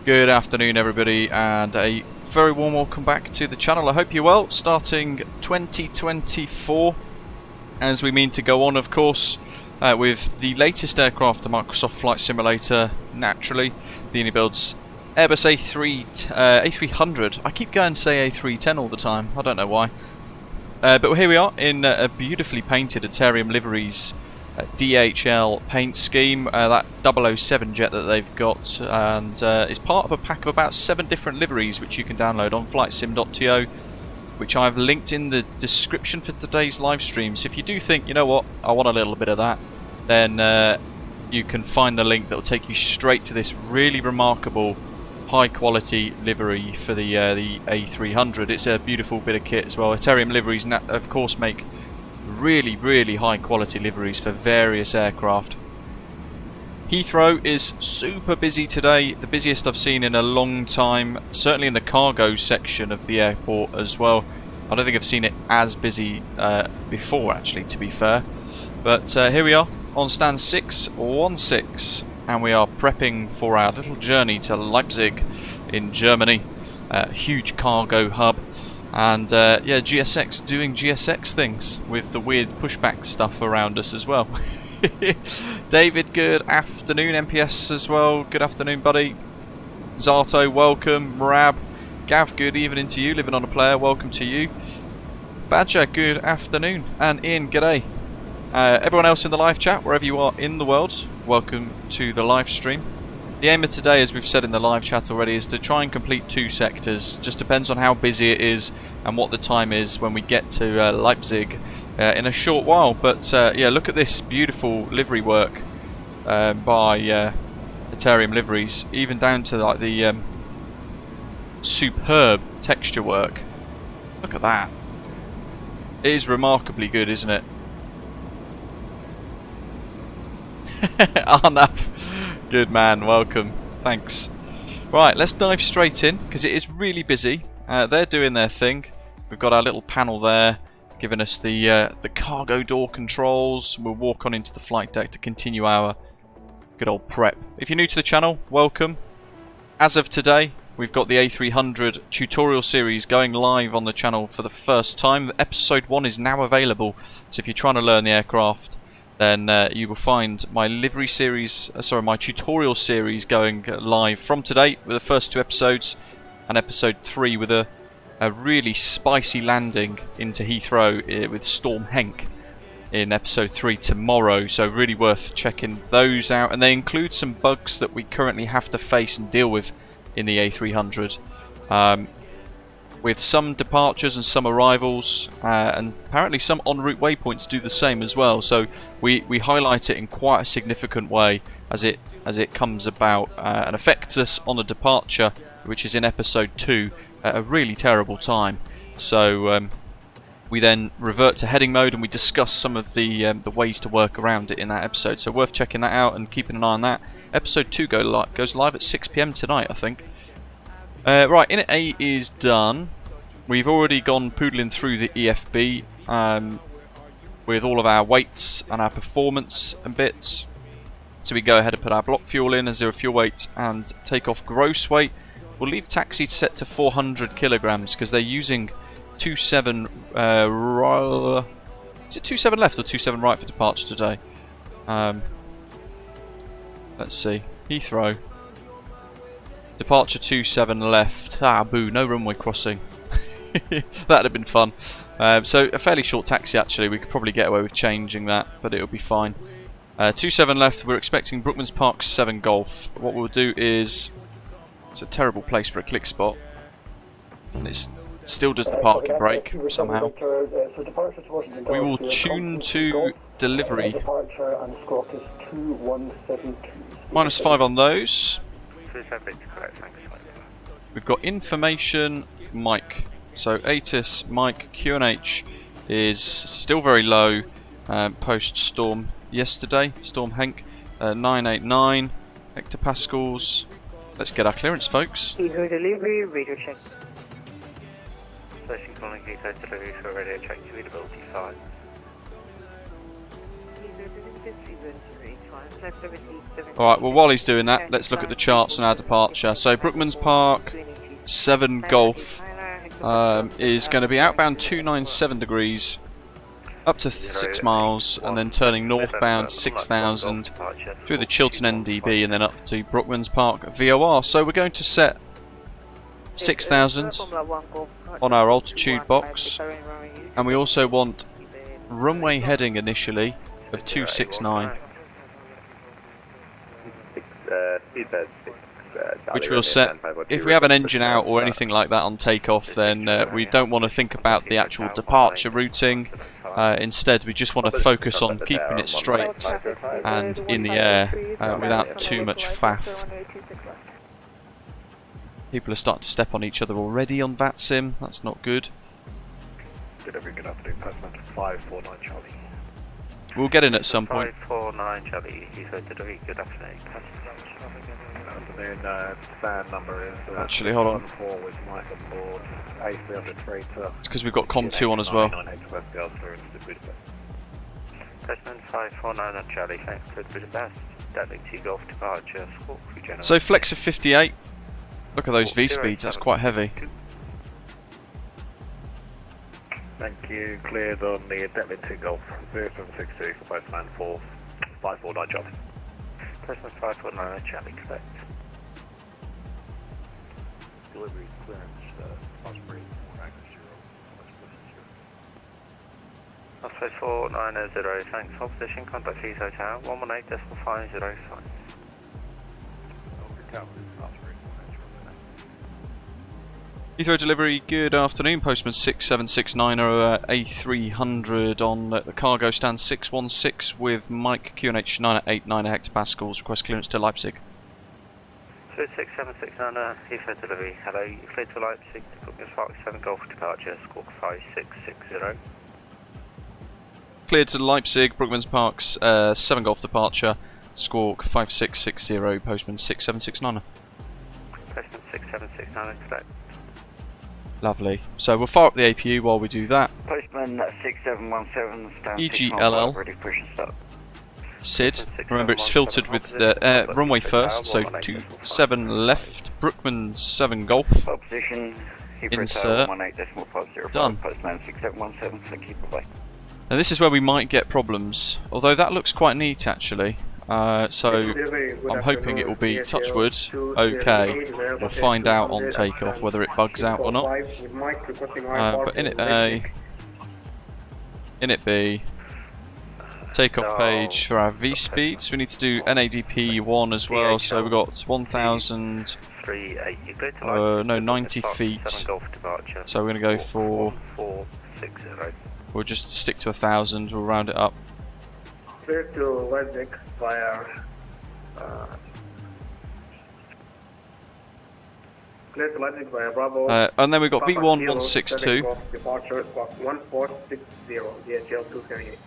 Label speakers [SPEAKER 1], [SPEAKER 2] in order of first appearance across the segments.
[SPEAKER 1] Good afternoon everybody, and a very warm welcome back to the channel. I hope you're well. Starting 2024 as we mean to go on, of course, with the latest aircraft, the Microsoft Flight Simulator, naturally, the iniBuilds A300. I keep going to say A310 all the time, I don't know why. But here we are in a beautifully painted Atarium Liveries DHL paint scheme, that 007 jet that they've got, and is part of a pack of about 7 different liveries which you can download on flightsim.to, which I've linked in the description for today's live stream. So if you do think, you know what, I want a little bit of that, then you can find the link that will take you straight to this really remarkable high quality livery for the A300. It's a beautiful bit of kit as well. Atarium Liveries of course make really high quality liveries for various aircraft. Heathrow is super busy today, the busiest I've seen in a long time, certainly in the cargo section of the airport as well. I don't think I've seen it as busy before, actually, to be fair. But here we are on stand 616, and we are prepping for our little journey to Leipzig in Germany, huge cargo hub. And yeah, GSX doing GSX things with the weird pushback stuff around us as well. David, good afternoon. MPS as well, good afternoon buddy. Zato, welcome. Marab, Gav, good evening to you. Living on a player, welcome to you. Badger, good afternoon. And Ian, g'day. Everyone else in the live chat, wherever you are in the world, welcome to the live stream. The aim of today, as we've said in the live chat already, is to try and complete 2 sectors. Just depends on how busy it is and what the time is when we get to Leipzig in a short while. But yeah, look at this beautiful livery work by Atarium Liveries, even down to like the superb texture work. Look at that. It is remarkably good, isn't it? Arnav. Good man, welcome. Thanks. Right, let's dive straight in because it is really busy. They're doing their thing. We've got our little panel there giving us the cargo door controls. We'll walk on into the flight deck to continue our good old prep. If you're new to the channel, welcome. As of today, we've got the A300 tutorial series going live on the channel for the first time. Episode 1 is now available, so if you're trying to learn the aircraft, then you will find my livery series, my tutorial series going live from today with the first 2 episodes, and episode 3 with a really spicy landing into Heathrow with Storm Henk in episode 3 tomorrow. So really worth checking those out, and they include some bugs that we currently have to face and deal with in the A300. With some departures and some arrivals, and apparently some en route waypoints do the same as well. So we highlight it in quite a significant way as it comes about and affects us on the departure, which is in episode 2, at a really terrible time. So we then revert to heading mode and we discuss some of the ways to work around it in that episode. So worth checking that out and keeping an eye on that. Episode 2 goes live at 6 PM tonight, I think. Right, Init A is done. We've already gone poodling through the EFB with all of our weights and our performance and bits. So we go ahead and put our block fuel in as 0 fuel weight and take off gross weight. We'll leave taxi set to 400 kilograms because they're using 27. Is it 27 left or 27 right for departure today? Let's see. Heathrow. Departure 27 left. Ah, boo, no runway crossing. That'd have been fun. So a fairly short taxi actually. We could probably get away with changing that, but it'll be fine. 27 left. We're expecting Brookman's Park 7 Golf. What we'll do is, it's a terrible place for a click spot, and it still does the parking brake somehow. We will tune to delivery. -5 on those. We've got information, Mike. So ATIS, Mike, QNH is still very low post storm yesterday. Storm Henk, 989 hectopascals. Let's get our clearance, folks.
[SPEAKER 2] Delivery, radio check. Station calling Heathrow delivery for radio check to iniBuilds A300-600F.
[SPEAKER 1] Alright, well while he's doing that, let's look at the charts and our departure. So Brookman's Park, 7 Golf, is going to be outbound 297 degrees, up to 6 miles, and then turning northbound 6,000 through the Chiltern NDB and then up to Brookman's Park VOR. So we're going to set 6,000 on our altitude box, and we also want runway heading initially of 269, which we'll set. If we have an engine out or anything like that on takeoff, then we don't want to think about the actual departure routing. Instead, we just want to focus on keeping it straight and in the air without too much faff. People are starting to step on each other already on VATSIM. That's not good.
[SPEAKER 3] Good afternoon, Postman 549 Charlie.
[SPEAKER 1] We'll get in at some point.
[SPEAKER 2] 549 Charlie, Heathrow to Derby, good afternoon.
[SPEAKER 3] Stand number is
[SPEAKER 1] actually, hold on.
[SPEAKER 3] 4 with Mike on board, A300
[SPEAKER 1] It's because we've got Com2 on as well.
[SPEAKER 2] Postman 549 on Charlie, thanks for Budapest. Delhi 2 Golf departure, squawk regeneration.
[SPEAKER 1] So flex of 58. Look at those V speeds, that's quite heavy.
[SPEAKER 3] Thank you, cleared on the Delhi 2 Golf 0762 for Postman 549 Charlie.
[SPEAKER 2] Postman 549 on Charlie, correct.
[SPEAKER 3] Delivery clearance, Osprey,
[SPEAKER 2] Osprey 490, thanks for position, contact Heathrow Tower, 118.505.
[SPEAKER 1] Heathrow delivery, good afternoon. Postman 6769 A300 on the cargo stand 616 with Mike QNH 989 hectopascals. Request clearance to Leipzig.
[SPEAKER 2] 6769 Heathrow delivery, hello, you cleared to Leipzig, Brookman's Park 7 Golf departure, squawk 5660.
[SPEAKER 1] Cleared to Leipzig, Brookman's Park's 7 Golf departure, squawk 5660, Postman 6769.
[SPEAKER 2] Postman 6769, correct.
[SPEAKER 1] Lovely. So we'll fire up the APU while we do that.
[SPEAKER 2] Postman 6717, stand
[SPEAKER 1] EGLL.
[SPEAKER 2] ready, push and stop.
[SPEAKER 1] SID. Remember it's filtered with the runway first, so 27 left, Brookman 7 Golf.
[SPEAKER 2] Position,
[SPEAKER 1] Insert.
[SPEAKER 2] 18.505.
[SPEAKER 1] Done.
[SPEAKER 2] Postman 6717, thank you, bye-bye.
[SPEAKER 1] Now this is where we might get problems, although that looks quite neat actually. So I'm hoping it will be, touchwood, okay. We'll find out on takeoff whether it bugs out or not. But init A, init B, takeoff page for our V speeds. We need to do NADP 1 as well, so we've got 1,000, no, 90 feet. So we're going to go for, we'll just stick to 1,000, we'll round it up.
[SPEAKER 4] Clear to Leipzig via Bravo.
[SPEAKER 1] And then we've got V1 162.
[SPEAKER 4] Departure 1460 DHL 238.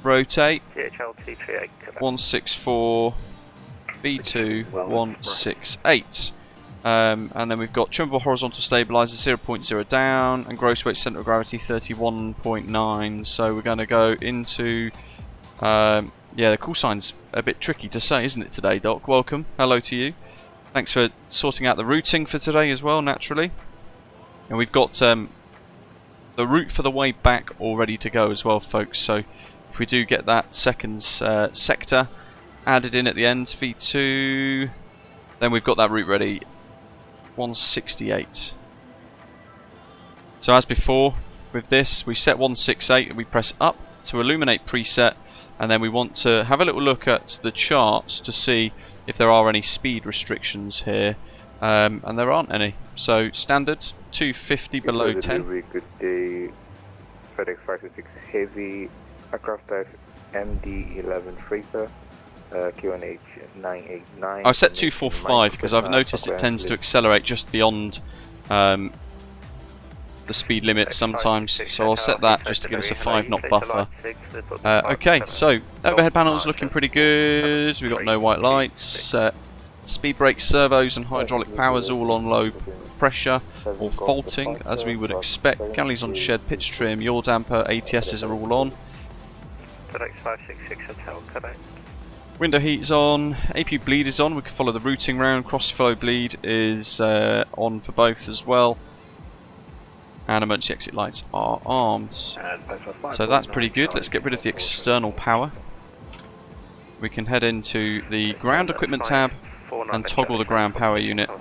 [SPEAKER 1] Rotate.
[SPEAKER 2] DHL 238.
[SPEAKER 1] 164. V2 168. And then we've got trimmable horizontal stabilizer 0.0 down and gross weight centre of gravity 31.9. So we're going to go into. Yeah, the call sign's a bit tricky to say, isn't it, today, Doc? Welcome. Hello to you. Thanks for sorting out the routing for today as well, naturally. And we've got the route for the way back all ready to go as well, folks. So if we do get that second sector added in at the end, V2, then we've got that route ready. 168. So as before, with this, we set 168 and we press up to illuminate preset. And then we want to have a little look at the charts to see if there are any speed restrictions here, and there aren't any. So standard 250 below 10.
[SPEAKER 5] Good day, FedEx 526 Heavy aircraft type MD-11 freighter, QNH 989.
[SPEAKER 1] I set 245 because I've noticed it tends to accelerate just beyond the speed limit sometimes, so I'll set that just to give us a 5-knot buffer. Okay, so overhead panels looking pretty good. We've got no white lights. Speed brakes, servos and hydraulic powers all on low pressure or faulting as we would expect. Galleys on shed, pitch trim, yaw damper, ATSs are all on.
[SPEAKER 2] FedEx 566 Hotel, correct.
[SPEAKER 1] Window heat's on, APU bleed is on, we can follow the routing round, cross-flow bleed is on for both as well. And emergency exit lights are armed. So that's pretty good. Let's get rid of the external power. We can head into the ground equipment tab and toggle the ground power unit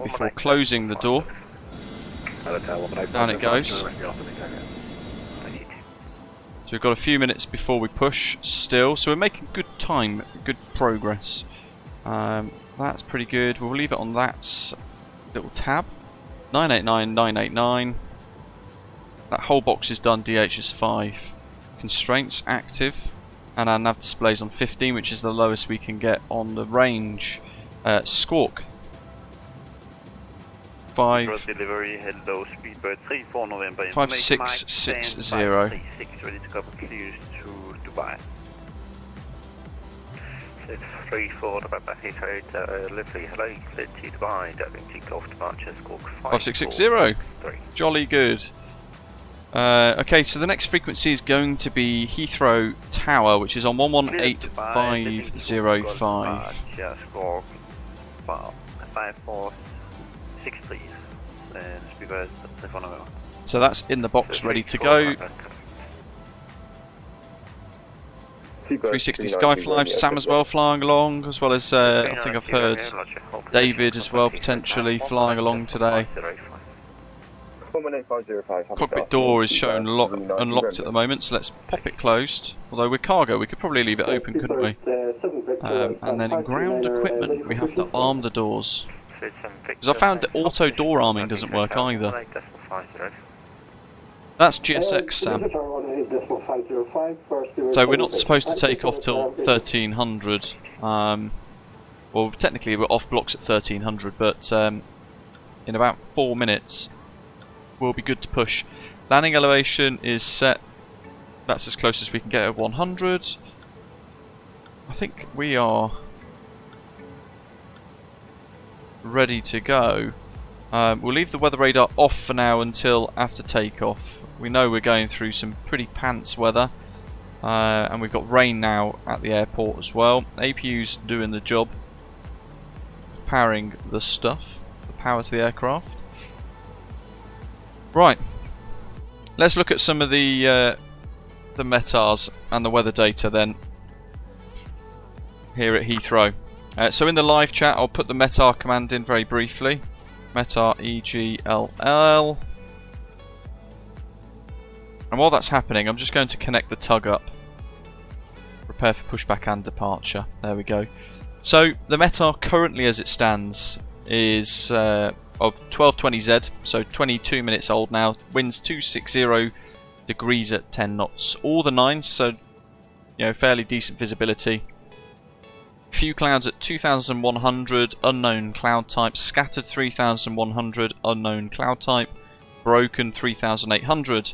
[SPEAKER 1] before closing the door. Down it goes. So we've got a few minutes before we push still. So we're making good time, good progress. That's pretty good. We'll leave it on that little tab. 989, 989. That whole box is done. DHS5. Constraints active. And our nav display's on 15, which is the lowest we can get on the range. Squawk. 5660.
[SPEAKER 2] Ready to go cruise to Dubai. 34 November Heathrow Livery. Hello, cleared to Dubai. Diving Takeoff departure. Squawk
[SPEAKER 1] 5660. Jolly good. Okay, so the next frequency is going to be Heathrow Tower, which is on 118505.
[SPEAKER 2] Squawk 5463.
[SPEAKER 1] So that's in the box, ready to go. 360 Skyfly, Sam as well flying along, as well as I think I've heard David as well potentially flying along today. Cockpit door is shown unlocked at the moment, so let's pop it closed. Although with cargo we could probably leave it open, couldn't we? And then in ground equipment we have to arm the doors. Because I found that auto door arming doesn't work either. That's GSX, Sam. So we're not supposed to take off till 1300. Well, technically we're off blocks at 1300, but in about 4 minutes we'll be good to push. Landing elevation is set. That's as close as we can get at 100. I think we are ready to go. We'll leave the weather radar off for now until after takeoff. We know we're going through some pretty pants weather, and we've got rain now at the airport as well. APU's doing the job, powering the stuff, the power to the aircraft. Right, let's look at some of the METARs and the weather data then here at Heathrow. So in the live chat I'll put the METAR command in very briefly. METAR EGLL. And while that's happening I'm just going to connect the tug up. Prepare for pushback and departure. There we go. So the METAR currently as it stands is of 1220Z, so 22 minutes old now. Winds 260 degrees at 10 knots. All the 9s, so you know, fairly decent visibility. Few clouds at 2100, unknown cloud type. Scattered 3100, unknown cloud type. Broken 3800,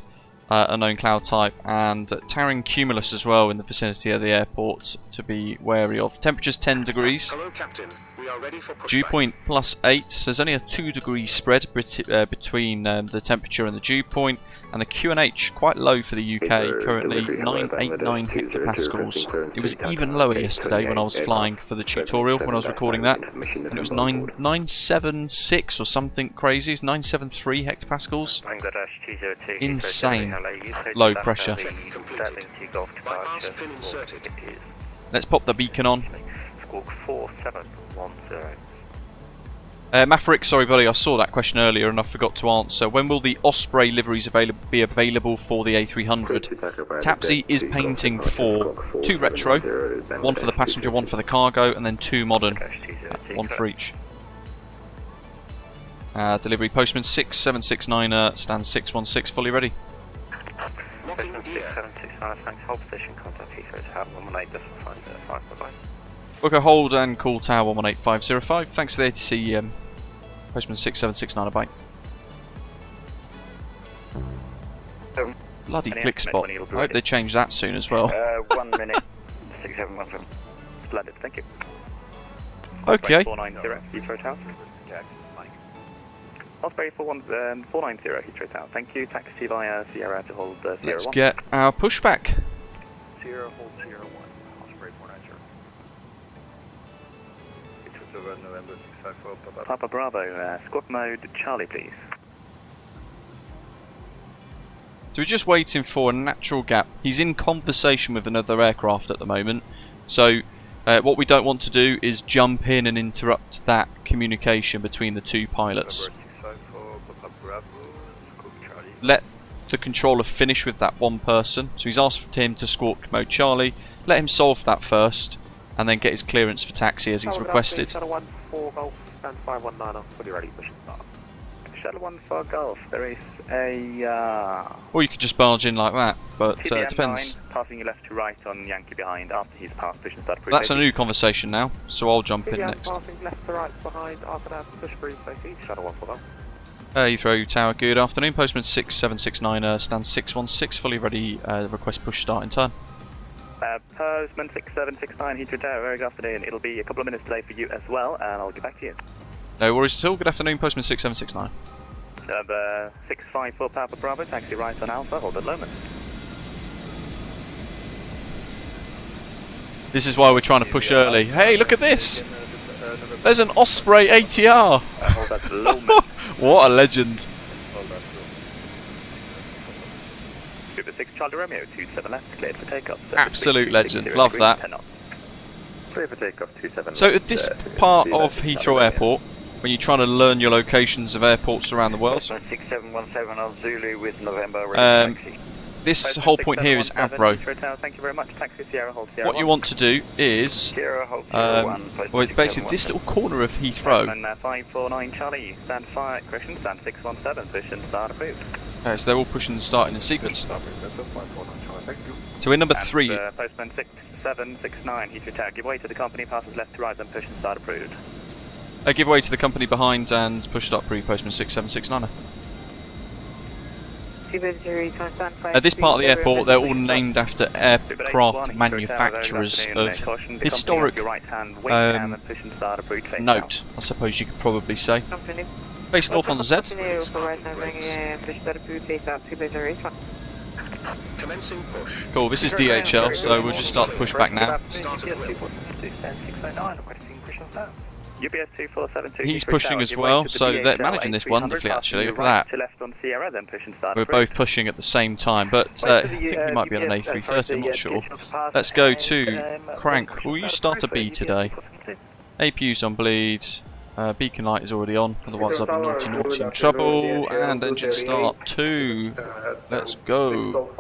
[SPEAKER 1] unknown cloud type. And towering cumulus as well in the vicinity of the airport to be wary of. Temperatures 10 degrees.
[SPEAKER 6] Hello, Captain. We are ready for
[SPEAKER 1] Dew point +8, so there's only a 2 degree spread between the temperature and the dew point, and the QNH quite low for the UK, currently 989 hectopascals. It was even lower yesterday when I was flying for the tutorial, when I was recording that, and it was 976 or something crazy. It's 973 hectopascals. Insane low pressure. Let's pop the beacon on.
[SPEAKER 2] 4710.
[SPEAKER 1] Maverick, sorry buddy, I saw that question earlier and I forgot to answer. When will the Osprey liveries be available for the A300? Tapsy is painting for 2 retro, 1 for the passenger, 1 for the cargo, and then 2 modern, 1 for each. Delivery postman 6769 stands 616, fully ready.
[SPEAKER 2] Postman 6769, thanks, hold position, contact Heathrow Tower 118.5, bye-bye.
[SPEAKER 1] We'll go hold and call tower 118505. Thanks for the ATC, postman 6769, bye. Bloody click spot. I hope they change that soon as well.
[SPEAKER 2] 1 minute, 6717. Splendid, thank you.
[SPEAKER 1] Okay.
[SPEAKER 2] 490 Heathrow Tower. Osprey 490 Heathrow Tower. Thank you. Taxi via Sierra to hold Sierra 1.
[SPEAKER 1] Let's get our pushback.
[SPEAKER 3] Sierra hold Sierra 1. Osprey 490. November 654,
[SPEAKER 2] Papa Bravo, squawk mode Charlie, please.
[SPEAKER 1] So we're just waiting for a natural gap. He's in conversation with another aircraft at the moment. So what we don't want to do is jump in and interrupt that communication between the two pilots. Let the controller finish with that one person. So he's asked him to squawk mode Charlie. Let him solve that first, and then get his clearance for taxi as he's requested.
[SPEAKER 3] Shuttle 14 Golf, stand 519, fully ready, pushing start.
[SPEAKER 2] Shuttle 14 Golf, there is a
[SPEAKER 1] Or you could just barge in like that, but it depends.
[SPEAKER 2] passing you left to right on Yankee behind after he's passed push and start.
[SPEAKER 1] That's a new conversation now, so I'll jump in next.
[SPEAKER 3] Passing left to right behind, after that, push brief, safety, Shuttle 14 Golf.
[SPEAKER 1] Heathrow Tower, good afternoon. Postman 6769, stand 616, fully ready, request push start in turn.
[SPEAKER 2] Postman 6769, Heathrow Tower, very good afternoon. It'll be a couple of minutes delay for you as well, and I'll get back to you.
[SPEAKER 1] No worries at all, good afternoon, Postman 6769.
[SPEAKER 2] 654 Papa Bravo, taxi right on Alpha, hold at Lomond.
[SPEAKER 1] This is why we're trying to push early. Hey, look at this! There's an Osprey ATR!
[SPEAKER 2] Hold at Lomond.
[SPEAKER 1] What a legend.
[SPEAKER 2] Super 6 Charlie Romeo, 27 left, cleared for takeoff.
[SPEAKER 1] Absolute legend, love that.
[SPEAKER 2] Clear for takeoff, 27
[SPEAKER 1] So at this part of Heathrow Airport, when you're trying to learn your locations of airports around the world,
[SPEAKER 2] 6717 on Zulu with November,
[SPEAKER 1] this whole point here is Avro.
[SPEAKER 2] Thank you very much, taxi Sierra, hold Sierra
[SPEAKER 1] What you want to do is, well, basically this little corner of Heathrow.
[SPEAKER 2] 549 Charlie, stand 5, correction, stand 617, push and start approved.
[SPEAKER 1] So they're all pushing and starting in sequence. So we're number 3.
[SPEAKER 2] Postman 6769, Heathrow Tower, give way to the company, passes left to right, then push and start approved.
[SPEAKER 1] Give way to the company behind and push start approved, Postman 6769. At this part of the airport, they're all named after aircraft manufacturers of historic note, I suppose you could probably say. Base north on the Z. Cool, this is DHL, so we'll just start the pushback now. He's pushing as well, so they're managing this wonderfully actually, look at that. We're both pushing at the same time, but I think we might be on an A330, I'm not sure. Let's go to Crank. Will you start a B today? APU's on bleed, beacon light is already on, otherwise I'll be naughty in trouble, and engine start 2. Let's go.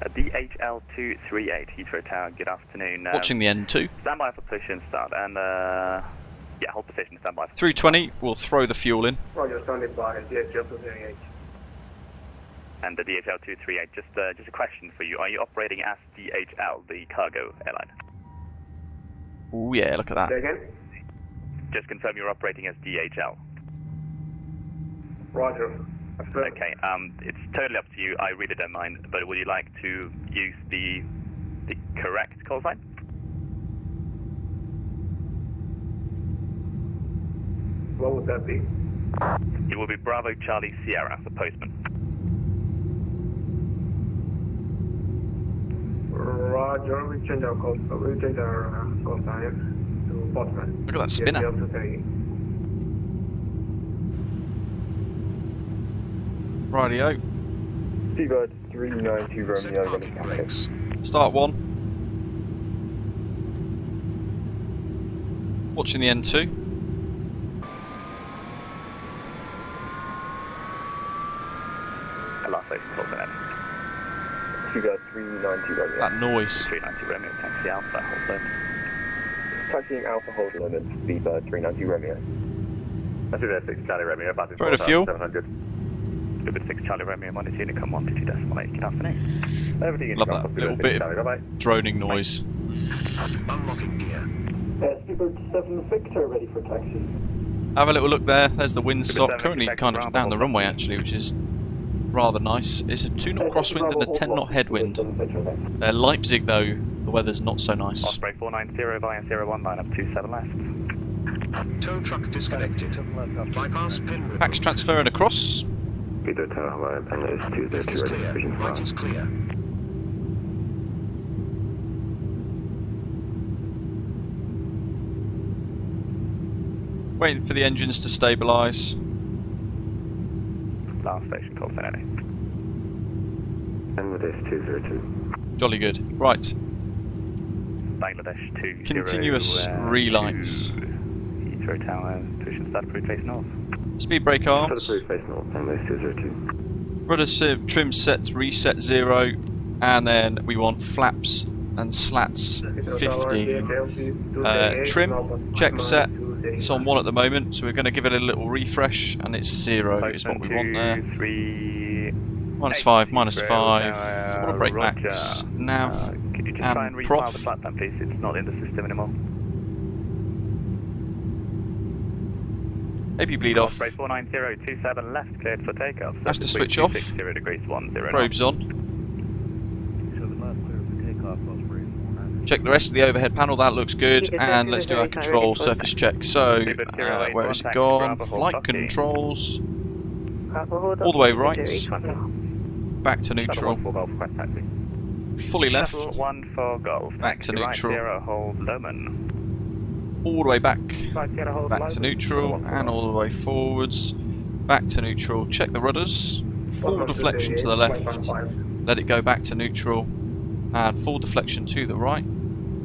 [SPEAKER 2] DHL238 Heathrow Tower, good afternoon.
[SPEAKER 1] Watching the N2.
[SPEAKER 2] Stand by for push and start, and yeah, hold position, stand by.
[SPEAKER 1] 320, we'll throw the fuel in.
[SPEAKER 4] Roger, standing by DHL238.
[SPEAKER 2] And the DHL238, just a question for you. Are you operating as DHL, the cargo airline?
[SPEAKER 1] Oh yeah, look at that.
[SPEAKER 4] Say again?
[SPEAKER 2] Just confirm you're operating as DHL.
[SPEAKER 4] Roger.
[SPEAKER 2] Okay, it's totally up to you. I really don't mind, but would you like to use the correct call sign?
[SPEAKER 4] What would that be?
[SPEAKER 2] It will be Bravo Charlie Sierra for postman.
[SPEAKER 4] Roger, we change our call. We change our call sign to postman.
[SPEAKER 1] Look at that spinner. Rightio.
[SPEAKER 5] Seabird 390 Romeo, running traffic.
[SPEAKER 1] Start 1. Watching the N2.
[SPEAKER 2] Last station, postman.
[SPEAKER 5] Seabird 390 Romeo.
[SPEAKER 1] That noise.
[SPEAKER 2] 390 Romeo, taxi Alpha, hold limit.
[SPEAKER 5] Taxiing Alpha, hold limit, Seabird 390 Romeo.
[SPEAKER 3] That's it, 6 Charlie Romeo, about
[SPEAKER 1] Throw the fuel.
[SPEAKER 3] 700.
[SPEAKER 2] Super 6 Charlie Romeo, minus Unicom 122.8, good afternoon.
[SPEAKER 3] Over to you,
[SPEAKER 1] Love that little bit of droning noise.
[SPEAKER 6] Unlocking gear.
[SPEAKER 4] Speedbird 7 Victor ready for taxi.
[SPEAKER 1] Have a little look there, there's the windsock, currently kind of down the runway actually, which is rather nice. It's a 2 knot crosswind and a 10 knot headwind. Leipzig though, the weather's not so nice.
[SPEAKER 2] Osprey 490 via 019 up 27 left.
[SPEAKER 6] Tow truck disconnected. Bypass pin removed.
[SPEAKER 1] Pax transferring across.
[SPEAKER 5] Peter Tower, Penguin is 230
[SPEAKER 6] Left is
[SPEAKER 5] ready
[SPEAKER 6] clear.
[SPEAKER 5] for pushing
[SPEAKER 6] Right
[SPEAKER 5] start.
[SPEAKER 6] is clear.
[SPEAKER 1] Waiting for the engines to stabilise.
[SPEAKER 2] Last station, call sign any.
[SPEAKER 5] Bangladesh 202.
[SPEAKER 1] Jolly good. Right.
[SPEAKER 2] Bangladesh 2.
[SPEAKER 1] Continuous relights.
[SPEAKER 2] Heathrow Tower, position start approved face north.
[SPEAKER 1] Speed brake arms.
[SPEAKER 5] Approved face north, Bangladesh 202.
[SPEAKER 1] Rudder sieve, trim set, reset 0. And then we want flaps and slats 50. Trim, check set. It's on 1 at the moment, so we're going to give it a little refresh, and it's 0 is what we want there. -5, -5. Auto brake max, nav,
[SPEAKER 2] could you just try and
[SPEAKER 1] and
[SPEAKER 2] refile
[SPEAKER 1] prof.
[SPEAKER 2] the flat plan, please? It's not in the system anymore.
[SPEAKER 1] AP bleed off.
[SPEAKER 2] Osprey 49027 left, cleared for takeoff.
[SPEAKER 1] Has to switch off.
[SPEAKER 2] 0 degrees 10.
[SPEAKER 1] Probes on. Check the rest of the overhead panel, that looks good, and let's do our control surface check. So, where has it gone? Flight controls, all the way right, back to neutral, fully left,
[SPEAKER 2] 1 for golf.
[SPEAKER 1] back to neutral,
[SPEAKER 2] Right, hold Loman.
[SPEAKER 1] all the way back to neutral, and all the way forwards, back to neutral. Check the rudders, full deflection to the left, let it go back to neutral, and full deflection to the right,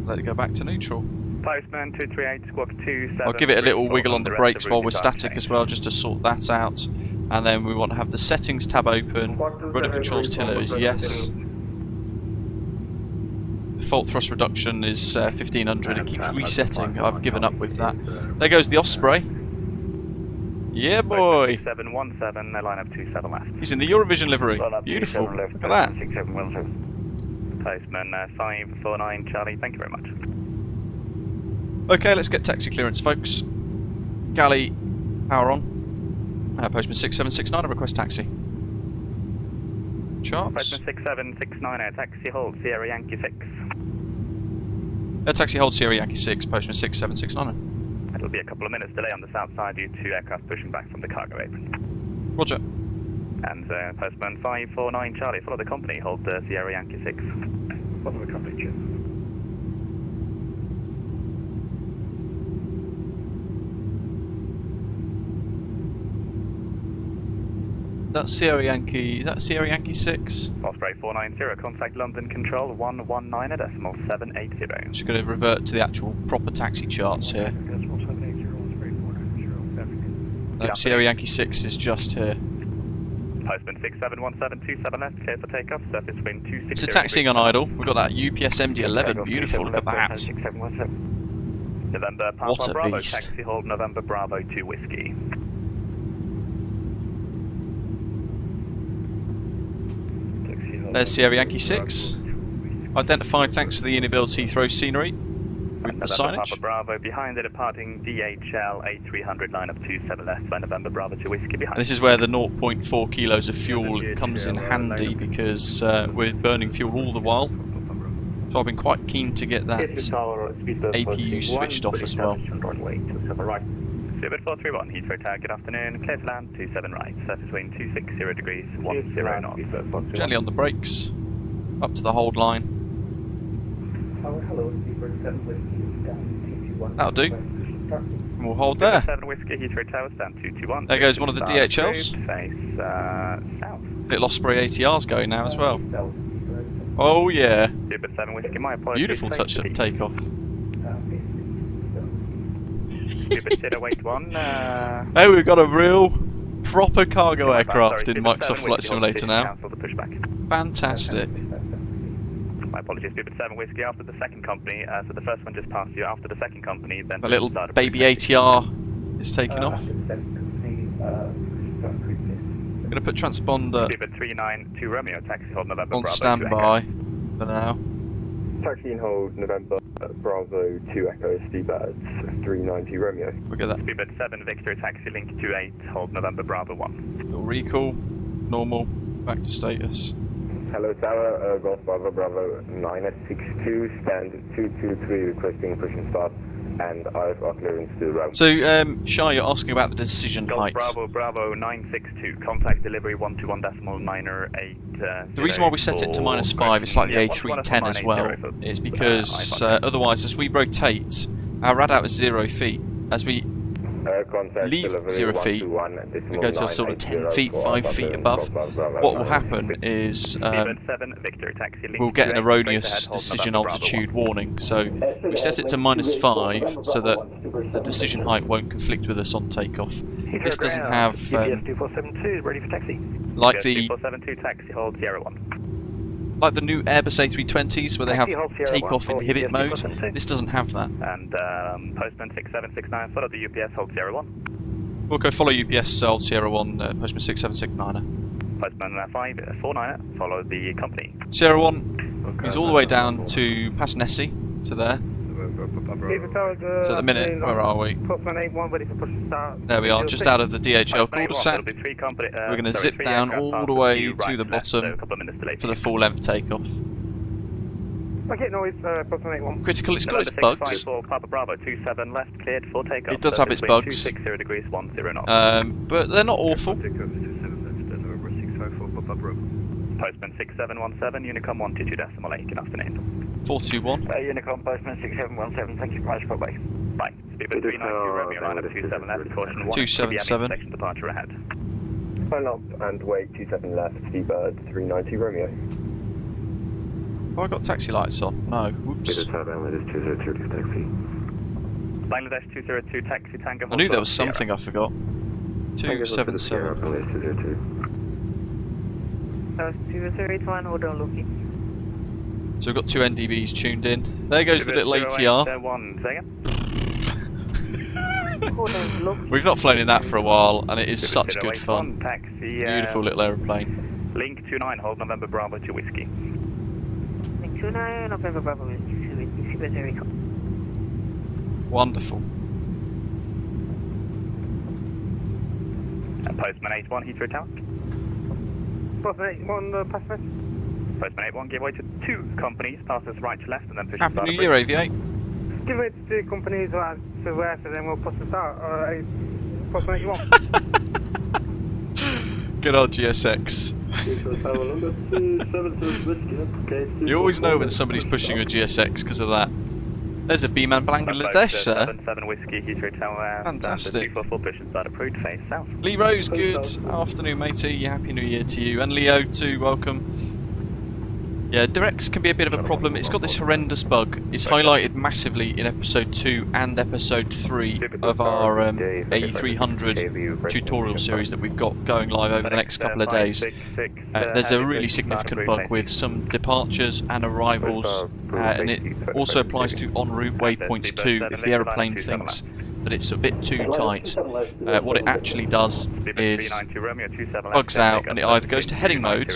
[SPEAKER 1] let it go back to neutral.
[SPEAKER 2] Postman 238, squawk 27.
[SPEAKER 1] I'll give it a little wiggle on the brakes while we're static as well, just to sort that out. And then we want to have the settings tab open, rudder controls tiller is yes. Default thrust reduction is 1500, it keeps resetting, I've given up with that. There goes the Osprey. Yeah boy!
[SPEAKER 2] 717, line up 27 left.
[SPEAKER 1] He's in the Eurovision livery, beautiful, look at that.
[SPEAKER 2] Postman 549 Charlie, thank you very much.
[SPEAKER 1] Okay, let's get taxi clearance folks. Galley, power on. Postman 6769, I request taxi. Charts.
[SPEAKER 2] Postman 6769, taxi hold, Sierra Yankee 6.
[SPEAKER 1] Taxi hold Sierra Yankee 6, Postman 6769.
[SPEAKER 2] It'll be a couple of minutes delay on the south side due to aircraft pushing back from the cargo apron.
[SPEAKER 1] Roger.
[SPEAKER 2] And Postman 549 Charlie, follow the company, hold Sierra Yankee 6.
[SPEAKER 3] Follow the company, cheers.
[SPEAKER 1] That's Sierra Yankee, is that Sierra Yankee 6?
[SPEAKER 2] Osprey 490, contact London Control 119.780.
[SPEAKER 1] Just going to revert to the actual proper taxi charts here. No, Sierra Yankee 6 is just here.
[SPEAKER 2] Postman 671727 left, clear for takeoff, surface wind 260.
[SPEAKER 1] So taxiing on idle, we've got that UPS MD11, beautiful, look at that.
[SPEAKER 2] November Papa
[SPEAKER 1] What a
[SPEAKER 2] Bravo,
[SPEAKER 1] beast.
[SPEAKER 2] taxi hold November Bravo 2 Whiskey.
[SPEAKER 1] There's Sierra Yankee 6. Identified thanks to the iniBuilds Heathrow scenery with the
[SPEAKER 2] November
[SPEAKER 1] signage.
[SPEAKER 2] Papa Bravo behind the departing DHL A300 line up 27 left by November Bravo 2 Whiskey behind.
[SPEAKER 1] And this is where the 0.4 kilos of fuel comes in handy because we're burning fuel all the while. So I've been quite keen to get that APU switched off as well.
[SPEAKER 2] Spirit 431, Heathrow Tower, good afternoon, clear to land 27 right, surface wind 260 degrees, 10 north.
[SPEAKER 1] Gently on the brakes, up to the hold line. That'll do. And we'll hold there.
[SPEAKER 2] 7 Whiskey, Heathrow Tower, stand 221.
[SPEAKER 1] There goes one of the DHLs.
[SPEAKER 2] Face south.
[SPEAKER 1] Little Osprey ATR's going now as well. Oh yeah.
[SPEAKER 2] Spirit 7 Whiskey, my apologies.
[SPEAKER 1] Beautiful touch at takeoff.
[SPEAKER 2] Spirit 081.
[SPEAKER 1] Hey, we've got a real proper cargo aircraft in Microsoft Flight Simulator now. Fantastic.
[SPEAKER 2] My apologies, Spirit 7 Whiskey after the second company, so the first one just passed you, after the second company, then...
[SPEAKER 1] A little baby ATR is taking off. I'm going to put transponder
[SPEAKER 2] Spirit 392 Romeo, taxi hold November
[SPEAKER 1] on
[SPEAKER 2] Bravo 2
[SPEAKER 1] standby for now.
[SPEAKER 5] Taxi and hold November Bravo 2 Echo, Seabirds 390 Romeo.
[SPEAKER 1] Look at that.
[SPEAKER 2] Spirit 7 Victor, taxi link 28, hold November Bravo 1.
[SPEAKER 1] Little recall, normal, back to status.
[SPEAKER 5] Hello Tower, Golf Bravo Bravo 962, stand 223 requesting push and start, and I've got clearance to the route.
[SPEAKER 1] So, Shah, you're asking about the decision
[SPEAKER 2] Golf
[SPEAKER 1] height.
[SPEAKER 2] Bravo 962, contact delivery 121.908.
[SPEAKER 1] The reason why we set it to -5, it's like the A310 as well, is because otherwise as we rotate, our rad out is 0 feet. As we leave 0 feet, we go to sort of 10 feet, 5 feet above, what will happen is we'll get an erroneous decision altitude warning. So we set it to -5 so that the decision height won't conflict with us on takeoff. This doesn't have
[SPEAKER 2] ready for taxi.
[SPEAKER 1] like the
[SPEAKER 2] 2472 taxi, hold Sierra 1.
[SPEAKER 1] like the new Airbus A320s where they have takeoff inhibit mode. This doesn't have that.
[SPEAKER 2] And postman 6769, follow the UPS, hold Sierra 1.
[SPEAKER 1] We'll go follow UPS, hold Sierra 1, postman 6769.
[SPEAKER 2] Postman 549, follow the company.
[SPEAKER 1] Sierra 1 is all the way down to past Nessie, to there. So at the minute, where are we? There we are, just out of the DHL cul-de-sac. We're going to zip down all the way to the bottom for the full length takeoff. Critical, it's got its bugs. It does have its bugs, but they're not awful.
[SPEAKER 2] Postman 6717, Unicom 122.8, good afternoon.
[SPEAKER 1] 421.
[SPEAKER 2] Unicom, Postman 6717, thank you very much, bye-bye. Bye. Speedbird 390, Romeo, line up 27 left, caution 1,
[SPEAKER 1] 277.
[SPEAKER 2] section departure ahead.
[SPEAKER 5] Line up and wait 27 left, Speedbird 390, Romeo.
[SPEAKER 1] Have I got taxi lights on? No. Whoops.
[SPEAKER 2] Bangladesh 202, taxi Tango.
[SPEAKER 1] I knew there was something I forgot. 277.
[SPEAKER 7] 081, hold on, looking.
[SPEAKER 1] So we've got 2 NDBs tuned in. There goes the little ATR. We've not flown in that for a while, and it is such good fun. Beautiful little aeroplane.
[SPEAKER 2] Link 29, hold November Bravo 2 Whiskey.
[SPEAKER 7] Link 29, November Bravo 2 Whiskey.
[SPEAKER 1] Wonderful.
[SPEAKER 2] And Postman 81, Heathrow Tower.
[SPEAKER 4] Postman 81, Pacific.
[SPEAKER 2] Postman 81, give way to 2 companies, pass us right to left, and then push
[SPEAKER 1] Happy New Year, Aviate.
[SPEAKER 4] Give way to 2 companies to west, and then we'll push the start. Postman 81.
[SPEAKER 1] Good old GSX. You always know when somebody's pushing a GSX because of that. There's a B-man Bangladesh, sir.
[SPEAKER 2] 77 Whiskey, Heathrow Tower.
[SPEAKER 1] Fantastic.
[SPEAKER 2] 244 push and start approved, face south.
[SPEAKER 1] Lee Rose, good afternoon, matey. Happy New Year to you. And Leo, too, welcome. Yeah, directs can be a bit of a problem. It's got this horrendous bug. It's highlighted massively in episode 2 and episode 3 of our A300 tutorial series that we've got going live over the next couple of days. There's a really significant bug with some departures and arrivals, and it also applies to en route waypoints too if the aeroplane thinks that it's a bit too tight. What it actually does is bugs out, and it either goes to heading mode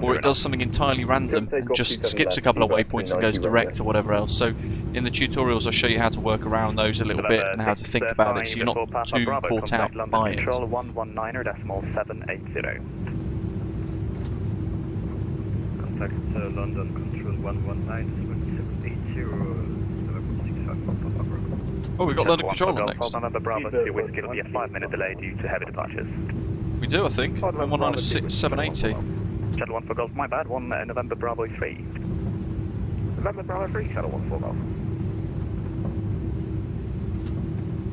[SPEAKER 1] or it does something entirely random and just skips a couple of waypoints and goes direct or whatever else. So in the tutorials I'll show you how to work around those a little bit and how to think about it so you're not too caught out by it.
[SPEAKER 2] Control 119.780.
[SPEAKER 3] Contact London Control 119.780.
[SPEAKER 1] Oh, we've got London Control on next.
[SPEAKER 2] November Bravo 2 Whiskey, it'll be a 5-minute delay due to heavy departures.
[SPEAKER 1] We do, I think. 119.780.
[SPEAKER 2] Shuttle 1 for Golf, my bad, 1 November Bravo 3. November Bravo 3, Shuttle 1 for Golf.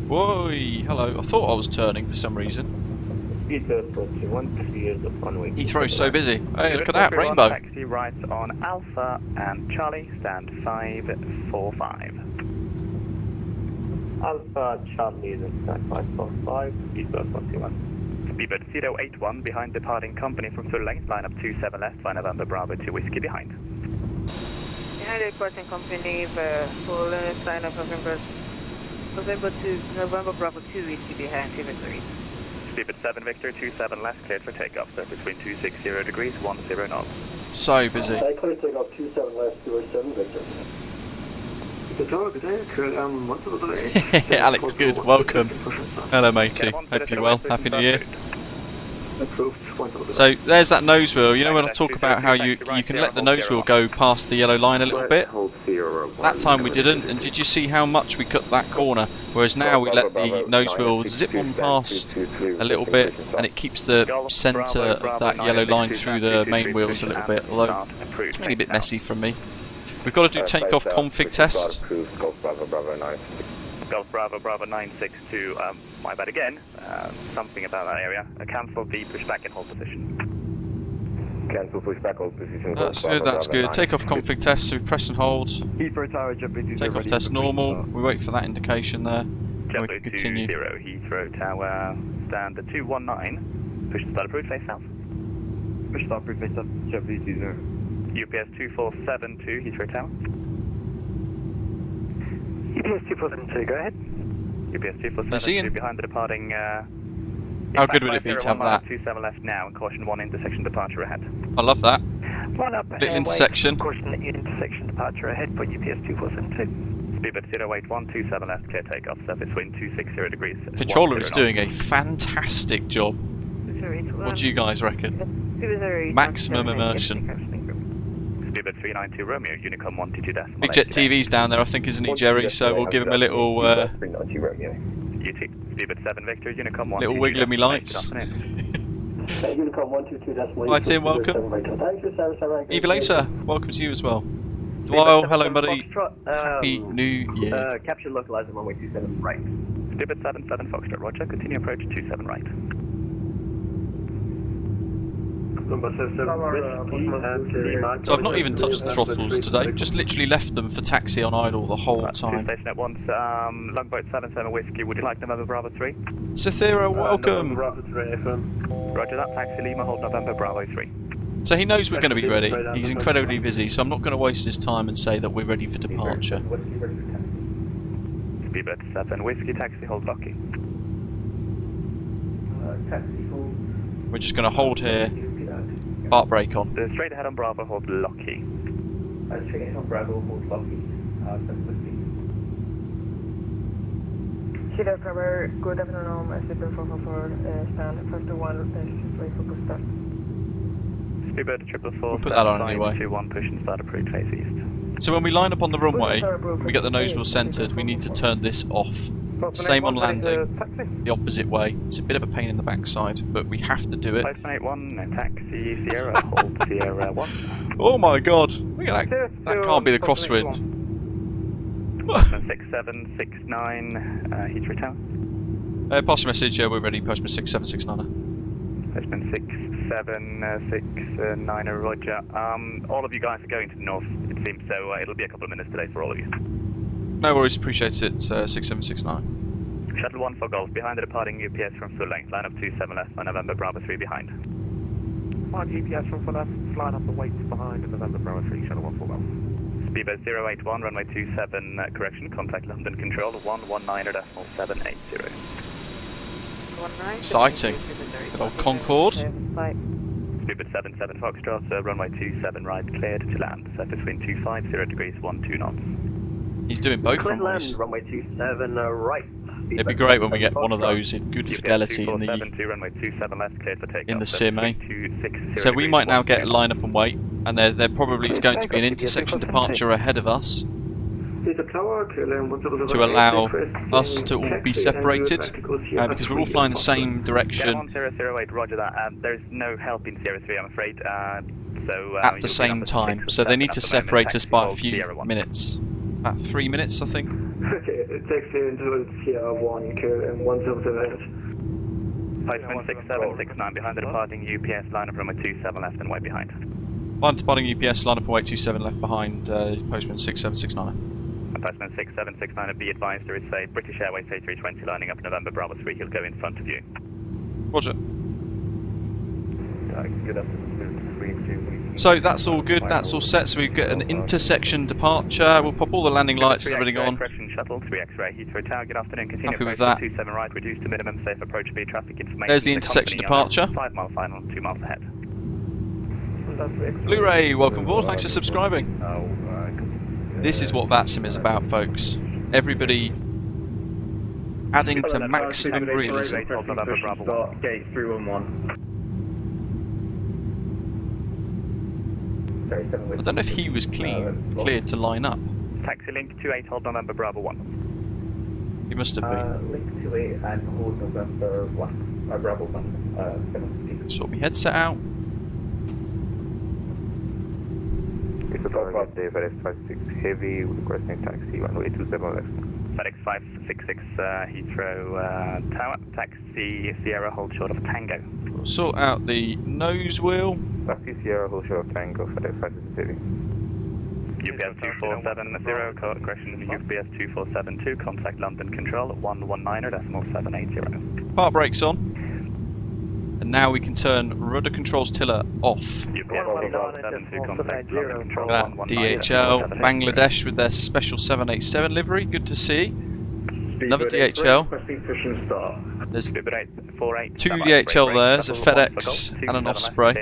[SPEAKER 1] Whoa, hello. I thought I was turning for some reason. Heathrow's so busy. Hey, look at that, rainbow.
[SPEAKER 2] Taxi right on Alpha and Charlie, stand 545.
[SPEAKER 5] Alpha Charlie is in stand 545, Speedbird 121.
[SPEAKER 2] Speedbird 081 behind departing company from full length, line up 27 left by November Bravo 2 Whiskey behind.
[SPEAKER 7] Behind departing company, full length, line up November 2, November Bravo 2 Whiskey behind, 73.
[SPEAKER 2] Speedbird 7 Victor, 27 left, cleared for takeoff, sir, between 260 degrees, 10 knots.
[SPEAKER 1] So busy.
[SPEAKER 5] I clear takeoff 27 left, 207 Victor.
[SPEAKER 1] Alex, good. Welcome. Hello, matey. Hope you're well. Happy New Year. So there's that nose wheel. You know when I talk about how you can let the nose wheel go past the yellow line a little bit? That time we didn't, and did you see how much we cut that corner? Whereas now we let the nose wheel zip on past a little bit, and it keeps the centre of that yellow line through the main wheels a little bit, although it's maybe a bit messy from me. We've got to do takeoff config test.
[SPEAKER 2] Golf Bravo Bravo 962, My bad again. Something about that area. Cancel the pushback and hold position.
[SPEAKER 5] Cancel pushback, hold position.
[SPEAKER 1] That's good, that's good. Takeoff config test, so we press and hold.
[SPEAKER 8] Heathrow Tower, JetBlue
[SPEAKER 1] Takeoff test normal. We wait for that indication there.
[SPEAKER 2] JetBlue 20 Heathrow Tower, stand 219. Push and start approved, face south.
[SPEAKER 8] Push start approved, face south, JetBlue 20.
[SPEAKER 2] UPS 2472 Heathrow Tower.
[SPEAKER 3] UPS 2472, go ahead.
[SPEAKER 2] UPS
[SPEAKER 1] Is he
[SPEAKER 2] 2472
[SPEAKER 1] in?
[SPEAKER 2] behind the departing.
[SPEAKER 1] How good would it be to have that?
[SPEAKER 2] 27 left now and caution 1 intersection departure ahead.
[SPEAKER 1] I love that.
[SPEAKER 3] Line up
[SPEAKER 1] Little intersection.
[SPEAKER 3] Caution intersection departure ahead for UPS 2472.
[SPEAKER 2] Speedbird 081, 27 left, clear takeoff, surface wind 260 degrees.
[SPEAKER 1] Controller is doing a fantastic job. What do you guys reckon? Maximum immersion.
[SPEAKER 2] Speedbird 392 Romeo, Unicom 122
[SPEAKER 1] Big Jet TV's down there, I think, isn't he, Jerry? So we'll give him a little
[SPEAKER 5] 390 Romeo.
[SPEAKER 2] UT, Speedbird 7 Victor, Unicom 122.
[SPEAKER 1] little wiggle in me lights.
[SPEAKER 5] Unicom 122.
[SPEAKER 1] Hi Tim, welcome. Evilasa, welcome to you as well. Dwyle, hello buddy. Happy New Year.
[SPEAKER 8] Capture localizer runway 27 right.
[SPEAKER 2] Speedbird 77 Foxtrot, roger, continue approach 27 right.
[SPEAKER 1] So I've not even touched the throttles today, just literally left them for taxi on idle the whole time.
[SPEAKER 2] Station at once, Longboat 77 Whiskey, would you like November Bravo 3?
[SPEAKER 1] Cythera, welcome.
[SPEAKER 2] Roger that, taxi Lima, hold November Bravo 3.
[SPEAKER 1] So he knows we're going to be ready. He's incredibly busy, so I'm not going to waste his time and say that we're ready for departure.
[SPEAKER 2] Speedbird 7 Whiskey, taxi hold Lucky.
[SPEAKER 1] We're just going to hold here. Part brake on.
[SPEAKER 2] Straight ahead on Bravo, hold Lucky.
[SPEAKER 8] Straight ahead on Bravo, hold Lucky.
[SPEAKER 7] Cedar Cover, good afternoon, Super 444, stand 51, wait for pushback.
[SPEAKER 2] Speedbird 444,
[SPEAKER 1] We'll put that on anyway.
[SPEAKER 2] 21, push and start approved, face east.
[SPEAKER 1] So when we line up on the runway, we get the nose wheel centred, we need to turn this off. Same on landing, the opposite way. It's a bit of a pain in the backside, but we have to do it.
[SPEAKER 2] 581, taxi Sierra, hold Sierra 1.
[SPEAKER 1] Oh my god, look at that. That can't be the crosswind.
[SPEAKER 2] 6769, Heathrow Tower.
[SPEAKER 1] Pass message, we're ready, postman 6769.
[SPEAKER 2] Postman 6769, roger. All of you guys are going to the north, it seems, so it'll be a couple of minutes today for all of you.
[SPEAKER 1] No worries, appreciate it, 6769.
[SPEAKER 2] Shuttle 1 for Golf, behind the departing UPS from full length, line up 27 left, by November Bravo 3 behind.
[SPEAKER 3] On UPS from full left, line up the weights behind in November Bravo 3, Shuttle 1 full left.
[SPEAKER 2] Speedbird 081, runway 27, correction, contact London Control 119.780.
[SPEAKER 1] Exciting. Good old Concorde.
[SPEAKER 2] Speedbird 77 Foxtrot, runway 27 right, cleared to land, surface wind 250 degrees, 12 knots.
[SPEAKER 1] He's doing both runways.
[SPEAKER 8] Runway 27 right.
[SPEAKER 1] It'd be great when we get one of those in good fidelity in the sim, eh? So we might now get line up and wait, and there probably is going to be an intersection departure ahead of us to allow us to all be separated, because we're all flying the same direction
[SPEAKER 2] roger that. There's no help in Sierra 3, I'm afraid.
[SPEAKER 1] at the same time, so they need to separate us by a few minutes. About 3 minutes, I think.
[SPEAKER 4] Okay, taxi into Sierra 1, clear and 107.
[SPEAKER 2] 56769 behind the departing UPS, line up runway 27 left and way behind.
[SPEAKER 1] Line departing UPS, line up and wait 27 left behind, postman 6769.
[SPEAKER 2] And postman 6769, be advised there is a British Airways A320 lining up November Bravo 3, he'll go in front of you.
[SPEAKER 1] Roger.
[SPEAKER 5] Good afternoon, 32.
[SPEAKER 1] So that's all good, that's all set, so we get an intersection departure, we'll pop all the landing lights and everything on.
[SPEAKER 2] Correction shuttle, 3 X-ray, Heathrow Tower, good afternoon, continue
[SPEAKER 1] Happy with
[SPEAKER 2] approach
[SPEAKER 1] that.
[SPEAKER 2] 27 right, reduce to minimum safe approach speed, traffic information.
[SPEAKER 1] There's the intersection departure.
[SPEAKER 2] 5 mile final, 2 miles ahead.
[SPEAKER 1] Blu-ray, welcome aboard, thanks for subscribing. This is what VATSIM is about, folks. Everybody adding to maximum realism.
[SPEAKER 8] Gate 311.
[SPEAKER 1] I don't know if he was cleared to line up.
[SPEAKER 2] Taxi link 28, hold November Bravo 1.
[SPEAKER 1] He must have been.
[SPEAKER 8] Link 28 and hold November 1. Bravo 1.
[SPEAKER 1] Sort my headset out.
[SPEAKER 5] It's a target FS 56 heavy, requesting taxi, runway 27 left.
[SPEAKER 2] FedEx 566 Heathrow Tower, taxi Sierra, hold short of Tango.
[SPEAKER 1] We'll sort out the nose wheel.
[SPEAKER 5] Taxi Sierra, hold short of Tango, FedEx 566.
[SPEAKER 2] UPS 2470, correction, UPS 2472, contact London Control at 119.780.
[SPEAKER 1] Part brakes on. And now we can turn rudder controls tiller off.
[SPEAKER 2] UPS 2472, contact London Control
[SPEAKER 1] Look at that, DHL, Bangladesh with their special 787 livery, good to see. Another DHL. There's two DHL there, there's a FedEx and an Osprey.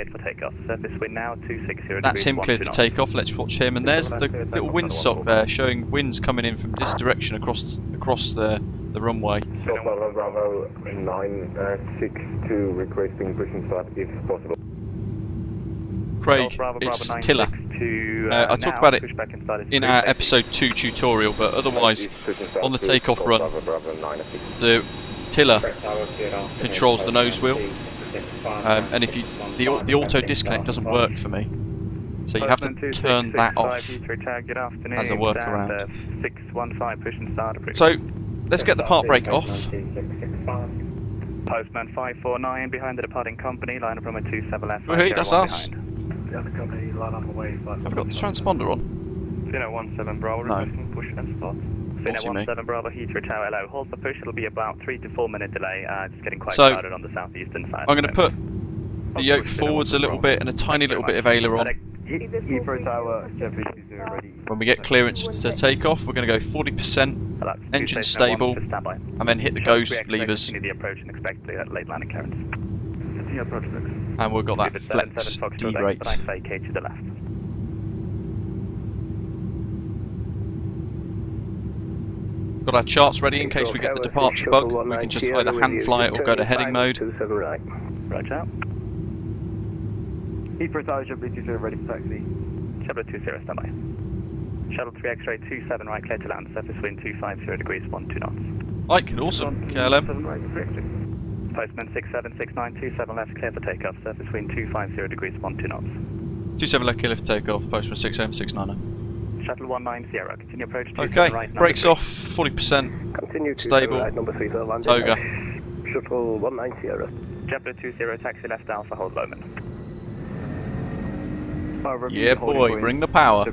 [SPEAKER 1] That's him cleared for takeoff, let's watch him. And there's the little windsock there, showing winds coming in from this direction across the runway.
[SPEAKER 5] Bravo 962, requesting pushing start if possible.
[SPEAKER 1] Craig, it's tiller. I talked about it in our episode 2 tutorial, but otherwise on the takeoff run the tiller controls the nose wheel, and if the auto disconnect doesn't work for me, so you have to turn that off as a workaround. So let's get the part brake off.
[SPEAKER 2] Postman 549 behind the departing company, line up runway 27 left.
[SPEAKER 1] Wait, that's us.
[SPEAKER 3] The other company, line up away.
[SPEAKER 1] Have I got the transponder on?
[SPEAKER 2] Fino 17 Bravo, requesting push and start. Fino 17 Bravo, Heathrow Tower, hello. Hold for push, it'll be about 3 to 4 minute delay. It's getting quite crowded on the southeastern side.
[SPEAKER 1] I'm going to put the yoke forwards a little bit and a tiny little bit of aileron.
[SPEAKER 2] Heathrow Tower, ready.
[SPEAKER 1] When we get clearance to take off, we're going to go 40%, engine stable, and then hit the go levers.
[SPEAKER 2] The approach and expect the late landing clearance.
[SPEAKER 1] And we've got that flex D-rate.
[SPEAKER 2] to the left.
[SPEAKER 1] Got our charts ready in case we get the departure bug. We can just either hand fly it or go to heading mode.
[SPEAKER 2] Roger out.
[SPEAKER 3] Heathrow Tower, Shuttle ready for taxi.
[SPEAKER 2] Shuttle 20, standby. Shuttle 3 X-ray 27 right, clear to land. Surface wind 250 degrees, 12 knots.
[SPEAKER 1] Ike, awesome. KLM.
[SPEAKER 2] Postman 6769, 27 left, clear for takeoff. Surface wind 250 degrees, 12 knots.
[SPEAKER 1] 27 left, clear for takeoff. Postman 6769.
[SPEAKER 2] Shuttle 190, continue approach.
[SPEAKER 1] Okay,
[SPEAKER 2] right,
[SPEAKER 1] brakes off, 40%.
[SPEAKER 5] Continue to
[SPEAKER 1] stable.
[SPEAKER 5] right, number 3 for
[SPEAKER 1] Toga.
[SPEAKER 5] Shuttle 190.
[SPEAKER 2] JetBlue 20, taxi left Alpha, hold Lowman.
[SPEAKER 1] Yeah, boy, bring the power.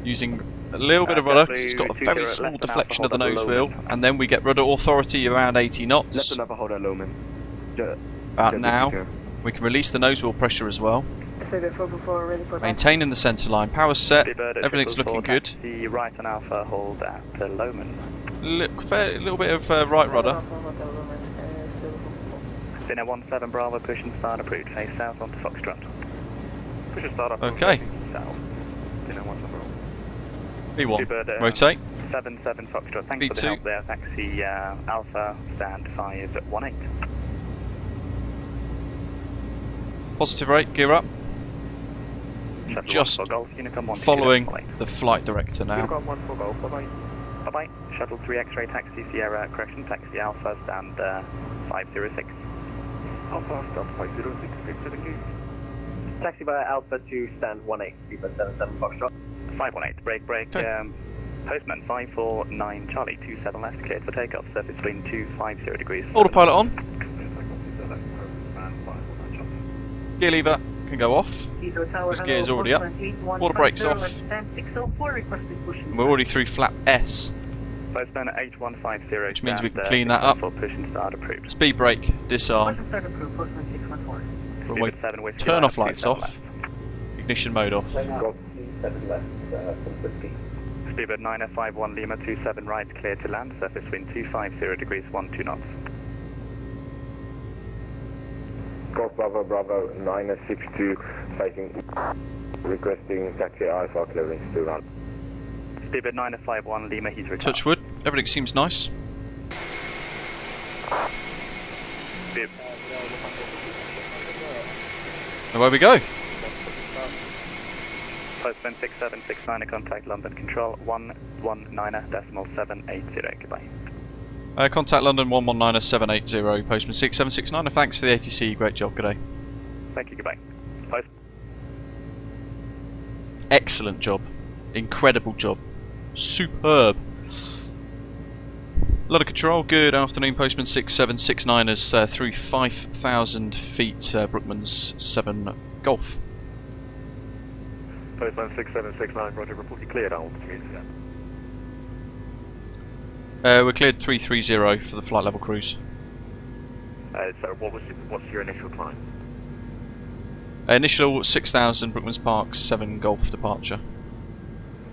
[SPEAKER 1] Using a little bit of rudder because it's got a very small deflection of the nose wheel, and then we get rudder authority around 80 knots. About now, we can release the nose wheel pressure as well. Maintaining the centre line, power's set, everything's looking good.
[SPEAKER 2] The right on Alpha, hold at Lowman.
[SPEAKER 1] A little bit of right rudder.
[SPEAKER 2] Cine 17 Bravo, push and start approved, face south onto Foxtrot. Push and start up.
[SPEAKER 1] Okay.
[SPEAKER 2] South. Cine 17 Bravo.
[SPEAKER 1] B1, rotate.
[SPEAKER 2] 77 Foxtrot, thanks
[SPEAKER 1] B2.
[SPEAKER 2] for the help there. Taxi Alpha, stand 518.
[SPEAKER 1] Positive rate, gear up.
[SPEAKER 2] Shuttle
[SPEAKER 1] Just
[SPEAKER 2] 1 for Golf, Unicom 1
[SPEAKER 1] following the flight director now.
[SPEAKER 2] Unicom 1 for Golf, bye-bye. Bye-bye. Shuttle 3 X-ray, taxi Sierra, correction, taxi Alpha, stand 506.
[SPEAKER 3] Alpha, stop 506,
[SPEAKER 2] Taxi via Alpha to stand 18, 77 Foxtrot. 518, break,
[SPEAKER 1] okay.
[SPEAKER 2] Postman 549 Charlie, 27 left, cleared for takeoff, surface wind 250 degrees.
[SPEAKER 1] Autopilot on. Gear lever can go off. This gear's already up. Water brakes off. And we're already through flap S.
[SPEAKER 2] Postman 8150,
[SPEAKER 1] which means we can clean that up.
[SPEAKER 2] Push and start approved.
[SPEAKER 1] Speed brake, disarm. Runway, turn off lights off. Ignition mode off.
[SPEAKER 2] Speedbird 951 Lima 27 right, clear to land. Surface wind 250 degrees, 12 knots.
[SPEAKER 5] Golf Bravo 962, facing, requesting taxi Alpha clearance to run.
[SPEAKER 2] Speedbird 951 Lima Heathrow.
[SPEAKER 1] Touch wood, everything seems nice. Away we go.
[SPEAKER 2] Postman 6769, contact London Control 119.780, goodbye.
[SPEAKER 1] Contact London 119.780, Postman 6769, and thanks for the ATC, great job, good day.
[SPEAKER 2] Thank you, goodbye. Post.
[SPEAKER 1] Excellent job, incredible job. Superb. Lot of control. Good afternoon, Postman 6769ers through 5,000 feet, Brookman's 7 Golf.
[SPEAKER 3] Postman 6769, roger, report you cleared altitude.
[SPEAKER 1] We're cleared 330 for the flight level cruise.
[SPEAKER 3] So what's your initial climb?
[SPEAKER 1] Initial 6,000 Brookman's Park 7 Golf departure.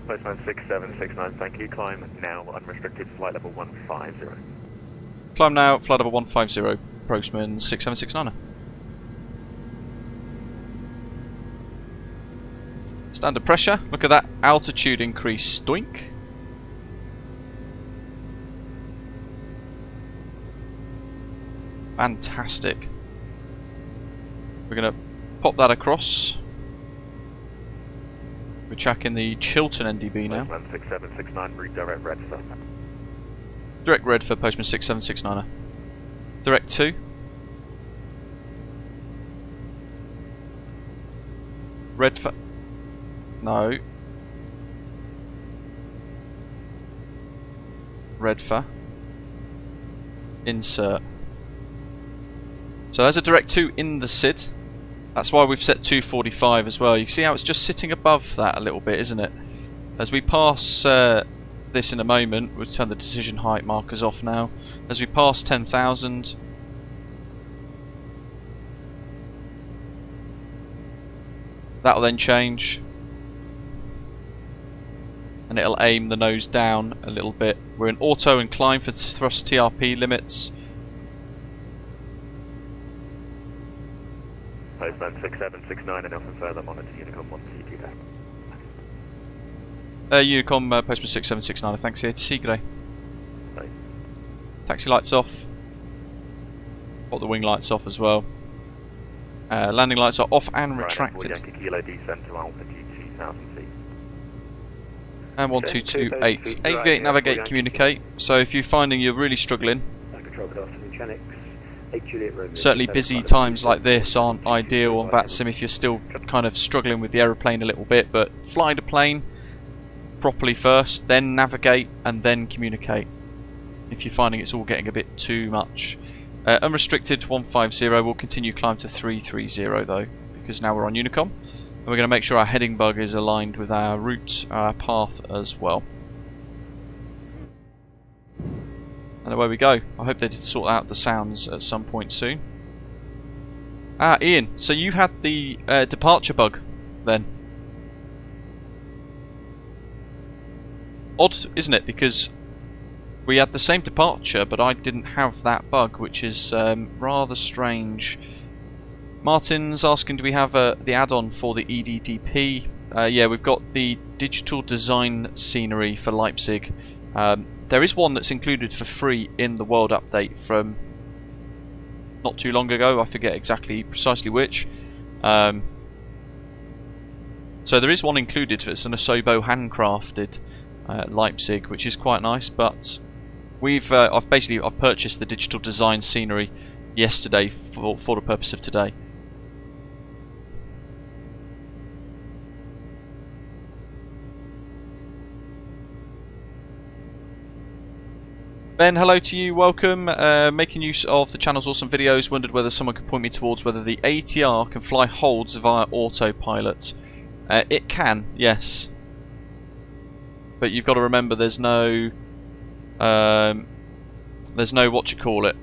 [SPEAKER 3] Postman 6769, thank you. Climb now, unrestricted, flight level 150.
[SPEAKER 1] Climb now, flight level 150, Postman 6769er. Standard pressure, look at that altitude increase, doink. Fantastic. We're going to pop that across. We're checking the Chiltern NDB now.
[SPEAKER 3] Postman 6769, route direct red for.
[SPEAKER 1] Direct red for Postman 6769er. Direct 2. Red for... No. Red for. Insert. So there's a direct 2 in the SID. That's why we've set 245 as well. You can see how it's just sitting above that a little bit, isn't it? As we pass this in a moment, we'll turn the decision height markers off now. As we pass 10,000, that will then change. And it'll aim the nose down a little bit. We're in auto incline for thrust TRP limits.
[SPEAKER 3] Postman 6769 and nothing further, monitor Unicom 1CG there.
[SPEAKER 1] Unicom Postman 6769, thanks here to Seagrey. Taxi lights off. Got the wing lights off as well. Landing lights are off and retracted.
[SPEAKER 3] Kilo descent to altitude 2,000 feet.
[SPEAKER 1] And 1228. Aviate, navigate, communicate. So if you're finding you're really struggling, certainly busy times like this aren't ideal on VATSIM if you're still kind of struggling with the aeroplane a little bit, but fly the plane properly first, then navigate and then communicate if you're finding it's all getting a bit too much. Unrestricted 150, we'll continue climb to 330 though, because now we're on Unicom, and we're going to make sure our heading bug is aligned with our route, our path as well. And away we go. I hope they did sort out the sounds at some point soon. Ah, Ian, so you had the departure bug then. Odd, isn't it? Because we had the same departure, but I didn't have that bug, which is rather strange. Martin's asking, do we have the add-on for the EDDP? Yeah, we've got the digital design scenery for Leipzig. There is one that's included for free in the world update from not too long ago. I forget precisely which. So there is one included. It's an Asobo handcrafted Leipzig, which is quite nice. But I've purchased the digital design scenery yesterday for the purpose of today. Ben, hello to you, welcome. Making use of the channel's awesome videos, wondered whether someone could point me towards whether the ATR can fly holds via autopilot. It can, yes. But you've got to remember there's no what you call it,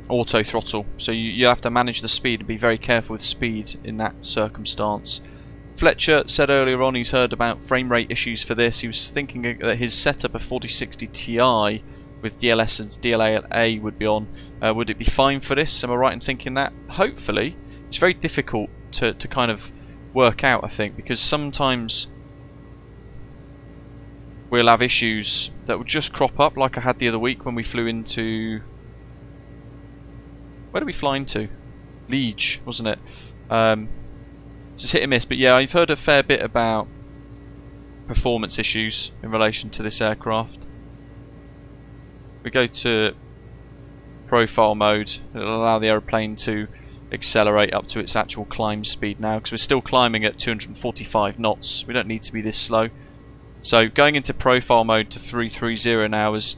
[SPEAKER 1] auto throttle. So you have to manage the speed and be very careful with speed in that circumstance. Fletcher said earlier on he's heard about frame rate issues for this. He was thinking that his setup of 4060 Ti with DLS and DLA would be on. Would it be fine for this? Am I right in thinking that? Hopefully. It's very difficult to kind of work out, I think, because sometimes we'll have issues that will just crop up, like I had the other week when we flew into... Where did we fly into? Liege, wasn't it? It's hit and miss, but yeah, I've heard a fair bit about performance issues in relation to this aircraft. We go to profile mode, it'll allow the aeroplane to accelerate up to its actual climb speed now, because we're still climbing at 245 knots. We don't need to be this slow. So going into profile mode to 330 now has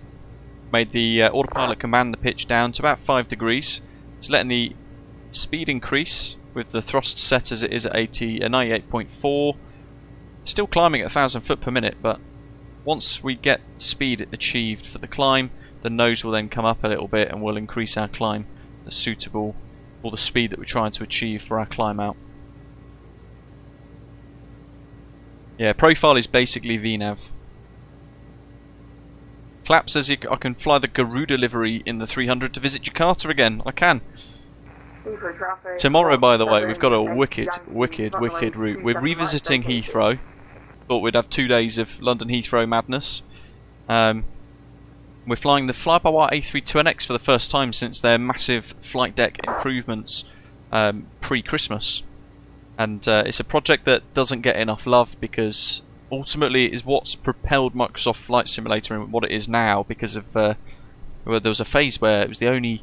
[SPEAKER 1] made the autopilot command the pitch down to about 5 degrees. It's letting the speed increase with the thrust set as it is at 98.4. Still climbing at 1,000 foot per minute, but once we get speed achieved for the climb, the nose will then come up a little bit and we'll increase our climb to suitable, or the speed that we're trying to achieve for our climb out. Yeah, profile is basically VNAV. Clap says I can fly the Garuda livery in the 300 to visit Jakarta again. I can. Tomorrow, by the way, we've got a wicked route. We're revisiting Heathrow. Thought we'd have 2 days of London Heathrow madness. We're flying the fly-by-wire A320X for the first time since their massive flight deck improvements pre-Christmas. And it's a project that doesn't get enough love because ultimately it is what's propelled Microsoft Flight Simulator in what it is now, because of well, there was a phase where it was the only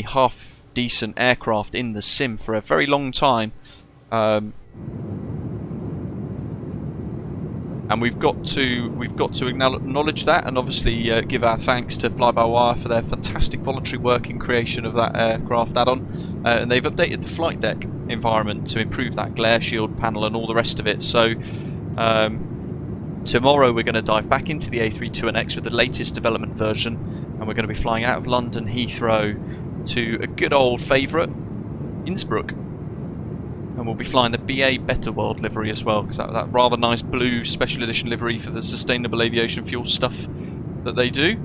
[SPEAKER 1] half decent aircraft in the sim for a very long time. And we've got to acknowledge that, and obviously give our thanks to Fly-by-Wire for their fantastic voluntary work in creation of that aircraft add-on. And they've updated the flight deck environment to improve that glare shield panel and all the rest of it. So tomorrow we're going to dive back into the A320X with the latest development version, and we're going to be flying out of London Heathrow to a good old favourite, Innsbruck. And we'll be flying the BA Better World livery as well, because that rather nice blue special edition livery for the sustainable aviation fuel stuff that they do.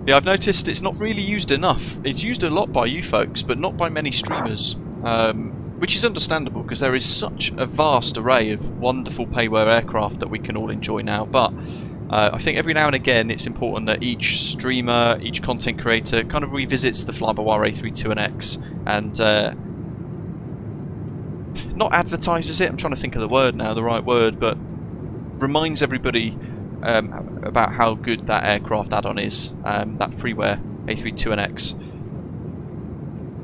[SPEAKER 1] Yeah, I've noticed it's not really used enough. It's used a lot by you folks, but not by many streamers, which is understandable because there is such a vast array of wonderful payware aircraft that we can all enjoy now. But I think every now and again it's important that each streamer, each content creator kind of revisits the fly-by-wire A320X and not advertises it, I'm trying to think of the word now, the right word, but reminds everybody about how good that aircraft add-on is, that freeware A320X.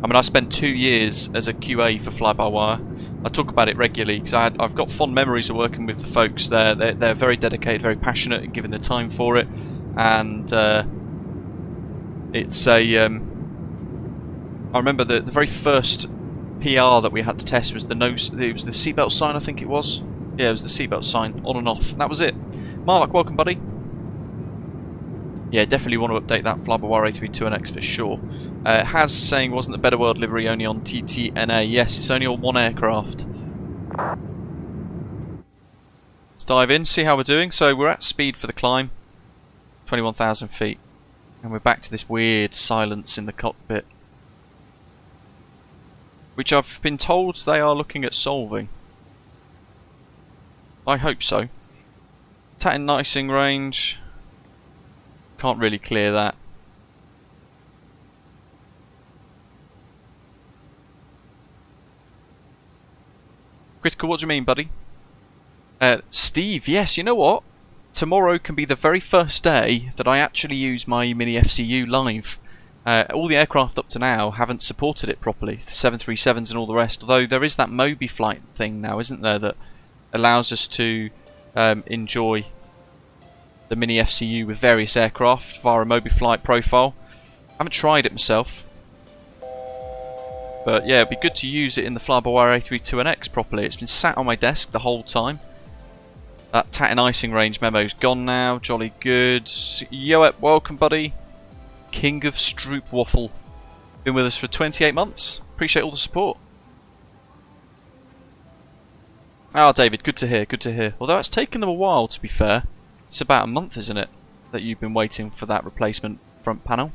[SPEAKER 1] I mean, I spent 2 years as a QA for Fly-by-Wire. I talk about it regularly because I've got fond memories of working with the folks there. They're very dedicated, very passionate, and giving the time for it. And it's a... I remember the very first PR that we had to test was the nose. It was the seatbelt sign, I think it was. Yeah, it was the seatbelt sign, on and off. And that was it. Mark, welcome, buddy. Yeah, definitely want to update that Fly-by-Wire A320X for sure. Has saying, wasn't the Better World livery only on TTNA? Yes, it's only on one aircraft. Let's dive in, see how we're doing. So we're at speed for the climb, 21,000 feet. And we're back to this weird silence in the cockpit, which I've been told they are looking at solving. I hope so. Tatting icing range. Can't really clear that. Critical, what do you mean, buddy? Steve, yes, you know what? Tomorrow can be the very first day that I actually use my Mini FCU live. All the aircraft up to now haven't supported it properly, the 737s and all the rest, although there is that Mobi flight thing now, isn't there, that allows us to enjoy the Mini FCU with various aircraft via a Mobi flight profile. I haven't tried it myself, but yeah, it'd be good to use it in the Fly-by-Wire A320X properly. It's been sat on my desk the whole time. That Tatting icing range memo's gone now, jolly good. Yoep, welcome buddy. King of Stroop Waffle. Been with us for 28 months. Appreciate all the support. Ah, David, good to hear, good to hear. Although it's taken them a while, to be fair. It's about a month, isn't it, that you've been waiting for that replacement front panel?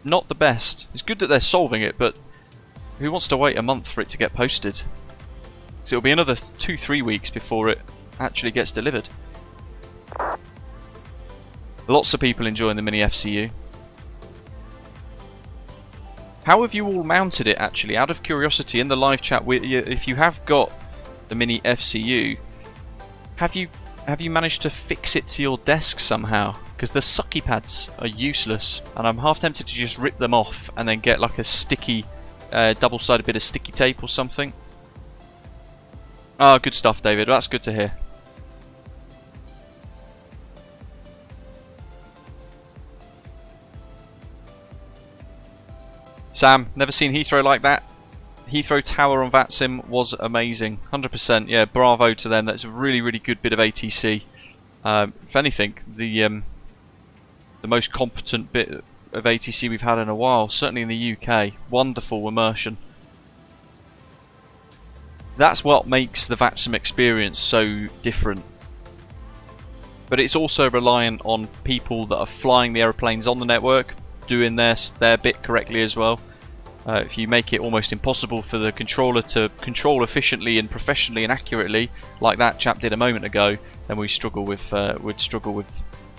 [SPEAKER 1] Not the best. It's good that they're solving it, but who wants to wait a month for it to get posted? Because it'll be another 2-3 weeks before it actually gets delivered. Lots of people enjoying the Mini FCU. How have you all mounted it, actually? Out of curiosity, in the live chat, if you have got the Mini FCU, have you managed to fix it to your desk somehow? because the sucky pads are useless, and I'm half tempted to just rip them off and then get like a sticky, double-sided bit of sticky tape or something. Oh, good stuff, David. That's good to hear. Sam, never seen Heathrow like that. Heathrow Tower on VATSIM was amazing. 100%. Yeah, bravo to them. That's a really, really good bit of ATC. If anything, the most competent bit of ATC we've had in a while, certainly in the UK. Wonderful immersion. That's what makes the VATSIM experience so different. But it's also reliant on people that are flying the aeroplanes on the network, doing their bit correctly as well. If you make it almost impossible for the controller to control efficiently and professionally and accurately, like that chap did a moment ago, then we'd struggle with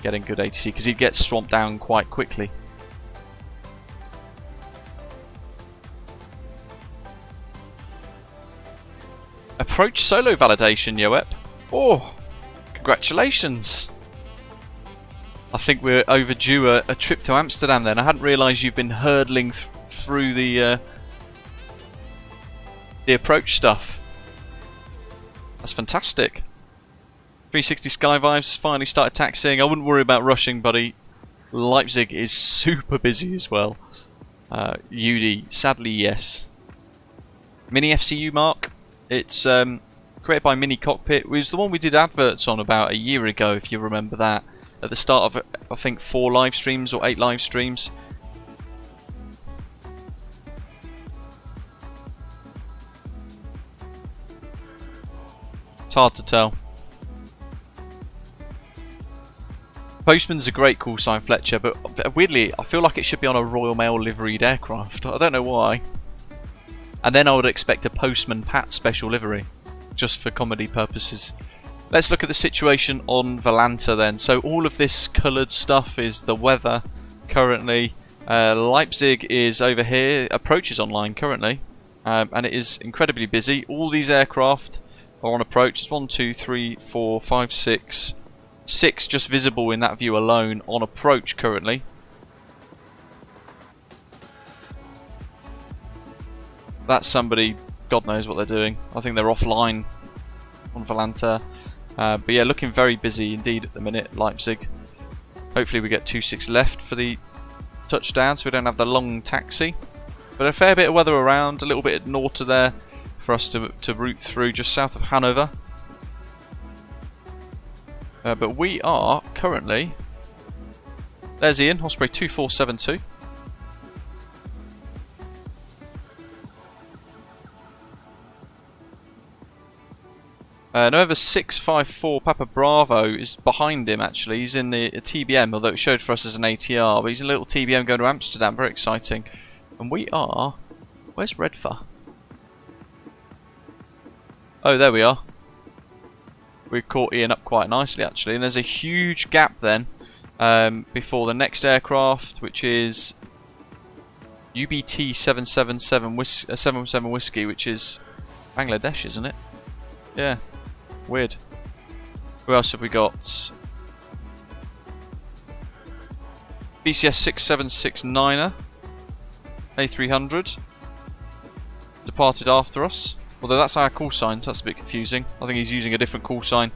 [SPEAKER 1] getting good ATC, because he'd get swamped down quite quickly. Approach solo validation, Yoep. Oh, congratulations. I think we're overdue a trip to Amsterdam then. I hadn't realised you've been hurdling through the approach stuff. That's fantastic. 360 Sky Vibes finally started taxiing. I wouldn't worry about rushing, buddy. Leipzig is super busy as well. UD, sadly yes. Mini FCU Mark. It's created by Mini Cockpit. It was the one we did adverts on about a year ago, if you remember that. At the start of, I think, 4 live streams or 8 live streams. It's hard to tell. Postman's a great call sign, Fletcher, but weirdly, I feel like it should be on a Royal Mail liveried aircraft. I don't know why. And then I would expect a Postman Pat special livery, just for comedy purposes. Let's look at the situation on Volanta then. So all of this coloured stuff is the weather currently. Leipzig is over here. Approach is online currently, and it is incredibly busy. All these aircraft are on approach. It's 1, 2, 3, 4, 5, 6. 6 just visible in that view alone on approach currently. That's somebody, God knows what they're doing. I think they're offline on Volanta. But yeah, looking very busy indeed at the minute, Leipzig. Hopefully we get 26 left for the touchdown, so we don't have the long taxi. But a fair bit of weather around, a little bit of Norta there for us to route through, just south of Hanover. But we are currently... There's Ian, Osprey 2472. November 654 Papa Bravo is behind him actually. He's in the TBM, although it showed for us as an ATR. But he's in a little TBM going to Amsterdam, very exciting. And we are... Where's Redfur? Oh, there we are. We caught Ian up quite nicely actually. And there's a huge gap then before the next aircraft, which is UBT 777 Whiskey, which is Bangladesh, isn't it? Yeah. Weird. Who else have we got? BCS 6769er A300 departed after us. Although that's our call sign, so that's a bit confusing. I think he's using a different call sign.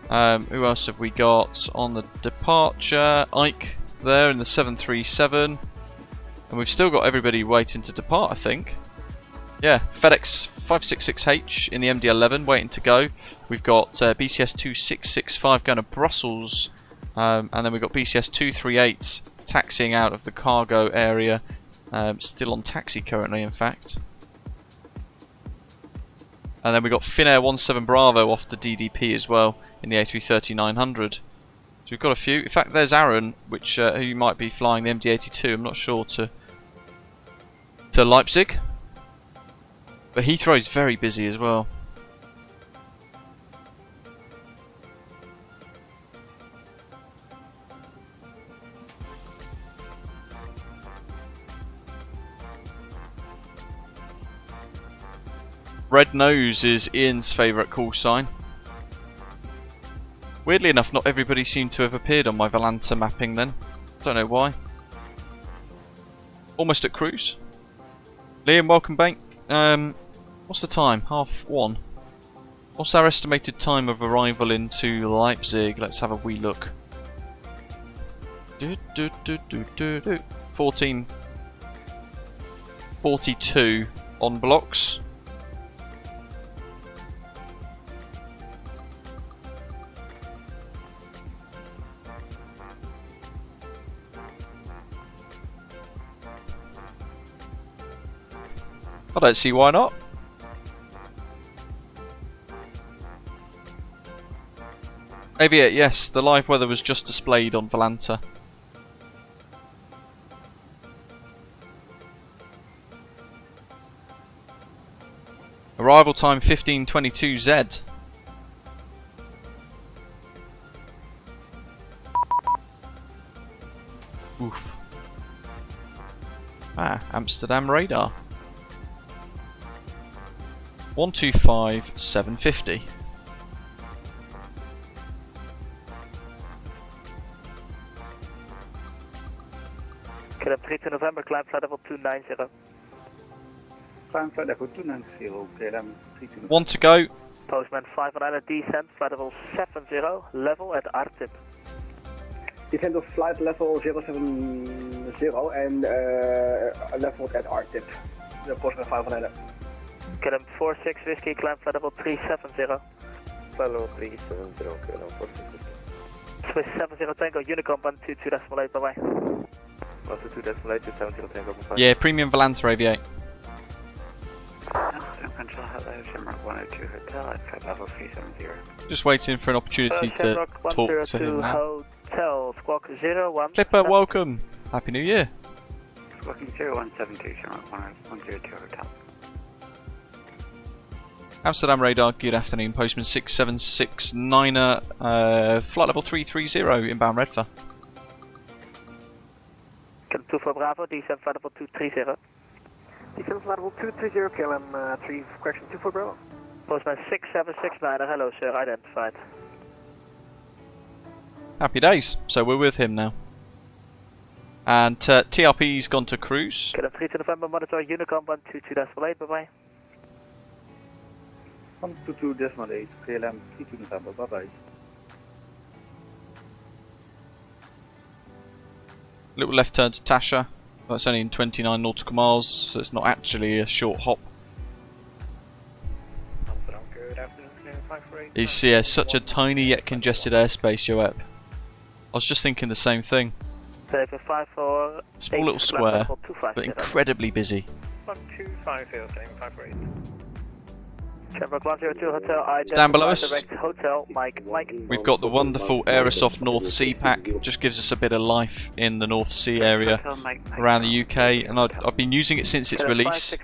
[SPEAKER 1] Who else have we got on the departure? Ike there in the 737. And we've still got everybody waiting to depart, I think. Yeah, FedEx 566H in the MD-11 waiting to go. We've got BCS 2665 going to Brussels. And then we've got BCS 238 taxiing out of the cargo area. Still on taxi currently, in fact. And then we've got Finnair 17 Bravo off to DDP as well in the A330-900. So we've got a few. In fact, there's Aaron, which who might be flying the MD-82. I'm not sure, to Leipzig. But Heathrow is very busy as well. Red Nose is Ian's favourite call sign. Weirdly enough, not everybody seemed to have appeared on my Volanta mapping then. Don't know why. Almost at cruise. Liam, welcome back. What's the time? 1:30. What's our estimated time of arrival into Leipzig? Let's have a wee look. 14:42 on blocks. I don't see why not. Aviate, yes, the live weather was just displayed on Volanta. Arrival time 15:22 Z. Oof. Amsterdam radar. 125,750.
[SPEAKER 2] KLM 3 to November, climb flight level 290.
[SPEAKER 8] Climb flight level 290, KLM 3 to November.
[SPEAKER 1] One to go.
[SPEAKER 2] Postman 5 on island, descent, flight level 70, level at RTIP.
[SPEAKER 8] Descent of flight level 070 and level at RTIP. The Postman 5 on island.
[SPEAKER 2] KLM 46 Whiskey, climb flight level 370.
[SPEAKER 5] Flight level 370, KLM 46 Whiskey.
[SPEAKER 2] Swiss 70 Tango, Unicom 122.8, bye bye.
[SPEAKER 5] 122.8 to 70 Tango, bye bye.
[SPEAKER 1] Yeah, premium Volanta Aviate.
[SPEAKER 2] Control, hello, Shamrock 102 Hotel at flight level 370.
[SPEAKER 1] Just waiting for an opportunity to talk to him now.
[SPEAKER 2] Hotel, Squawk 01.
[SPEAKER 1] Clipper, welcome. Happy New Year.
[SPEAKER 2] Squawking 0172, Shamrock 102 Hotel.
[SPEAKER 1] Amsterdam radar, good afternoon. Postman 6769er, flight level 330, inbound Redfer.
[SPEAKER 2] KLM 24 Bravo, descent flight level 230.
[SPEAKER 8] Descent flight level 230, KLM 3, correction 24 Bravo.
[SPEAKER 2] Postman 6769er, hello sir, identified.
[SPEAKER 1] Happy days. So we're with him now. And TRP's gone to cruise.
[SPEAKER 2] KLM 3 to November, monitor Unicom 122.8, bye bye.
[SPEAKER 8] 122.8, KLM 3 to November, bye bye.
[SPEAKER 1] Little left turn to Tasha. That's only in 29 nautical miles, so it's not actually a short hop. It's such a tiny yet congested airspace, Joep. I was just thinking the same thing. Small little square, but incredibly busy.
[SPEAKER 2] 1250, Shamrock 102 Hotel,
[SPEAKER 1] Stand below us.
[SPEAKER 2] Hotel, Mike.
[SPEAKER 1] We've got the wonderful Aerosoft North Sea pack. Just gives us a bit of life in the North Sea area around the UK, and I've been using it since its release.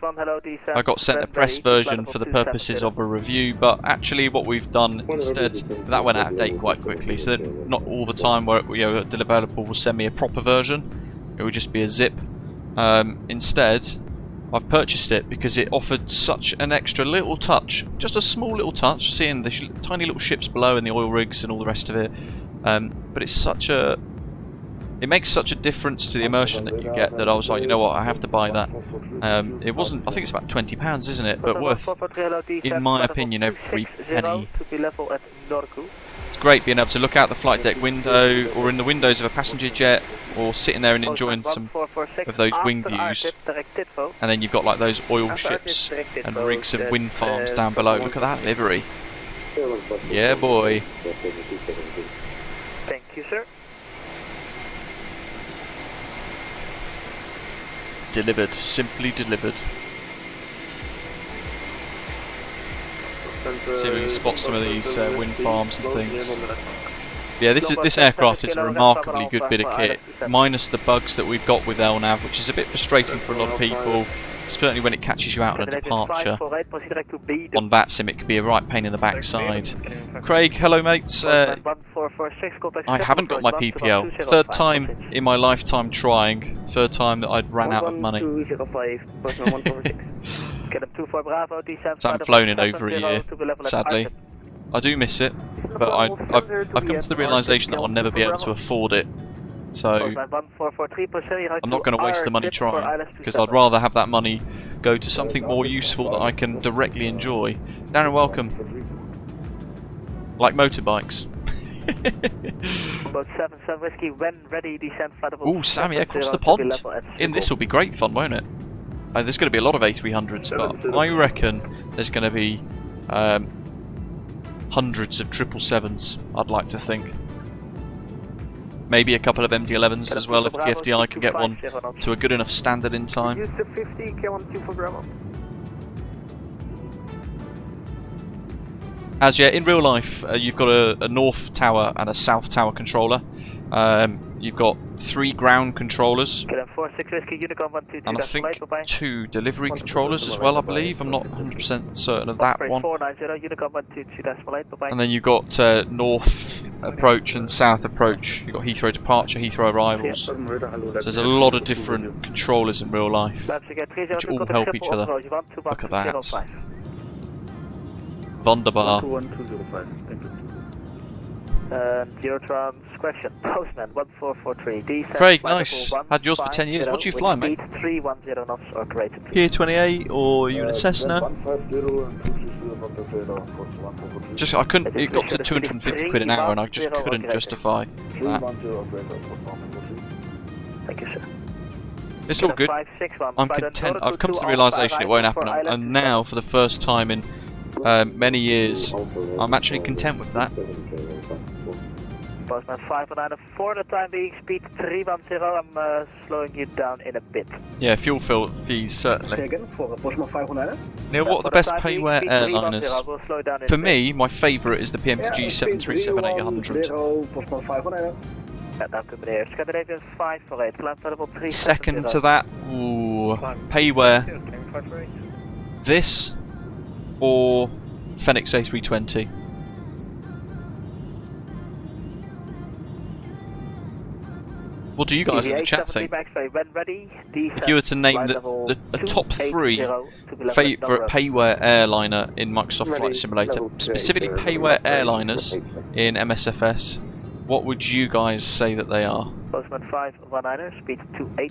[SPEAKER 1] I got sent a press version for the purposes of a review, but actually what we've done instead, that went out of date quite quickly, so that not all the time where a developer will send me a proper version, it will just be a zip. Instead, I've purchased it because it offered such an extra little touch, just a small little touch, seeing the tiny little ships below and the oil rigs and all the rest of it. But it's it makes such a difference to the immersion that you get that I was like, you know what, I have to buy that. It wasn't, I think it's about £20, isn't it? But worth, in my opinion, every penny. It's great being able to look out the flight deck window or in the windows of a passenger jet, or sitting there and enjoying some of those wing views. And then you've got like those oil ships and rigs and wind farms down below. Look at that livery. Yeah, boy.
[SPEAKER 2] Thank you, sir.
[SPEAKER 1] Delivered, simply delivered. See if we can spot some of these wind farms and things. Yeah, this aircraft is a remarkably good bit of kit, minus the bugs that we've got with LNAV, which is a bit frustrating for a lot of people, certainly when it catches you out on a departure. On VATSIM it can be a right pain in the backside. Craig, hello mates. I haven't got my PPL. Third time in my lifetime trying, third time that I'd ran out of money. So I haven't flown in over a year, sadly. I do miss it, but I've come to the realisation that I'll never be able to afford it. So I'm not going to waste the money trying, because I'd rather have that money go to something more useful that I can directly enjoy. Darren, welcome. Like motorbikes. Ooh, Sammy, across the pond. This will be great fun, won't it? There's going to be a lot of A300s, but I reckon there's going to be hundreds of 777s, I'd like to think. Maybe a couple of MD-11s as well, if TFDI can get one to a good enough standard in time. As yet, in real life, you've got a north tower and a south tower controller. You've got 3 ground controllers, and I think 2 delivery controllers as well, I believe. I'm not 100% certain of that one. And then you've got north approach and south approach. You've got Heathrow departure, Heathrow arrivals. So there's a lot of different controllers in real life, which all help each other. Look at that. Wunderbar.
[SPEAKER 2] Eurotron question. Postman 1443.
[SPEAKER 1] Craig, nice. Had yours for 10 years. What do you fly, mate?
[SPEAKER 2] 310 knots or greater.
[SPEAKER 1] Pier 28 or you in a Cessna? Just I couldn't. It got to 250 quid an hour, and I just couldn't justify that.
[SPEAKER 2] Thank you, sir.
[SPEAKER 1] It's all good. I'm content. I've come to the realisation it won't happen, and now, for the first time in many years, I'm actually content with that.
[SPEAKER 2] Postman 509 for the time being, speed 310. I'm slowing you down in a bit.
[SPEAKER 1] Yeah, fuel fees certainly.
[SPEAKER 8] Neil,
[SPEAKER 1] what are the best payware airliners? For me, my favourite is the PMTG 737-800. Second to that, ooh, payware. This or Fenix A320. What do you guys in the chat think? If you were to name the top 3 favourite payware airliner in Microsoft Flight Simulator, specifically payware airliners in MSFS, what would you guys say that they are?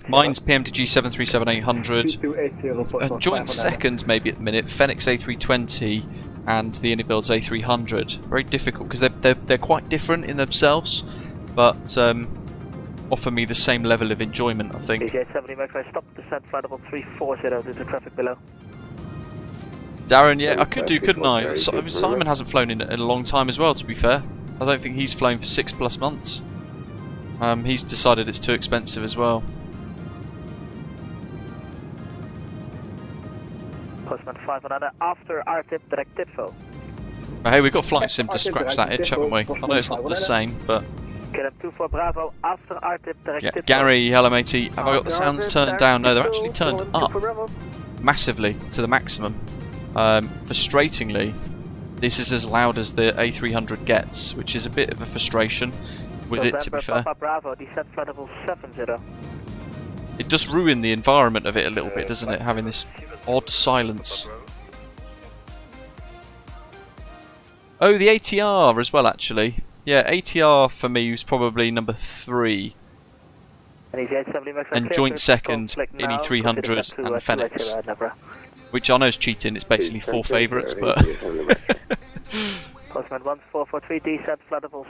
[SPEAKER 1] Mine's PMTG 737-800. A joint second, maybe at the minute, Fenix A320 and the iniBuilds A300. Very difficult because they're quite different in themselves, but offer me the same level of enjoyment, I think. Darren, yeah, I could do, couldn't I? Simon hasn't flown in a long time as well, to be fair. I don't think he's flown for 6+ months. He's decided it's too expensive as well.
[SPEAKER 2] Postman 509 after RTIP direct TIPFO.
[SPEAKER 1] Oh, hey, we've got Flight Sim to scratch that itch, haven't we? I know it's not the same, but...
[SPEAKER 2] KLM24 Bravo after RTIP direct
[SPEAKER 1] yeah, Gary, hello matey. Have I got the sounds turned down? No, they're actually turned up massively to the maximum. Frustratingly, this is as loud as the A300 gets, which is a bit of a frustration with it, to be fair. It does ruin the environment of it a little bit, doesn't it, having this odd silence. Oh, the ATR as well, actually. Yeah, ATR for me was probably number 3. And joint second, ine300 and Fenix. Which I know is cheating, it's basically 4 favourites, but...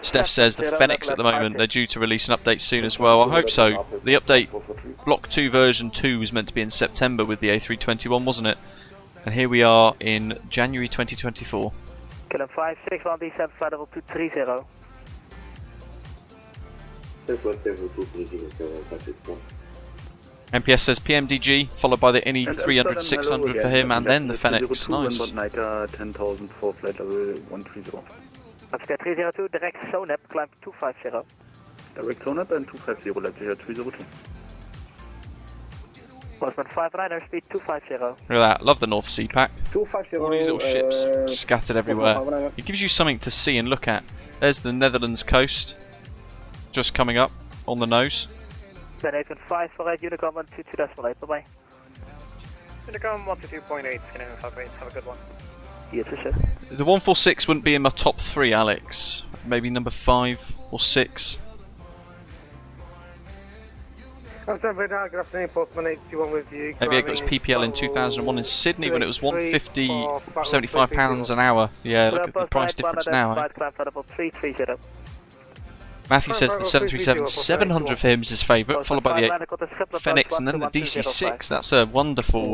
[SPEAKER 1] Steph says the Fenix at the moment, they're due to release an update soon as well. I hope so. The update, Block 2 version 2 was meant to be in September with the A321, wasn't it? And here we are in January 2024.
[SPEAKER 2] KLM 561 descent flight level 230.
[SPEAKER 1] MPS says PMDG, followed by the ine300-600 for him, and then the Fenix. Nice.
[SPEAKER 3] 10,000 for flight level 130.
[SPEAKER 2] Oscar 302, direct SONAP, climb 250.
[SPEAKER 3] Direct SONAP and 250, Leipzig 302.
[SPEAKER 2] Postman 509, speed 250.
[SPEAKER 1] Look at that, love the North Sea pack. All these little ships scattered everywhere. It gives you something to see and look at. There's the Netherlands coast, just coming up on the nose.
[SPEAKER 2] Ben 8.5 vooruit, Unicom 122.8, bye bye.
[SPEAKER 9] Unicom 122.8, have a good one.
[SPEAKER 2] Yes, sir.
[SPEAKER 1] The 146 wouldn't be in my top 3, Alex. Maybe number 5 or 6.
[SPEAKER 4] Good afternoon, Postman 81 with you.
[SPEAKER 1] Maybe it got its PPL in 2001 in Sydney when it was £150, £75 an hour. Yeah, look at the price difference now. Eh? Matthew says the 737-700 for him is his favourite, followed by the Phoenix and then the DC-6. That's a wonderful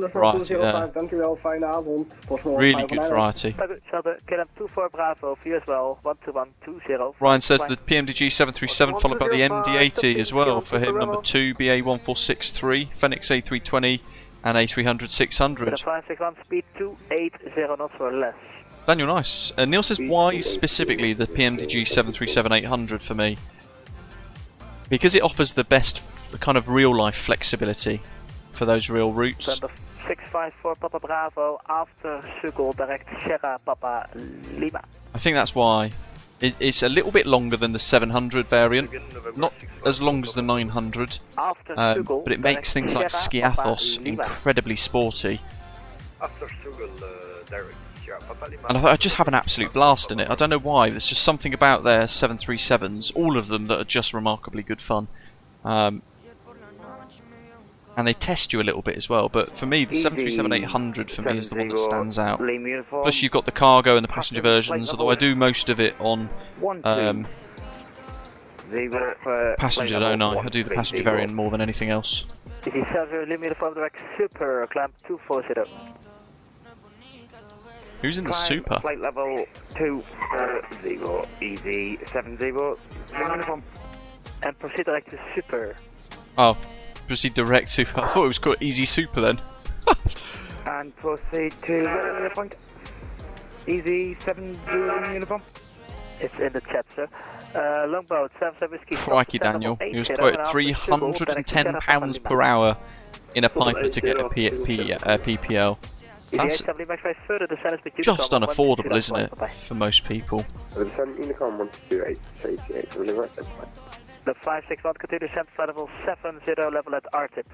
[SPEAKER 1] variety there. Really good variety. Ryan says the PMDG 737 followed by the MD-80 as well for him, number 2, BA1463, Phoenix A320 and A300-600.
[SPEAKER 2] 561 speed 280 knots or less.
[SPEAKER 1] Daniel, nice. Neil says, why specifically the PMDG 737-800 for me? Because it offers the best kind of real-life flexibility for those real routes.
[SPEAKER 2] Number 654 Papa Bravo, after Sugol, direct Sierra Papa Lima.
[SPEAKER 1] I think that's why. It's a little bit longer than the 700 variant, not as long as the 900, but it makes things like Skiathos incredibly sporty.
[SPEAKER 3] After Sugol, direct.
[SPEAKER 1] And I just have an absolute blast in it. I don't know why. There's just something about their 737s, all of them, that are just remarkably good fun. And they test you a little bit as well. But for me, the 737-800 for me is the one that stands out. Plus, you've got the cargo and the passenger versions. Although I do most of it on passenger, don't I? I do the passenger variant more than anything else.
[SPEAKER 2] Super clamp 240.
[SPEAKER 1] Who's in the Super?
[SPEAKER 5] Flight level 240, easy 70. Uniform.
[SPEAKER 2] And proceed direct to Super.
[SPEAKER 1] Oh, proceed direct to. I thought it was called Easy Super then.
[SPEAKER 5] And proceed to point. Easy 70 uniform.
[SPEAKER 2] It's in the chat, sir. Longboat 77 whiskey.
[SPEAKER 1] Crikey, Daniel. He was quoted £310 per hour in a piper to get a PPL. That's just unaffordable, isn't it, for most people?
[SPEAKER 2] The 561 continue descent flight level 70 level at RTIP.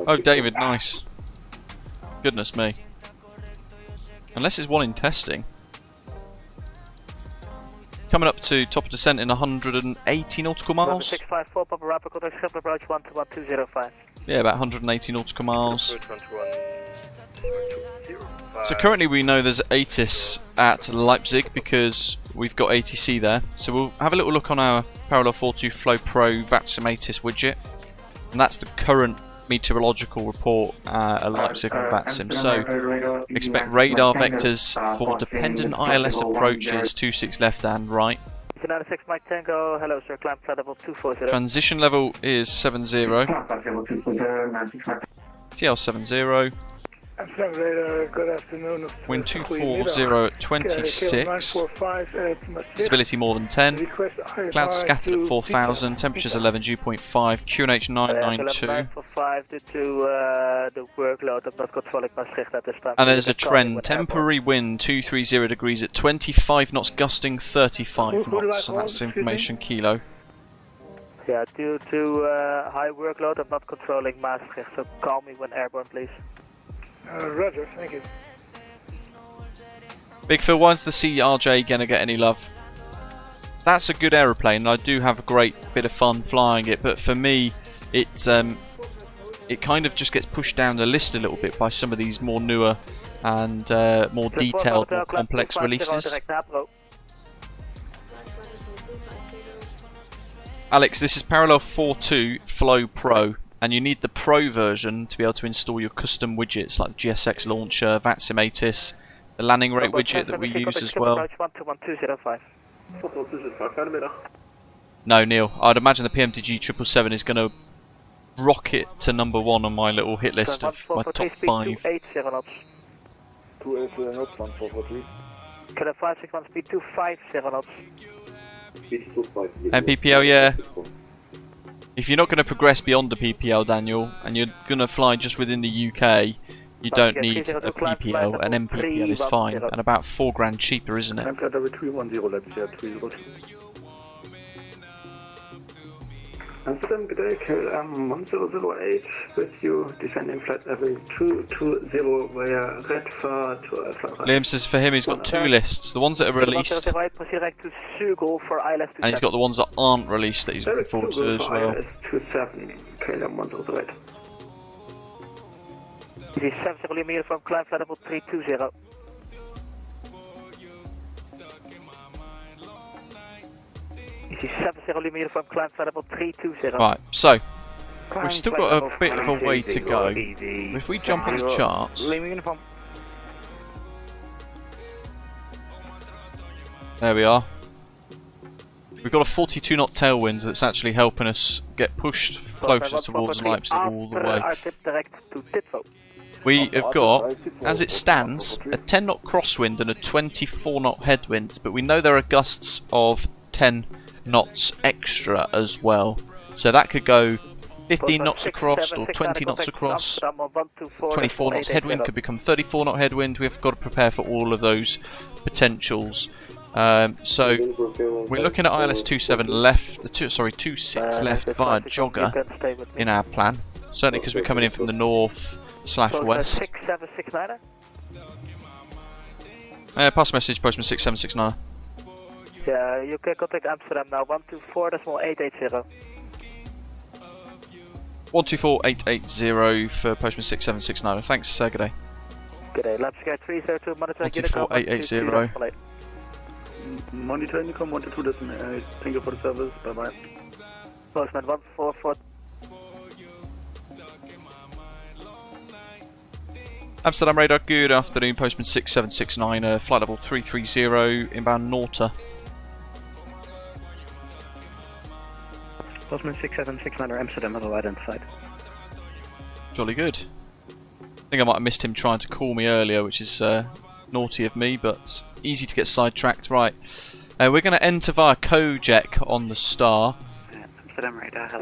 [SPEAKER 1] Oh, David, nice. Goodness me. Unless it's one in testing. Coming up to top of descent in 180 nautical miles.
[SPEAKER 2] 654 Papa Rapid contact ship approach 121-205.
[SPEAKER 1] Yeah, about 180 nautical miles. So currently we know there's ATIS at Leipzig because we've got ATC there. So we'll have a little look on our Parallel 42 Flow Pro VATSIM ATIS widget. And that's the current meteorological report at Leipzig on VATSIM. So expect radar vectors for dependent ILS approaches 26 left and right.
[SPEAKER 2] 96 Mike Tango, hello sir, climb flight level 240.
[SPEAKER 1] Transition level is 70. TL 70.
[SPEAKER 4] Good afternoon.
[SPEAKER 1] Wind 240 at 26. Visibility more than 10. Clouds scattered at 4,000. Temperatures 11, dew point 5. QNH 992. And there's a trend. Temporary wind 230 degrees at 25 knots, gusting 35 knots. And that's information kilo.
[SPEAKER 2] Yeah, due to high workload, I'm not controlling Maastricht, so call me when airborne, please.
[SPEAKER 4] Roger, thank you.
[SPEAKER 1] Big Phil, why's the CRJ gonna get any love? That's a good aeroplane, and I do have a great bit of fun flying it, but for me, it kind of just gets pushed down the list a little bit by some of these more newer and more detailed, more complex releases. Alex, this is Parallel 42 Flow Pro. And you need the Pro version to be able to install your custom widgets like the GSX launcher, VATSIM ATIS, the landing rate widget that we use as well. No, Neil, I'd imagine the PMDG 777 is going to rocket to number 1 on my little hit list of my top 5. MPPL, yeah. If you're not going to progress beyond the PPL, Daniel, and you're going to fly just within the UK, you don't need a PPL. An MPPL is fine, and about £4 cheaper, isn't it?
[SPEAKER 4] Amsterdam, good day, KLM 1008 with you, descending flight level 220 via Redford to Alpha.
[SPEAKER 1] Liam says for him he's got two lists, the ones that are released, and he's got the ones that aren't released that he's looking forward to as well.
[SPEAKER 4] ILS27, KLM 1008.
[SPEAKER 2] This is 70 millimeter from climb flight level 320. This is 70 millimeter from climb flight level 320.
[SPEAKER 1] Right, so we've still got a bit of a way to go. If we jump on the charts, there we are. We've got a 42 knot tailwind that's actually helping us get pushed closer towards Leipzig all the way. We have got, as it stands, a 10 knot crosswind and a 24 knot headwind, but we know there are gusts of 10 knots extra as well. So that could go 15 knots across or 20 knots across. 24 knots headwind could become 34 knot headwind. We've got to prepare for all of those potentials. So we're looking at ILS27 left, 26 left via Jogger in our plan. Certainly because we're coming in from the north/west. Pass message, postman 6769.
[SPEAKER 2] Yeah, you can contact Amsterdam now, 124.880.
[SPEAKER 1] 124.880 for postman 6769. Thanks, good day.
[SPEAKER 2] Good day, Leipzig 302, monitor
[SPEAKER 1] 124.880.
[SPEAKER 3] Monitor Unicom 122.8. Thank you for the service. Bye bye.
[SPEAKER 2] Postman 144.
[SPEAKER 1] Amsterdam radar, good afternoon. Postman 6769, flight level 330, inbound Norta.
[SPEAKER 2] Postman 6769, Amsterdam, hello, identified.
[SPEAKER 1] Jolly good. I think I might have missed him trying to call me earlier, which is naughty of me, but easy to get sidetracked. Right, we're going to enter via Kojek on the Star.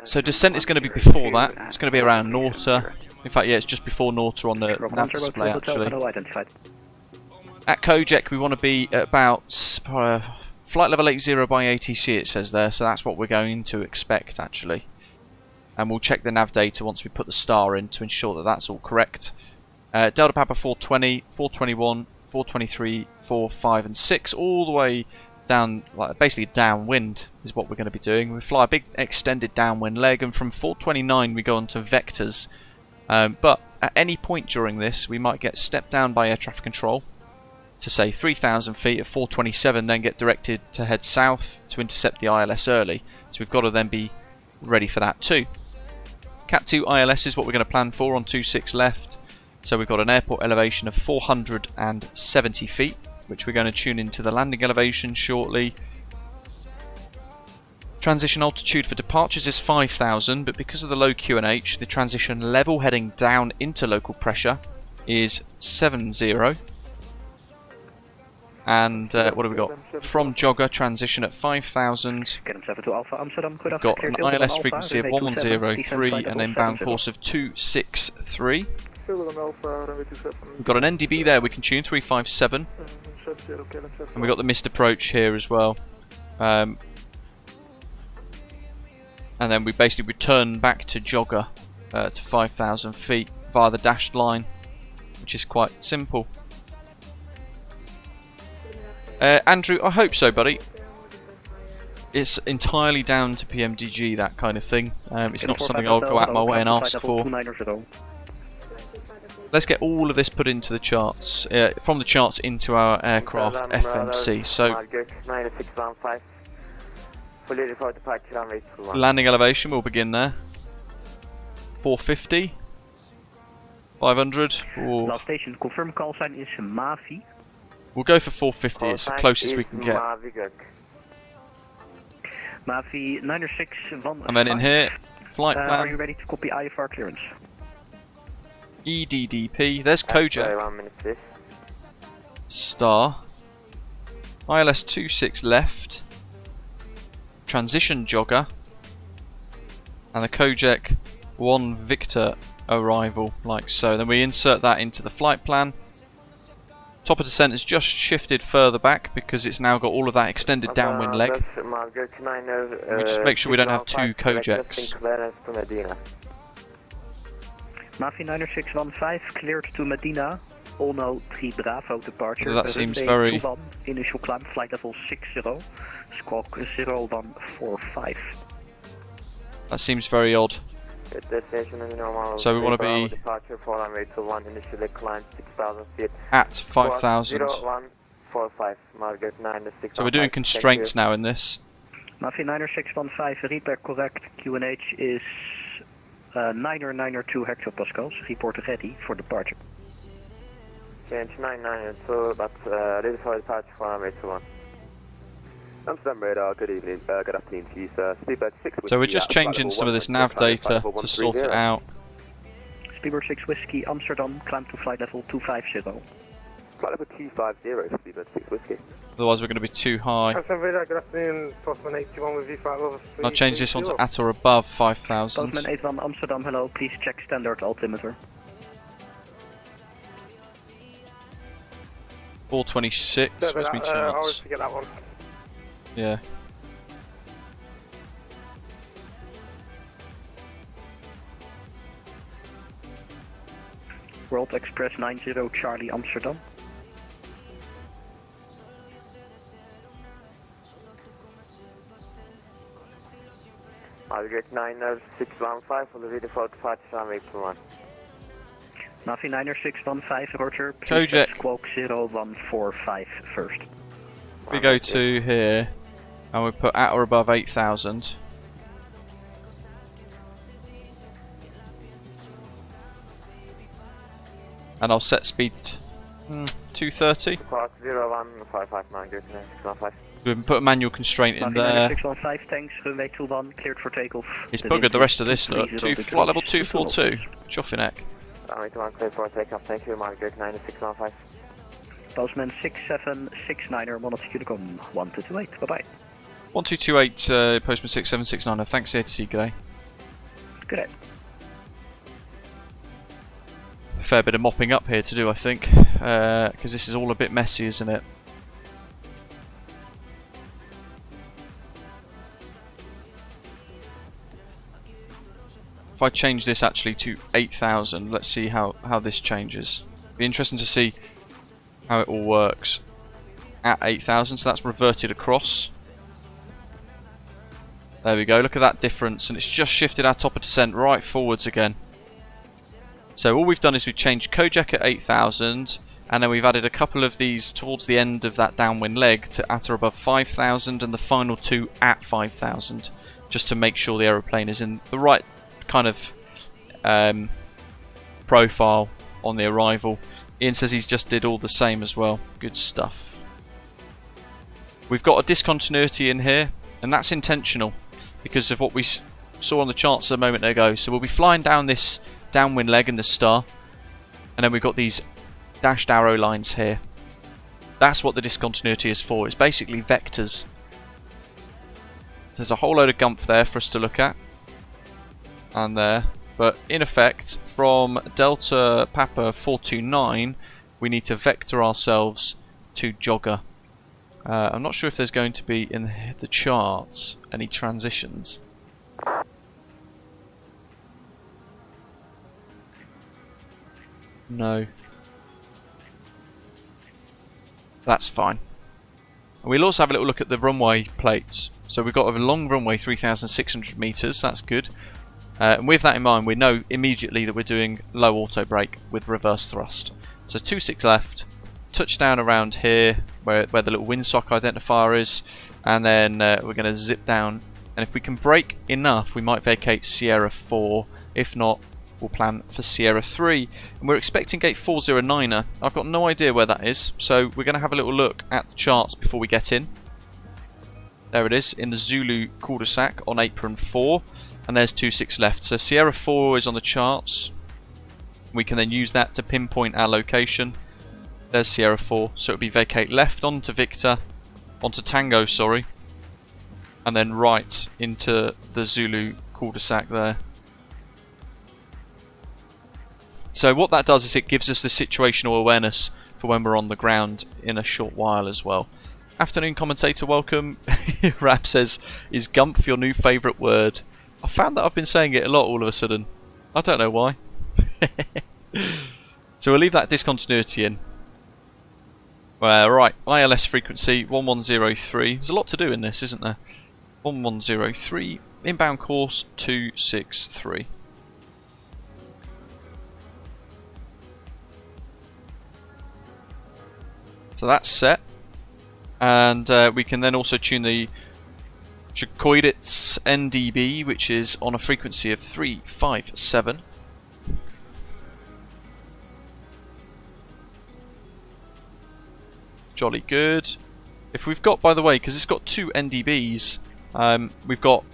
[SPEAKER 1] So descent is going to be before that. It's going to be around Norta. In fact, yeah, it's just before Norta on the nav display, actually. At Kojek, we want to be at about flight level 80 by ATC, it says there, so that's what we're going to expect, actually. And we'll check the nav data once we put the Star in to ensure that that's all correct. Delta Papa 420, 421, 423, 4, 5 and 6, all the way down, like basically downwind is what we're going to be doing. We fly a big extended downwind leg, and from 429 we go on to vectors. But at any point during this, we might get stepped down by air traffic control to say 3,000 feet at 427, then get directed to head south to intercept the ILS early. So we've got to then be ready for that too. Cat 2 ILS is what we're going to plan for on 26 left. So we've got an airport elevation of 470 feet, which we're going to tune into the landing elevation shortly. Transition altitude for departures is 5,000, but because of the low QNH, the transition level heading down into local pressure is 70. And what have we got? From Jogger, transition at 5,000. We've got an ILS frequency of 1103 and an inbound course of 263. We've got an NDB there we can tune, 357. And we've got the missed approach here as well. And then we basically return back to Jogger to 5,000 feet via the dashed line, which is quite simple. Andrew, I hope so, buddy. It's entirely down to PMDG, that kind of thing. It's not something I'll go out my way and ask for. Let's get all of this put into the charts, from the charts into our aircraft FMC. So, landing elevation will begin there. 450, 500. Or
[SPEAKER 2] last station, confirm call sign is Mavi.
[SPEAKER 1] We'll go for 450. It's the closest we can get.
[SPEAKER 2] Mavi 906.
[SPEAKER 1] And then in here, flight plan.
[SPEAKER 2] Are you ready to copy IFR clearance?
[SPEAKER 1] EDDP. There's Kojak. Star. ILS 26 left. Transition Jogger. And the Kojak 1 Victor arrival, like so. Then we insert that into the flight plan. Top of descent has just shifted further back because it's now got all of that extended downwind leg. We just make sure we don't have two Kojaks.
[SPEAKER 2] Mafia 90615 cleared to Medina. All no 3 Bravo departure.
[SPEAKER 1] That seems very...
[SPEAKER 2] Initial climb, flight level 60. Squawk 0145.
[SPEAKER 1] That seems very odd. So we want to be at 5,000. So we're doing constraints now in this.
[SPEAKER 2] Mafia 90615, repair correct. QNH is 992 hectopascals. Report ready for departure.
[SPEAKER 5] QNH 992, but ready for departure for runway 21. Amsterdam radar, good evening, good afternoon to you, sir. Speedbird 6
[SPEAKER 1] so we're just changing some of this nav data to sort it out.
[SPEAKER 2] Speedbird 6 Whiskey, Amsterdam, climb to flight level 250.
[SPEAKER 5] Flight level 250, Speedbird 6 Whiskey.
[SPEAKER 1] Otherwise we're going to be too high.
[SPEAKER 3] Amsterdam radar, good afternoon, Postman 81 with V5 level 3.
[SPEAKER 1] I'll change this one to at or above 5,000.
[SPEAKER 2] Postman 81 Amsterdam, hello, please check standard altimeter.
[SPEAKER 1] 426, where's my charts?
[SPEAKER 3] I always forget that one.
[SPEAKER 1] Yeah.
[SPEAKER 2] World Express 90 Charlie Amsterdam.
[SPEAKER 5] Alligator 90615 for the video for departure runway 21.
[SPEAKER 2] Navi 90615, Roger.
[SPEAKER 1] Kojak.
[SPEAKER 2] Squawk 0145 first.
[SPEAKER 1] We go to here and we put at or above 8,000. And I'll set speed 230. We can put a manual constraint in there.
[SPEAKER 2] 615, thanks. Runway 21, cleared for takeoff.
[SPEAKER 1] It's buggered the rest of this, look. Flight level 242. Choffineck.
[SPEAKER 5] Runway 21, cleared for takeoff. Thank you, Margaret 9615.
[SPEAKER 2] Postman 6769er, monitor Unicom 1228. Bye bye.
[SPEAKER 1] 1228, Postman 6769er. Thanks, ATC. G'day.
[SPEAKER 2] Good day.
[SPEAKER 1] A fair bit of mopping up here to do, I think, because this is all a bit messy, isn't it? If I change this actually to 8,000, let's see how this changes. Be interesting to see how it all works. At 8,000, so that's reverted across. There we go, look at that difference, and it's just shifted our top of descent right forwards again. So all we've done is we've changed Kojak at 8,000, and then we've added a couple of these towards the end of that downwind leg to at or above 5,000, and the final two at 5,000, just to make sure the aeroplane is in the right kind of profile on the arrival. Ian says he's just did all the same as well. Good stuff. We've got a discontinuity in here, and that's intentional because of what we saw on the charts a moment ago. So we'll be flying down this downwind leg in the star, and then we've got these dashed arrow lines here. That's what the discontinuity is for. It's basically vectors. There's a whole load of gumph there for us to look at, and there. But in effect, from Delta Papa 429, we need to vector ourselves to jogger. I'm not sure if there's going to be in the charts any transitions. No. That's fine. And we'll also have a little look at the runway plates. So we've got a long runway, 3,600 meters. That's good. And with that in mind, we know immediately that we're doing low auto brake with reverse thrust. So 26 left, touchdown around here where the little windsock identifier is, and then we're going to zip down. And if we can brake enough, we might vacate Sierra 4. If not, we'll plan for Sierra 3. And we're expecting gate 409er. I've got no idea where that is, so we're going to have a little look at the charts before we get in. There it is, in the Zulu cul-de-sac on apron 4. And there's 26 left. So Sierra 4 is on the charts. We can then use that to pinpoint our location. There's Sierra 4. So it'll be vacate left onto Victor, onto Tango, sorry. And then right into the Zulu cul-de-sac there. So what that does is it gives us the situational awareness for when we're on the ground in a short while as well. Afternoon commentator, welcome. Rap says, is Gumph your new favourite word? I found that I've been saying it a lot all of a sudden. I don't know why. So we'll leave that discontinuity in. Right, ILS frequency 1103. There's a lot to do in this, isn't there? 1103, inbound course 263. So that's set. And we can then also tune the Takeoff NDB, which is on a frequency of 357. Jolly good. If we've got, by the way, because it's got two NDBs, we've got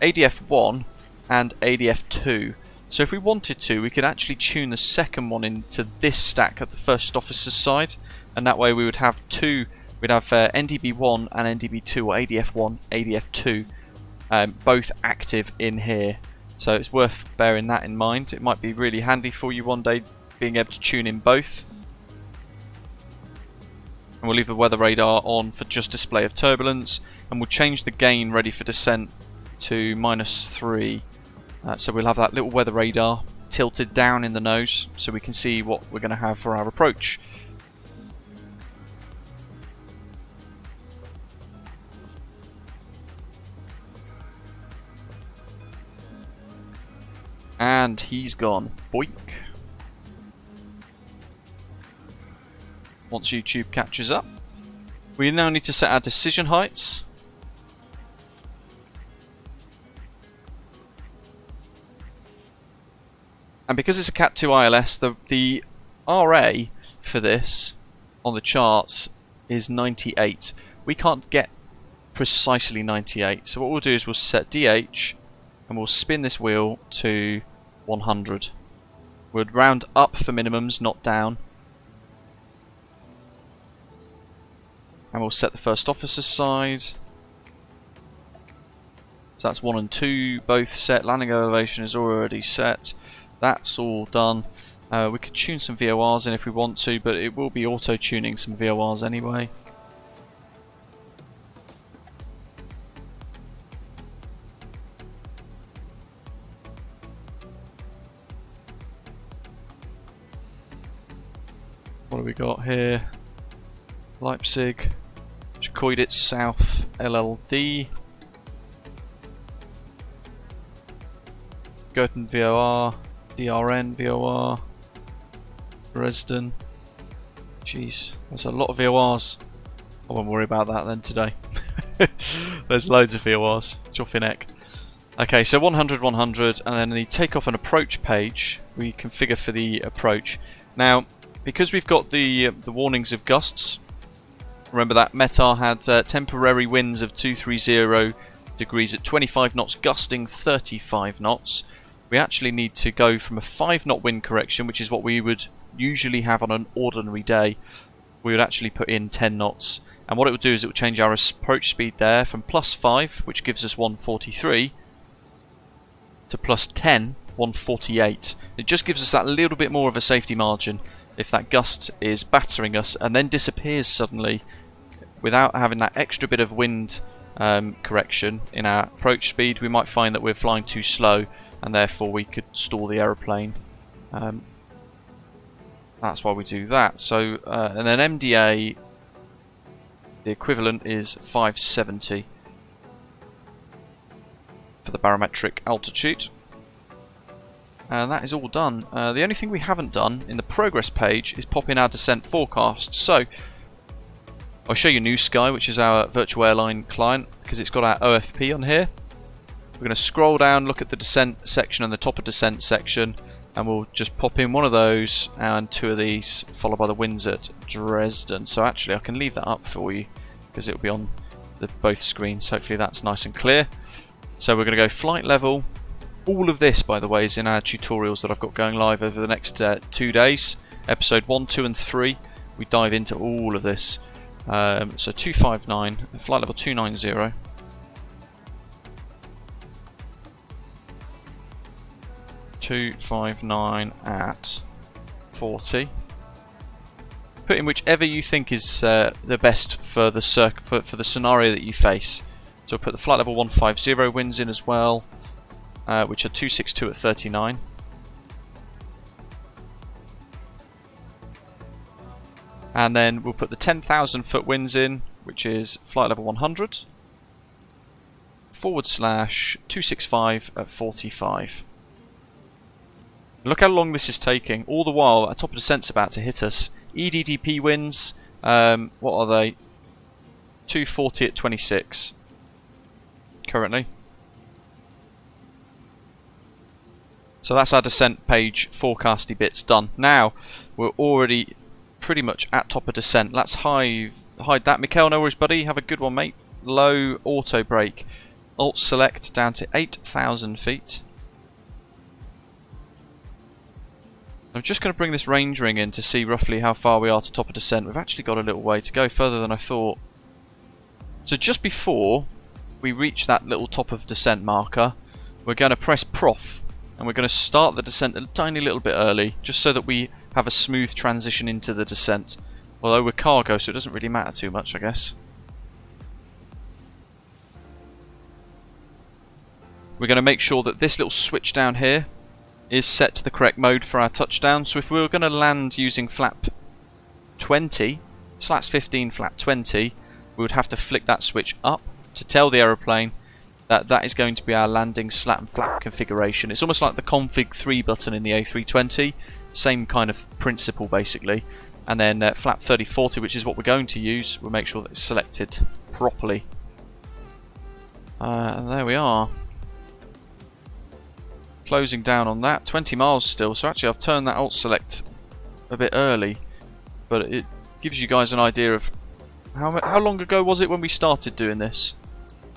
[SPEAKER 1] ADF1 and ADF2. So if we wanted to, we could actually tune the second one into this stack at the first officer's side, and that way we would have two. We'd have NDB1 and NDB2, or ADF1, ADF2, both active in here. So it's worth bearing that in mind. It might be really handy for you one day being able to tune in both. And we'll leave the weather radar on for just display of turbulence, and we'll change the gain ready for descent to -3. So we'll have that little weather radar tilted down in the nose so we can see what we're going to have for our approach. And he's gone. Boink. Once YouTube catches up. We now need to set our decision heights. And because it's a Cat 2 ILS, the RA for this on the charts is 98. We can't get precisely 98. So what we'll do is we'll set DH and we'll spin this wheel to 100. We'll round up for minimums, not down. And we'll set the first officer's side. So that's 1 and 2, both set. Landing elevation is already set. That's all done. We could tune some VORs in if we want to, but it will be auto-tuning some VORs anyway. What have we got here? Leipzig, Cockpit South LLD, Goten VOR, DRN VOR, Dresden. Jeez, there's a lot of VORs. I won't worry about that then today. There's loads of VORs. Joffinek. Okay, so 100, 100, and then the takeoff and approach page, we configure for the approach. Now, because we've got the warnings of gusts, remember that METAR had temporary winds of 230 degrees at 25 knots, gusting 35 knots. We actually need to go from a 5 knot wind correction, which is what we would usually have on an ordinary day. We would actually put in 10 knots. And what it will do is it will change our approach speed there from +5, which gives us 143, to +10, 148. It just gives us that little bit more of a safety margin if that gust is battering us and then disappears suddenly without having that extra bit of wind correction in our approach speed. We might find that we're flying too slow and therefore we could stall the aeroplane. That's why we do that. So and then MDA, the equivalent is 570 for the barometric altitude. And that is all done. The only thing we haven't done in the progress page is pop in our descent forecast. So I'll show you New Sky, which is our virtual airline client, because it's got our OFP on here. We're going to scroll down, look at the descent section and the top of descent section, and we'll just pop in one of those and 2 of these, followed by the winds at Dresden. So actually I can leave that up for you because it'll be on both screens. Hopefully that's nice and clear. So we're going to go flight level. All of this, by the way, is in our tutorials that I've got going live over the next 2 days. Episode 1, 2 and 3, we dive into all of this. So 259, flight level 290. .259 at 40. Put in whichever you think is the best for the for the scenario that you face. So we'll put the flight level 150 winds in as well, which are 262 at 39. And then we'll put the 10,000 foot winds in, which is flight level 100, / 265 at 45. Look how long this is taking. All the while, a top of descent's about to hit us. EDDP winds, what are they? 240 at 26 currently. So that's our descent page forecasty bits done. Now we're already pretty much at top of descent. Let's hide that. Mikhail, no worries, buddy. Have a good one, mate. Low auto brake. Alt select down to 8,000 feet. I'm just going to bring this range ring in to see roughly how far we are to top of descent. We've actually got a little way to go, further than I thought. So just before we reach that little top of descent marker, we're going to press Prof, and we're going to start the descent a tiny little bit early, just so that we have a smooth transition into the descent. Although we're cargo, so it doesn't really matter too much, I guess. We're going to make sure that this little switch down here is set to the correct mode for our touchdown. So if we were going to land using flap 20, slats 15, flap 20, we would have to flick that switch up to tell the aeroplane that that is going to be our landing slat and flap configuration. It's almost like the config 3 button in the A320, same kind of principle basically. And then flap 3040, which is what we're going to use, we'll make sure that it's selected properly. And there we are. Closing down on that, 20 miles still, so actually I've turned that alt select a bit early, but it gives you guys an idea of how long ago was it when we started doing this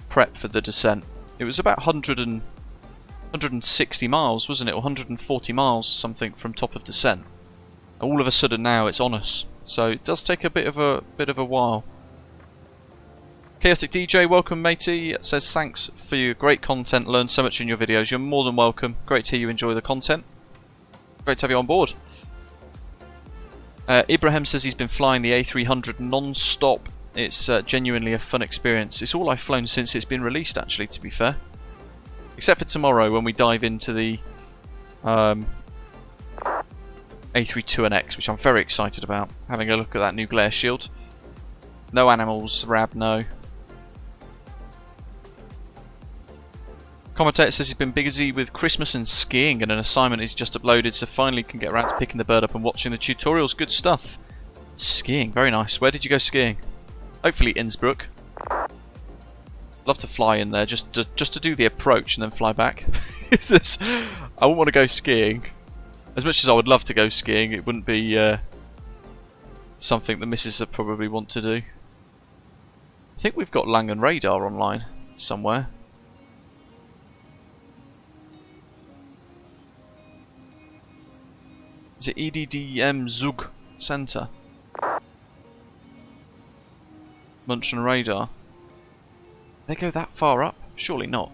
[SPEAKER 1] prep for the descent. It was about 160 miles, wasn't it, or 140 miles something from top of descent. All of a sudden now it's on us, so it does take a bit of a while. Chaotic DJ, welcome matey. It says thanks for your great content, learned so much in your videos. You're more than welcome. Great to hear you enjoy the content. Great to have you on board. Ibrahim says he's been flying the A300 non-stop. It's genuinely a fun experience. It's all I've flown since it's been released, actually, to be fair. Except for tomorrow when we dive into the A320X, which I'm very excited about. Having a look at that new glare shield. No animals, Rab, no. Commentator says he's been busy with Christmas and skiing, and an assignment is just uploaded, so finally can get around to picking the bird up and watching the tutorials. Good stuff. Skiing, very nice. Where did you go skiing? Hopefully Innsbruck. Love to fly in there just to do the approach and then fly back. I wouldn't want to go skiing. As much as I would love to go skiing, it wouldn't be something the missus would probably want to do. I think we've got Langen radar online somewhere. Is it EDDM Zug Center? Munchen radar. They go that far up? Surely not.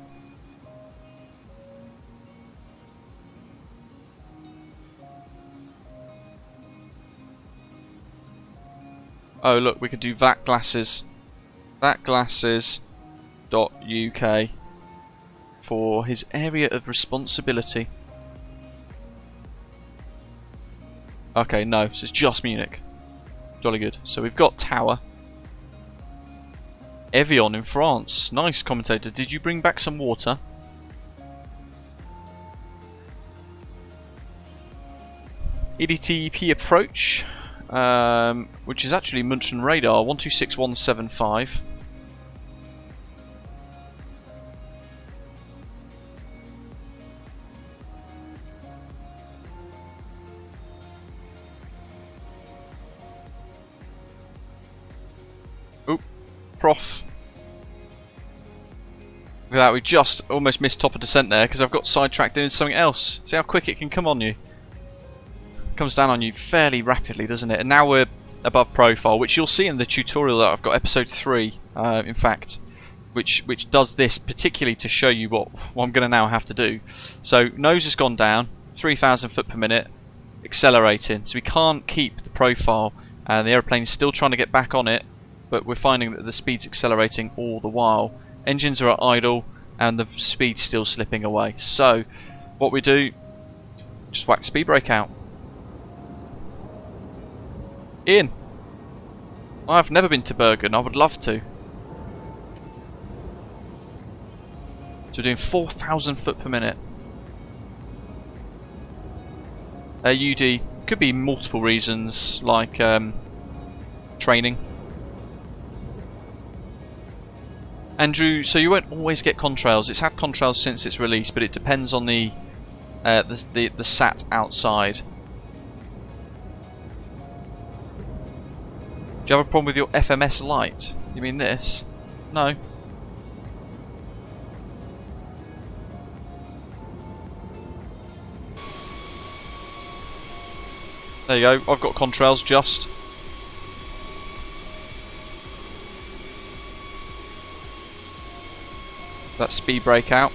[SPEAKER 1] Oh look, we could do VAT glasses. VATglasses.uk for his area of responsibility. Okay, no, so it's just Munich. Jolly good. So we've got Tower. Evian in France. Nice, commentator. Did you bring back some water? EDTP approach, which is actually Munchen radar 126175. Prof. Look at that, we just almost missed top of descent there because I've got sidetracked doing something else. See how quick it can come on you? It comes down on you fairly rapidly, doesn't it? And now we're above profile, which you'll see in the tutorial that I've got, episode 3, in fact, which does this particularly to show you what I'm going to now have to do. So nose has gone down, 3,000 foot per minute, accelerating, so we can't keep the profile and the aeroplane's still trying to get back on it, but we're finding that the speed's accelerating all the while. Engines are at idle and the speed's still slipping away. So what we do, just whack the speed brake out. Ian, I've never been to Bergen, I would love to. So we're doing 4,000 foot per minute. UD could be multiple reasons, like training. Andrew, so you won't always get contrails. It's had contrails since its release, but it depends on the SAT outside. Do you have a problem with your FMS light? You mean this? No. There you go, I've got contrails just. That speed brake out.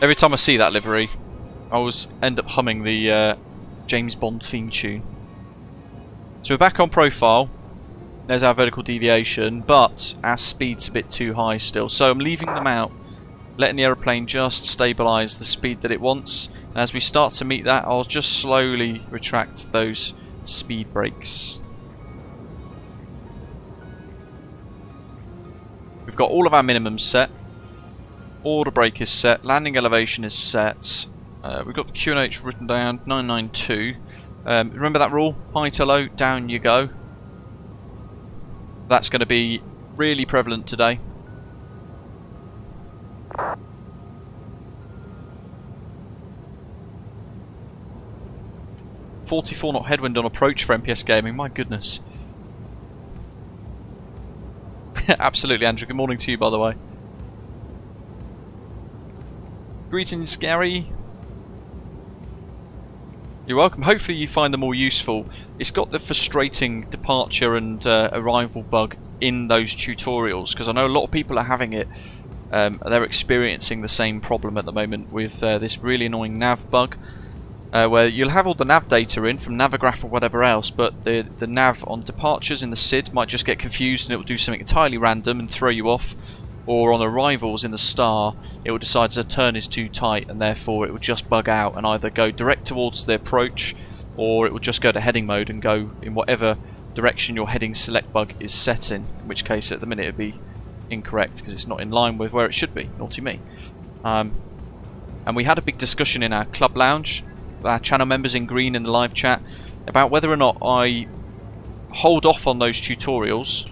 [SPEAKER 1] Every time I see that livery, I always end up humming the James Bond theme tune. So we're back on profile. There's our vertical deviation, but our speed's a bit too high still. So I'm leaving them out, letting the aeroplane just stabilise the speed that it wants. And as we start to meet that, I'll just slowly retract those speed brakes. We've got all of our minimums set. Order brake is set. Landing elevation is set. We've got the QNH written down, 992. Remember that rule? High to low, down you go. That's going to be really prevalent today. .44 knot headwind on approach for MPS Gaming, my goodness. Absolutely, Andrew. Good morning to you, by the way. Greetings, Gary. You're welcome. Hopefully you find them all useful. It's got the frustrating departure and arrival bug in those tutorials, because I know a lot of people are having it. They're experiencing the same problem at the moment with this really annoying nav bug, where you'll have all the nav data in from Navigraph or whatever else, but the nav on departures in the SID might just get confused and it will do something entirely random and throw you off. Or on arrivals in the star, it will decide the turn is too tight and therefore it will just bug out and either go direct towards the approach, or it will just go to heading mode and go in whatever direction your heading select bug is set in which case at the minute it would be incorrect because it's not in line with where it should be. Naughty me. And we had a big discussion in our club lounge, our channel members in green in the live chat, about whether or not I hold off on those tutorials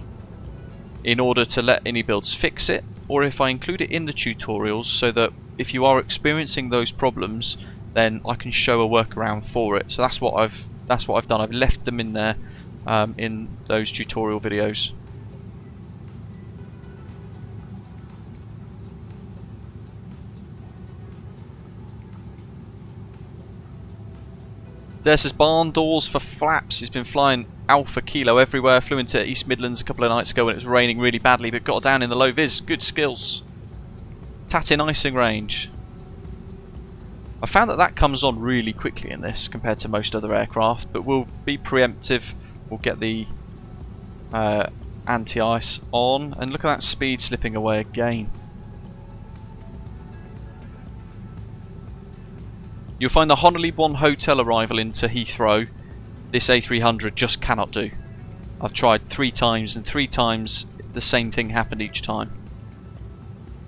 [SPEAKER 1] in order to let iniBuilds fix it, or if I include it in the tutorials so that if you are experiencing those problems, then I can show a workaround for it. So that's what I've done. I've left them in there in those tutorial videos. There says barn doors for flaps. He's been flying Alpha Kilo everywhere. Flew into East Midlands a couple of nights ago when it was raining really badly, but got down in the low vis. Good skills. Tattin icing range. I found that comes on really quickly in this compared to most other aircraft, but we'll be preemptive. We'll get the anti-ice on, and look at that speed slipping away again. You'll find the Honolulu hotel arrival into Heathrow, this A300 just cannot do. I've tried 3 times, and 3 times the same thing happened each time.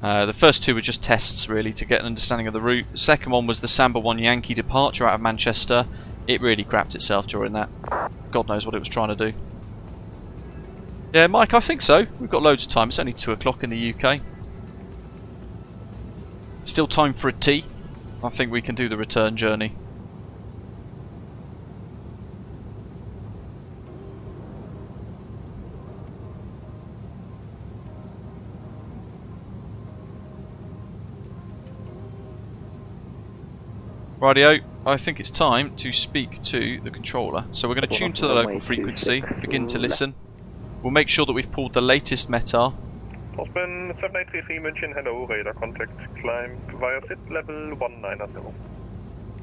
[SPEAKER 1] The first 2 were just tests really to get an understanding of the route. The second one was the Samba 1 Yankee departure out of Manchester. It really crapped itself during that. God knows what it was trying to do. Yeah, Mike, I think so. We've got loads of time. It's only 2 o'clock in the UK. Still time for a tea. I think we can do the return journey. Rightio, I think it's time to speak to the controller. So we're going to tune to the local frequency, begin to listen. We'll make sure that we've pulled the latest METAR.
[SPEAKER 3] Postman 7933 München, hello, radar contact, climb via sit level 190.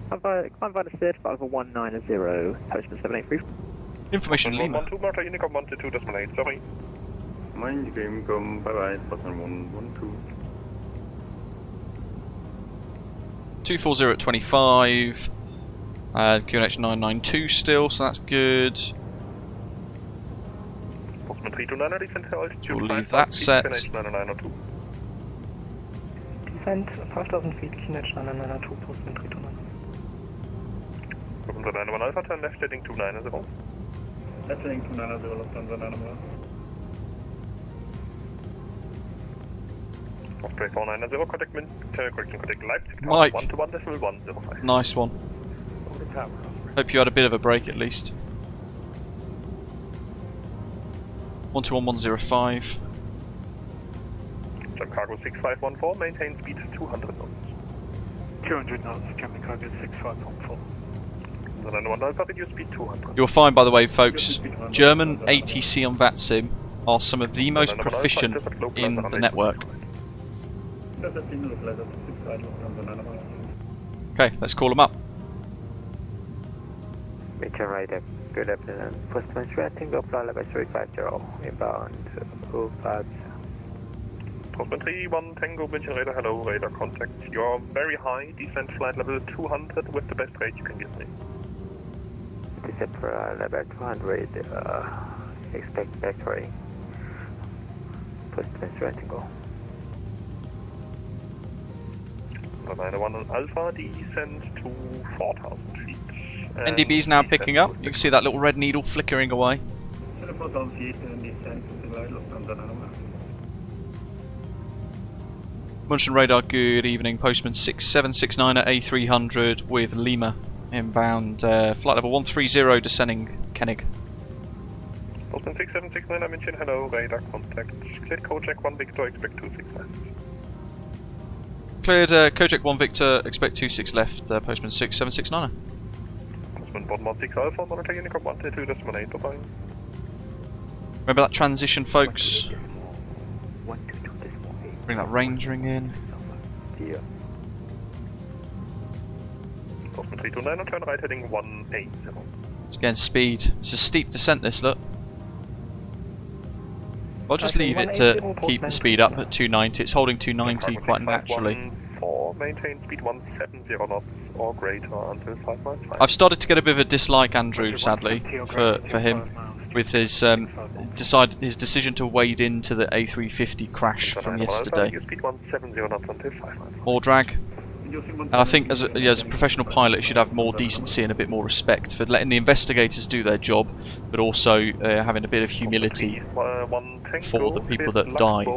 [SPEAKER 2] Climb via the sit level 190, Postman 783.
[SPEAKER 1] Information Lima.
[SPEAKER 3] 112, Marta Unicom 122.8, sorry.
[SPEAKER 9] Mind game, come, bye bye, Postman 112.
[SPEAKER 1] 240 at 25. QNH 992 still, so that's good.
[SPEAKER 3] Postman 329, descent to altitude.
[SPEAKER 1] We'll leave that set.
[SPEAKER 3] QNH 9902.
[SPEAKER 8] Descent 5000 feet, QNH 9902, Postman 329.
[SPEAKER 3] Lufthansa 91 Alpha, turn left heading 290.
[SPEAKER 9] Left heading 290, Lufthansa 91.
[SPEAKER 3] Osprey 490, contact correction, contact Leipzig.
[SPEAKER 1] Mike.
[SPEAKER 3] 121.105.
[SPEAKER 1] Nice one. Hope you had a bit of a break at least. 121105.
[SPEAKER 3] Jump cargo 6514, maintain speed 200 knots.
[SPEAKER 8] 200 knots, jumping cargo 6514.
[SPEAKER 3] The 91 Alpha, reduce speed 200.
[SPEAKER 1] You're fine, by the way, folks. German ATC on VATSIM are some of the most proficient in the network. Okay, let's call them up.
[SPEAKER 5] Meter radar, good afternoon. Postman Shutdown, go fly level 350, inbound, VATSIM.
[SPEAKER 3] Postman 31 Tango, München radar, hello, radar contact. You're very high, descent flight level 200 with the best rate you can give me.
[SPEAKER 5] Descent level 200, expect factory. Postman Shutdown, go.
[SPEAKER 3] 91 Alpha, descent to 4,000 feet.
[SPEAKER 1] NDB's now picking up. You can see that little red needle flickering away.
[SPEAKER 9] 4,000 feet, descent to the Lufthansa 91.
[SPEAKER 1] München radar, good evening. Postman 6769 at A300 with Lima inbound. Flight level 130 descending Koenig.
[SPEAKER 3] Postman 6769 at München, hello, radar contact. Cleared Kojak 1 Victor, expect 26 left.
[SPEAKER 1] Cleared Kojak 1 Victor, expect 26 left. Postman 6769.
[SPEAKER 3] Postman Bodmont 6 Alpha, monitor Unicom 122.8, bye-bye.
[SPEAKER 1] Remember that transition, folks. Bring that range ring in.
[SPEAKER 3] Postman 329 on turn right heading 180.
[SPEAKER 1] It's getting speed. It's a steep descent, this, look. I'll just leave it to keep the speed up at 290. It's holding 290 quite naturally.
[SPEAKER 3] 14, maintain speed 170 knots or greater until 5 miles.
[SPEAKER 1] I've started to get a bit of a dislike, Andrew, sadly, for him, with his decision to wade into the A350 crash from yesterday. More drag. And I think as a professional pilot, you should have more decency and a bit more respect for letting the investigators do their job, but also having a bit of humility for the people that died,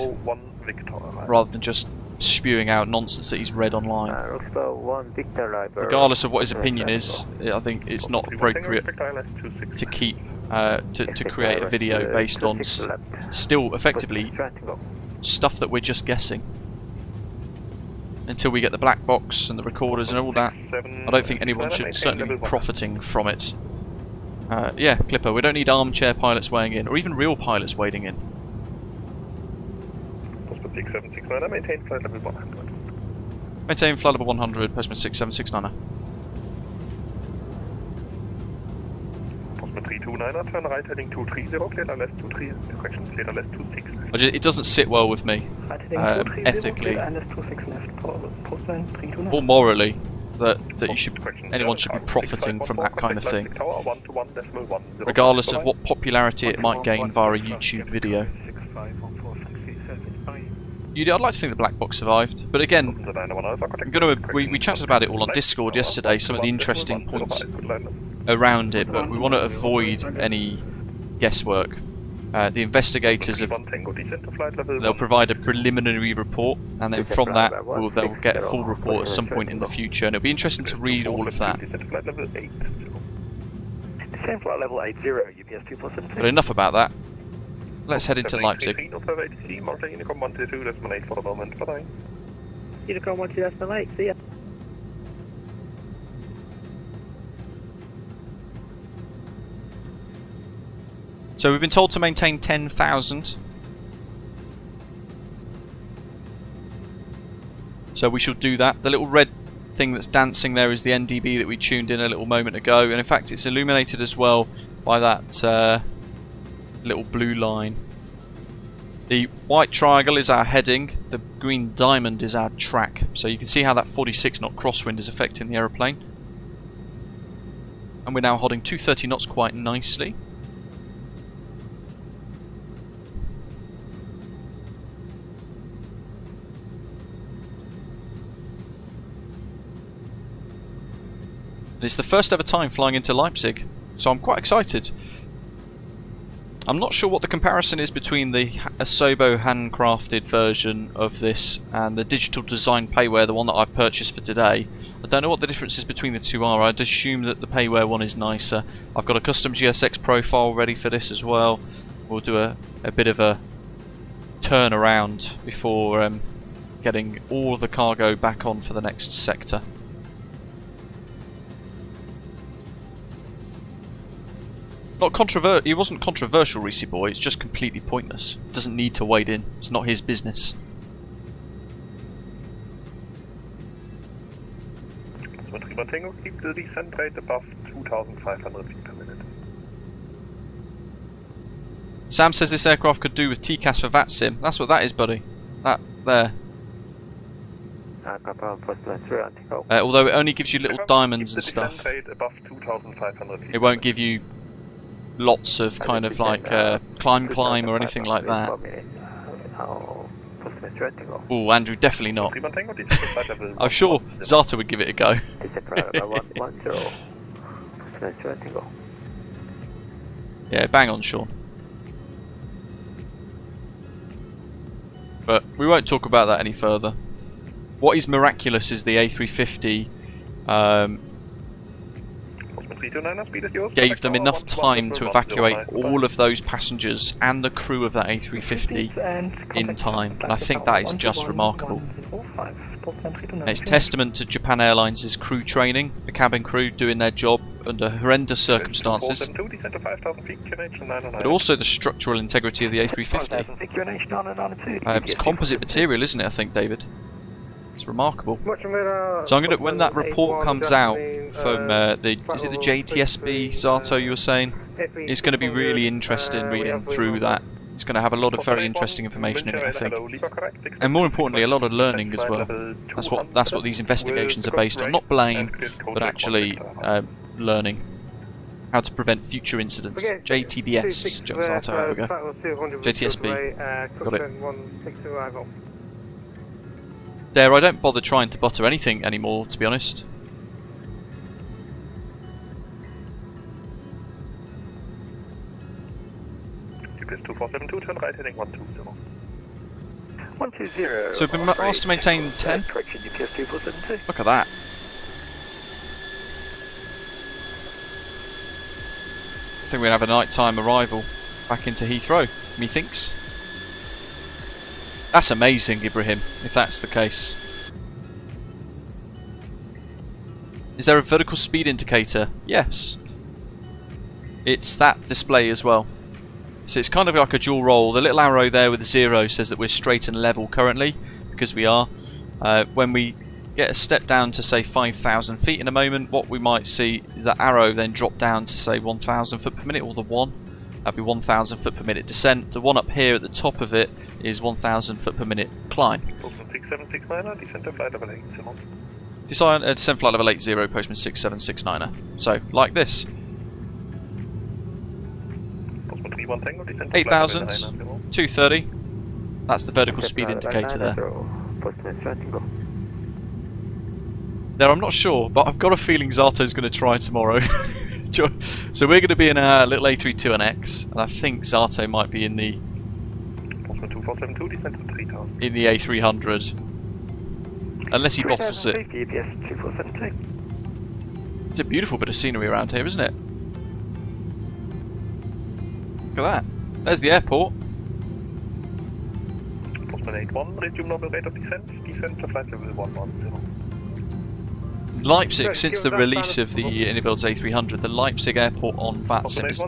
[SPEAKER 1] rather than just spewing out nonsense that he's read online. Regardless of what his opinion is, I think it's not appropriate to keep to create a video based on still effectively stuff that we're just guessing. Until we get the black box and the recorders and all that, I don't think anyone should certainly be profiting from it. Yeah, Clipper, we don't need armchair pilots weighing in, or even real pilots wading in.
[SPEAKER 3] Postman 6769, maintain flight level 100.
[SPEAKER 1] Maintain flight level 100, Postman 6769.
[SPEAKER 3] Postman 329, turn right heading 230, clear left 23, correction, clear left 26.
[SPEAKER 1] It doesn't sit well with me, ethically, or morally, that anyone should be profiting from that kind of thing, regardless of what popularity it might gain via a YouTube video. I'd like to think the black box survived, but again, we chatted about it all on Discord yesterday, some of the interesting points around it, but we want to avoid any guesswork. The investigators they'll provide a preliminary report, and then from that they'll get a full report at some point in the future, and it'll be interesting to read all of that. But enough about that. Let's head into Leipzig.
[SPEAKER 7] Unicom 128, see ya.
[SPEAKER 1] So we've been told to maintain 10,000. So we shall do that. The little red thing that's dancing there is the NDB that we tuned in a little moment ago, and in fact it's illuminated as well by that little blue line. The white triangle is our heading, the green diamond is our track. So you can see how that 46 knot crosswind is affecting the aeroplane. And we're now holding 230 knots quite nicely. And it's the first ever time flying into Leipzig, so I'm quite excited. I'm not sure what the comparison is between the Asobo handcrafted version of this and the DigitalDesign Payware, the one that I've purchased for today. I don't know what the differences between the two are. I'd assume that the Payware one is nicer. I've got a custom GSX profile ready for this as well. We'll do a bit of a turnaround before getting all of the cargo back on for the next sector. He wasn't controversial, Reese Boy, it's just completely pointless. Doesn't need to wade in, it's not his business.
[SPEAKER 3] Tango, keep the descent rate above 2,500 feet per minute.
[SPEAKER 1] Sam says this aircraft could do with TCAS for VATSIM. That's what that is, buddy. That there. Although it only gives you little diamonds and stuff. It won't give you lots of kind of like climb or anything like that. Oh, Andrew, definitely not. I'm sure Zata would give it a go. Yeah, bang on, Sean. But we won't talk about that any further. What is miraculous is the A350 gave them enough time to evacuate all of those passengers and the crew of that A350 in time, and I think that is just remarkable. And it's testament to Japan Airlines' crew training, the cabin crew doing their job under horrendous circumstances, but also the structural integrity of the A350. It's composite material, isn't it, I think, David? It's remarkable. So I'm gonna, when that report comes out from is it the JTSB, Zato, you were saying? It's going to be really interesting reading through that. It's going to have a lot of very interesting information in it, I think, and more importantly, a lot of learning as well. That's what these investigations are based on. Not blame, but actually learning how to prevent future incidents. JTBS, Zato, there we go. JTSB, got it. There, I don't bother trying to butter anything anymore, to be honest.
[SPEAKER 3] turn right heading 120.
[SPEAKER 5] 120.
[SPEAKER 1] So we've been asked to maintain 10. Look at that. I think we're going to have a nighttime arrival back into Heathrow, methinks. That's amazing, Ibrahim, if that's the case. Is there a vertical speed indicator? Yes. It's that display as well. So it's kind of like a dual roll. The little arrow there with the 0 says that we're straight and level currently, because we are. When we get a step down to say 5,000 feet in a moment, what we might see is that arrow then drop down to say 1,000 foot per minute, or the 1. That'd be 1,000 foot per minute descent. The one up here at the top of it is 1,000 foot per minute climb.
[SPEAKER 3] 6769, descent to flight level 80.
[SPEAKER 1] Descent flight level 80, Postman 6769er. So, like this. 8,000, 230. That's the vertical speed indicator there. There, I'm not sure, but I've got a feeling Zato's going to try tomorrow. So we're going to be in our little A320X, and I think Zato might be in the A300, unless he bottles it. It's a beautiful bit of scenery around here, isn't it? Look at that. There's the airport. Leipzig, since the release of the iniBuilds A300, the Leipzig airport on VATSIM has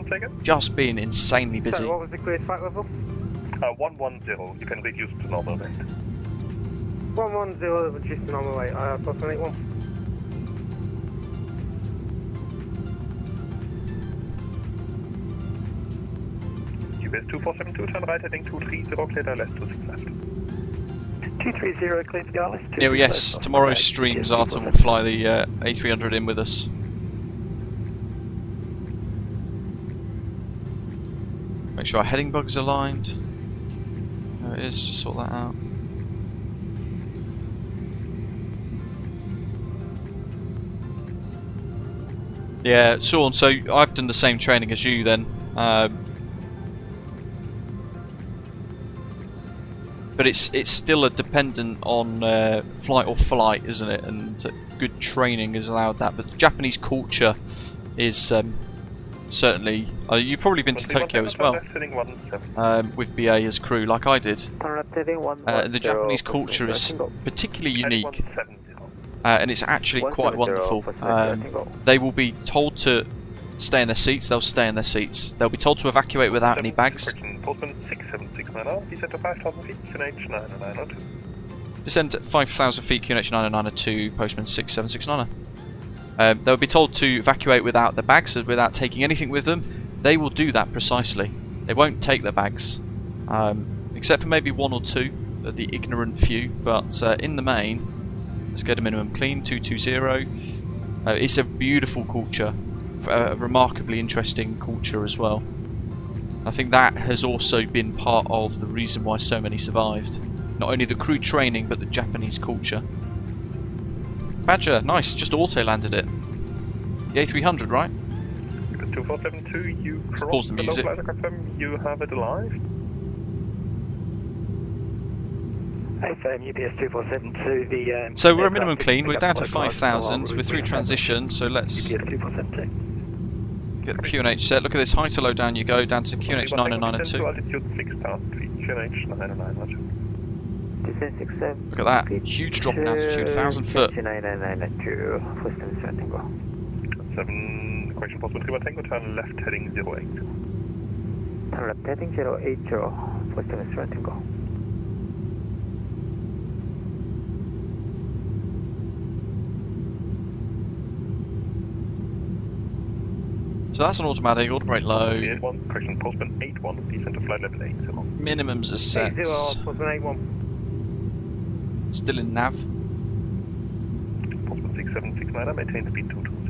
[SPEAKER 1] just been insanely busy.
[SPEAKER 2] Sorry, what was the cleared flight level?
[SPEAKER 3] 110, you can reduce to normal weight.
[SPEAKER 2] 110, reduced to normal weight, plus 181.
[SPEAKER 3] US 2472, turn right heading 230, clear to left, 26 left.
[SPEAKER 4] 230, clear to go left.
[SPEAKER 1] Yeah, yes, tomorrow's streams, Artem will fly the A300 in with us. Make sure our heading bug's aligned. There it is, just sort that out. Yeah, Sean, so I've done the same training as you then. But it's still a dependent on flight or flight, isn't it? And good training has allowed that. But the Japanese culture is certainly... you've probably been to Tokyo as well, with BA as crew, like I did. The Japanese culture is particularly unique, and it's actually quite wonderful. They will be told to stay in their seats, they'll stay in their seats. They'll be told to evacuate without any bags. Descend at 5,000 feet, QNH 902, postman 6769. They'll be told to evacuate without their bags, so without taking anything with them. They will do that precisely. They won't take their bags, except for maybe one or two, the ignorant few, but in the main, let's go to minimum clean, 220. It's a beautiful culture, a remarkably interesting culture as well. I think that has also been part of the reason why so many survived. Not only the crew training, but the Japanese culture. Badger, nice, just auto-landed it. The A300, right?
[SPEAKER 3] 2472, you
[SPEAKER 1] let's pause the music.
[SPEAKER 3] You have it alive.
[SPEAKER 4] UPS 2472, the...
[SPEAKER 1] so we're at minimum clean, we're down to 5,000, we're through transition, so let's get the QNH set. Look at this, high to low down you go, down to QNH 902. Look at that, huge drop in altitude, 1,000 foot.
[SPEAKER 3] 7, correction possible, 3 Tango, turn left heading 08.
[SPEAKER 2] Turn left heading 080, Western Tango.
[SPEAKER 1] So that's an automatic, auto brake low.
[SPEAKER 3] 81, correction, postman 81, descent to flight level 80.
[SPEAKER 1] Minimums are set.
[SPEAKER 2] 80, postman 81.
[SPEAKER 1] Still in nav.
[SPEAKER 3] Postman 6769, maintain speed 220.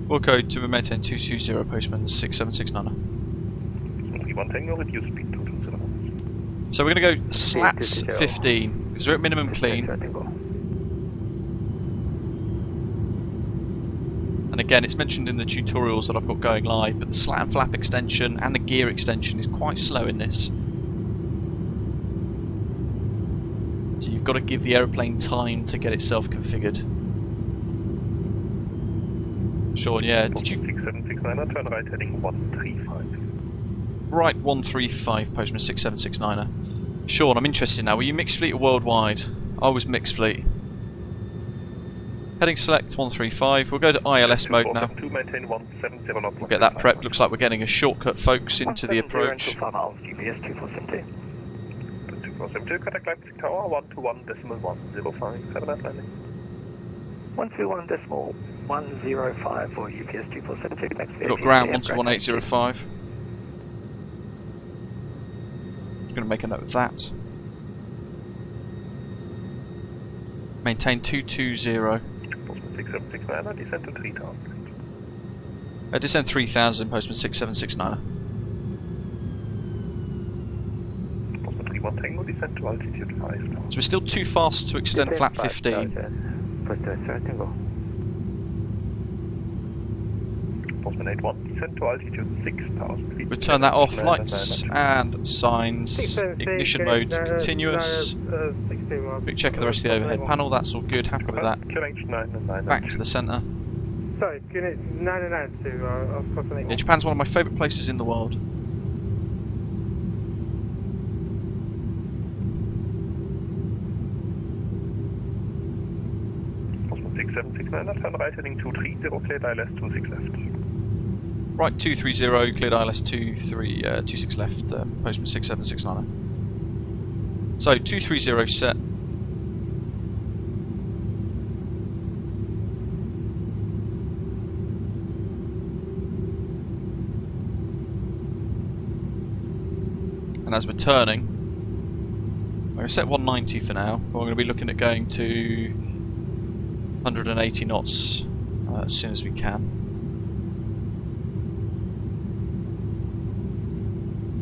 [SPEAKER 1] We'll go to maintain 220, postman 6769.
[SPEAKER 3] 31 Tango, reduce speed 220.
[SPEAKER 1] So we're going to go slats 15, because we're at minimum clean. And again, it's mentioned in the tutorials that I've got going live, but the slat and flap extension and the gear extension is quite slow in this. So you've got to give the aeroplane time to get itself configured. Sean, yeah, did you...
[SPEAKER 3] 6769, turn right heading 135.
[SPEAKER 1] Right, 135, postman 6769. Sean, I'm interested now, were you mixed fleet or worldwide? I was mixed fleet. Heading select 135, we'll go to ILS mode now. We'll get that prepped, looks like we're getting a shortcut folks into the approach.
[SPEAKER 3] 2472, contact Leipzig Tower, 121.105, have a nice landing.
[SPEAKER 4] 121.105 for UPS 2472, next
[SPEAKER 1] We've got ground 121.805. Just going to make a note of that. Maintain 220.
[SPEAKER 3] 6769, descend to 3000.
[SPEAKER 1] Descend 3000, postman 6769.
[SPEAKER 3] Postman 31 Tango, descend to altitude 5000.
[SPEAKER 1] So we're still too fast to extend flap 15.
[SPEAKER 3] Postman 81, descend to altitude 6000 feet.
[SPEAKER 1] We'll turn that off, lights and signs, ignition mode continuous. Quick check of the rest of the overhead panel, that's all good, happy with that. Back to the centre.
[SPEAKER 2] Sorry, QNH 992,
[SPEAKER 1] Yeah, Japan's one of my favourite places in the world.
[SPEAKER 3] 6769, turn right heading 230, cleared ILS 26 left.
[SPEAKER 1] Right, 230, cleared ILS 26 left, postman 67690. So, 230 set. And as we're turning, I'm going to set 190 for now, but we're going to be looking at going to 180 knots as soon as we can.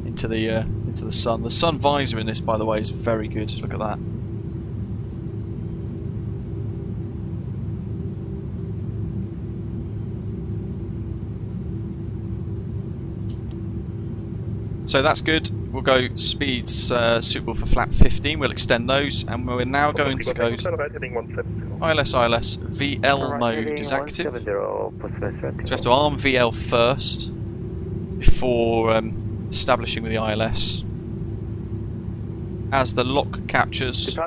[SPEAKER 1] Into the sun. The sun visor in this, by the way, is very good. Look at that. So that's good. We'll go speeds suitable for flap 15. We'll extend those, and we're now going to go ILS VL mode is active. So we have to arm VL first before establishing with the ILS. As the lock captures, we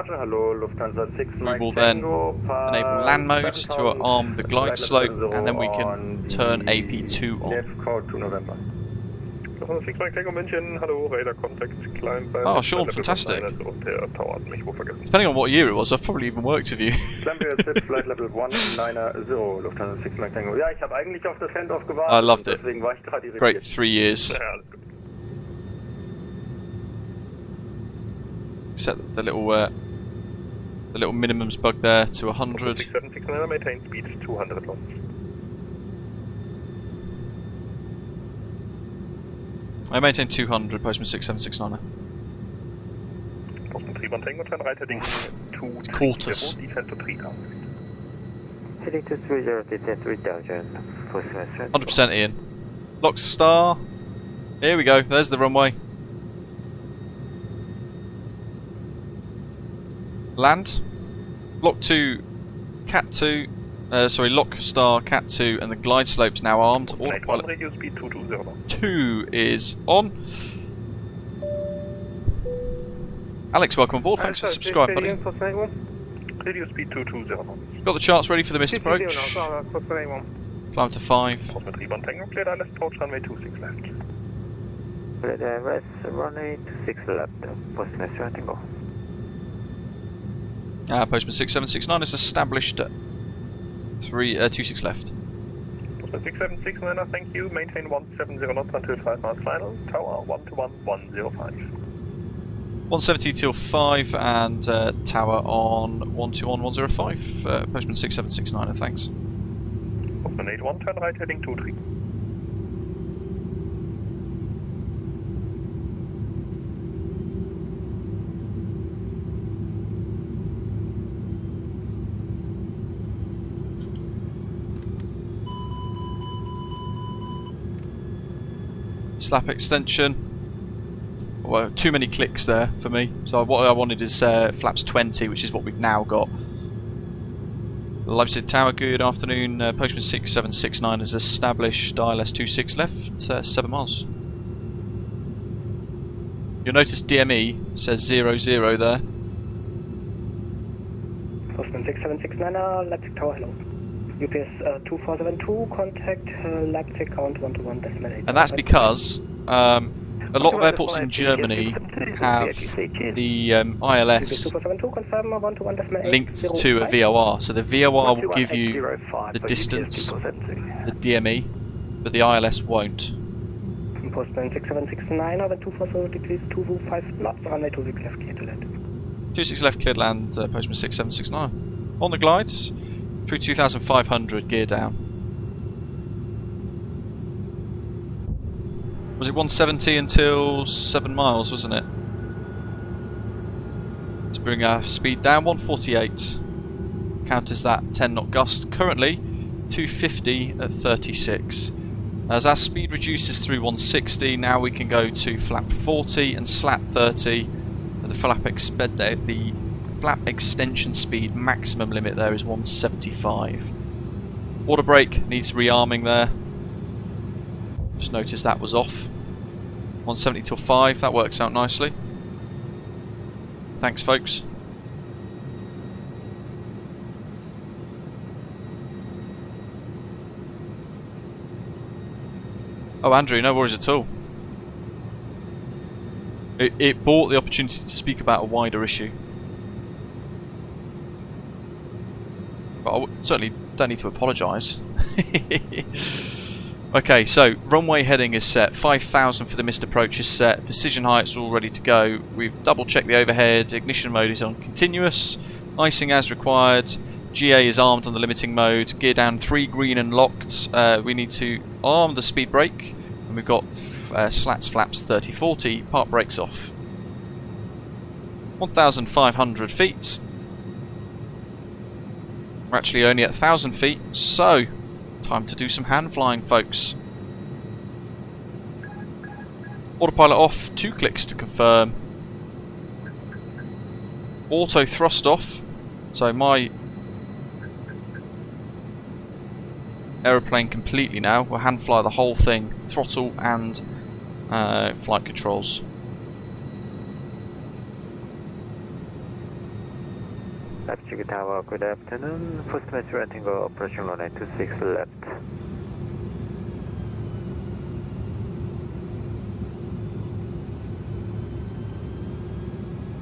[SPEAKER 1] will then enable land mode to arm the glide slope, and then we can turn AP2 on.
[SPEAKER 3] Oh,
[SPEAKER 1] Sean, fantastic. Depending on what year it was, I've probably even worked with you. I loved it. Great 3 years. Set the little minimums bug there to 100.
[SPEAKER 3] 6769, maintain speed 200 knots.
[SPEAKER 1] I maintain 200, postman 6769.
[SPEAKER 3] Postman 31 Tango, turn right heading 230,
[SPEAKER 1] Quartus.
[SPEAKER 3] descend to 3000.
[SPEAKER 5] Heading to 30, descend to 3000.
[SPEAKER 1] 100% Ian. Lock star. Here we go, there's the runway. Land. Lock 2, Cat 2. Lock star, Cat 2, and the glide slope's now armed. Autopilot 2 is on. Alex, welcome aboard. Thanks for subscribing, buddy.
[SPEAKER 3] Radio speed 220.
[SPEAKER 1] Got the charts ready for the missed approach. Climb to 5.
[SPEAKER 3] Postman 31 Tango, cleared ILS approach runway 26 left.
[SPEAKER 5] Cleared ILS runway 26 left. Postman 31 Tango.
[SPEAKER 1] Postman 6769 is established at 26 left.
[SPEAKER 3] Postman 6769, thank you. Maintain 170 knots until 5 miles final. Tower 121-105.
[SPEAKER 1] 170 till 5 and tower on 121-105. Postman 6769, thanks.
[SPEAKER 3] Postman 81, turn right heading 23.
[SPEAKER 1] Slap extension. Well, too many clicks there for me. So what I wanted is flaps 20, which is what we've now got. Leipzig Tower, good afternoon. Postman 6769 is established. ILS 26 left, 7 miles. You'll notice DME says 00 there.
[SPEAKER 8] Postman 6769, Leipzig Tower, hello. UPS 2472, contact Leipzig count 121.8.
[SPEAKER 1] And that's because a lot of airports in Germany have the ILS linked to a VOR. So the VOR will give you the distance, the DME, but the ILS won't.
[SPEAKER 8] Postman 6769, over 240 degrees, 225 knots, runway 26 left, clear to land.
[SPEAKER 1] 26 left, cleared land, Postman 6769. On the glides. Through 2,500, gear down. Was it 170 until 7 miles, wasn't it? Let's bring our speed down, 148. Counters that 10 knot gust. Currently, 250 at 36. As our speed reduces through 160, now we can go to flap 40 and slat 30. And the flap extension speed maximum limit there is 175. Water brake needs rearming there. Just noticed that was off. 170 till 5, that works out nicely. Thanks, folks. Oh, Andrew, no worries at all. It brought the opportunity to speak about a wider issue. But I certainly don't need to apologise. Okay, so runway heading is set. 5,000 for the missed approach is set. Decision height's all ready to go. We've double checked the overhead. Ignition mode is on continuous. Icing as required. GA is armed on the limiting mode. Gear down 3 green and locked. We need to arm the speed brake. And we've got slats flaps 30-40. Park brakes off. 1,500 feet. We're actually only at 1,000 feet, so time to do some hand flying, folks. Autopilot off, 2 clicks to confirm. Auto thrust off, so my aeroplane completely now. We'll hand fly the whole thing, throttle and flight controls.
[SPEAKER 5] Leipzig Tower, good afternoon. First Metro Tango operation runway 26 left.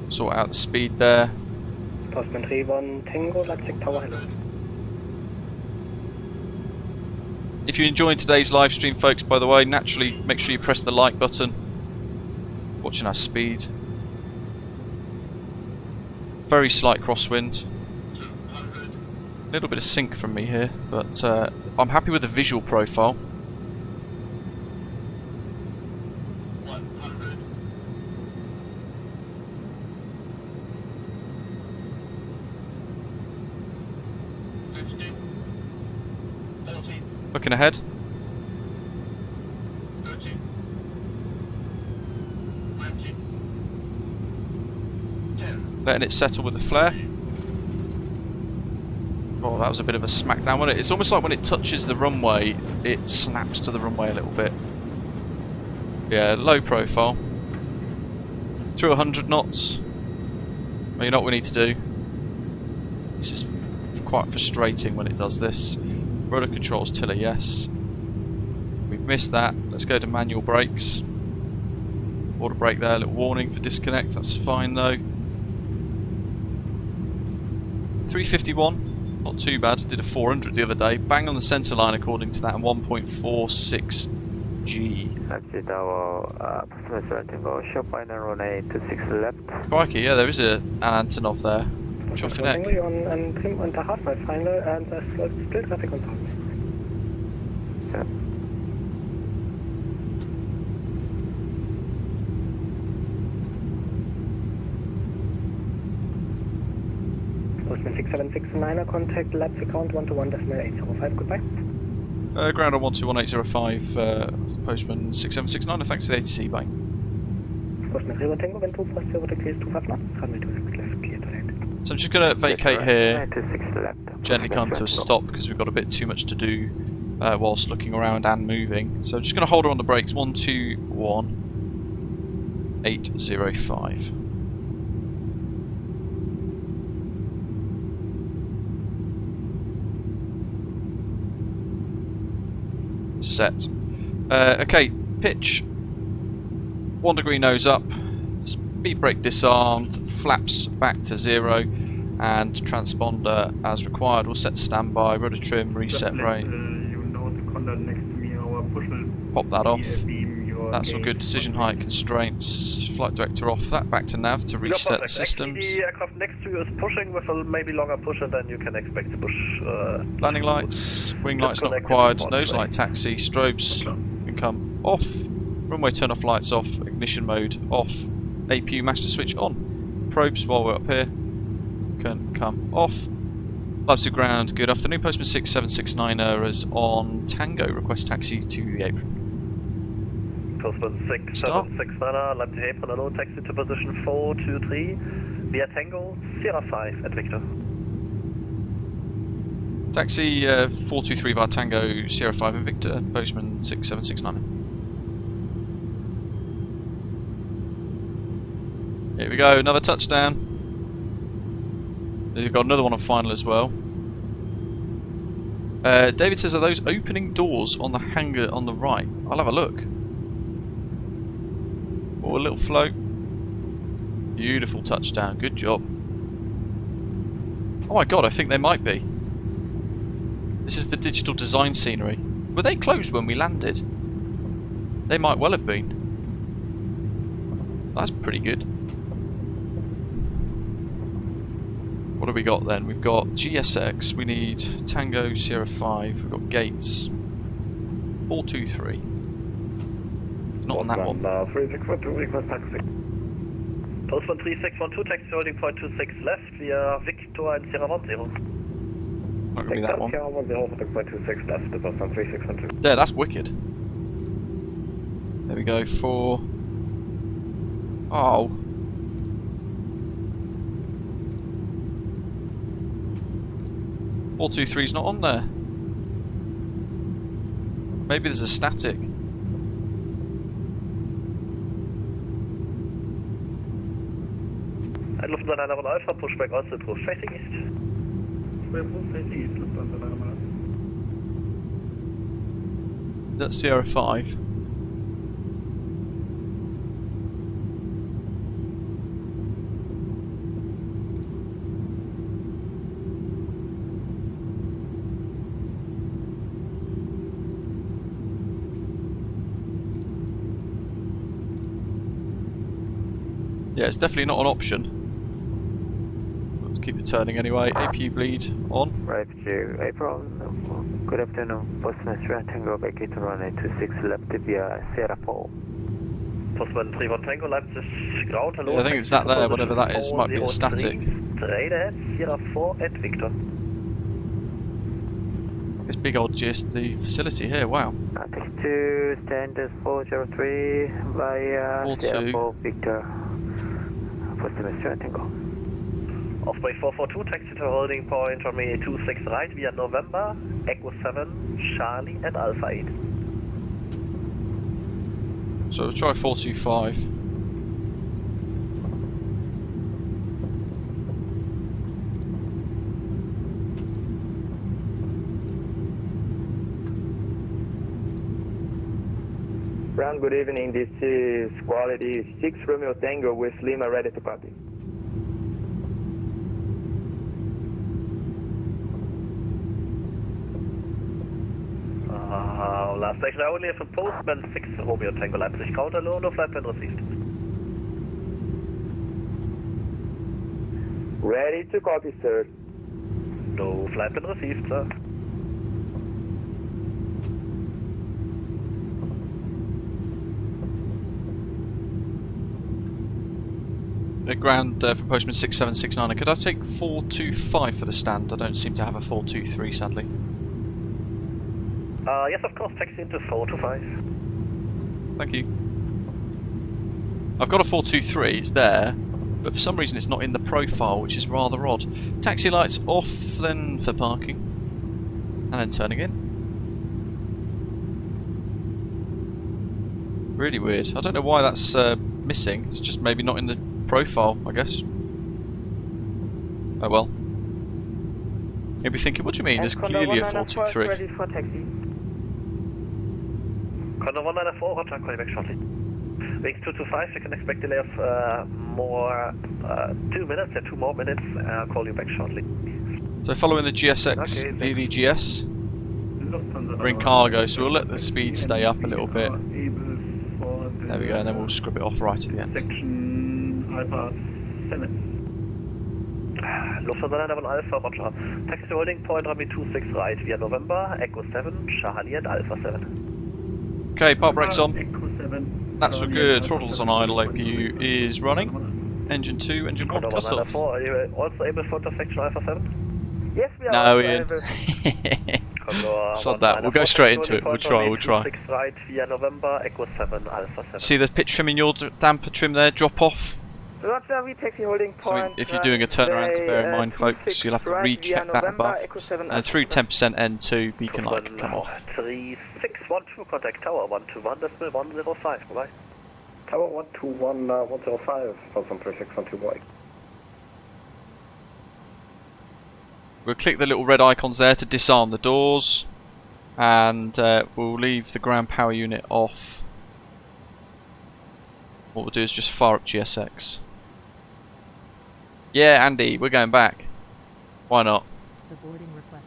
[SPEAKER 1] Sort out the speed there.
[SPEAKER 8] Postman 31 Tango, Leipzig Tower, hello.
[SPEAKER 1] If you're enjoying today's live stream, folks, by the way, naturally make sure you press the like button. Watching our speed. Very slight crosswind. A little bit of sink from me here, but I'm happy with the visual profile. Looking ahead. Letting it settle with the flare. Oh, that was a bit of a smackdown, wasn't it? It's almost like when it touches the runway, it snaps to the runway a little bit. Yeah, low profile. Through 100 knots. Well, you know what we need to do? This is quite frustrating when it does this. Rudder controls tiller, yes. We've missed that. Let's go to manual brakes. Auto brake there, a little warning for disconnect, that's fine though. 351, not too bad. Did a 400 the other day. Bang on the centre line according to that, and 1.46 G.
[SPEAKER 5] Leipzig Tower, shop final runway 26 left.
[SPEAKER 1] Crikey, yeah, there is an Antonov there. Chuffing neck.
[SPEAKER 8] On trim and a half mile final, and still traffic on top.
[SPEAKER 5] Yeah.
[SPEAKER 8] Postman 6769, contact Leipzig count 121.805, goodbye.
[SPEAKER 1] Ground on 121.805, Postman 6769, thanks for the ATC, bye.
[SPEAKER 8] Postman 0 Tango, when 240 clears 25 knots, runway 26 left, clear to land.
[SPEAKER 1] So I'm just going to vacate here, gently come to a stop because we've got a bit too much to do whilst looking around and moving. So I'm just going to hold her on the brakes, 121.805. Set. Okay, pitch. 1 degree nose up. Speed brake disarmed. Flaps back to 0. And transponder as required. We'll set standby. Rudder trim. Reset rate. Pop that off. That's all good. Decision height constraints. Flight director off. That back to nav to reset the systems.
[SPEAKER 2] The aircraft next to you is pushing with a maybe longer pusher than you can expect to push.
[SPEAKER 1] Landing lights, wing lights not required, nose light taxi, strobes can come off, runway turn off lights off, ignition mode off, APU master switch on, probes while we're up here can come off. Leipzig ground, good afternoon, Postman 6769 is on Tango, request taxi to the apron.
[SPEAKER 2] Postman 6769, Leipzig apron, hello, taxi to position 423 via Tango, Sierra 5 at Victor.
[SPEAKER 1] Taxi 423 via Tango, Sierra 5 and Victor, Postman 6769. Here we go, another touchdown. You've got another one on final as well. David says, are those opening doors on the hangar on the right? I'll have a look. Oh, a little float. Beautiful touchdown. Good job. Oh my god, I think they might be. This is the digital design scenery. Were they closed when we landed? They might well have been. That's pretty good. What have we got then? We've got GSX, we need Tango Sierra 5, we've got Gates 423. Not on that one.
[SPEAKER 2] 3612, request taxi. Postman 3612, taxi holding point 26 left via Victor and Sierra 10.
[SPEAKER 1] Not gonna be that one.
[SPEAKER 2] Sierra 10, point 26 left, Postman 3612.
[SPEAKER 1] There, that's wicked. There we go for... Oh. Four 2-3's not on there. Maybe there's a static.
[SPEAKER 2] Ein Lufthansa Navon Alpha, Pushback also Prophetic East.
[SPEAKER 1] That's Sierra 5. Yeah, it's definitely not an option. Let's keep it turning anyway. APU bleed on.
[SPEAKER 5] Right, April. Good afternoon. Postman Tango back to runway 26 left via Sierra 4.
[SPEAKER 2] Postman 31 Tango Leipzig ground. Hello.
[SPEAKER 1] Yeah, I think it's that there, whatever that is. Might be a static.
[SPEAKER 2] Straight ahead, Sierra 4 at Victor.
[SPEAKER 1] This big old GSD facility here, wow.
[SPEAKER 5] Taxi to standard 403 via Sierra 4 Victor. Postman Tango.
[SPEAKER 2] Osprey 442, taxi to holding point runway 26 right via November, Echo 7, Charlie and Alpha 8.
[SPEAKER 1] So we'll try 425.
[SPEAKER 10] Brown, good evening. This is quality 6 Romeo Tango with Lima ready to copy.
[SPEAKER 2] Last station only for Postman 6 Romeo Tango Leipzig. Counter low, no flight plan received.
[SPEAKER 10] Ready to copy, sir.
[SPEAKER 2] No flight plan received, sir.
[SPEAKER 1] Ground for Postman 6769. Could I take 425 for the stand? I don't seem to have a 423 sadly.
[SPEAKER 2] Yes, of course, taxi into 425.
[SPEAKER 1] Thank you. I've got a 423, it's there, but for some reason it's not in the profile, which is rather odd. Taxi lights off then for parking, and then turning in. Really weird. I don't know why that's missing, it's just maybe not in the profile, I guess. Oh well. You'll be thinking, what do you mean? There's clearly a 423.
[SPEAKER 7] Ready for taxi.
[SPEAKER 2] Condor 194, roger, call you back shortly. Wings 225, you can expect delay of 2 minutes, 2 more minutes, call you back shortly.
[SPEAKER 1] So following the GSX,
[SPEAKER 2] Okay,
[SPEAKER 1] VVGS, we're in cargo, so we'll let the speed stay up a little bit. There we go, and then we'll scrub it off right at the end.
[SPEAKER 9] Section Alpha 7.
[SPEAKER 2] Lufthansa 9 Alpha, roger. Taxi holding point, runway 26 right via November, Echo 7, Charlie and Alpha 7.
[SPEAKER 1] Okay, park brakes on.
[SPEAKER 9] Echo 7.
[SPEAKER 1] That's all good. Throttles on idle. APU is running. Engine 2, engine 1 cut off.
[SPEAKER 2] Are you also able for section Alpha 7?
[SPEAKER 7] Yes, we are.
[SPEAKER 1] No, Ian. Sod that. We'll go straight into it. We'll try.
[SPEAKER 2] 6 right via November, Echo 7, Alpha 7.
[SPEAKER 1] See the pitch trim in your damper trim there? Drop off.
[SPEAKER 7] Roger, we taxi holding point.
[SPEAKER 1] So if you're doing a turnaround, to bear in mind, folks, you'll have to recheck that above. And through 10% N2, beacon light can come off.
[SPEAKER 2] 3612, contact tower 121.105, bye.
[SPEAKER 8] Tower 121.105, from 3612 Mike.
[SPEAKER 1] We'll click the little red icons there to disarm the doors, and we'll leave the ground power unit off. What we'll do is just fire up GSX. Yeah, Andy, we're going back. Why not?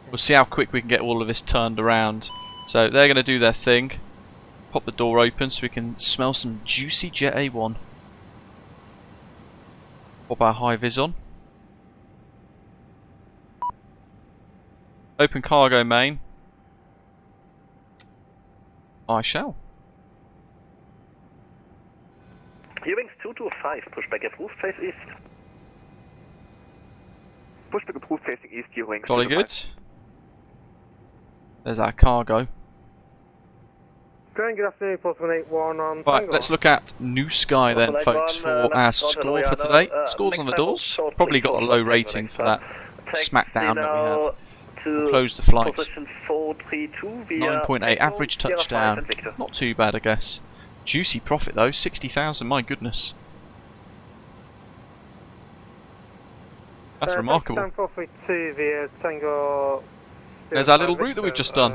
[SPEAKER 1] We'll see how quick we can get all of this turned around. So they're going to do their thing. Pop the door open so we can smell some juicy Jet A1. Pop our high vis on. Open cargo main. I shall.
[SPEAKER 2] Hearings 225, pushback approved, face east.
[SPEAKER 5] Pushback approved, facing east, hearings.
[SPEAKER 1] Jolly good. There's our cargo.
[SPEAKER 8] Good afternoon, Pulse 181 on
[SPEAKER 1] Right, let's look at New Sky then, folks, for our score for today. Scores on the doors. Probably got a low rating for that smackdown that we had. We'll close the flight. 9.8 average touchdown. Not too bad, I guess. Juicy profit though, 60,000. My goodness. That's remarkable. There's our little route that we've just done.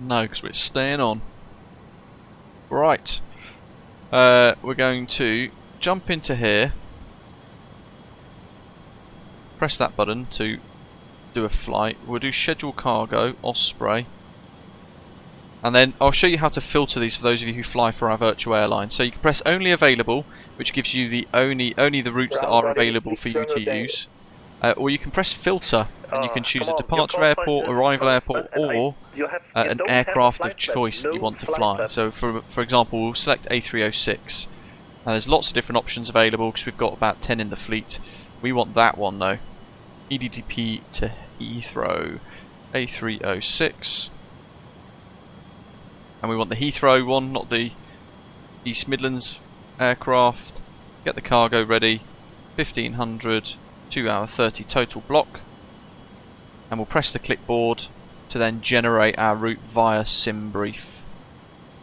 [SPEAKER 1] No, because we're staying on. Right. We're going to jump into here. Press that button to do a flight. We'll do schedule cargo, Osprey. And then I'll show you how to filter these for those of you who fly for our virtual airline. So you can press only available, which gives you the only the routes that are available for you to use. Or you can press filter and you can choose a departure airport, arrival airport, or an aircraft of choice that you want to fly. So for example, we'll select A306. Now there's lots of different options available because we've got about 10 in the fleet. We want that one though. EDTP to Heathrow, A306. And we want the Heathrow one, not the East Midlands aircraft. Get the cargo ready. 1500, 2 hour 30 total block. And we'll press the clipboard to then generate our route via SimBrief.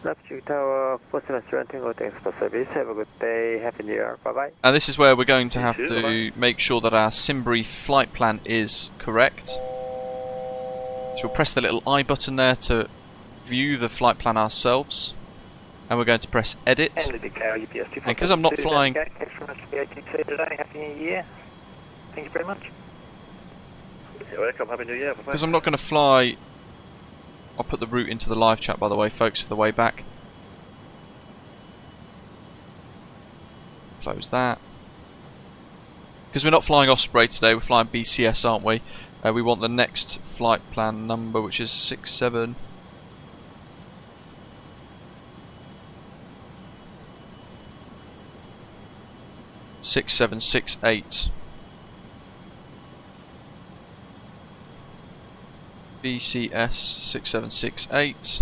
[SPEAKER 5] Leipzig Tower, thanks for service. Have a good day. Happy New Year. Bye bye.
[SPEAKER 1] And this is where we're going to have to make sure that our SimBrief flight plan is correct. So we'll press the little I button there to view the flight plan ourselves. And we're going to press edit. And because I'm not flying.
[SPEAKER 2] Happy New Year. Thank you very much. You're welcome. Happy New Year.
[SPEAKER 1] Because I'm not going to fly. I'll put the route into the live chat, by the way, folks, for the way back. Close that. Because we're not flying Osprey today, we're flying BCS, aren't we? We want the next flight plan number, which is 67. (6768). BCS 6768.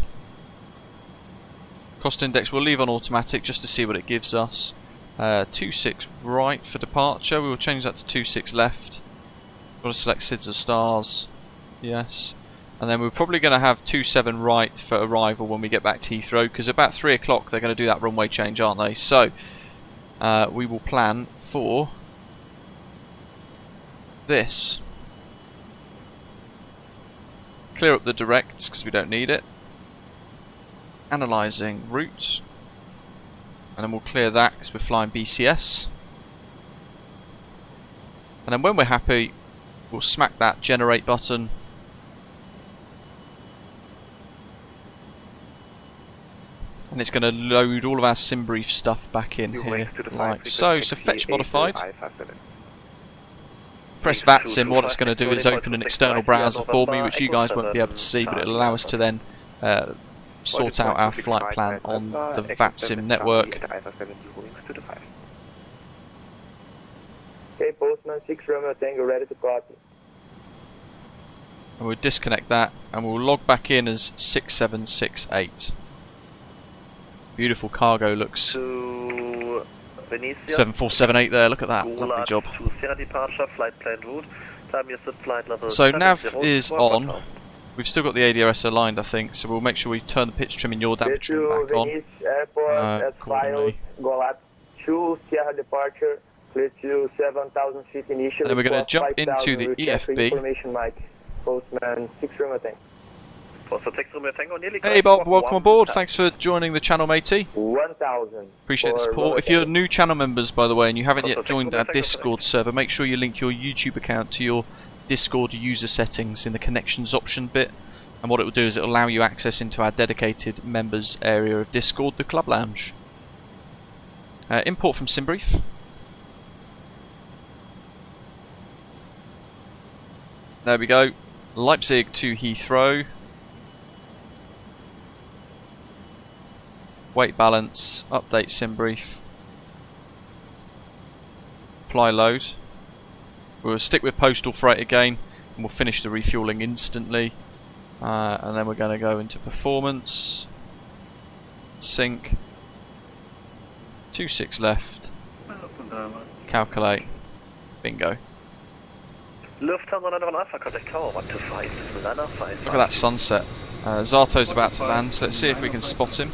[SPEAKER 1] Cost index we'll leave on automatic just to see what it gives us. 26 right for departure. We will change that to 26 left. We'll select SIDS of stars. Yes. And then we're probably going to have 27 right for arrival when we get back to Heathrow, because about 3 o'clock they're going to do that runway change, aren't they? So we will plan for this. Clear up the directs because we don't need it. Analysing route. And then we'll clear that because we're flying BCS. And then when we're happy, we'll smack that generate button. And it's going to load all of our SimBrief stuff back in here, like so. So fetch modified. Press VATSIM. What it's going to do is open an external browser for me, which you guys won't be able to see, but it'll allow us to then sort out our flight plan on the VATSIM network.
[SPEAKER 10] Okay, Postman 6 Romeo Tango ready to copy.
[SPEAKER 1] And we'll disconnect that and we'll log back in as 6768. Beautiful cargo looks. 7478 there, look at that, lovely job. So nav is on. We've still got the ADRS aligned, I think, so we'll make sure we turn the pitch trim and yaw damper trim back on.
[SPEAKER 10] Airport, as filed, go left 2, Sierra departure, Let's use 7,000 feet initially.
[SPEAKER 1] And then we're going to jump into the EFB.
[SPEAKER 10] Information mic. Postman 6 Romeo Tango.
[SPEAKER 1] Hey Bob, welcome aboard. Thanks for joining the channel, matey.
[SPEAKER 10] 1,000.
[SPEAKER 1] Appreciate the support. If you're new channel members, by the way, and you haven't yet joined our Discord server, make sure you link your YouTube account to your Discord user settings in the connections option bit. And what it will do is it will allow you access into our dedicated members area of Discord, the Club Lounge. Import from SimBrief. There we go. Leipzig to Heathrow. Weight balance, update SimBrief. Apply load. We'll stick with postal freight again, and we'll finish the refueling instantly. And then we're going to go into performance. Sync. 26 left. Calculate. Bingo. Look at that sunset. Zato's about to land, so let's see if we can spot him.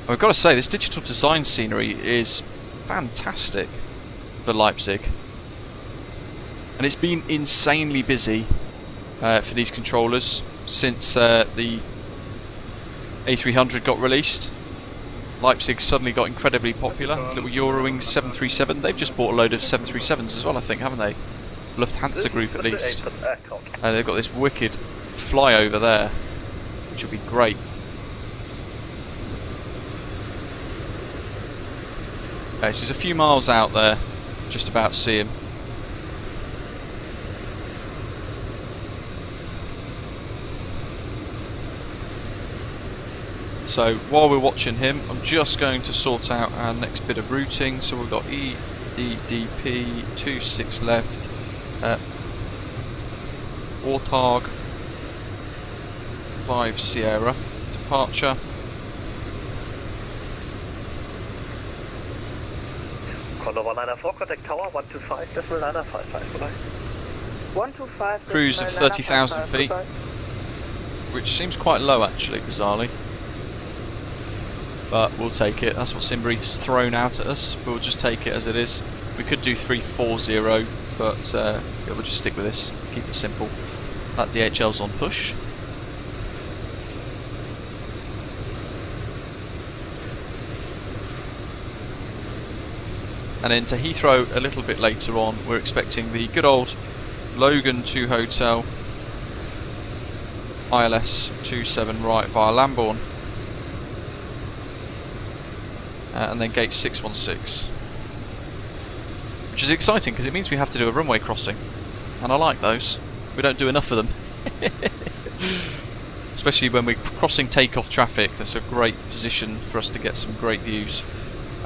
[SPEAKER 1] I've got to say, this digital design scenery is fantastic for Leipzig. And it's been insanely busy for these controllers since the A300 got released. Leipzig suddenly got incredibly popular. Little Eurowings 737. They've just bought a load of 737s as well, I think, haven't they? Lufthansa Group at least. They've got this wicked flyover there, which will be great. Okay, so he's a few miles out there. Just about to see him. So while we're watching him, I'm just going to sort out our next bit of routing. So we've got EDDP 26 left, Ortog 5 Sierra, departure. Cruise of 30,000 feet, which seems quite low actually, bizarrely. But we'll take it. That's what SimBrief's thrown out at us. But we'll just take it as it is. We could do 340, but yeah, we'll just stick with this. Keep it simple. That DHL's on push. And then to Heathrow a little bit later on, we're expecting the good old Logan 2 Hotel ILS 27 right via Lambourne. And then gate 616, which is exciting because it means we have to do a runway crossing, and I like those. We don't do enough of them, especially when we're crossing takeoff traffic. That's a great position for us to get some great views.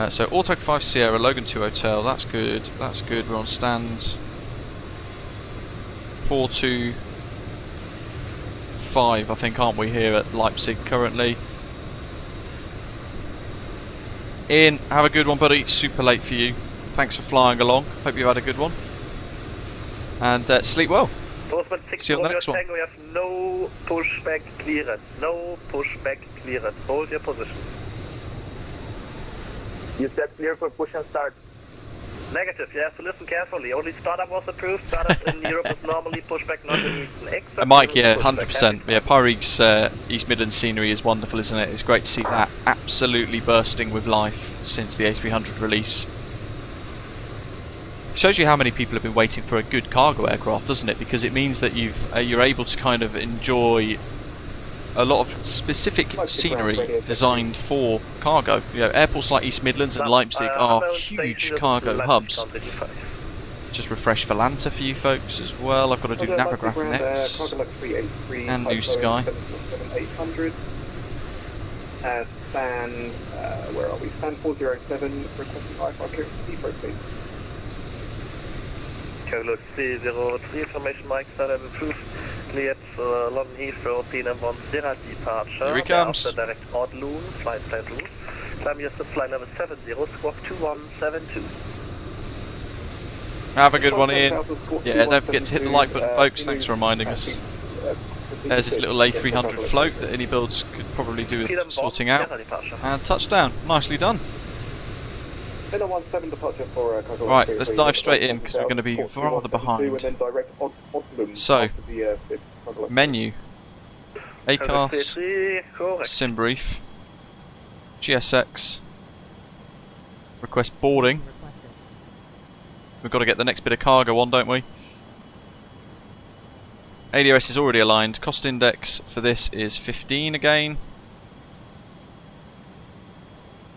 [SPEAKER 1] So Ortog 5 Sierra, Logan 2 Hotel, that's good, that's good. We're on stand 425, I think, aren't we, here at Leipzig currently. Ian, have a good one, buddy. Super late for you. Thanks for flying along. Hope you had a good one. And sleep well. See you on the next one.
[SPEAKER 2] We have no pushback clearance. No pushback clearance. Hold your position.
[SPEAKER 10] You said clear for push and start.
[SPEAKER 2] Negative, you have to listen carefully. Only startup was approved. Startup in Europe is normally pushback, not in Eastern. Except
[SPEAKER 1] Mike, yeah, 100%. Yeah, Pyreek's East Midlands scenery is wonderful, isn't it? It's great to see that absolutely bursting with life since the A300 release. Shows you how many people have been waiting for a good cargo aircraft, doesn't it? Because it means that you're able to kind of enjoy a lot of specific scenery designed for cargo. You know, airports like East Midlands and Leipzig are huge cargo hubs. Just refresh Volanta for you folks as well. I've got to do Navigraph next. And New Sky.
[SPEAKER 8] Span, where are we? Span 407, requesting IFR clearance to Heathrow, please.
[SPEAKER 2] Kilo C03, information mic, startup approved. Cleared London Heathrow, PM1 Sierra departure.
[SPEAKER 1] Here he comes.
[SPEAKER 2] After direct Port Loon, flight plan route. Climb your flight level 70, squawk 2172.
[SPEAKER 1] Have a good one, Ian. Yeah, don't forget to hit the like button, folks. Thanks for reminding us. There's this little A300 float that iniBuilds could probably do with sorting out. And touchdown. Nicely done. Right, let's dive straight in because we're going to be rather behind. So, menu, ACARS, sim brief, GSX, request boarding. We've got to get the next bit of cargo on, don't we? ADRS is already aligned. Cost index for this is 15 again.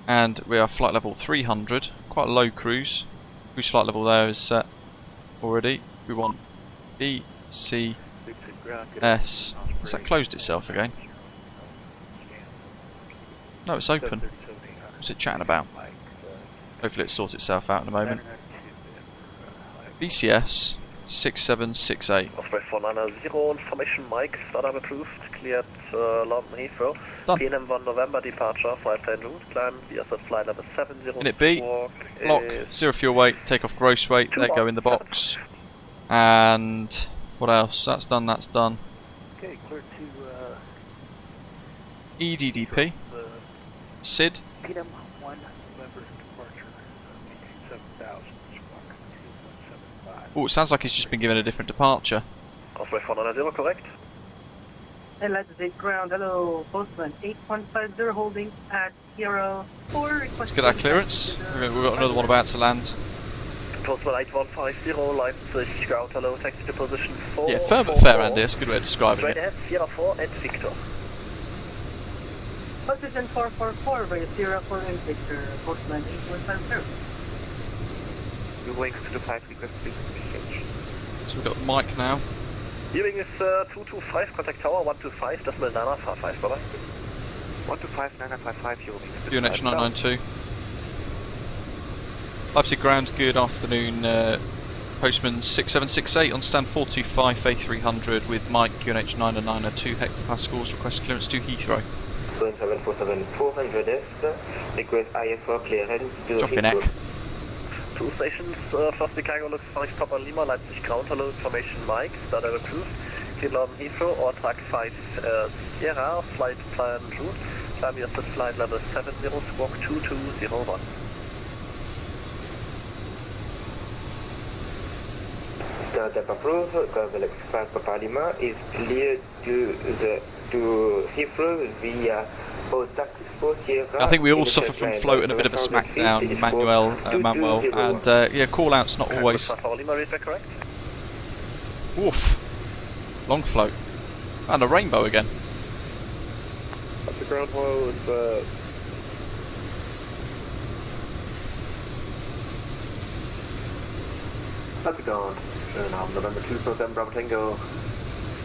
[SPEAKER 1] And we are flight level 300. Quite a low cruise. Cruise flight level there is set already. We want B, C, S. Has that closed itself again? No, it's open. What's it chatting about? Hopefully it sorts itself out in a moment. BCS 6768.
[SPEAKER 2] Osprey 490, information Mike, startup approved, cleared London Heathrow.
[SPEAKER 1] Done.
[SPEAKER 2] PNM1 November departure, flight plan route, climb VSS flight level 70.
[SPEAKER 1] Init B, lock, 0 fuel weight, take off gross weight, there go in the box. And what else? That's done, that's done.
[SPEAKER 2] Okay, clear to
[SPEAKER 1] EDDP, SID.
[SPEAKER 2] PNM1 November departure, 7000, squawk 2175.
[SPEAKER 1] Oh, it sounds like he's just been given a different departure.
[SPEAKER 2] Osprey 490, correct?
[SPEAKER 7] Leipzig ground, hello, postman 8150 holding at Hero 4.
[SPEAKER 1] Let's get our clearance. We've got another one about to land.
[SPEAKER 2] Postman 8150, Leipzig ground, hello, taxi to position 4.
[SPEAKER 1] Yeah, firm but fair, Andy. That's a good way of describing
[SPEAKER 2] Straight
[SPEAKER 1] it.
[SPEAKER 2] ahead, Sierra 4 and Victor.
[SPEAKER 7] Position 444 by Sierra 4 and Victor, postman 8150.
[SPEAKER 2] You're waiting to the flight request, please exchange.
[SPEAKER 1] So we've got Mike now.
[SPEAKER 2] Hearing is 225, contact tower 125, decimal 955, bye-bye. 125, 955, you're
[SPEAKER 1] UNH 992. Leipzig ground, good afternoon. Postman 6768 on stand 425 A300 with Mike, UNH 992 hectopascals, request clearance to Heathrow.
[SPEAKER 10] 747-400F, request IF4 clearance to
[SPEAKER 1] Drop your neck.
[SPEAKER 2] Two stations, first Chicago looks like Papa Lima, Leipzig ground, hello, information Mike, starter approved, clear London Heathrow, or track 5 Sierra, flight plan route, climb your flight level 70, squawk 2201.
[SPEAKER 10] Startup approved, Golf 5 Papa Lima is clear to Heathrow via
[SPEAKER 1] I think we all suffer from float and a bit of a smackdown, Manuel, and yeah, call-out's not always. Woof. Long float. And a rainbow again.
[SPEAKER 3] That's the ground while it's
[SPEAKER 5] That's the ground. November 247 Bravo Tango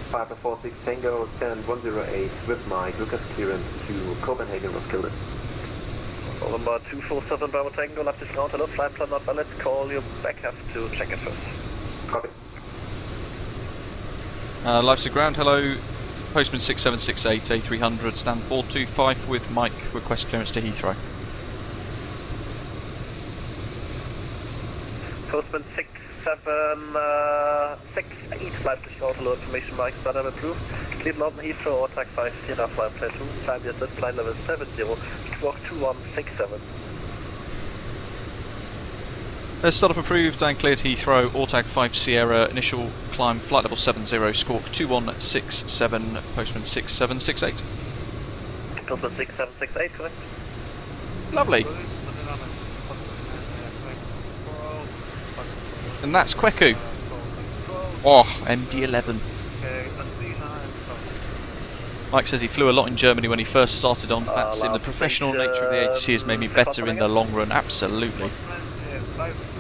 [SPEAKER 5] 546 Tango, stand 108 with Mike, Lucas clearance to Copenhagen, Roskilde.
[SPEAKER 2] November 247 Bravo Tango, Leipzig ground, hello, flight plan not valid, call you back, have to check it first.
[SPEAKER 5] Copy.
[SPEAKER 1] Leipzig ground, hello, Postman 6768 A300, stand 425 with Mike, request clearance to Heathrow.
[SPEAKER 2] Postman 6768 Leipzig ground, hello, information Mike, startup approved, clear London Heathrow, or track 5 Sierra flight plan 2, climb your set, flight level 70, squawk 2167.
[SPEAKER 1] Startup approved and cleared Heathrow, AUTAG 5 Sierra, initial climb flight level 70, squawk 2167, Postman 6768.
[SPEAKER 2] Postman 6768, correct?
[SPEAKER 1] Lovely. And that's Kweku. Oh, MD-11. Mike says he flew a lot in Germany when he first started on VATSIM. The professional nature of the ATC has made me better in the long run. Absolutely.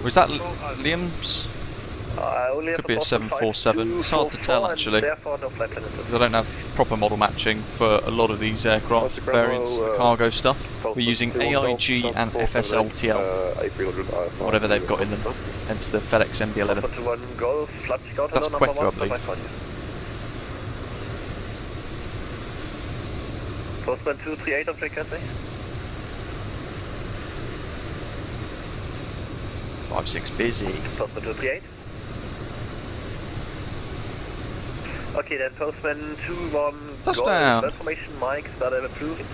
[SPEAKER 1] Was that Liam's? Could be a 747. It's hard to tell actually, because I don't have proper model matching for a lot of these aircraft variants, the cargo stuff. We're using AIG and FSLTL, whatever they've got in them, hence the FedEx MD-11. That's Kweku, I believe.
[SPEAKER 2] Postman 238 on frequency.
[SPEAKER 1] 56 busy.
[SPEAKER 2] Postman 238. Okay, then postman 2-1
[SPEAKER 1] Touchdown.
[SPEAKER 2] Golf, information Mike, started approved.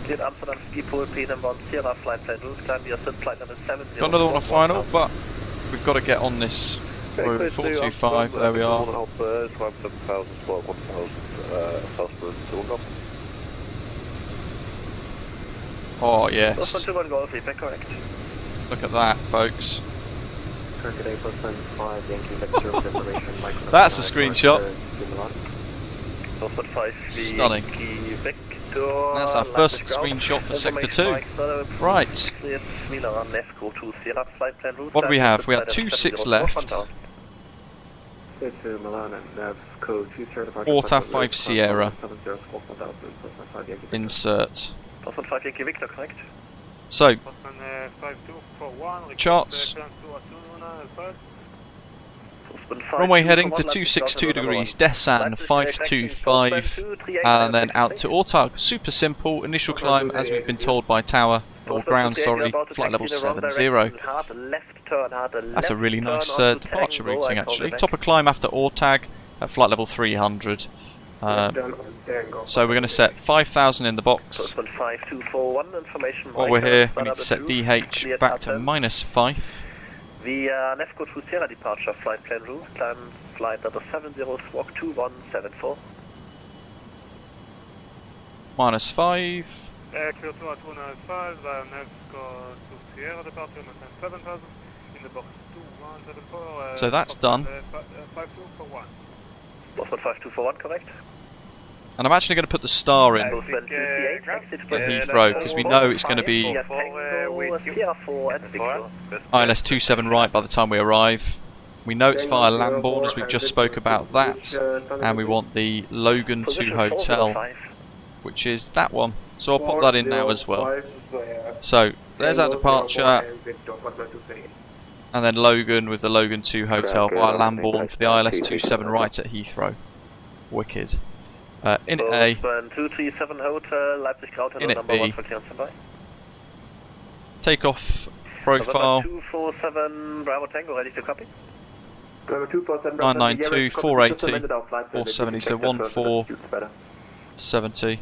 [SPEAKER 2] Cleared Amsterdam Schiphol, P1 Sierra flight plan route, climb your flight level 70.
[SPEAKER 1] Got another one on final, but we've got to get on this. We're at 425, there we are. Oh yes.
[SPEAKER 2] Postman 2-1 Golf, feedback correct.
[SPEAKER 1] Look at that, folks.
[SPEAKER 5] Today, postman 5, Yankee Vector information, Mike.
[SPEAKER 1] That's a screenshot.
[SPEAKER 2] Postman 5,
[SPEAKER 1] Stunning.
[SPEAKER 2] Yankee Vector.
[SPEAKER 1] That's our first screenshot for Sector 2. Right. What do we have? We have 26 left. Auto 5 Sierra. Insert. So, charts. Runway heading to 262 degrees, Desan 525, and then out to Ortag. Super simple, initial climb as we've been told by tower, or ground, sorry, flight level 70. That's a really nice departure routing actually. Topper climb after Ortag at flight level 300. So we're going to set 5,000 in the box. While we're here, we need to set DH back to -5.
[SPEAKER 2] The Nefco to Sierra departure flight plan route, climb flight level 70, squawk 2174.
[SPEAKER 1] -5.
[SPEAKER 3] Clear to 205, Nefco to Sierra departure, maintain 7,000, in the box 2174.
[SPEAKER 1] So that's done.
[SPEAKER 3] 5241.
[SPEAKER 2] Boston 5241, correct?
[SPEAKER 1] And I'm actually going to put the star in at Heathrow because we know it's going to be ILS 27 right by the time we arrive. We know it's via Lambourne as we've just spoke about that, and we want the Logan 2 Hotel, which is that one. So I'll pop that in now as well. So there's our departure, and then Logan with the Logan 2 Hotel via Lambourne for the ILS 27 right at Heathrow. Wicked. In A,
[SPEAKER 2] 237 Hotel, Leipzig
[SPEAKER 1] in
[SPEAKER 2] number
[SPEAKER 1] B,
[SPEAKER 2] 1 for clearance standby.
[SPEAKER 1] takeoff profile
[SPEAKER 2] 247 Bravo Tango, ready to copy.
[SPEAKER 1] 992, 480, 470, so 1470.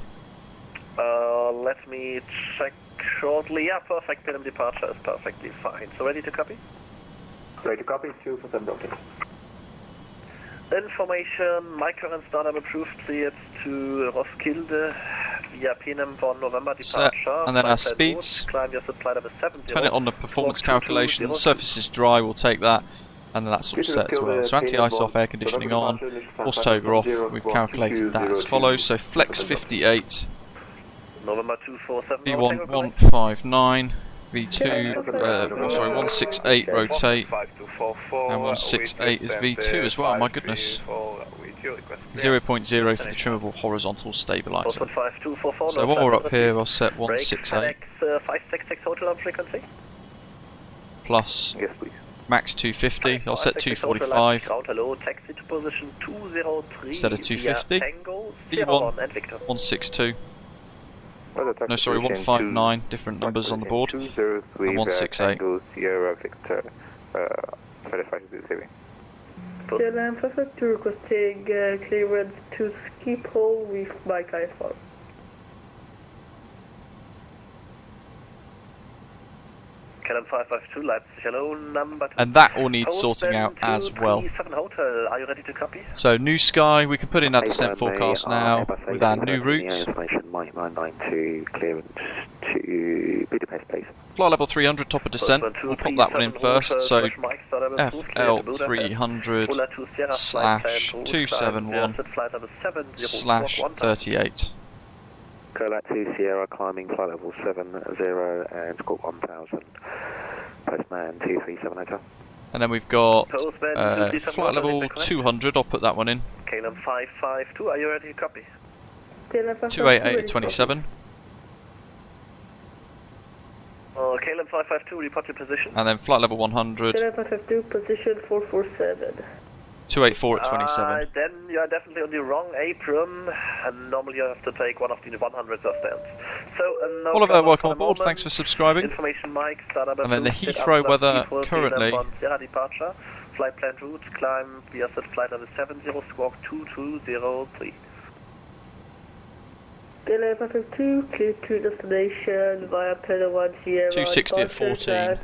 [SPEAKER 2] Let me check shortly. Yeah, perfect. Minimum departure is perfectly fine. So ready to copy?
[SPEAKER 10] Ready to copy, 247 okay.
[SPEAKER 2] Information, my current startup approved, cleared to Roskilde via PNM for November departure.
[SPEAKER 1] Set, and then our speeds. Turn it on the performance calculation. The surface is dry, we'll take that. And then that's all set as well. So anti-ice off, air conditioning on, force toga off. We've calculated that as follows. So flex 58,
[SPEAKER 2] November 247
[SPEAKER 1] V1 159, V2, sorry 168 rotate, and 168 is V2 as well. My goodness. 0.0 for the trimmable horizontal stabilizer. So while we're up here, I'll set 168 plus max 250. I'll set 245 instead of 250. V1 162. No, sorry, 159. Different numbers on the board. And 168.
[SPEAKER 7] KLM 552 requesting clearance to Schiphol with Mike I-4.
[SPEAKER 2] KLM 552 Leipzig, hello, number 2.
[SPEAKER 1] And that all needs sorting out as well.
[SPEAKER 2] Hotel, are you ready to copy?
[SPEAKER 1] So new sky, we can put in our descent forecast now with our new routes.
[SPEAKER 5] Mike 992, clearance to Budapest, please.
[SPEAKER 1] Flight level 300, top of descent. We'll pop that one in first. So FL300/271/38.
[SPEAKER 5] Colat 2 Sierra climbing flight level 70 and score 1000. Postman 237 Hotel.
[SPEAKER 1] And then we've got flight level 200, I'll put that one in.
[SPEAKER 2] KLM 552, are you ready to copy?
[SPEAKER 1] 288/27.
[SPEAKER 2] KLM 552, report your position.
[SPEAKER 1] And then flight level 100.
[SPEAKER 7] KLM 552, position 447.
[SPEAKER 1] 284/27.
[SPEAKER 2] Then you are definitely on the wrong apron, and normally you have to take one of the 100s of stands. So, no
[SPEAKER 1] Oliver, welcome on board, thanks for subscribing.
[SPEAKER 2] Information Mike, startup
[SPEAKER 1] and then the Heathrow weather currently
[SPEAKER 2] flight plan route, climb via set flight level 70, squawk 2203.
[SPEAKER 7] Delay 2, clear to destination via Pedal 1 Sierra.
[SPEAKER 1] 260 at 14.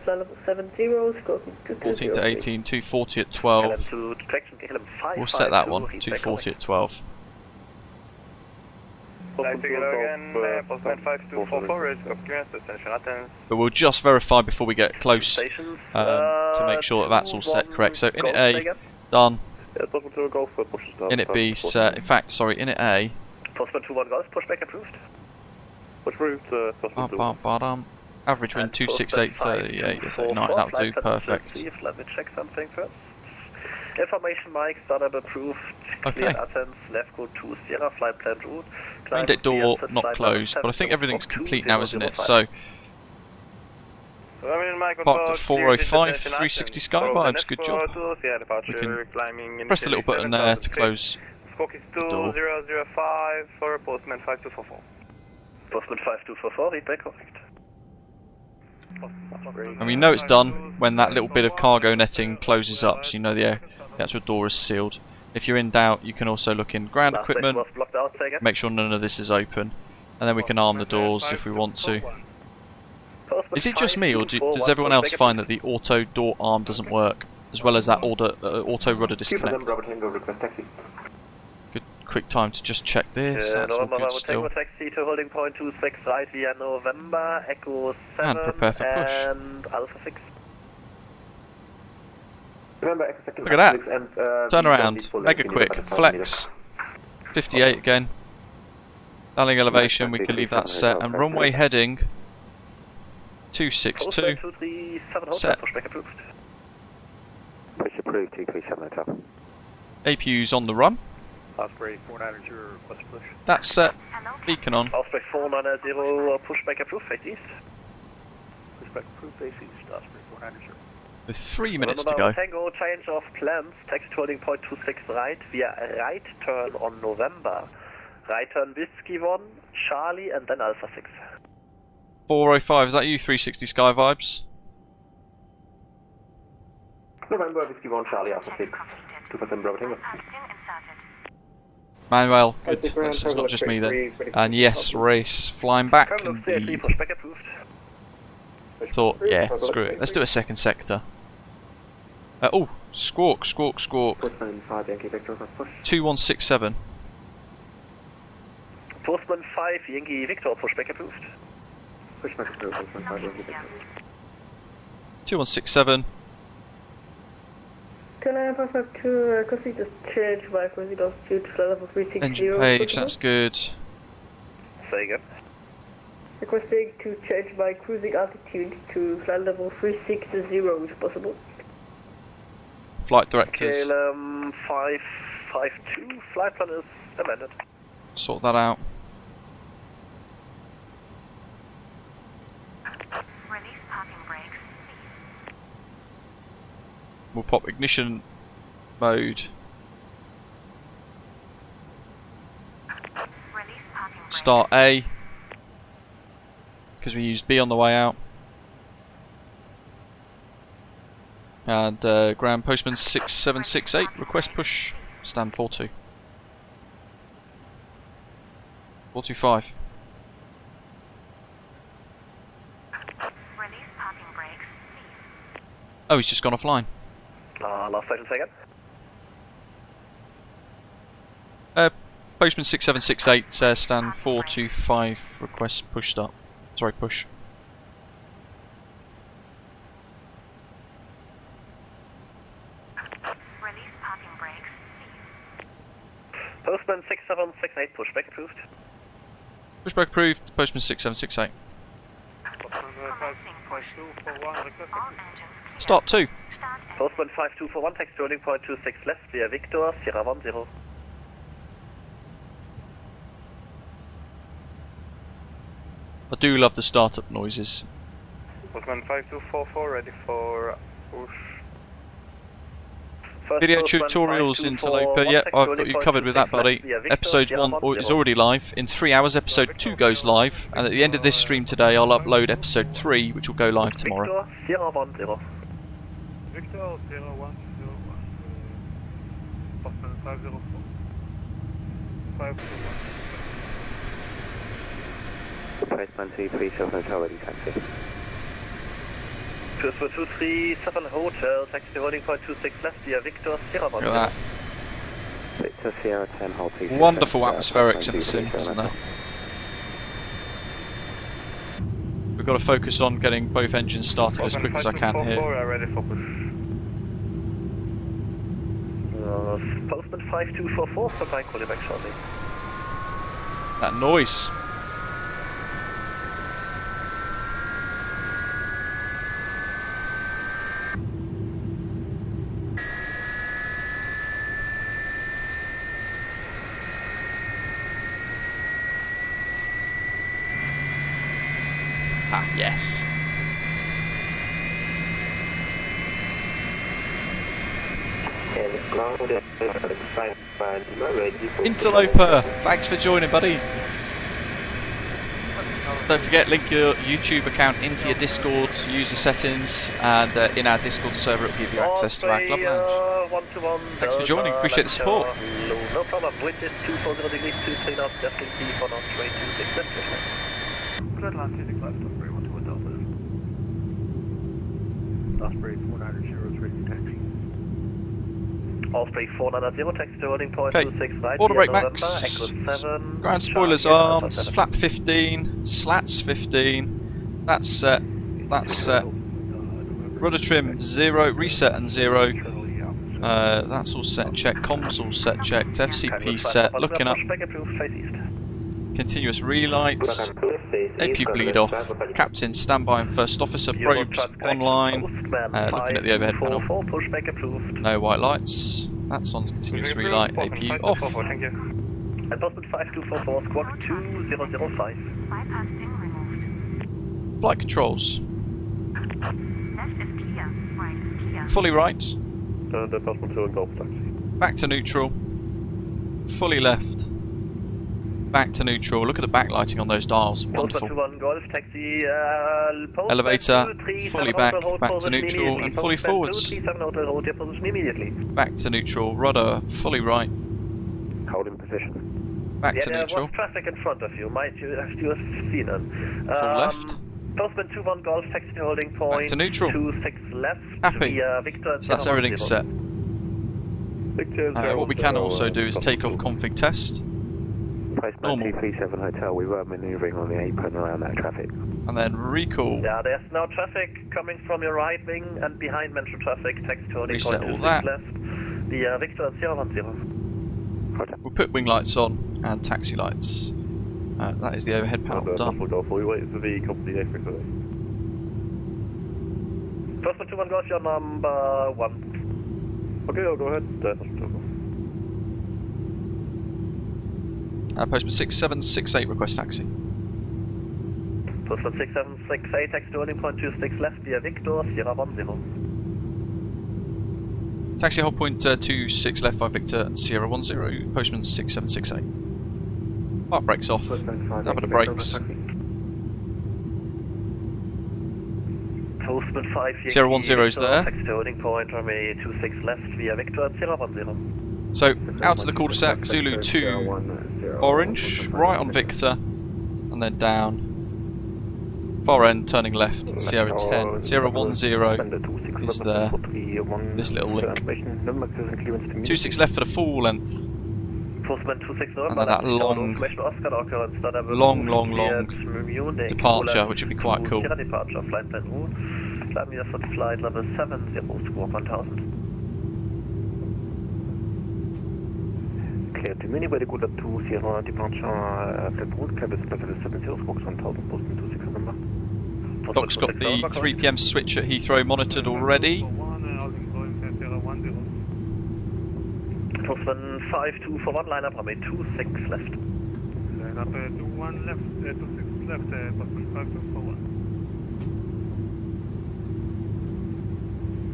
[SPEAKER 1] 14 to 18, 240 at 12. We'll set that one, 240 at 12. But we'll just verify before we get close to make sure that that's all set correct. So init A, done. Init B, set. In fact, sorry, init A.
[SPEAKER 2] Postman 21 Golf, pushback approved.
[SPEAKER 1] Average wind 26838, 39, that'll do, perfect.
[SPEAKER 2] Let me check something first. Information Mike, startup approved.
[SPEAKER 1] Okay.
[SPEAKER 2] Athens, left go to Sierra, flight plan route.
[SPEAKER 1] Main deck door not closed, but I think everything's complete now, isn't it? So, parked at 405, 360 sky vibes, good job. We can press the little button there to close the door.
[SPEAKER 5] 005 for Postman 5244.
[SPEAKER 2] Postman 5244, read back correct.
[SPEAKER 1] And we know it's done when that little bit of cargo netting closes up, so you know the actual door is sealed. If you're in doubt, you can also look in ground equipment, make sure none of this is open, and then we can arm the doors if we want to. Is it just me, or does everyone else find that the auto door arm doesn't work, as well as that auto rudder disconnect? Good quick time to just check this, that's all good still.
[SPEAKER 2] Taxi to holding point 26 right via November, Echo 7
[SPEAKER 1] and prepare for push.
[SPEAKER 2] And Alpha 6.
[SPEAKER 1] Look at that, turn around, mega quick, flex, 58 again, landing elevation, we can leave that set, and runway heading 262, set. APU's on the run, that's set, beacon on.
[SPEAKER 2] Osprey 490, pushback approved, face east. Pushback approved, face east, Osprey 490.
[SPEAKER 1] With 3 minutes to go.
[SPEAKER 2] Tango, change of plans, taxi holding point 26 right, via right turn on November. Right turn Whiskey 1, Charlie, and then Alpha 6.
[SPEAKER 1] 405, is that you, 360 sky vibes?
[SPEAKER 5] November, Whiskey 1, Charlie, Alpha 6. 2% Bravo Tango.
[SPEAKER 1] Manuel, good, it's not just me then. And yes, race, flying back indeed. Thought, yeah, screw it, let's do a second sector. Oh, squawk. 2167.
[SPEAKER 2] Postman 5, Yankee Victor, pushback approved.
[SPEAKER 1] 2167.
[SPEAKER 7] Can I have to quickly just change my cruising altitude to level 360?
[SPEAKER 1] Engine page, that's good.
[SPEAKER 2] Say again.
[SPEAKER 7] Requesting to change my cruising altitude to flight level 360 if possible.
[SPEAKER 1] Flight directors.
[SPEAKER 2] KLM 552, flight plan is amended.
[SPEAKER 1] Sort that out.
[SPEAKER 11] Release parking brakes.
[SPEAKER 1] We'll pop ignition mode.
[SPEAKER 11] Release parking brakes.
[SPEAKER 1] Start A, because we used B on the way out. And ground postman 6768, request push, stand 42. 425.
[SPEAKER 11] Release parking brakes.
[SPEAKER 1] Oh, he's just gone offline.
[SPEAKER 2] Last station, say again.
[SPEAKER 1] Postman 6768, stand 425, request push start. Sorry, push.
[SPEAKER 11] Release parking brakes.
[SPEAKER 2] Postman 6768, pushback approved.
[SPEAKER 1] Pushback approved, postman 6768. Start 2.
[SPEAKER 2] Postman 5241, taxi holding point 26 left via Victor, Sierra 10.
[SPEAKER 1] I do love the startup noises.
[SPEAKER 5] Postman 5244, ready for push.
[SPEAKER 1] Video tutorials interloper, yep, I've got you covered with that, buddy. Episode 1 is already live. In 3 hours, episode 2 goes live. And at the end of this stream today, I'll upload episode 3, which will go live tomorrow.
[SPEAKER 2] Victor, Sierra 10.
[SPEAKER 5] Victor 010.
[SPEAKER 3] Postman 504. 501.
[SPEAKER 5] Postman 237 Hotel ready taxi.
[SPEAKER 2] Pushback 237 Hotel, taxi holding point 26 left via Victor Sierra 10.
[SPEAKER 1] Look at
[SPEAKER 5] Victor Sierra 10 hold
[SPEAKER 1] that. Wonderful atmospherics in the sim, isn't there? We've got to focus on getting both engines started as quick as I can here.
[SPEAKER 3] Ready for push.
[SPEAKER 2] Postman 5244 for my calling back shortly.
[SPEAKER 1] That noise. Ah, yes. Interloper, thanks for joining, buddy. Don't forget, link your YouTube account into your Discord user settings, and in our Discord server it will give you access to our club lounge. Thanks for joining, appreciate the support.
[SPEAKER 2] No problem, wind is 240 degrees, 2 knots, definitely key for knots, straight 26 left.
[SPEAKER 3] Good line, 26 left, Osprey 121 Delta. Osprey 490 taxi.
[SPEAKER 2] Osprey 490, taxi to holding point
[SPEAKER 1] Okay,
[SPEAKER 2] 26 right.
[SPEAKER 1] auto brake
[SPEAKER 2] November,
[SPEAKER 1] max,
[SPEAKER 2] Echo 7,
[SPEAKER 1] ground spoilers
[SPEAKER 2] Charlie,
[SPEAKER 1] armed,
[SPEAKER 2] Alpha 7.
[SPEAKER 1] flap 15, slats 15, that's set, rudder trim 0, reset and 0, that's all set, check, comms all set, checked, FCP set, looking up, continuous relights, AP bleed off, captain, standby and first officer, probes online, looking at the overhead panel, no white lights, that's on continuous relight, AP off.
[SPEAKER 2] And Postman 5244, squawk 2005.
[SPEAKER 11] Bypass pin removed.
[SPEAKER 1] Flight controls,
[SPEAKER 11] Left is clear. Right is clear.
[SPEAKER 1] fully right,
[SPEAKER 3] The Postman 2 and Golf taxi.
[SPEAKER 1] back to neutral, fully left, back to neutral. Look at the backlighting on those dials, wonderful.
[SPEAKER 2] Postman 2 Golf taxi,
[SPEAKER 1] Elevator, fully back to neutral and fully forwards. Back to neutral, rudder, fully right,
[SPEAKER 5] Hold in position.
[SPEAKER 1] back to
[SPEAKER 2] There
[SPEAKER 1] neutral,
[SPEAKER 2] was traffic in front of you, might you have seen it.
[SPEAKER 1] full left,
[SPEAKER 2] Postman 2 Golf taxi holding point
[SPEAKER 1] back to neutral.
[SPEAKER 2] 26 left
[SPEAKER 1] Happy.
[SPEAKER 2] via Victor.
[SPEAKER 1] So that's everything set. What we can also do is takeoff config test,
[SPEAKER 5] Postman
[SPEAKER 1] normal,
[SPEAKER 5] 237 Hotel, we were manoeuvring on the apron around that traffic.
[SPEAKER 1] and then recall,
[SPEAKER 2] Yeah, there's now traffic coming from your right wing and behind metro traffic, taxi holding
[SPEAKER 1] Reset
[SPEAKER 2] point
[SPEAKER 1] all
[SPEAKER 2] 26
[SPEAKER 1] that.
[SPEAKER 2] left via Victor 010.
[SPEAKER 1] we'll put wing lights on and taxi lights. That is the overhead panel done.
[SPEAKER 3] We wait for the company Africa.
[SPEAKER 2] Postman 2 Golf, your number 1.
[SPEAKER 3] Okay, I'll go ahead.
[SPEAKER 1] Postman 6768 request taxi.
[SPEAKER 2] Postman 6768, taxi holding point 26 left via Victor 010.
[SPEAKER 1] Taxi hold point 26 left by Victor Sierra 10, Postman 6768. Park brakes off, number the brakes.
[SPEAKER 2] Postman 5
[SPEAKER 1] Sierra 10 is there.
[SPEAKER 2] Taxi holding point runway 26 left via Victor 010.
[SPEAKER 1] So, out to the cul-de-sac, Zulu 2, orange, right on Victor, and then down. Far end, turning left, Sierra 10, Sierra 10 is there, this little link. 26 left for the full length,
[SPEAKER 2] Postman 26
[SPEAKER 1] and then that long departure, which would be quite cool.
[SPEAKER 2] Departure, flight plan route, climb here for flight level 70, squawk 1000.
[SPEAKER 5] Clear to mini, very good up to Sierra departure, flight route, cabin level 70, squawk 1000, Postman 26 number.
[SPEAKER 1] Doc's got the 3 PM switch at Heathrow monitored already.
[SPEAKER 2] Postman 5241, line up runway 26 left.
[SPEAKER 3] Line up 21 left, 26 left, Postman 5241.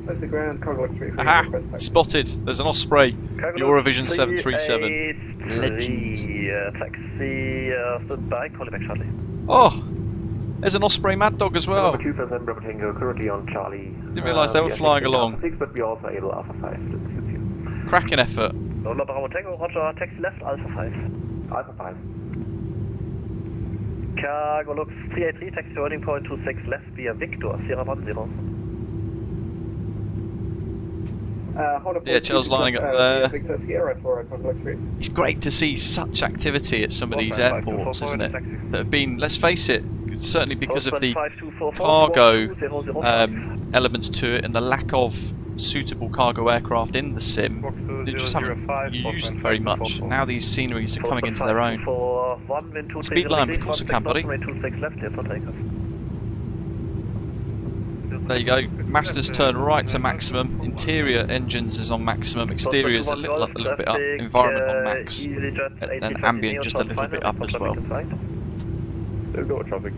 [SPEAKER 4] That's the ground, cargo 3.
[SPEAKER 1] Aha! Spotted! There's an Osprey, Eurovision 737. Legend.
[SPEAKER 2] Taxi, stood by, calling back shortly.
[SPEAKER 1] Oh! There's an Osprey Mad Dog as well.
[SPEAKER 5] Currently on Charlie.
[SPEAKER 1] Didn't realise they were flying along.
[SPEAKER 5] 6, but we also able Alpha 5.
[SPEAKER 1] Cracking effort.
[SPEAKER 2] November Bravo Tango, Roger, taxi left, Alpha 5.
[SPEAKER 5] Alpha 5.
[SPEAKER 2] Cargo looks 383, taxi holding point 26 left via Victor, Sierra 10.
[SPEAKER 1] DHL's lining up there.
[SPEAKER 8] Victor Sierra for contact 3.
[SPEAKER 1] It's great to see such activity at some of these airports, isn't it? That have been, let's face it, certainly because of the cargo elements to it and the lack of suitable cargo aircraft in the sim, they just haven't used very much. Now these sceneries are coming into their own. Speed line, of course I can, buddy. There you go. Masters turn right to maximum. Interior engines is on maximum. Exterior is a little bit up. Environment on max. And ambient just a little bit up as well.
[SPEAKER 3] They've got traffic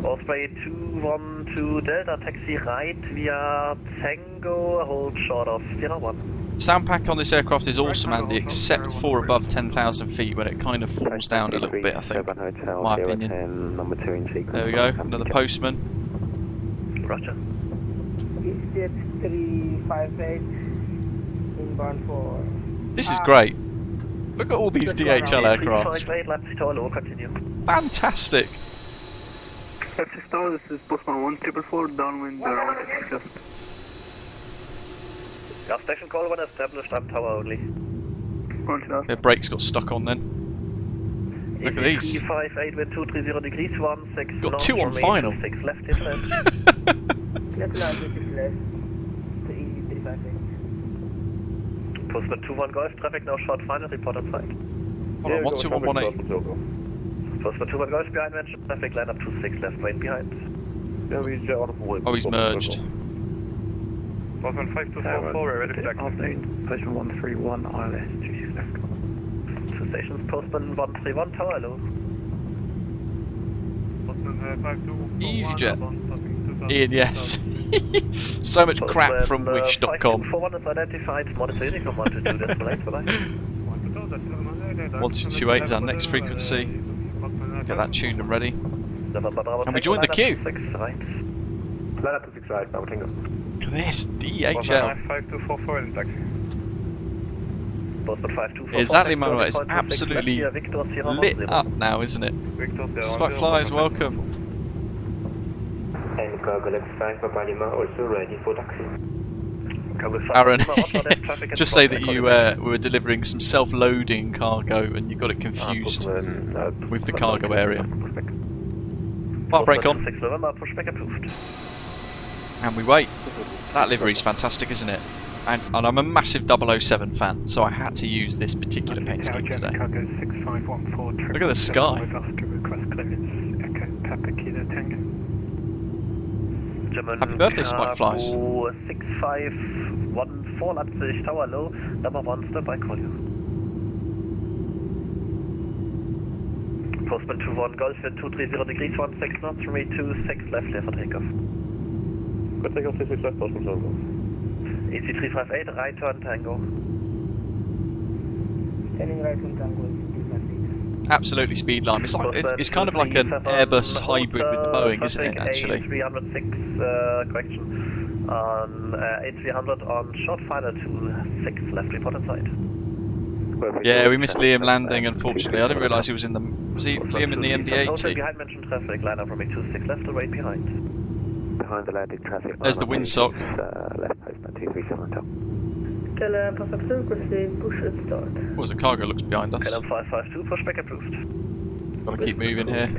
[SPEAKER 2] Osprey 212 Delta, taxi right via Tango, hold short of Sierra 1.
[SPEAKER 1] Sound pack on this aircraft is awesome, Andy, except for above 10,000 feet when it kind of falls down a little bit, I think, in my opinion. There we go, another postman.
[SPEAKER 2] Roger.
[SPEAKER 7] ECX358 inbound for...
[SPEAKER 1] This is great. Look at all these DHL aircraft. Fantastic.
[SPEAKER 4] Leipzig Tower, this is Postman 1444, downwind around just.
[SPEAKER 2] Gas station call when established, I'm tower only.
[SPEAKER 1] Their brakes got stuck on then. Look at these.
[SPEAKER 2] 358 wind 230 degrees, 16
[SPEAKER 1] got two on final.
[SPEAKER 2] 6 left,
[SPEAKER 7] Left line, this is left. The E358.
[SPEAKER 2] Postman 21 Golf, traffic now short final, report on site.
[SPEAKER 1] Hold on, 12118.
[SPEAKER 2] Postman 21 Golf behind mention, traffic line up to 6 left, wait behind.
[SPEAKER 1] Oh, he's merged.
[SPEAKER 3] Postman 5244, ready to taxi.
[SPEAKER 4] Postman 131, ILS, 26 left.
[SPEAKER 2] 2 stations, Postman 131, tower, hello.
[SPEAKER 1] EasyJet. Ian, yes. So much crap from wish.com. 1228 is our next frequency. Get that tuned and ready. And we join the queue. Look at this, DHL. Exactly, Manuel. It's absolutely lit up now, isn't it? Spike Flyers, welcome.
[SPEAKER 10] And cargo left 5 Papa Lima also ready for taxi.
[SPEAKER 1] Aaron, just say that you were delivering some self-loading cargo and you got it confused with the cargo area. Park brake on. And we wait. That livery's fantastic, isn't it? And I'm a massive 007 fan, so I had to use this particular paint scheme today. Look at the sky. Happy birthday, Spike Flies.
[SPEAKER 2] 6514 Leipzig Tower low, number 1 step by call you. Postman 21 Golf at 230 degrees, 16 knots, runway 26 left, clear for takeoff.
[SPEAKER 3] Good takeoff, 26 left, Postman 21.
[SPEAKER 2] EC358, right turn Tango.
[SPEAKER 7] Standing right on Tango.
[SPEAKER 1] Absolutely speed line. It's kind of like an Airbus hybrid with the Boeing, isn't it, actually?
[SPEAKER 2] A306 correction. On A300 on short final to 6 left, report inside.
[SPEAKER 1] Yeah, we missed Liam landing, unfortunately. I didn't realise he was in the... Was he Liam in the MD-80?
[SPEAKER 2] Behind mentioned traffic, line up from 26 left, right behind.
[SPEAKER 5] Behind the landing traffic.
[SPEAKER 1] There's the windsock.
[SPEAKER 5] Left postman 237 top.
[SPEAKER 7] Pass up frequency, push and start.
[SPEAKER 1] What, the cargo looks behind us?
[SPEAKER 2] KLM 552, pushback approved.
[SPEAKER 1] Gotta keep moving here.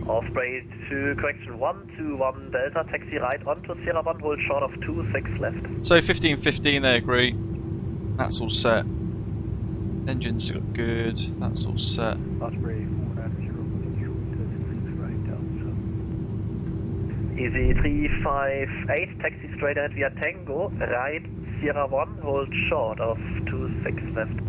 [SPEAKER 2] Osprey to correction 121 Delta, taxi right onto Sierra 1, hold short of 26 left.
[SPEAKER 1] So 1515 they agree. That's all set. Engines look good. That's all set.
[SPEAKER 2] Easy 358, taxi straight ahead via Tango, right Sierra 1, hold short of 26 left.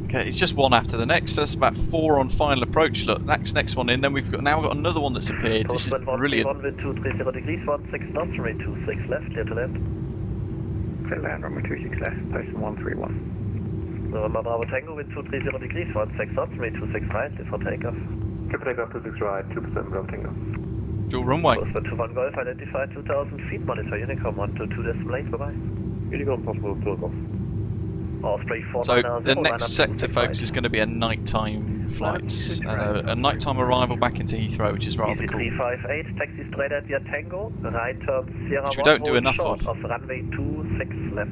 [SPEAKER 1] Okay, it's just one after the next. That's about 4 on final approach. Look, next one in. Then we've got another one that's appeared. This is brilliant.
[SPEAKER 2] 1 wind 230 degrees, 16 knots, runway 26 left, clear to land.
[SPEAKER 4] Clear land, runway 26 left, Postman 131.
[SPEAKER 2] November Bravo Tango, wind 230 degrees, 16 knots, runway 26 right, clear for takeoff.
[SPEAKER 3] Clear for takeoff, 26 right, 2% Bravo Tango.
[SPEAKER 1] Dual runway.
[SPEAKER 2] Postman 21 Golf, identified 2000 feet, monitor Unicom 122.8, bye-bye.
[SPEAKER 3] Unicom possible takeoff.
[SPEAKER 2] Osprey
[SPEAKER 1] So
[SPEAKER 2] 490,
[SPEAKER 1] the next sector, folks, is going to be a nighttime flight, a nighttime arrival back into Heathrow, which is rather cool.
[SPEAKER 2] 358, taxi straight at your Tango, right turn Sierra
[SPEAKER 1] Which we don't do
[SPEAKER 2] 1,
[SPEAKER 1] enough
[SPEAKER 2] short
[SPEAKER 1] of.
[SPEAKER 2] runway 26 left.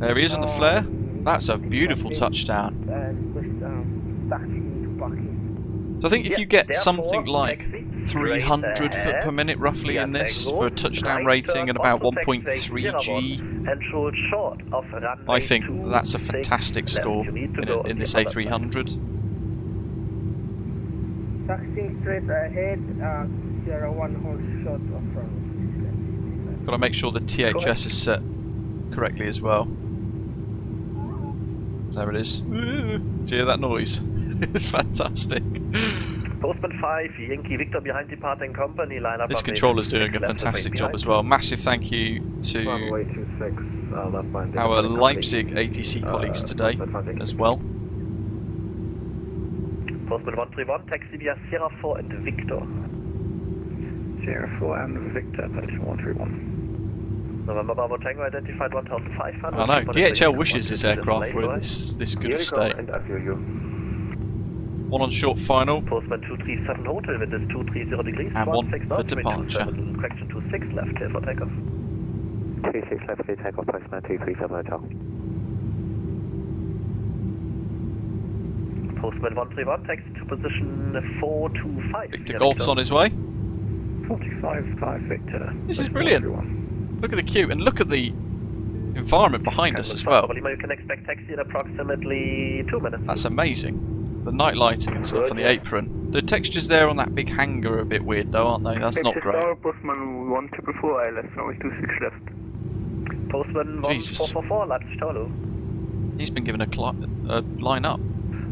[SPEAKER 1] There he is on the flare. That's a beautiful touchdown. So I think if you get something like 300 foot per minute roughly in this for a touchdown rating and about 1.3 G, I think that's a fantastic score in this A300.
[SPEAKER 7] Taxiing straight ahead, Sierra 1 hold short of front.
[SPEAKER 1] Got to make sure the THS is set correctly as well. There it is. Do you hear that noise? It's fantastic.
[SPEAKER 2] Postman 5, Yankee Victor behind departing company, line up.
[SPEAKER 1] This controller's doing a fantastic job as well. Massive thank you to our Leipzig ATC colleagues today as well.
[SPEAKER 2] Postman 131, taxi via Sierra 4 and Victor.
[SPEAKER 4] Sierra 4 and Victor, position 131.
[SPEAKER 2] November Bravo Tango identified 1500.
[SPEAKER 1] I know, DHL wishes this aircraft were in this good a state. One on short final.
[SPEAKER 2] Postman 237 hotel, wind is 230 degrees.
[SPEAKER 1] And one
[SPEAKER 2] 16
[SPEAKER 1] for
[SPEAKER 2] knots,
[SPEAKER 1] departure.
[SPEAKER 2] Correction 26 left, clear for takeoff.
[SPEAKER 5] 26 left, clear takeoff, Postman 237 hotel.
[SPEAKER 2] Postman 131, taxi to position 425.
[SPEAKER 1] Victor Golf's on his way.
[SPEAKER 4] 45 Victor.
[SPEAKER 1] This is brilliant. Look at the queue and look at the environment behind us as well.
[SPEAKER 2] You can expect taxi in approximately 2 minutes.
[SPEAKER 1] That's amazing. The night lighting and stuff on the apron. The textures there on that big hangar are a bit weird though, aren't they? That's not great.
[SPEAKER 4] Postman 1444 ILS, runway 26 left.
[SPEAKER 2] Postman 1444, Leipzig Tolo.
[SPEAKER 1] He's been given a line up.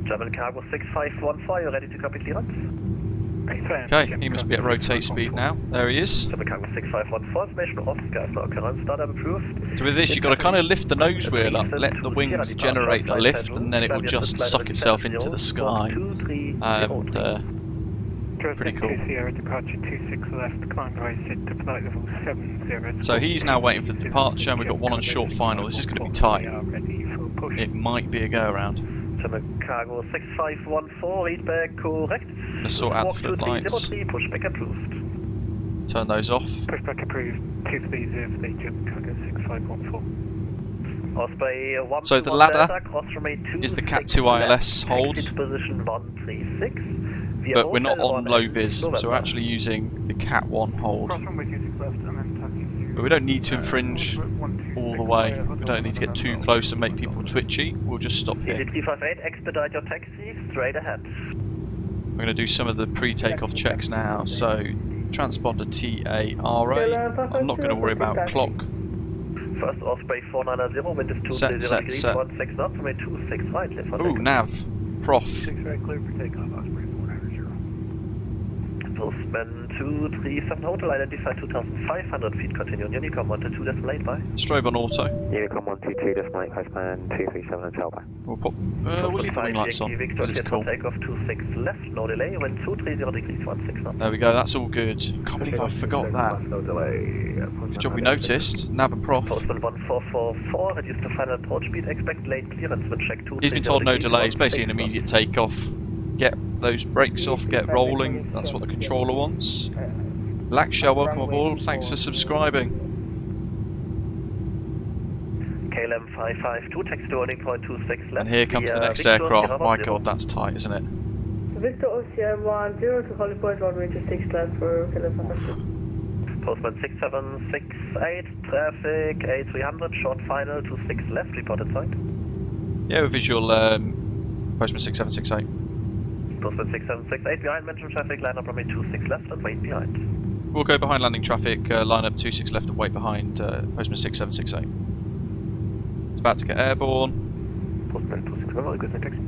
[SPEAKER 2] German cargo 6514, you ready to copy clearance?
[SPEAKER 1] Okay, he must be at rotate speed now. There he is.
[SPEAKER 2] German cargo 6514, information Oscar, no occurrence, startup approved.
[SPEAKER 1] So with this, you've got to kind of lift the nose wheel up, let the wings generate the lift, and then it will just suck itself into the sky. Pretty cool. So he's now waiting for the departure, and we've got one on short final. This is going to be tight. It might be a go-around.
[SPEAKER 2] German cargo 6514, read back correct.
[SPEAKER 1] Let's sort out the floodlights.
[SPEAKER 2] Pushback approved.
[SPEAKER 1] Turn those off.
[SPEAKER 8] Pushback approved, 230, German cargo 6514.
[SPEAKER 2] Osprey 1
[SPEAKER 1] So the ladder is the Cat 2 ILS hold,
[SPEAKER 2] position 136.
[SPEAKER 1] but we're not on low vis, so we're actually using the Cat 1 hold. But we don't need to infringe all the way. We don't need to get too close and make people twitchy. We'll just stop here.
[SPEAKER 2] 358, expedite your taxi straight ahead.
[SPEAKER 1] We're going to do some of the pre-takeoff checks now. So transponder TARA. I'm not going to worry about clock.
[SPEAKER 2] First Osprey 490, wind is 230 degrees, 16 knots, runway 26 right, left for
[SPEAKER 1] Ooh, nav. Prof.
[SPEAKER 8] 6 right, clear for takeoff, Osprey 490.
[SPEAKER 2] Postman 237 hotel, identified 2500 feet, continue Unicom 122.8, bye.
[SPEAKER 1] Strobe on auto.
[SPEAKER 5] Unicom 122.8, Postman 237 hotel, bye.
[SPEAKER 1] We'll put. We'll leave the wing lights on. This is cool.
[SPEAKER 2] Takeoff 26 left, no delay, wind 230 degrees, 16 knots.
[SPEAKER 1] There we go. That's all good. Can't believe I forgot that. Good job we noticed. Nav and prof.
[SPEAKER 2] Postman 1444, reduce the final approach speed, expect late clearance, wind check 230.
[SPEAKER 1] He's been told no delays. Basically an immediate takeoff. Get those brakes off, get rolling. That's what the controller wants. Lakshya, welcome aboard. Thanks for subscribing.
[SPEAKER 2] KLM 552, taxi to holding point 26 left.
[SPEAKER 1] And here comes the next aircraft. My god, that's tight, isn't it?
[SPEAKER 7] Victor OCM 10 to holding point runway 26 left for KLM 552.
[SPEAKER 2] Postman 6768, traffic A300, short final 26 left, reported side.
[SPEAKER 1] Yeah, with visual Postman 6768.
[SPEAKER 2] Postman 6768, behind mentioned traffic, line up runway 26 left and wait behind.
[SPEAKER 1] We'll go behind landing traffic, line up 26 left and wait behind Postman 6768. It's about to get airborne.
[SPEAKER 2] Postman 261, good taxi.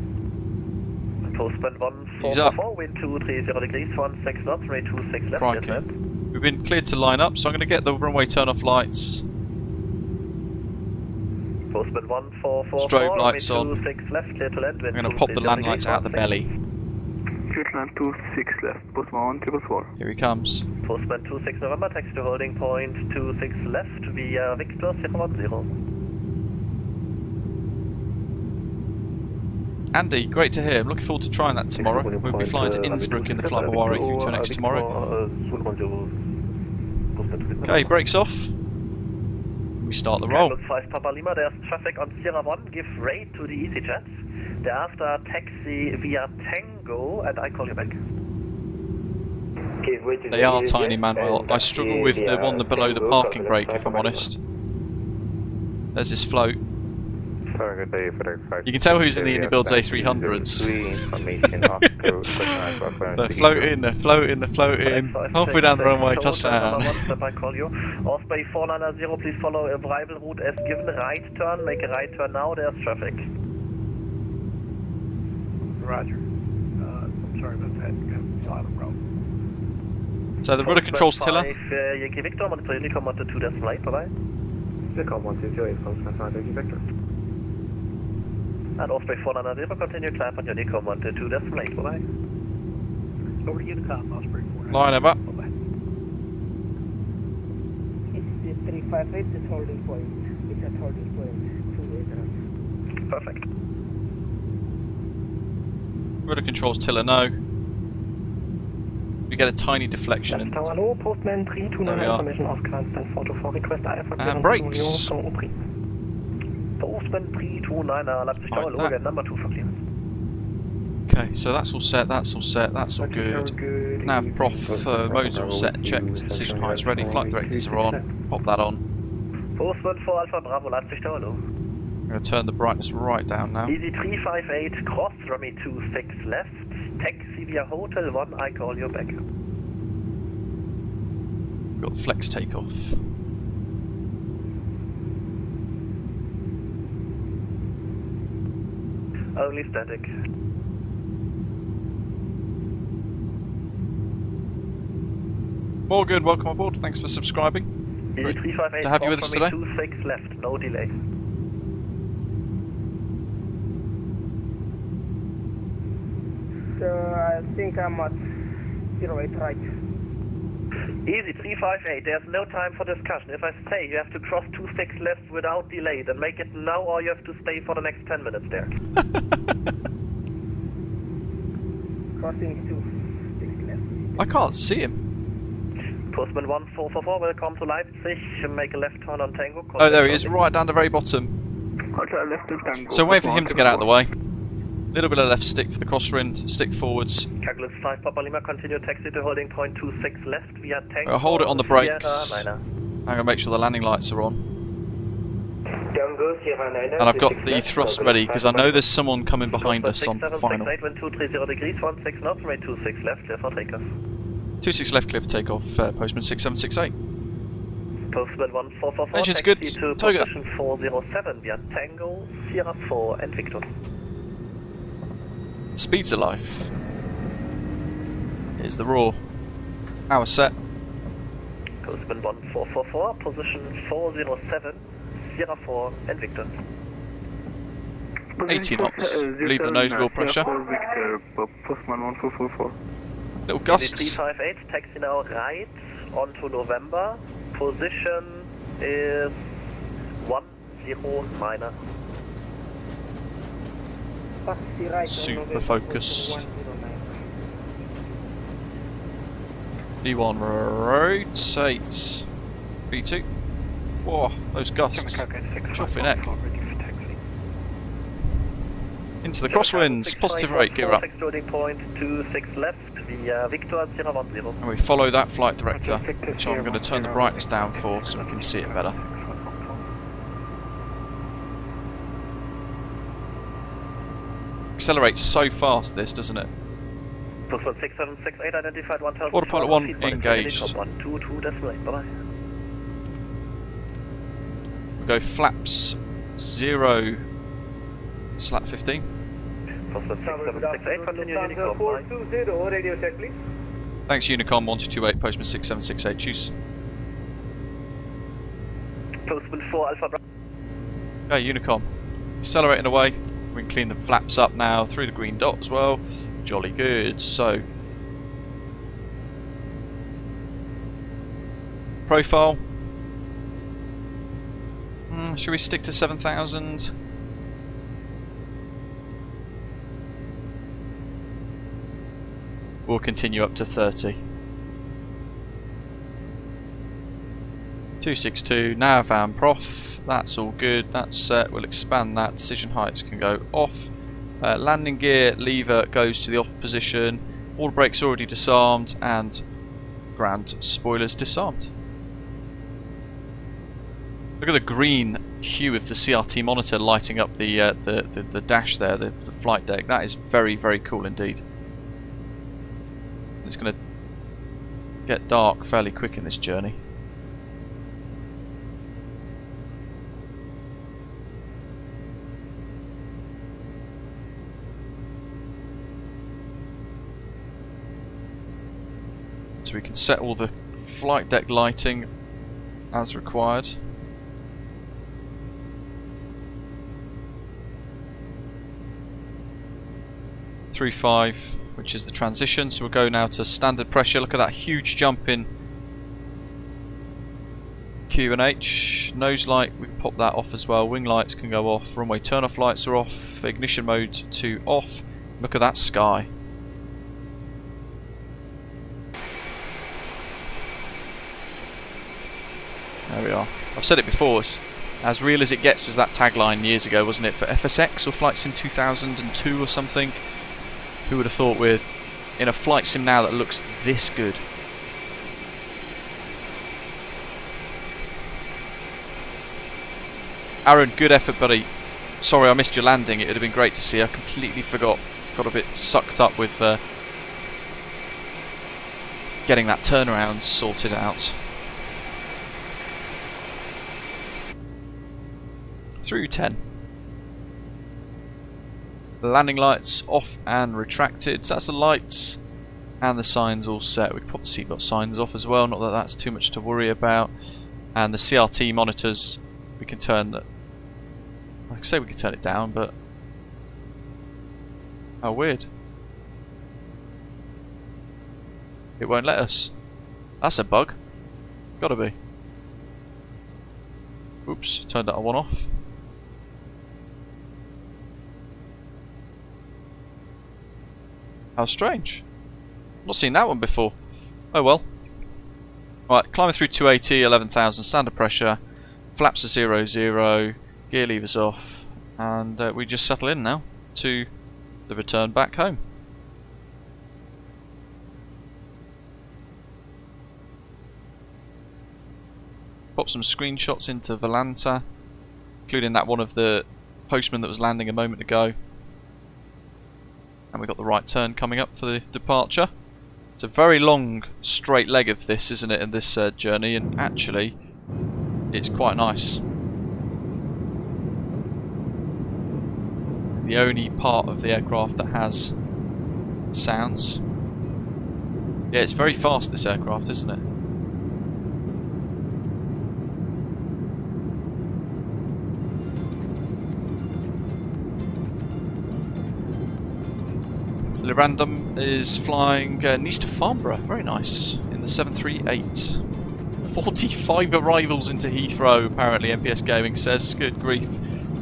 [SPEAKER 2] Postman 1444, wind 230 degrees, 16 knots, runway 26 left,
[SPEAKER 1] Crikey. We've been cleared to line up, so I'm going to get the runway turn-off lights.
[SPEAKER 2] Postman 1444,
[SPEAKER 1] Strobe lights on.
[SPEAKER 2] 26 left, clear to land,
[SPEAKER 1] I'm going to pop the land lights out the belly.
[SPEAKER 4] climb 26 left, Postman 104.
[SPEAKER 1] Here he comes.
[SPEAKER 2] Postman 26 November, taxi to holding point 26 left via Victor 010.
[SPEAKER 1] Andy, great to hear. I'm looking forward to trying that tomorrow. We'll be flying to Innsbruck in the Flyboy A320X tomorrow. Okay, brakes off. We start the roll.
[SPEAKER 2] 5 Papa Lima, there's traffic on Sierra 1. Give rate to the EasyJet. Thereafter, taxi via Tango, and I call you back.
[SPEAKER 1] They are tiny, Manuel. I struggle with the one below the parking brake, if I'm honest. There's this float. You can tell who's in the iniBuilds A300s. They're floating, they're floating, they're floating. Halfway down the runway, touchdown.
[SPEAKER 2] I call you. Osprey 490, please follow arrival route as given. Right turn, make a right turn now, there's traffic.
[SPEAKER 8] Roger. I'm sorry about that. Got a road.
[SPEAKER 1] So the rudder controls tiller.
[SPEAKER 2] Yankee Victor, monitor Unicom 122, that's right, bye bye.
[SPEAKER 5] Unicom 122, Postman Yankee Victor.
[SPEAKER 2] And Osprey 490, continue climb on Unicom 122, that's right, bye bye.
[SPEAKER 8] Over to Unicom, Osprey 490.
[SPEAKER 1] Line him up.
[SPEAKER 8] Bye-bye.
[SPEAKER 7] It's 358, it's holding point. It's at holding point. 280.
[SPEAKER 2] Perfect.
[SPEAKER 1] Rudder controls tiller, no. We get a tiny deflection. And
[SPEAKER 2] Hello, Postman 329 information Oscar and photo for request Alpha.
[SPEAKER 1] And brakes.
[SPEAKER 2] Postman 329 Leipzig Tower, lower again, number 2 for clearance.
[SPEAKER 1] Okay, so that's all set, that's all set, that's all good. Nav prof modes are all set and checked. Decision height is ready, flight directives are on. Pop that on.
[SPEAKER 2] Postman 4 Alpha Bravo, Leipzig Tower, low.
[SPEAKER 1] I'm going to turn the brightness right down now.
[SPEAKER 2] Easy 358, cross runway 26 left. Taxi via Hotel 1, I call you back.
[SPEAKER 1] Got flex takeoff.
[SPEAKER 2] Only static.
[SPEAKER 1] Morgan, welcome aboard. Thanks for subscribing.
[SPEAKER 2] Easy 358,
[SPEAKER 1] to have you with us today.
[SPEAKER 2] 26 left, no delay.
[SPEAKER 7] I think I'm at 08 right.
[SPEAKER 2] Easy 358, there's no time for discussion. If I say you have to cross 26 left without delay, then make it now or you have to stay for the next 10 minutes there.
[SPEAKER 7] Crossing 26 left.
[SPEAKER 1] I can't see him.
[SPEAKER 2] Postman 1444, welcome to Leipzig. Make a left turn on Tango.
[SPEAKER 1] Oh, there he is, right down the very bottom. So wait for him to get out of the way. Little bit of left stick for the crosswind, stick forwards.
[SPEAKER 2] Calculus 5 Papa Lima, continue taxi to holding point 26 left via Tango.
[SPEAKER 1] I'll hold it on the brakes. I'm going to make sure the landing lights are on. And I've got the thrust ready because I know there's someone coming behind us on final.
[SPEAKER 2] 230 degrees, 16 knots, rate 26 left, clear for takeoff.
[SPEAKER 1] 26 left, clear for takeoff, Postman 6768.
[SPEAKER 2] Postman 1444,
[SPEAKER 1] Engine's
[SPEAKER 2] taxi
[SPEAKER 1] good,
[SPEAKER 2] to
[SPEAKER 1] Toga.
[SPEAKER 2] position 407 via Tango, Sierra 4 and Victor.
[SPEAKER 1] Speeds of life. Here's the roar. Hour set.
[SPEAKER 2] Postman 1444, position 407, Sierra 4 and Victor.
[SPEAKER 1] 80 knots. Leave the nose wheel pressure.
[SPEAKER 4] Postman 1444.
[SPEAKER 1] Little gusts.
[SPEAKER 2] 358, taxi now right onto November. Position is 10-.
[SPEAKER 1] Super focus. B1 rotate. B2. Whoa, those gusts. Chuffy neck. Into the crosswinds. Positive rate, gear up.
[SPEAKER 2] Point 26 left via Victor 010.
[SPEAKER 1] And we follow that flight director, which I'm going to turn the brightness down for so we can see it better. Accelerates so fast, this, doesn't it?
[SPEAKER 2] identified 1000.
[SPEAKER 1] Autopilot 1 engaged.
[SPEAKER 2] 122, that's right, bye bye.
[SPEAKER 1] We go flaps 0, slap 15.
[SPEAKER 2] Postman 6768, continue Unicom, bye.
[SPEAKER 8] 420, radio check please.
[SPEAKER 1] Thanks Unicom 1228, Postman 6768, choose.
[SPEAKER 2] Postman 4 Alpha Bravo.
[SPEAKER 1] Okay, Unicom. Accelerating away. We can clean the flaps up now through the green dot as well. jolly good. So, profile. Should we stick to 7,000? We'll continue up to 30. 262, nav and prof, that's all good, that's set. We'll expand that. Decision heights can go off. Landing gear lever goes to the off position. All brakes already disarmed and ground spoilers disarmed. Look at the green hue of the CRT monitor lighting up the dash there, the flight deck. That is very, very cool indeed. It's going to get dark fairly quick in this journey. So we can set all the flight deck lighting as required. Three 5, which is the transition. So we'll go now to standard pressure. Look at that huge jump in Q and H. Nose light, we can pop that off as well. Wing lights can go off. Runway turn-off lights are off. Ignition mode to off. Look at that sky. There we are. I've said it before, it's as real as it gets was that tagline years ago, wasn't it? For FSX or Flight Sim 2002 or something. Who would have thought we're in a flight sim now that looks this good? Aaron, good effort, buddy. Sorry I missed your landing. It would have been great to see. I completely forgot. Got a bit sucked up with getting that turnaround sorted out. Through 10. Landing lights off and retracted. So that's the lights and the signs all set. We can pop the seatbelt signs off as well. Not that that's too much to worry about. And the CRT monitors, we can turn that. Like I say, we can turn it down, but how weird! It won't let us. That's a bug. Gotta be. Oops, turned that one off. How strange. Not seen that one before. Oh well. Right, climbing through 280, 11,000, standard pressure, flaps are 0, 0, gear levers off, and we just settle in now to the return back home. Pop some screenshots into Volanta, including that one of the postman that was landing a moment ago. And we've got the right turn coming up for the departure. It's a very long straight leg of this, isn't it, in this journey, and actually it's quite nice. It's the only part of the aircraft that has sounds. Yeah, it's very fast, this aircraft, isn't it? Random is flying Nice to Farnborough, very nice, in the 738. 45 arrivals into Heathrow, apparently, MPS Gaming says. Good grief.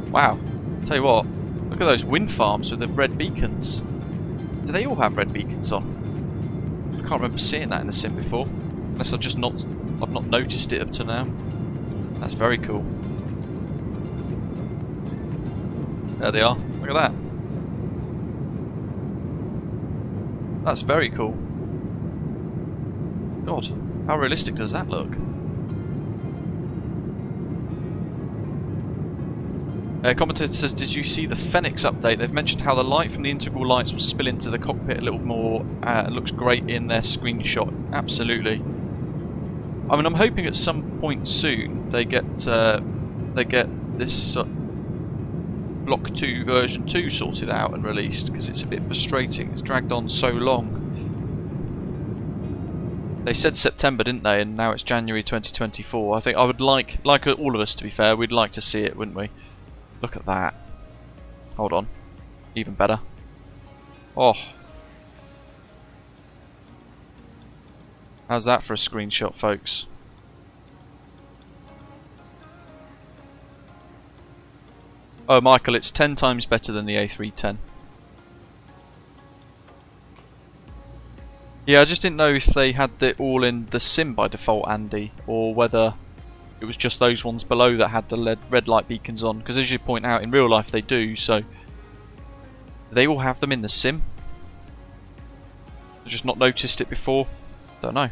[SPEAKER 1] Wow. Tell you what, look at those wind farms with the red beacons. Do they all have red beacons on? I can't remember seeing that in the sim before, unless I've not noticed it up to now. That's very cool. There they are. Look at that. That's very cool. God, how realistic does that look? Commentator says, did you see the Phoenix update? They've mentioned how the light from the integral lights will spill into the cockpit a little more. It looks great in their screenshot. Absolutely. I mean, I'm hoping at some point soon they get this Block 2 version 2 sorted out and released, because it's a bit frustrating. It's dragged on so long. They said September, didn't they? And now it's January 2024. I think I would like all of us, to be fair, we'd like to see it, wouldn't we? Look at that. Hold on. Even better. Oh, How's that for a screenshot, folks? Oh, Michael, it's 10 times better than the A310. Yeah, I just didn't know if they had it all in the sim by default, Andy, or whether it was just those ones below that had the red light beacons on. Because as you point out, in real life they do, so they all have them in the sim. I've just not noticed it before. Don't know.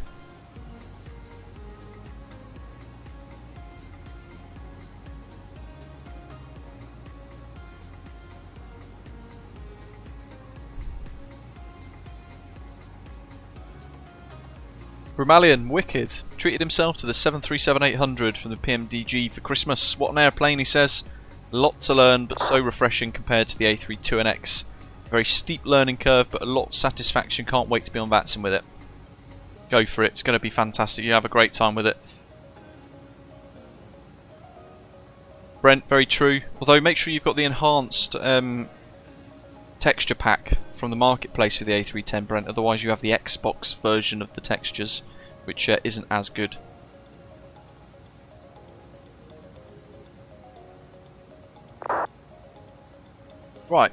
[SPEAKER 1] Romalian, wicked. Treated himself to the 737-800 from the PMDG for Christmas. What an airplane, he says. A lot to learn, but so refreshing compared to the A32NX. Very steep learning curve, but a lot of satisfaction. Can't wait to be on VATSIM with it. Go for it. It's going to be fantastic. You have a great time with it. Brent, very true. Although make sure you've got the enhanced texture pack from the marketplace for the A310, Brent. Otherwise you have the Xbox version of the textures, which isn't as good. Right.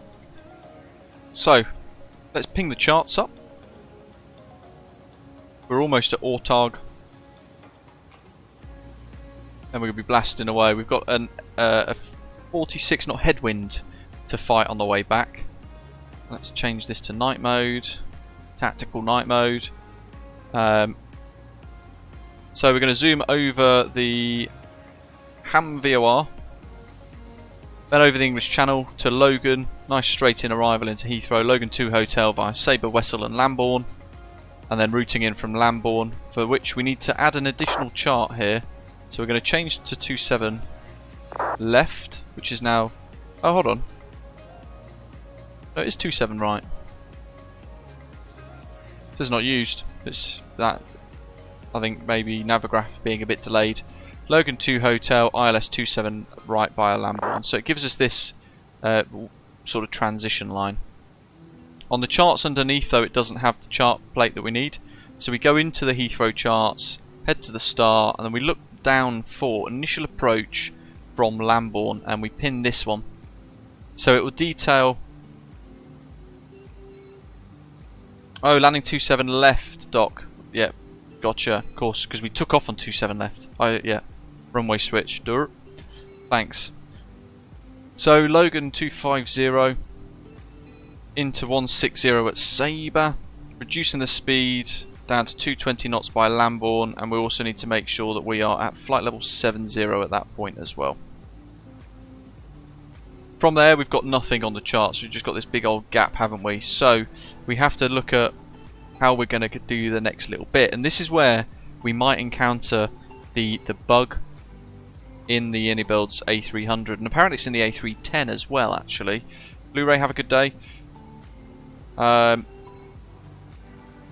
[SPEAKER 1] So, let's ping the charts up. We're almost at Ortag. And we're going to be blasting away. We've got a 46 knot headwind to fight on the way back. Let's change this to night mode, tactical night mode. So we're going to zoom over the Ham VOR, then over the English Channel to Logan. Nice straight in arrival into Heathrow. Logan 2 Hotel via Sabre, Wessel and Lambourne. And then routing in from Lambourne, for which we need to add an additional chart here. So we're going to change to 27 left, which is now... Oh, hold on. No, it is 27 right. It says not used. It's that. I think maybe Navigraph being a bit delayed. Logan 2 Hotel, ILS 27 right via Lambourne. So it gives us this sort of transition line. On the charts underneath, though, it doesn't have the chart plate that we need. So we go into the Heathrow charts, head to the star, and then we look down for initial approach from Lambourne, and we pin this one. So it will detail. Oh, landing 27 left, Doc. Yeah, gotcha. Of course, because we took off on 27 left. Yeah, runway switch. Dur. Thanks. So Logan 250 into 160 at Sabre, reducing the speed down to 220 knots by Lambourne, and we also need to make sure that we are at flight level 70 at that point as well. From there, we've got nothing on the charts. We've just got this big old gap, haven't we? So we have to look at how we're going to do the next little bit, and this is where we might encounter the bug in the iniBuilds A300, and apparently it's in the A310 as well. Actually, Blu-ray, have a good day.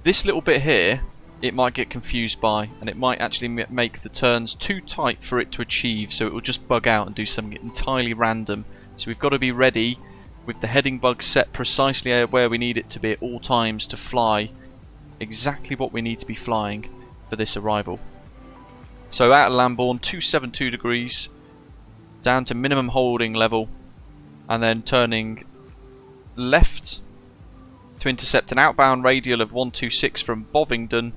[SPEAKER 1] This little bit here, it might get confused by, and it might actually make the turns too tight for it to achieve. So it will just bug out and do something entirely random. So we've got to be ready with the heading bug set precisely where we need it to be at all times to fly exactly what we need to be flying for this arrival. So out of Lambourne, 272 degrees, down to minimum holding level, and then turning left to intercept an outbound radial of 126 from Bovingdon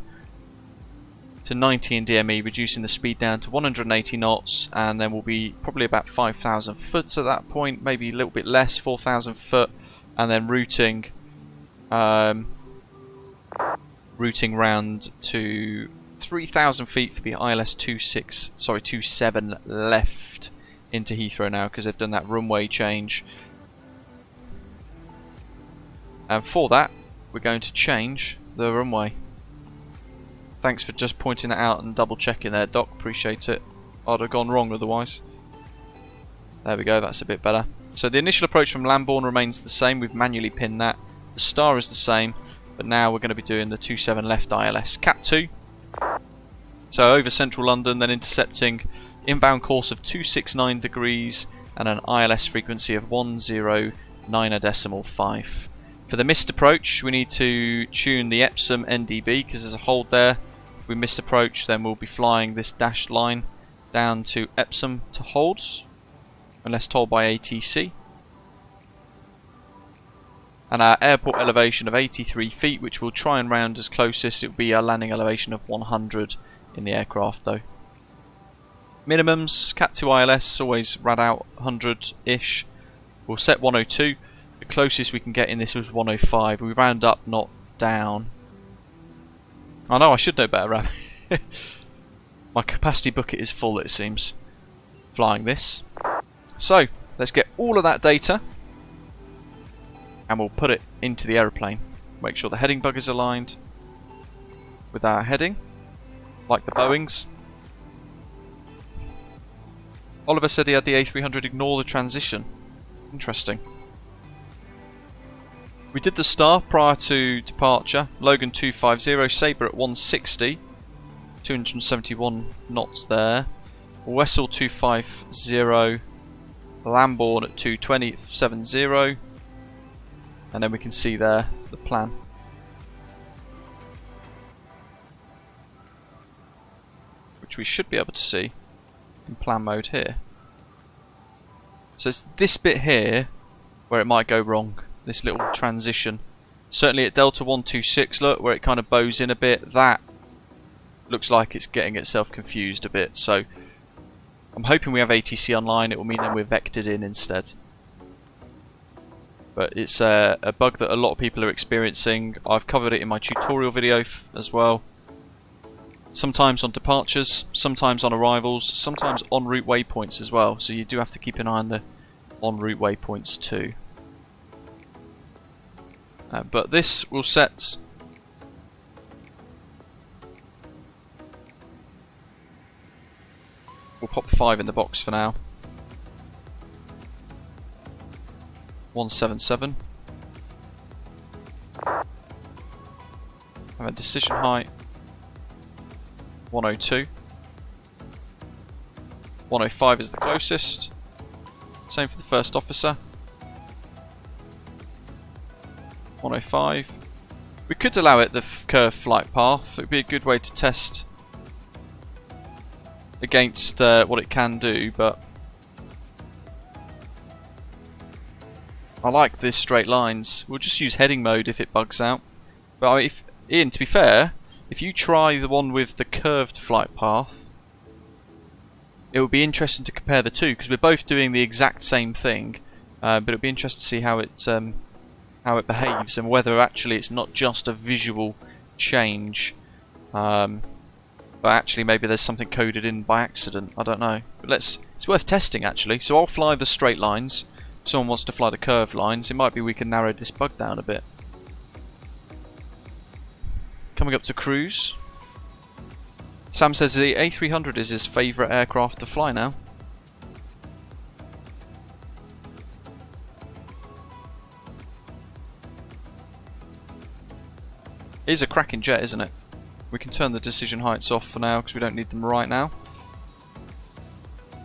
[SPEAKER 1] to 90 in DME, reducing the speed down to 180 knots, and then we'll be probably about 5,000 foot at that point, maybe a little bit less, 4,000 foot, and then routing round to 3,000 feet for the ILS 27 left into Heathrow now, because they've done that runway change. And for that, we're going to change the runway. Thanks for just pointing it out and double checking there, Doc. Appreciate it. I'd have gone wrong otherwise. There we go, that's a bit better. So the initial approach from Lambourne remains the same. We've manually pinned that. The star is the same, but now we're going to be doing the 27 left ILS. Cat 2. So over central London, then intercepting inbound course of 269 degrees and an ILS frequency of 109.5. For the missed approach, we need to tune the Epsom NDB because there's a hold there. If we miss approach, then we'll be flying this dashed line down to Epsom to hold, unless told by ATC. And our airport elevation of 83 feet, which we'll try and round as closest. It will be our landing elevation of 100 in the aircraft though. Minimums, Cat 2 ILS, always rad out 100-ish. We'll set 102. The closest we can get in this was 105. We round up, not down. I know, I should know better, Ram. My capacity bucket is full, it seems, flying this. So, let's get all of that data and we'll put it into the aeroplane. Make sure the heading bug is aligned with our heading, like the Boeings. Oliver said he had the A300 ignore the transition. Interesting. We did the star prior to departure. Logan 250, Sabre at 160, 271 knots there. Wessel 250, Lambourne at 220, 70, and then we can see there the plan. Which we should be able to see in plan mode here. So it's this bit here where it might go wrong. This little transition. Certainly at Delta 126, look, where it kind of bows in a bit. That looks like it's getting itself confused a bit. So I'm hoping we have ATC online. It will mean that we're vectored in instead. But it's a bug that a lot of people are experiencing. I've covered it in my tutorial video as well. Sometimes on departures, sometimes on arrivals, sometimes en route waypoints as well. So you do have to keep an eye on the en route waypoints too. But this will set we'll pop 5 in the box for now. 177. Have a decision height 102. 105 is the closest. Same for the first officer. 105. We could allow it the curved flight path. It would be a good way to test against what it can do, but I like these straight lines. We'll just use heading mode if it bugs out. But if, Ian, to be fair, if you try the one with the curved flight path, it would be interesting to compare the two because we're both doing the exact same thing. But it'd be interesting to see how it behaves and whether actually it's not just a visual change, but actually maybe there's something coded in by accident. I don't know. But it's worth testing actually. So I'll fly the straight lines. If someone wants to fly the curved lines, it might be we can narrow this bug down a bit. Coming up to cruise. Sam says the A300 is his favourite aircraft to fly now. It is a cracking jet, isn't it? We can turn the decision heights off for now because we don't need them right now.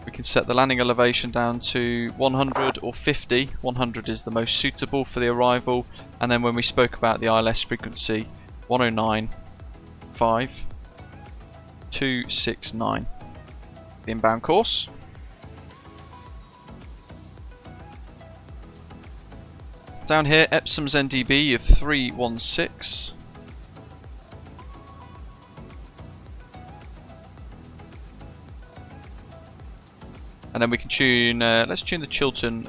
[SPEAKER 1] We can set the landing elevation down to 100 or 50. 100 is the most suitable for the arrival. And then when we spoke about the ILS frequency, 109.5, 269. The inbound course. Down here, Epsom's NDB of 316. And then we can tune, let's tune the Chiltern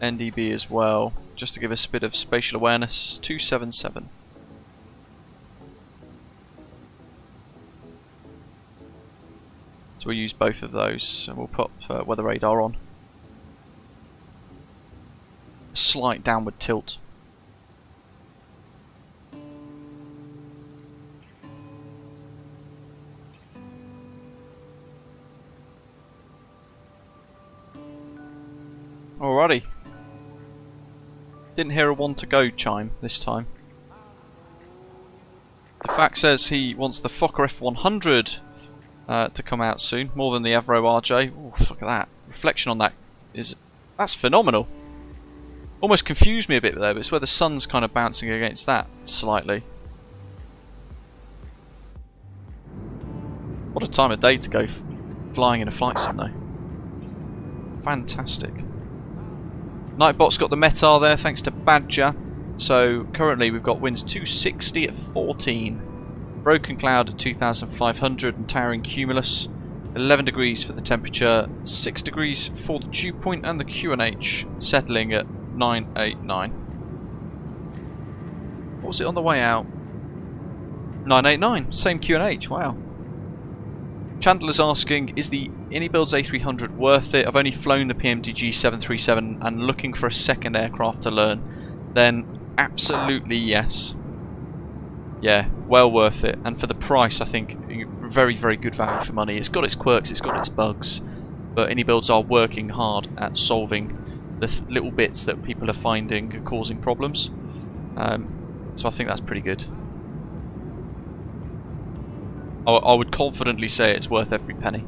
[SPEAKER 1] NDB as well, just to give us a bit of spatial awareness, 277. So we'll use both of those, and we'll put weather radar on. Slight downward tilt. Alrighty. Didn't hear a 1 to go chime this time. The fact says he wants the Fokker F100 to come out soon, more than the Avro RJ. Oh, look at that. Reflection on that that's phenomenal. Almost confused me a bit there, but it's where the sun's kind of bouncing against that slightly. What a time of day to go flying in a flight sim though. Fantastic. Nightbot's got the METAR there thanks to Badger. So currently we've got winds 260 at 14. Broken cloud at 2,500 and towering cumulus. 11 degrees for the temperature, 6 degrees for the dew point, and the QNH settling at 989. What was it on the way out? 989, same QNH, wow. Chandler's asking, is the iniBuilds A300 worth it? I've only flown the PMDG 737 and looking for a second aircraft to learn. Then absolutely yes. Yeah, well worth it. And for the price, I think very, very good value for money. It's got its quirks, it's got its bugs, but iniBuilds are working hard at solving the little bits that people are finding are causing problems. So I think that's pretty good. I would confidently say it's worth every penny,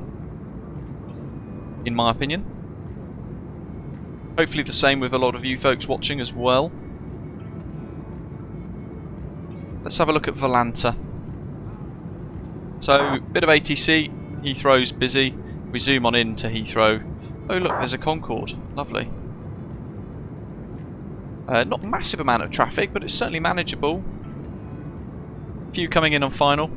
[SPEAKER 1] in my opinion. Hopefully the same with a lot of you folks watching as well. Let's have a look at Volanta. So, bit of ATC. Heathrow's busy. We zoom on into Heathrow. Oh look, there's a Concorde. Lovely. Not a massive amount of traffic, but it's certainly manageable. A few coming in on final.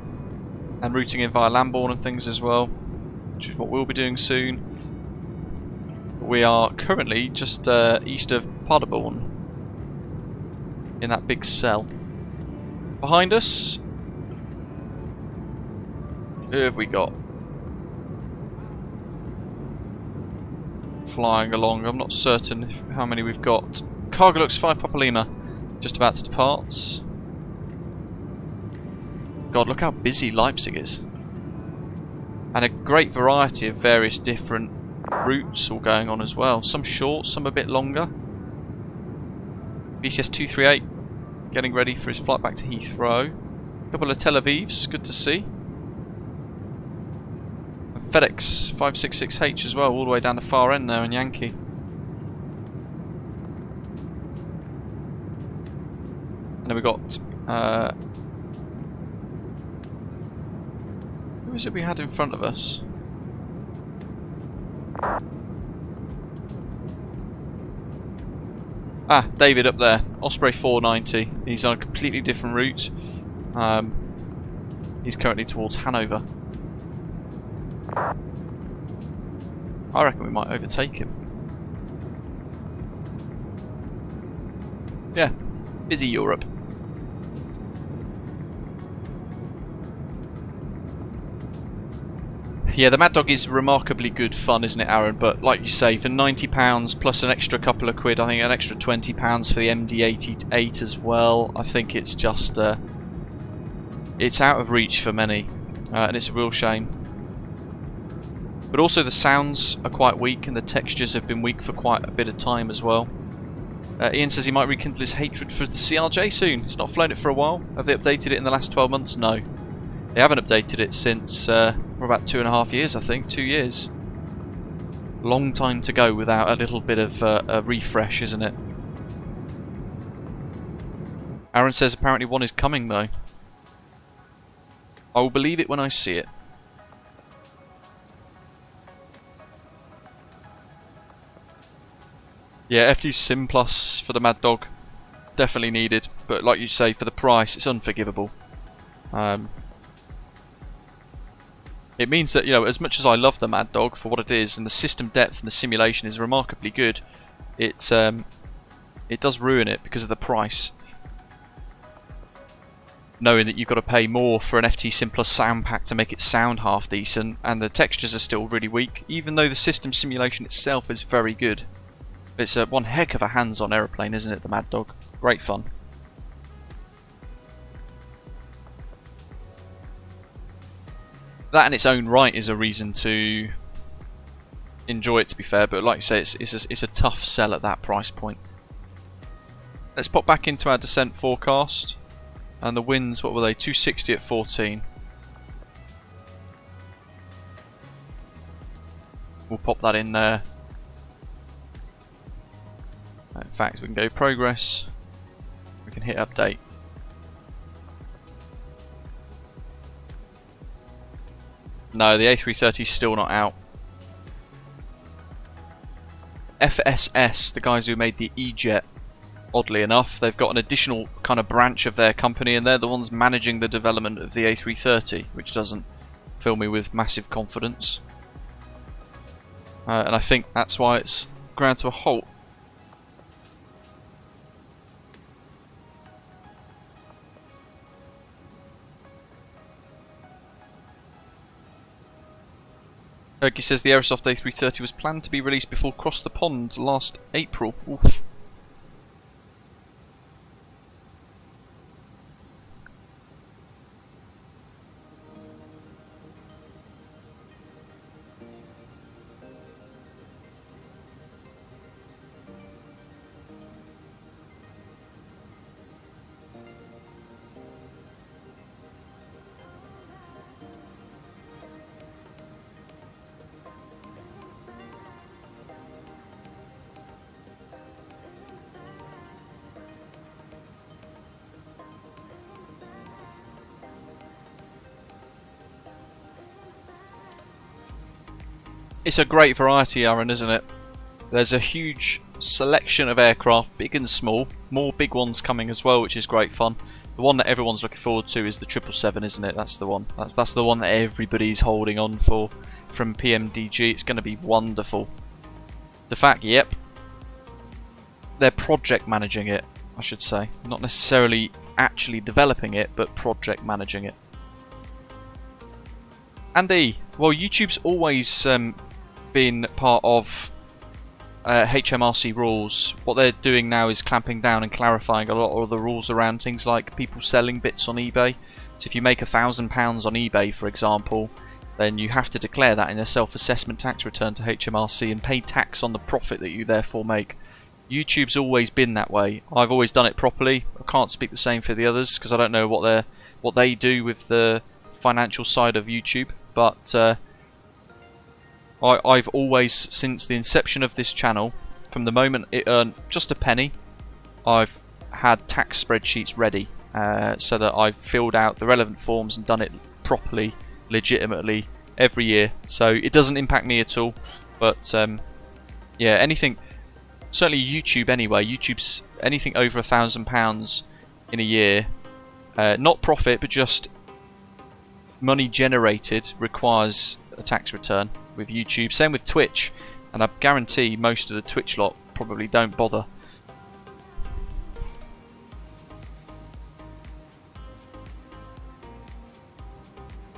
[SPEAKER 1] And routing in via Lambourne and things as well, which is what we'll be doing soon. We are currently just east of Paderborn, in that big cell. Behind us, who have we got? Flying along, I'm not certain how many we've got. Cargolux 5 Papa Lima, just about to depart. God, look how busy Leipzig is. And a great variety of various different routes all going on as well. Some short, some a bit longer. BCS 238 getting ready for his flight back to Heathrow. A couple of Tel Avivs, good to see. And FedEx 566H as well, all the way down the far end there in Yankee. And then we got who is it we had in front of us? Ah, David up there. Osprey 490. He's on a completely different route. He's currently towards Hanover. I reckon we might overtake him. Yeah, busy Europe. Yeah, the Mad Dog is remarkably good fun, isn't it, Aaron? But like you say, for £90 plus an extra couple of quid, I think an extra £20 for the MD88 as well, I think it's just it's out of reach for many, and it's a real shame. But also the sounds are quite weak, and the textures have been weak for quite a bit of time as well. Ian says he might rekindle his hatred for the CRJ soon. He's not flown it for a while. Have they updated it in the last 12 months? No. They haven't updated it since for about 2.5 years, I think. 2 years. Long time to go without a little bit of a refresh, isn't it? Aaron says apparently one is coming though. I will believe it when I see it. Yeah, FD Sim Plus for the Mad Dog. Definitely needed. But like you say, for the price, it's unforgivable. It means that, you know, as much as I love the Mad Dog for what it is, and the system depth and the simulation is remarkably good, it does ruin it because of the price. Knowing that you've got to pay more for an FT Sim Plus sound pack to make it sound half decent, and the textures are still really weak, even though the system simulation itself is very good. It's one heck of a hands-on aeroplane, isn't it, the Mad Dog? Great fun. That in its own right is a reason to enjoy it, to be fair, but like you say, it's a tough sell at that price point. Let's pop back into our descent forecast. And the winds, what were they? 260 at 14. We'll pop that in there. In fact, we can go progress. We can hit update. No, the A330 is still not out. FSS, the guys who made the E-Jet, oddly enough, they've got an additional kind of branch of their company, and they're the ones managing the development of the A330, which doesn't fill me with massive confidence. And I think that's why it's ground to a halt. Erky says the Aerosoft A330 was planned to be released before Cross the Pond last April. Oof. It's a great variety, Aaron, isn't it? There's a huge selection of aircraft, big and small. More big ones coming as well, which is great fun. The one that everyone's looking forward to is the 777, isn't it? That's the one. That's the one that everybody's holding on for from PMDG. It's going to be wonderful. The fact, yep, they're project managing it, I should say. Not necessarily actually developing it, but project managing it. Andy, well, YouTube's always been part of HMRC rules. What they're doing now is clamping down and clarifying a lot of the rules around things like people selling bits on eBay. So if you make £1,000 on eBay, for example, then you have to declare that in a self-assessment tax return to HMRC and pay tax on the profit that you therefore make. YouTube's always been that way. I've always done it properly. I can't speak the same for the others because I don't know what they do with the financial side of YouTube, but I've always, since the inception of this channel, from the moment it earned just a penny, I've had tax spreadsheets ready so that I've filled out the relevant forms and done it properly, legitimately, every year. So it doesn't impact me at all. But yeah, anything, certainly YouTube anyway, YouTube's anything over £1,000 in a year, not profit, but just money generated, requires a tax return with YouTube. Same with Twitch, and I guarantee most of the Twitch lot probably don't bother.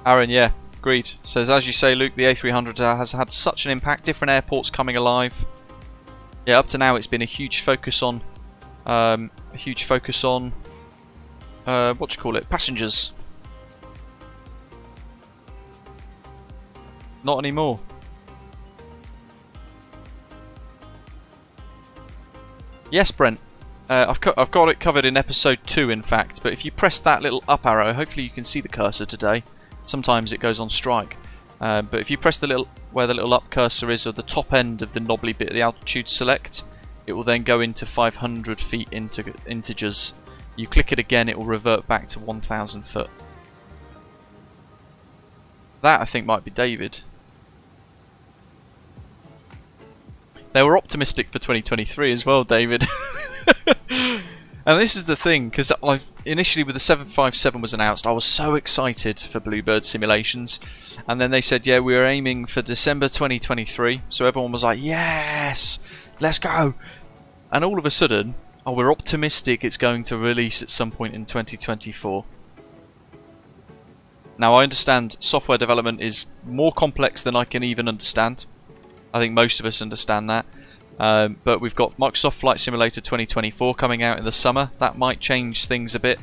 [SPEAKER 1] Aaron, yeah, agreed. Says, as you say, Luke, the A300 has had such an impact. Different airports coming alive. Yeah, up to now it's been a huge focus on what do you call it? Passengers. Not anymore. Yes, Brent. I've got it covered in episode 2, in fact. But if you press that little up arrow, hopefully you can see the cursor today. Sometimes it goes on strike. But if you press where the little up cursor is, at the top end of the knobbly bit of the altitude select, it will then go into 500 feet integers. You click it again, it will revert back to 1,000 foot. That, I think, might be David. They were optimistic for 2023 as well, David. And this is the thing, because initially with the 757 was announced, I was so excited for Bluebird simulations. And then they said, yeah, we are aiming for December 2023. So everyone was like, yes, let's go. And all of a sudden, oh, we're optimistic it's going to release at some point in 2024. Now, I understand software development is more complex than I can even understand. I think most of us understand that. But we've got Microsoft Flight Simulator 2024 coming out in the summer. That might change things a bit.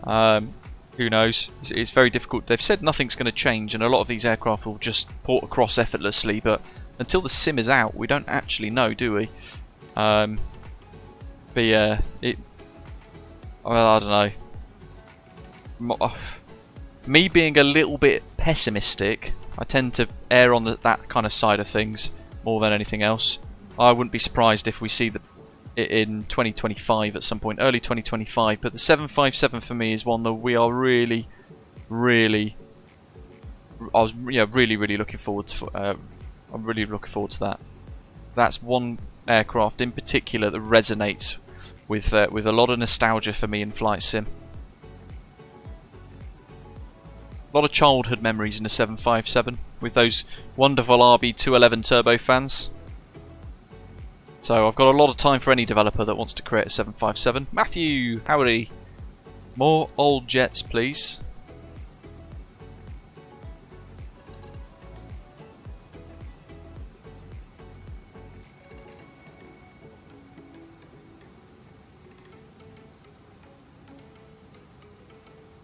[SPEAKER 1] Who knows? It's very difficult. They've said nothing's going to change, and a lot of these aircraft will just port across effortlessly. But until the sim is out, we don't actually know, do we? But yeah, well, I don't know. Me being a little bit pessimistic, I tend to err on that kind of side of things more than anything else. I wouldn't be surprised if we see it in 2025 at some point, early 2025. But the 757 for me is one that we are really, really I was really looking forward to. I'm really looking forward to that. That's one aircraft in particular that resonates with a lot of nostalgia for me in flight sim. A lot of childhood memories in the 757 with those wonderful RB211 turbofans. So I've got a lot of time for any developer that wants to create a 757. Matthew, howdy. More old jets, please.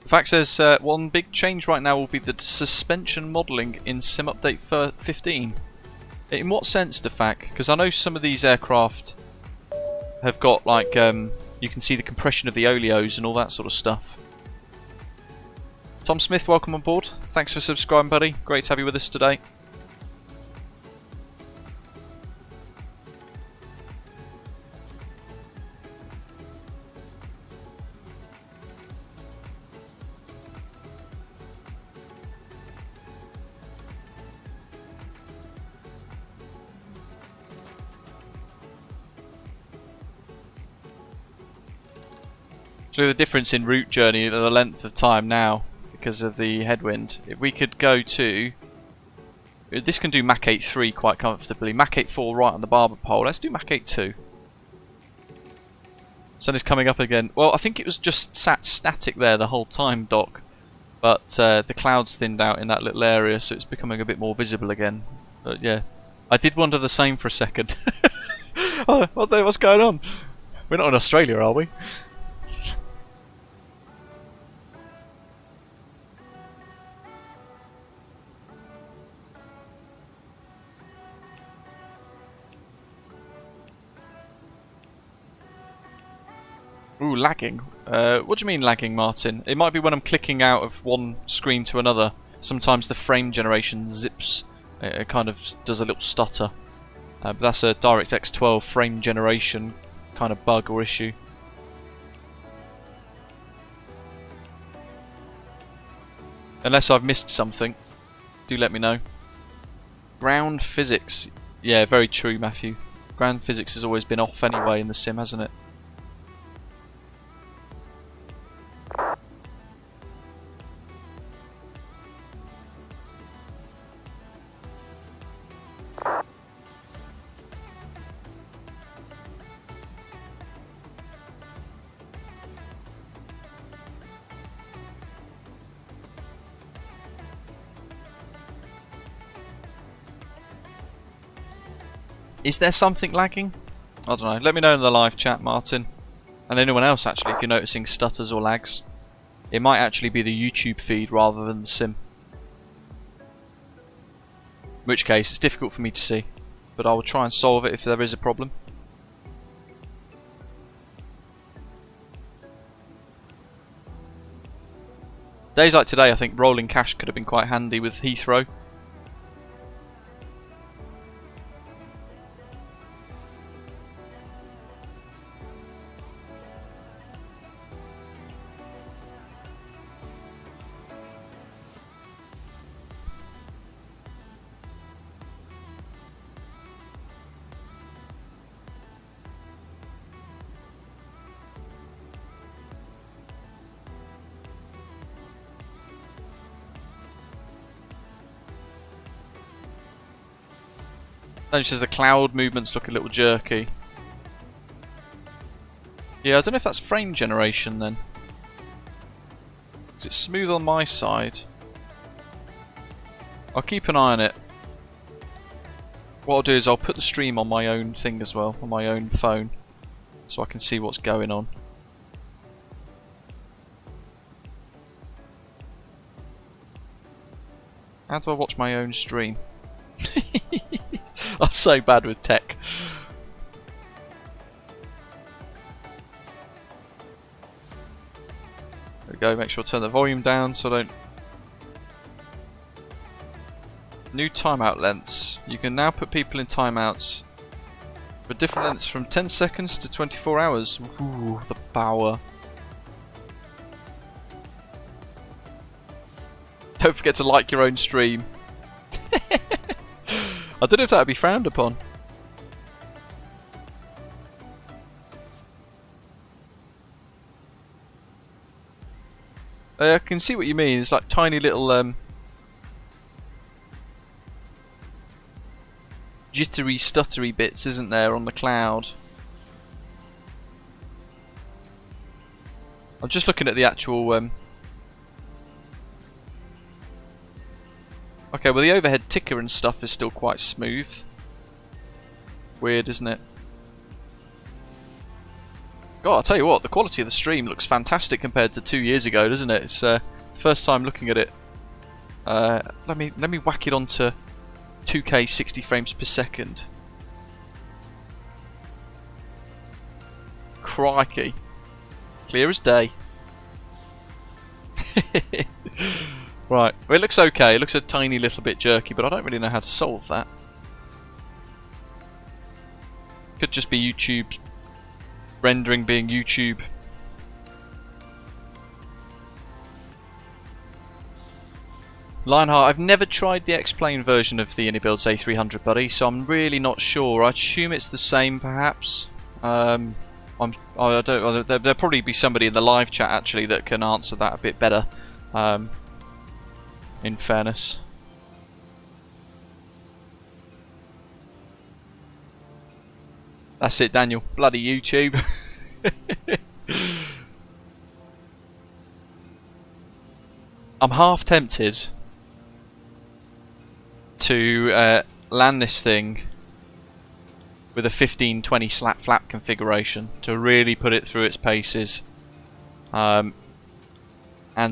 [SPEAKER 1] The fact says one big change right now will be the suspension modelling in Sim Update 15. In what sense, DeFac? Because I know some of these aircraft have got like you can see the compression of the oleos and all that sort of stuff. Tom Smith, welcome on board. Thanks for subscribing, buddy. Great to have you with us today. So the difference in route journey and the length of time now because of the headwind. If we could go to... This can do Mach 8.3 quite comfortably. Mach 8.4 right on the barber pole. Let's do Mach 8.2. Sun is coming up again. Well, I think it was just sat static there the whole time, Doc. But the clouds thinned out in that little area, so it's becoming a bit more visible again. But yeah, I did wonder the same for a second. Oh, what's going on? We're not in Australia, are we? Ooh, lagging. What do you mean lagging, Martin? It might be when I'm clicking out of one screen to another. Sometimes the frame generation zips. It kind of does a little stutter. But that's a DirectX 12 frame generation kind of bug or issue. Unless I've missed something, do let me know. Ground physics. Yeah, very true, Matthew. Ground physics has always been off anyway in the sim, hasn't it? Is there something lagging? I don't know. Let me know in the live chat, Martin. And anyone else, actually, if you're noticing stutters or lags. It might actually be the YouTube feed rather than the sim. In which case, it's difficult for me to see. But I will try and solve it if there is a problem. Days like today, I think rolling cache could have been quite handy with Heathrow. Says the cloud movements look a little jerky. Yeah, I don't know if that's frame generation then. Is it smooth on my side? I'll keep an eye on it. What I'll do is I'll put the stream on my own thing as well, on my own phone, so I can see what's going on. How do I watch my own stream? I'm so bad with tech. There we go, make sure I turn the volume down so I don't... New timeout lengths. You can now put people in timeouts for different lengths from 10 seconds to 24 hours. Ooh, the power. Don't forget to like your own stream. I don't know if that would be frowned upon. I can see what you mean. It's like tiny little jittery, stuttery bits, isn't there, on the cloud? I'm just looking at the actual. Okay, well the overhead ticker and stuff is still quite smooth. Weird, isn't it? God, I'll tell you what, the quality of the stream looks fantastic compared to 2 years ago, doesn't it? It's first time looking at it. Let me whack it onto 2K 60 frames per second. Crikey. Clear as day. Right, well, it looks okay. It looks a tiny little bit jerky, but I don't really know how to solve that. Could just be YouTube rendering being YouTube. Lionheart, I've never tried the X-Plane version of the iniBuilds A300, buddy, so I'm really not sure. I assume it's the same, perhaps. I don't. There'll probably be somebody in the live chat actually that can answer that a bit better. In fairness. That's it, Daniel. Bloody YouTube. I'm half tempted to land this thing with a 15-20 slat flap configuration to really put it through its paces and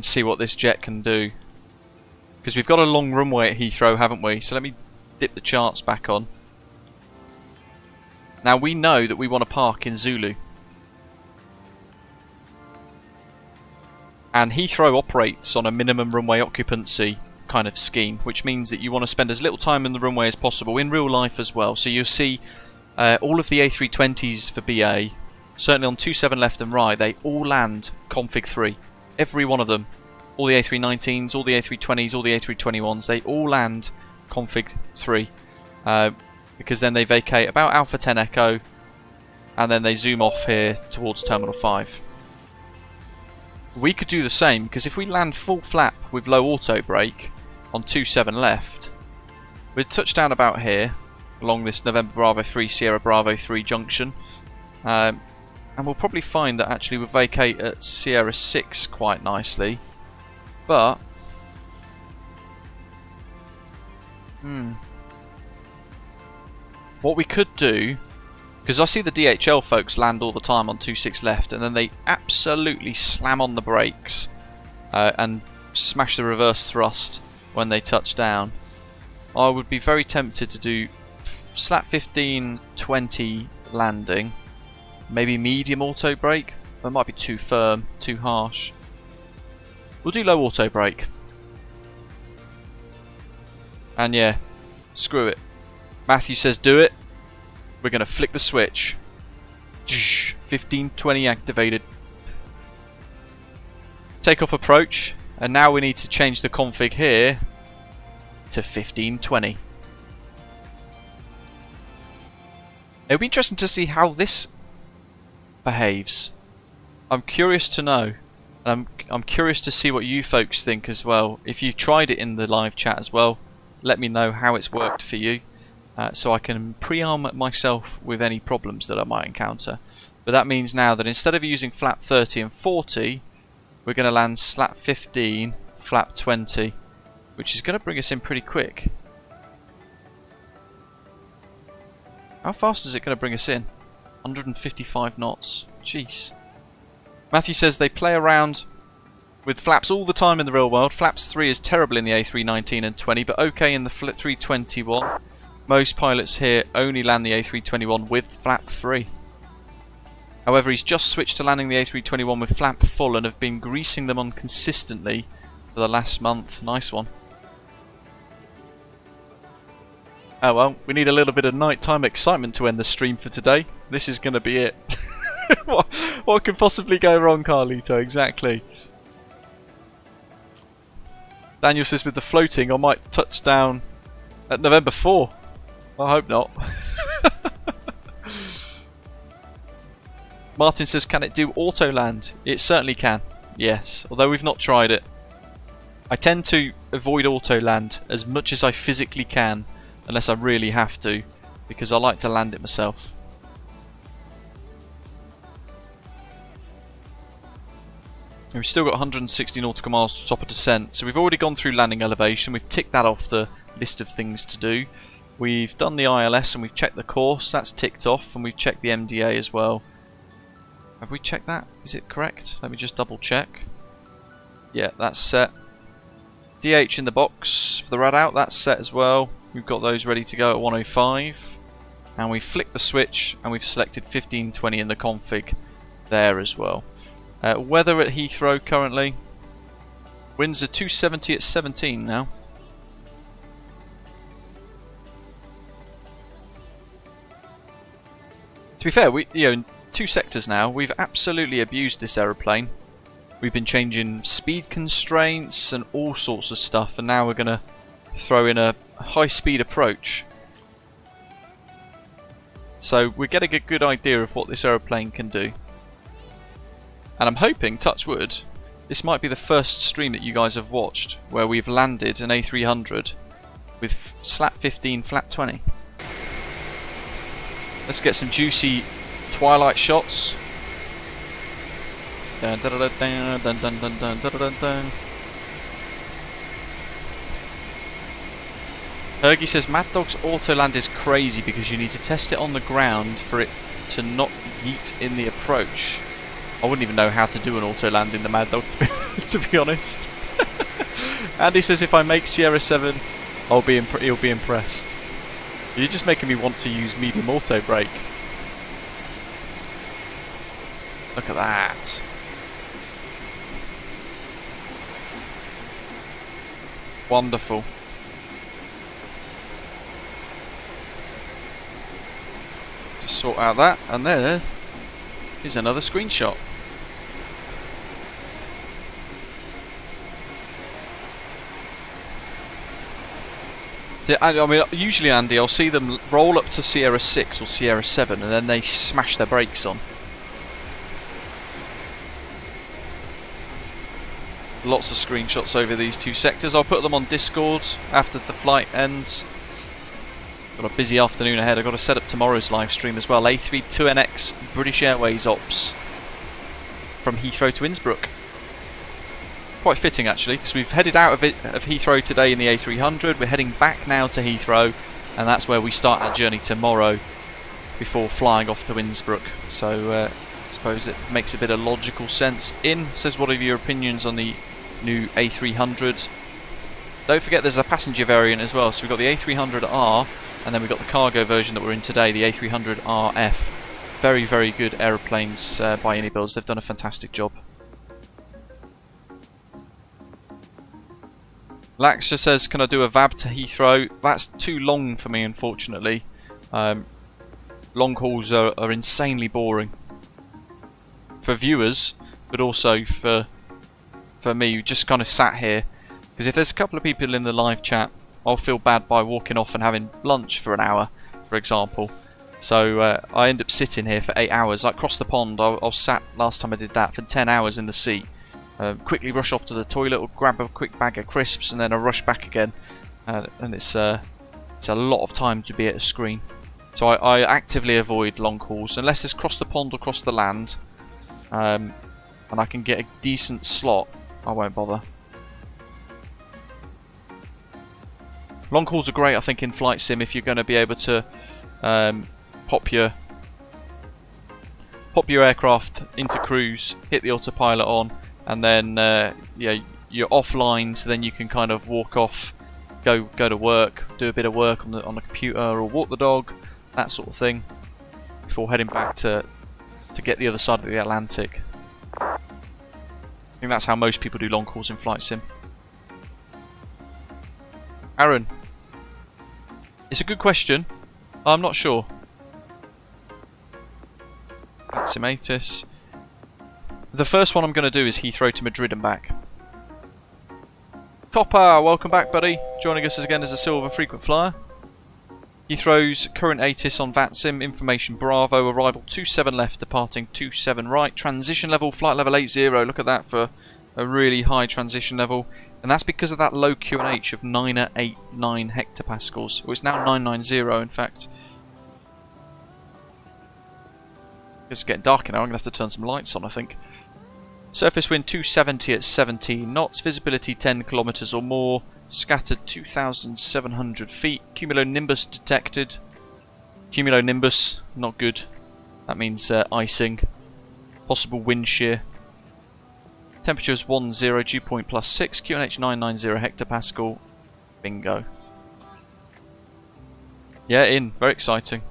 [SPEAKER 1] see what this jet can do. Because we've got a long runway at Heathrow, haven't we? So let me dip the charts back on. Now we know that we want to park in Zulu. And Heathrow operates on a minimum runway occupancy kind of scheme, which means that you want to spend as little time in the runway as possible, in real life as well. So you'll see all of the A320s for BA, certainly on 27 left and right, they all land config 3. Every one of them. All the A319s, all the A320s, all the A321s, they all land config 3. Because then they vacate about Alpha 10 Echo, and then they zoom off here towards Terminal 5. We could do the same, because if we land full flap with low auto brake on 27 left, we'd touch down about here, along this November Bravo 3, Sierra Bravo 3 junction, and we'll probably find that actually we'll vacate at Sierra 6 quite nicely. But what we could do, because I see the DHL folks land all the time on 26 left, and then they absolutely slam on the brakes and smash the reverse thrust when they touch down. I would be very tempted to do slat 15-20 landing, maybe medium auto brake. That might be too firm, too harsh. We'll do low auto brake. And yeah, screw it. Matthew says do it. We're going to flick the switch. 15-20 activated. Takeoff approach. And now we need to change the config here to 15-20. It'll be interesting to see how this behaves. I'm curious to know. And I'm curious to see what you folks think as well. If you've tried it in the live chat as well, let me know how it's worked for you, so I can pre-arm myself with any problems that I might encounter. But that means now that instead of using flap 30 and 40, we're going to land slat 15, flap 20, which is going to bring us in pretty quick. How fast is it going to bring us in? 155 knots. Jeez. Matthew says they play around with flaps all the time in the real world. Flaps 3 is terrible in the A319 and 20, but okay in the 321. Most pilots here only land the A321 with flap 3. However, he's just switched to landing the A321 with flap full and have been greasing them on consistently for the last month. Nice one. Oh well, we need a little bit of nighttime excitement to end the stream for today. This is going to be it. What could possibly go wrong, Carlito? Exactly. Daniel says with the floating, I might touch down at November 4. I hope not. Martin says, can it do auto land? It certainly can, yes, although we've not tried it. I tend to avoid auto land as much as I physically can, unless I really have to, because I like to land it myself. And we've still got 160 nautical miles to top of descent, so we've already gone through landing elevation. We've ticked that off the list of things to do. We've done the ILS and we've checked the course, that's ticked off, and we've checked the MDA as well. Have we checked that? Is it correct? Let me just double check. Yeah, that's set. DH in the box for the rad out, that's set as well. We've got those ready to go at 105. And we've flicked the switch and we've selected 1520 in the config there as well. Weather at Heathrow currently. Winds are 270 at 17 now. To be fair, we, in 2 sectors now, we've absolutely abused this aeroplane. We've been changing speed constraints and all sorts of stuff, and now we're going to throw in a high-speed approach. So we're getting a good idea of what this aeroplane can do. And I'm hoping, touch wood, this might be the first stream that you guys have watched where we've landed an A300 with slat 15, flat 20. Let's get some juicy twilight shots. Dun, dun, dun, dun, dun, dun, dun, dun, dun, dun, dun. Ergy says Mad Dog's auto land is crazy because you need to test it on the ground for it to not yeet in the approach. I wouldn't even know how to do an auto land in the Mad Dog, to be honest. Andy says if I make Sierra 7, he'll be impressed. You're just making me want to use medium auto brake. Look at that. Wonderful. Just sort out that, and there is another screenshot. I mean, usually, Andy, I'll see them roll up to Sierra 6 or Sierra 7 and then they smash their brakes on. Lots of screenshots over these 2 sectors. I'll put them on Discord after the flight ends. Got a busy afternoon ahead. I've got to set up tomorrow's live stream as well. A32NX British Airways Ops from Heathrow to Innsbruck. Quite fitting actually, because we've headed out of Heathrow today in the A300. We're heading back now to Heathrow, and that's where we start our journey tomorrow before flying off to Innsbruck. So I suppose it makes a bit of logical sense. Says, what are your opinions on the new A300? Don't forget there's a passenger variant as well. So we've got the A300R, and then we've got the cargo version that we're in today, the A300RF. Very, very good aeroplanes by iniBuilds. They've done a fantastic job. Laxia says, can I do a VAB to Heathrow? That's too long for me, unfortunately. Long hauls are insanely boring. For viewers, but also for me, who just kind of sat here. Because if there's a couple of people in the live chat, I'll feel bad by walking off and having lunch for an hour, for example. So I end up sitting here for 8 hours. Like across the pond, I was sat last time I did that for 10 hours in the seat. Quickly rush off to the toilet or grab a quick bag of crisps and then I rush back again. And it's a lot of time to be at a screen. So I actively avoid long hauls unless it's across the pond or across the land. And I can get a decent slot, I won't bother. Long hauls are great, I think, in flight sim if you're going to be able to pop your aircraft into cruise, hit the autopilot on, and then yeah, you're offline, so then you can kind of walk off, go to work, do a bit of work on the computer, or walk the dog, that sort of thing, before heading back to get the other side of the Atlantic. I think that's how most people do long hauls in flight sim. Aaron, it's a good question. I'm not sure. Simatis. The first one I'm going to do is Heathrow to Madrid and back. Copper, welcome back, buddy. Joining us again as a silver frequent flyer. Heathrow's current ATIS on VATSIM, information Bravo, arrival 27 left, departing 27 right. Transition level, flight level 80. Look at that for a really high transition level. And that's because of that low QNH of 989 hectopascals. Oh, it's now 990 in fact. It's getting darker now, I'm going to have to turn some lights on I think. Surface wind 270 at 17 knots, visibility 10 kilometers or more. Scattered 2,700 feet. Cumulonimbus detected. Cumulonimbus, not good. That means icing. Possible wind shear. Temperature is 10, dew point +6. QNH 990 hectopascal. Bingo. Yeah, in. Very exciting.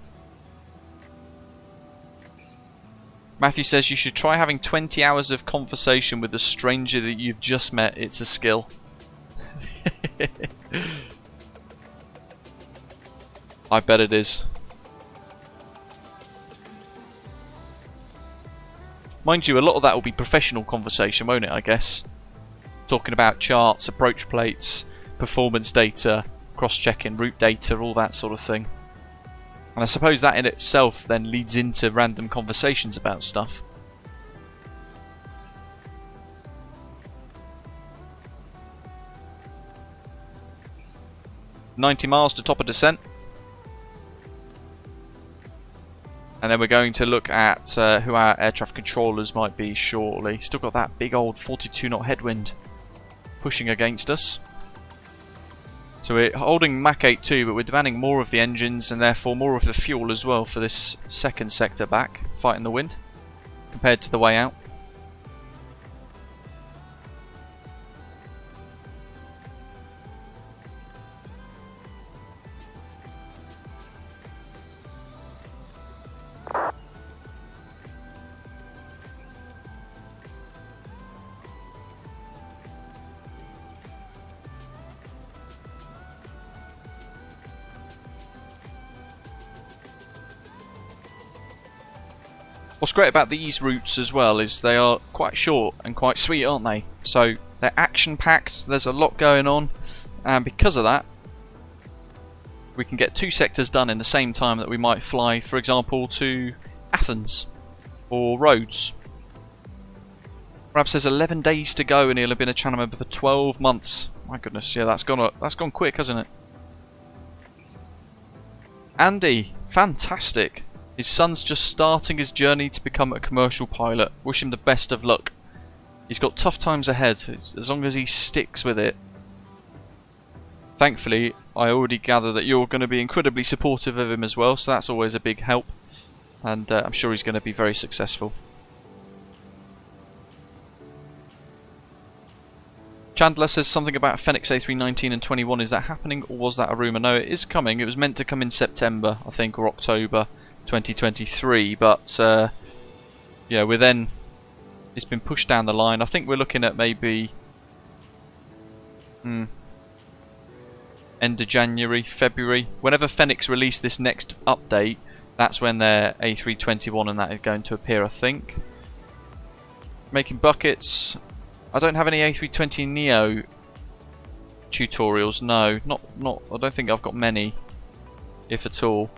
[SPEAKER 1] Matthew says you should try having 20 hours of conversation with a stranger that you've just met. It's a skill. I bet it is. Mind you, a lot of that will be professional conversation, won't it, I guess? Talking about charts, approach plates, performance data, cross-checking route data, all that sort of thing. And I suppose that in itself then leads into random conversations about stuff. "90 miles to top of descent." And then we're going to look at who our air traffic controllers might be shortly. Still got that big old 42 knot headwind pushing against us. So we're holding Mach 82, but we're demanding more of the engines and therefore more of the fuel as well for this second sector back, fighting the wind, compared to the way out. What's great about these routes as well is they are quite short and quite sweet, aren't they? So they're action-packed, there's a lot going on, and because of that, we can get 2 sectors done in the same time that we might fly, for example, to Athens or Rhodes. Perhaps there's 11 days to go and he'll have been a channel member for 12 months. My goodness, yeah, that's gone quick, hasn't it? Andy, fantastic. His son's just starting his journey to become a commercial pilot. Wish him the best of luck. He's got tough times ahead, as long as he sticks with it. Thankfully, I already gather that you're going to be incredibly supportive of him as well, so that's always a big help. And I'm sure he's going to be very successful. Chandler says something about Fenix A319 and 21. Is that happening, or was that a rumour? No, it is coming. It was meant to come in September, I think, or October 2023, but yeah, it's been pushed down the line. I think we're looking at maybe end of January, February. Whenever Fenix release this next update, that's when their A321 and that is going to appear, I think. Making buckets. I don't have any A320neo tutorials. No, not. I don't think I've got many, if at all.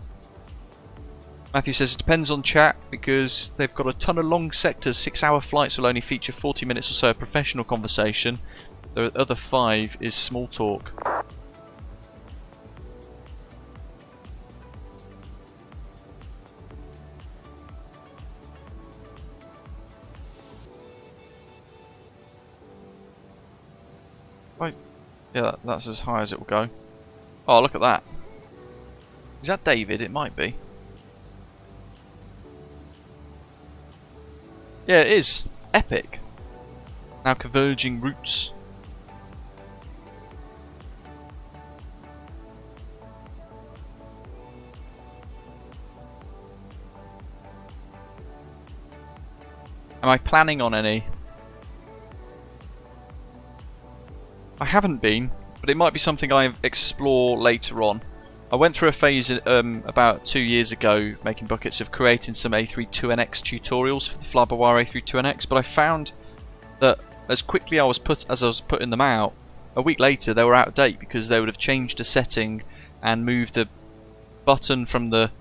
[SPEAKER 1] Matthew says it depends on chat because they've got a ton of long sectors. 6-hour flights will only feature 40 minutes or so of professional conversation. The other 5 is small talk. Right. Yeah, that's as high as it will go. Oh, look at that. Is that David? It might be. Yeah, it is. Epic. Now converging routes. Am I planning on any? I haven't been, but it might be something I explore later on. I went through a phase about 2 years ago making buckets of creating some A32NX tutorials for the Flybywire A32NX, but I found that as quickly as I was putting them out, a week later they were out of date because they would have changed a setting and moved a button from the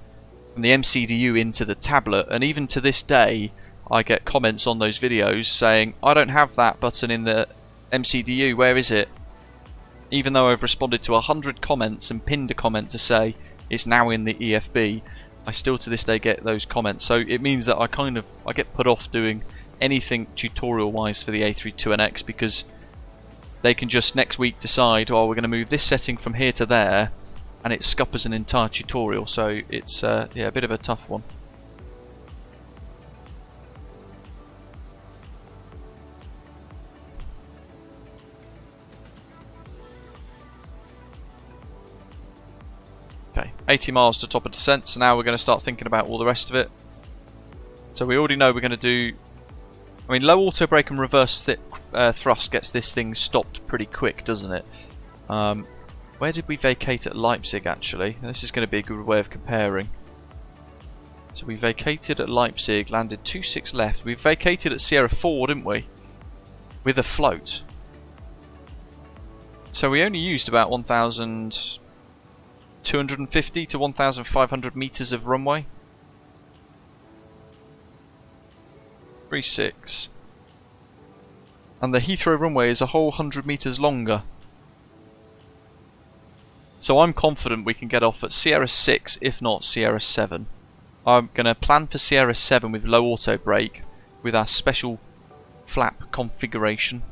[SPEAKER 1] MCDU into the tablet, and even to this day I get comments on those videos saying, I don't have that button in the MCDU, where is it? Even though I've responded to 100 comments and pinned a comment to say it's now in the EFB, I still to this day get those comments. So it means that I get put off doing anything tutorial wise for the A32NX, because they can just next week decide, oh, we're going to move this setting from here to there, and it scuppers an entire tutorial. So it's yeah, a bit of a tough one. Okay, 80 miles to top of descent, so now we're going to start thinking about all the rest of it. So we already know we're going to do... I mean, low auto brake and reverse thrust gets this thing stopped pretty quick, doesn't it? Where did we vacate at Leipzig, actually? This is going to be a good way of comparing. So we vacated at Leipzig, landed 26 left. We vacated at Sierra 4, didn't we? With a float. So we only used about 1,250 to 1,500 meters of runway. 36. And the Heathrow runway is a whole 100 meters longer. So I'm confident we can get off at Sierra 6, if not Sierra 7. I'm going to plan for Sierra 7 with low auto brake, with our special flap configuration.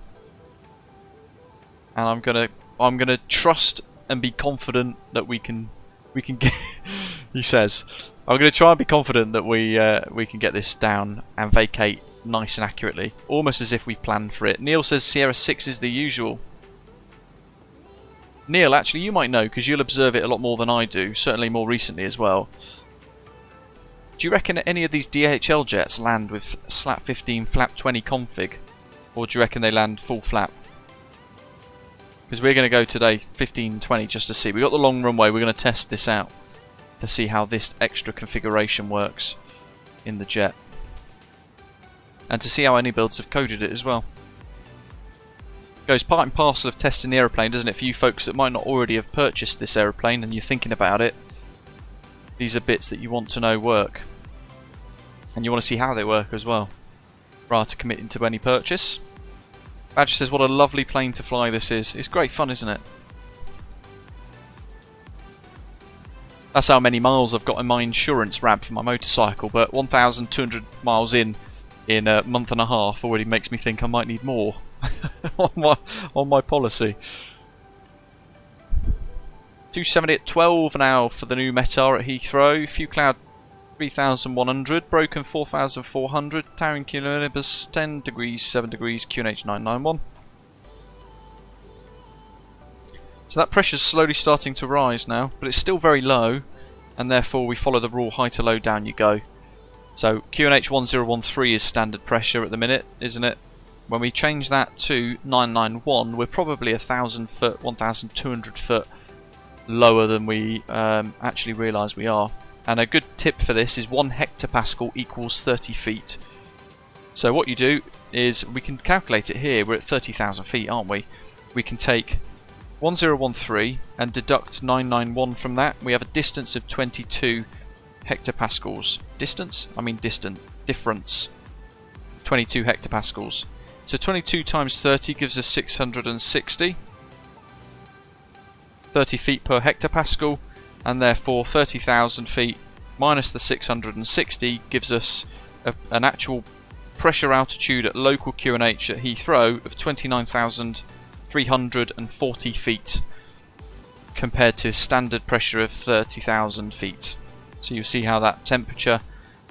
[SPEAKER 1] And I'm gonna trust and be confident that we can get. He says, I'm going to try and be confident that we can get this down and vacate nice and accurately, almost as if we planned for it. Neil says Sierra 6 is the usual. Neil, actually, you might know because you'll observe it a lot more than I do, certainly more recently as well. Do you reckon any of these DHL jets land with slap 15 flap 20 config, or do you reckon they land full flap? Because we're going to go today 15-20 just to see. We've got the long runway, we're going to test this out to see how this extra configuration works in the jet, and to see how iniBuilds have coded it as well. Goes part and parcel of testing the aeroplane, doesn't it? For you folks that might not already have purchased this aeroplane and you're thinking about it, these are bits that you want to know work, and you want to see how they work as well prior to committing to any purchase. Badger says, what a lovely plane to fly this is. It's great fun, isn't it? That's how many miles I've got in my insurance RAB for my motorcycle, but 1,200 miles in a month and a half already makes me think I might need more on my policy. 270 at 12 now for the new Metar at Heathrow. Few Cloud 3,100, Broken 4,400, Towering Cumulonimbus 10 degrees, 7 degrees, QNH 991. So that pressure's slowly starting to rise now, but it's still very low, and therefore we follow the rule, high to low, down you go. So QNH 1013 is standard pressure at the minute, isn't it? When we change that to 991, we're probably 1,000 foot, 1,200 foot lower than we actually realise we are. And a good tip for this is 1 hectopascal equals 30 feet. So what you do is, we can calculate it here, we're at 30,000 feet, aren't we? We can take 1013 and deduct 991 from that. We have a distance of 22 hectopascals. Distance? I mean difference. 22 hectopascals. So 22 times 30 gives us 660. 30 feet per hectopascal, and therefore 30,000 feet minus the 660 gives us an actual pressure altitude at local QNH at Heathrow of 29,340 feet compared to standard pressure of 30,000 feet. So you see how that temperature,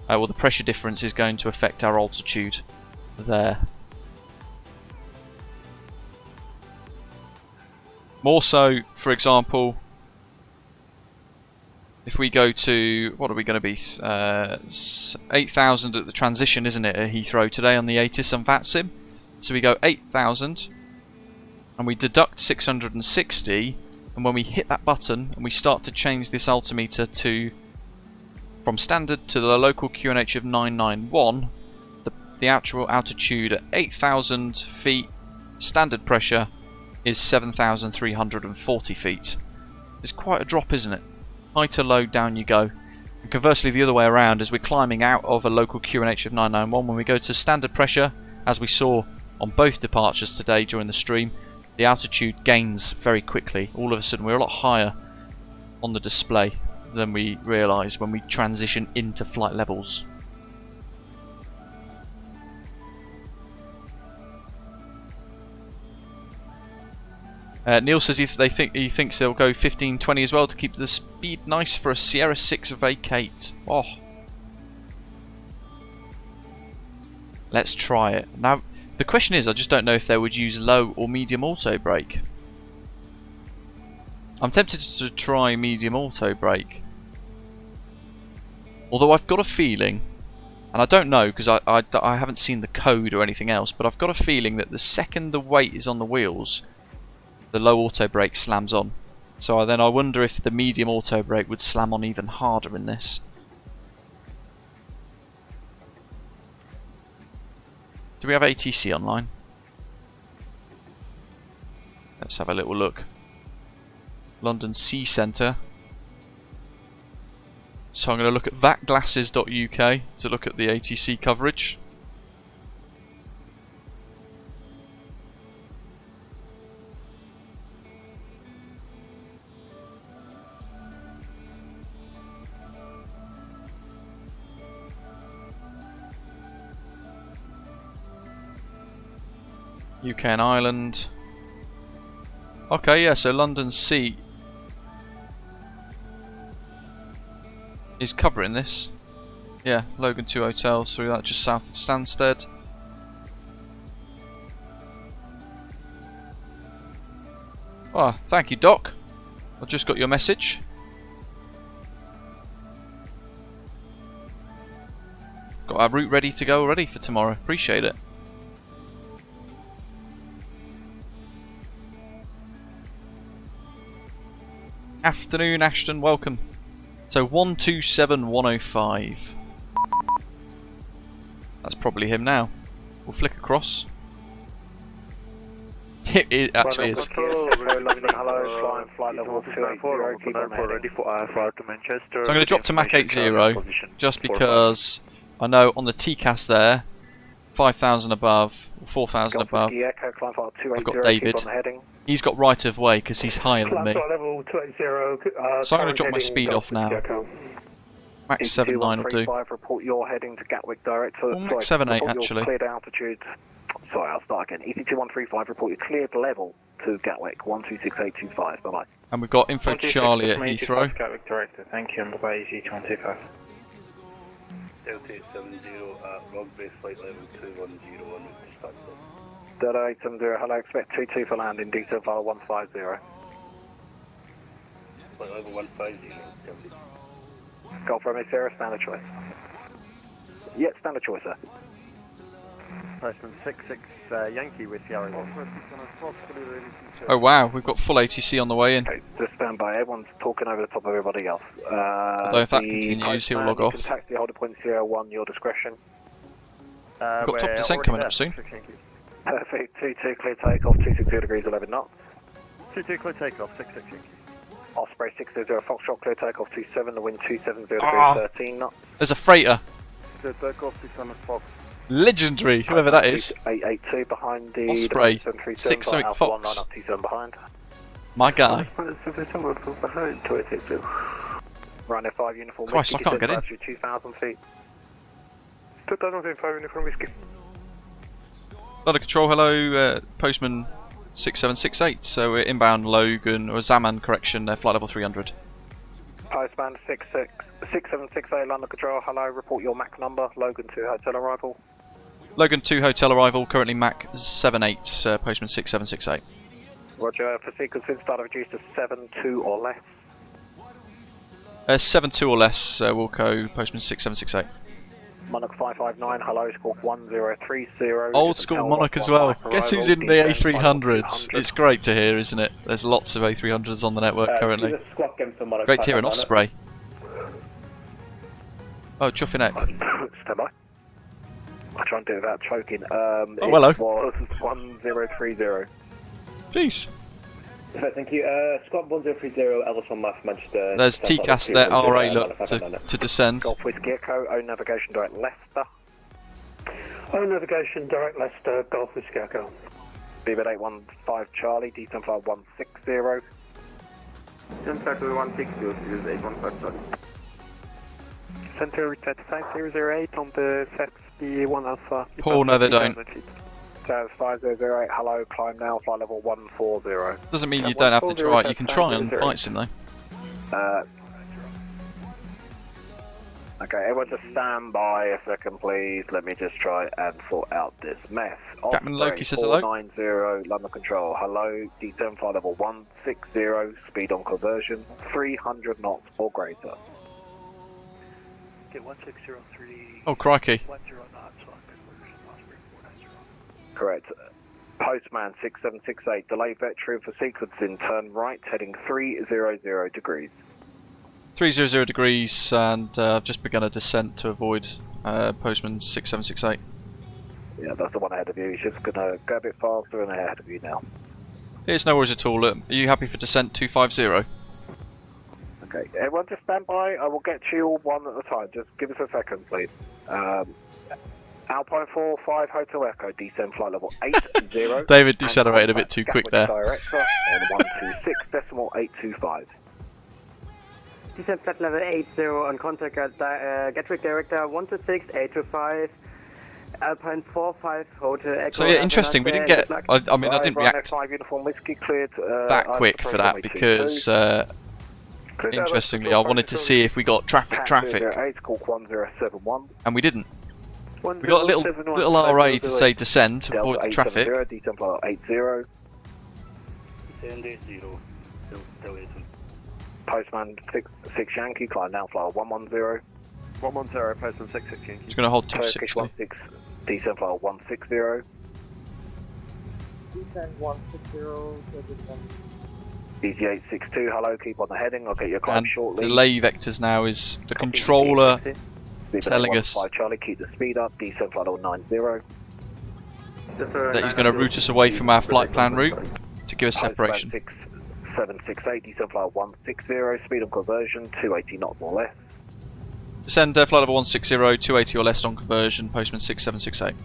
[SPEAKER 1] or the pressure difference, is going to affect our altitude there. More so, for example, if we go to, what are we going to be, 8,000 at the transition, isn't it, at Heathrow today on the ATIS and VATSIM. So we go 8,000 and we deduct 660, and when we hit that button and we start to change this altimeter from standard to the local QNH of 991, the actual altitude at 8,000 feet standard pressure is 7,340 feet. It's quite a drop, isn't it? High to low, down you go. And conversely, the other way around, as we're climbing out of a local QNH of 991, when we go to standard pressure, as we saw on both departures today during the stream, the altitude gains very quickly. All of a sudden, we're a lot higher on the display than we realise when we transition into flight levels. Neil says he thinks they'll go 1520 as well to keep the speed nice for a Sierra 6 vacate. Oh, let's try it. Now the question is, I just don't know if they would use low or medium auto brake. I'm tempted to try medium auto brake, although I've got a feeling, and I don't know because I haven't seen the code or anything else, but I've got a feeling that the second the weight is on the wheels, the low auto brake slams on. So I wonder if the medium auto brake would slam on even harder in this. Do we have ATC online? Let's have a little look. London Sea Centre. So I'm going to look at thatglasses.uk to look at the ATC coverage. UK and Ireland. Okay, yeah, so London Sea is covering this. Yeah, Logan 2 hotels through that, just south of Stansted. Oh, thank you, Doc. I've just got your message. Got our route ready to go already for tomorrow. Appreciate it. Afternoon, Ashton, welcome. So 127105. That's probably him now. We'll flick across. It actually is. So I'm going to drop to Mach 80 just because I know on the TCAS there, 5,000 above, 4,000 above, I've got David. He's got right of way because he's higher than me. So I'm going to drop my speed off now. Max 7.9 will do.
[SPEAKER 2] Report you're heading to Gatwick direct.
[SPEAKER 1] Well, Max 7.8 actually.
[SPEAKER 2] Cleared altitude. Sorry, I'll start again. EC2135, report you cleared level to Gatwick 126825. Bye bye.
[SPEAKER 1] And we've got info Charlie at Heathrow.
[SPEAKER 9] Gatwick director, thank you, and bye-bye, EC125.
[SPEAKER 2] Delta 70, log base flight level 2101 with dispatch. Delta 870, hello, expect 22 for landing, detail file 150. Flight level 150, Golf Romeo Sierra, standard choice. Yeah, standard choice, sir.
[SPEAKER 12] Postman 66 Yankee with Sierra 1.
[SPEAKER 1] Oh wow, we've got full ATC on the way in.
[SPEAKER 2] Okay, just stand by, everyone's talking over the top of everybody else.
[SPEAKER 1] Although if that continues, he'll log off.
[SPEAKER 2] Taxi holder point 01, your discretion.
[SPEAKER 1] We've got top descent coming up soon.
[SPEAKER 2] Perfect, 22 clear takeoff, 260 degrees 11 knots.
[SPEAKER 12] 22 clear takeoff, 66 Yankee.
[SPEAKER 2] Osprey 600 Foxtrot clear takeoff 27, the wind 270 degrees 13 knots.
[SPEAKER 1] There's a freighter.
[SPEAKER 12] Clear takeoff 600 Fox.
[SPEAKER 1] Legendary, whoever that is.
[SPEAKER 2] 882 behind the
[SPEAKER 1] Osprey 6 something Fox.
[SPEAKER 2] Behind.
[SPEAKER 1] My guy.
[SPEAKER 2] Ryanair 5 uniform.
[SPEAKER 1] Christ, I can't get in.
[SPEAKER 2] 2,000 feet.
[SPEAKER 3] 2005 uniform whiskey.
[SPEAKER 1] London Control, hello, Postman 6768. So we're inbound Logan, or Zaman correction, flight level 300.
[SPEAKER 2] Postman 6768, London Control, hello, report your MAC number, Logan 2 hotel arrival.
[SPEAKER 1] Logan 2 hotel arrival, currently Mach 78, Postman 6768.
[SPEAKER 2] Roger, for sequence start reduced to 72 or less.
[SPEAKER 1] 72 or less, Wilco, Postman 6768.
[SPEAKER 2] Monarch 559, hello, score 1030.
[SPEAKER 1] Old school Monarch as well. Guess who's in the A300s? It's great to hear, isn't it? There's lots of A300s on the network currently. Great to hear an Osprey. Oh, chuffing neck.
[SPEAKER 2] Stand by. I'll try and do it without choking.
[SPEAKER 1] Oh, hello.
[SPEAKER 2] It was 1030.
[SPEAKER 1] Jeez.
[SPEAKER 10] Thank you. Squad 1030, Elvis 1 Math, Manchester.
[SPEAKER 1] There's TCAS there, RA, look, to descend.
[SPEAKER 2] Golf Whiskey Echo, O navigation direct Leicester.
[SPEAKER 4] O navigation direct Leicester, Golf Whiskey Echo.
[SPEAKER 2] BB 815 Charlie, D10 flight 160.
[SPEAKER 5] 10 flight 160, use 815 Charlie.
[SPEAKER 12] Center reset 5008 on the FB1 Alpha.
[SPEAKER 1] Paul, no they don't.
[SPEAKER 2] 5008, hello, climb now, flight level 140.
[SPEAKER 1] Doesn't mean you don't have to try it, you can try on VATSIM though.
[SPEAKER 2] Okay, everyone just stand by a second please, let me just try and sort out this mess.
[SPEAKER 1] Captain Loki says hello.
[SPEAKER 2] 490, London Control, hello, D7 flight level 160, speed on conversion, 300 knots or greater.
[SPEAKER 13] Get 1603.
[SPEAKER 1] Oh crikey.
[SPEAKER 13] 10 knots on conversion, Osprey 490.
[SPEAKER 2] Correct. Postman 6768, delay vector for sequencing, turn right, heading 300 degrees.
[SPEAKER 1] 300 degrees, and I've just begun a descent to avoid Postman 6768.
[SPEAKER 2] Yeah, that's the one ahead of you. He's just going to go a bit faster and ahead of you now.
[SPEAKER 1] It's no worries at all. Look, are you happy for descent 250?
[SPEAKER 2] Okay, everyone just stand by. I will get to you all one at a time. Just give us a second, please. Alpine 45 Hotel Echo, descend flight level 80.
[SPEAKER 1] David decelerated a bit too quick there.
[SPEAKER 2] Director on 126.825.
[SPEAKER 14] Descent flight level 80 on contact at Gatwick Director 126.825. Alpine 45 Hotel Echo.
[SPEAKER 1] So yeah, interesting. We didn't get. I mean, I didn't react that quick for that because. Interestingly, I wanted to see if we got traffic, and we didn't. We got a little RA to say descend to avoid the traffic.
[SPEAKER 2] Postman 6 Yankee, climb now, flight 110.
[SPEAKER 12] 110, Postman 66 Yankee.
[SPEAKER 1] It's going to hold 260.
[SPEAKER 2] Descend flight 160.
[SPEAKER 14] Descend 160.
[SPEAKER 2] DG862, hello, keep on the heading, I'll get your climb shortly.
[SPEAKER 1] Delay vectors now is the controller telling us
[SPEAKER 2] Charlie, keep the speed up, descend flight 90.
[SPEAKER 1] that he's going to route us away from our flight plan route to give us separation.
[SPEAKER 2] 768, descend flight 160, speed on conversion, 280 knots or less.
[SPEAKER 1] Descend flight level 160, 280 or less on conversion, Postman 6768.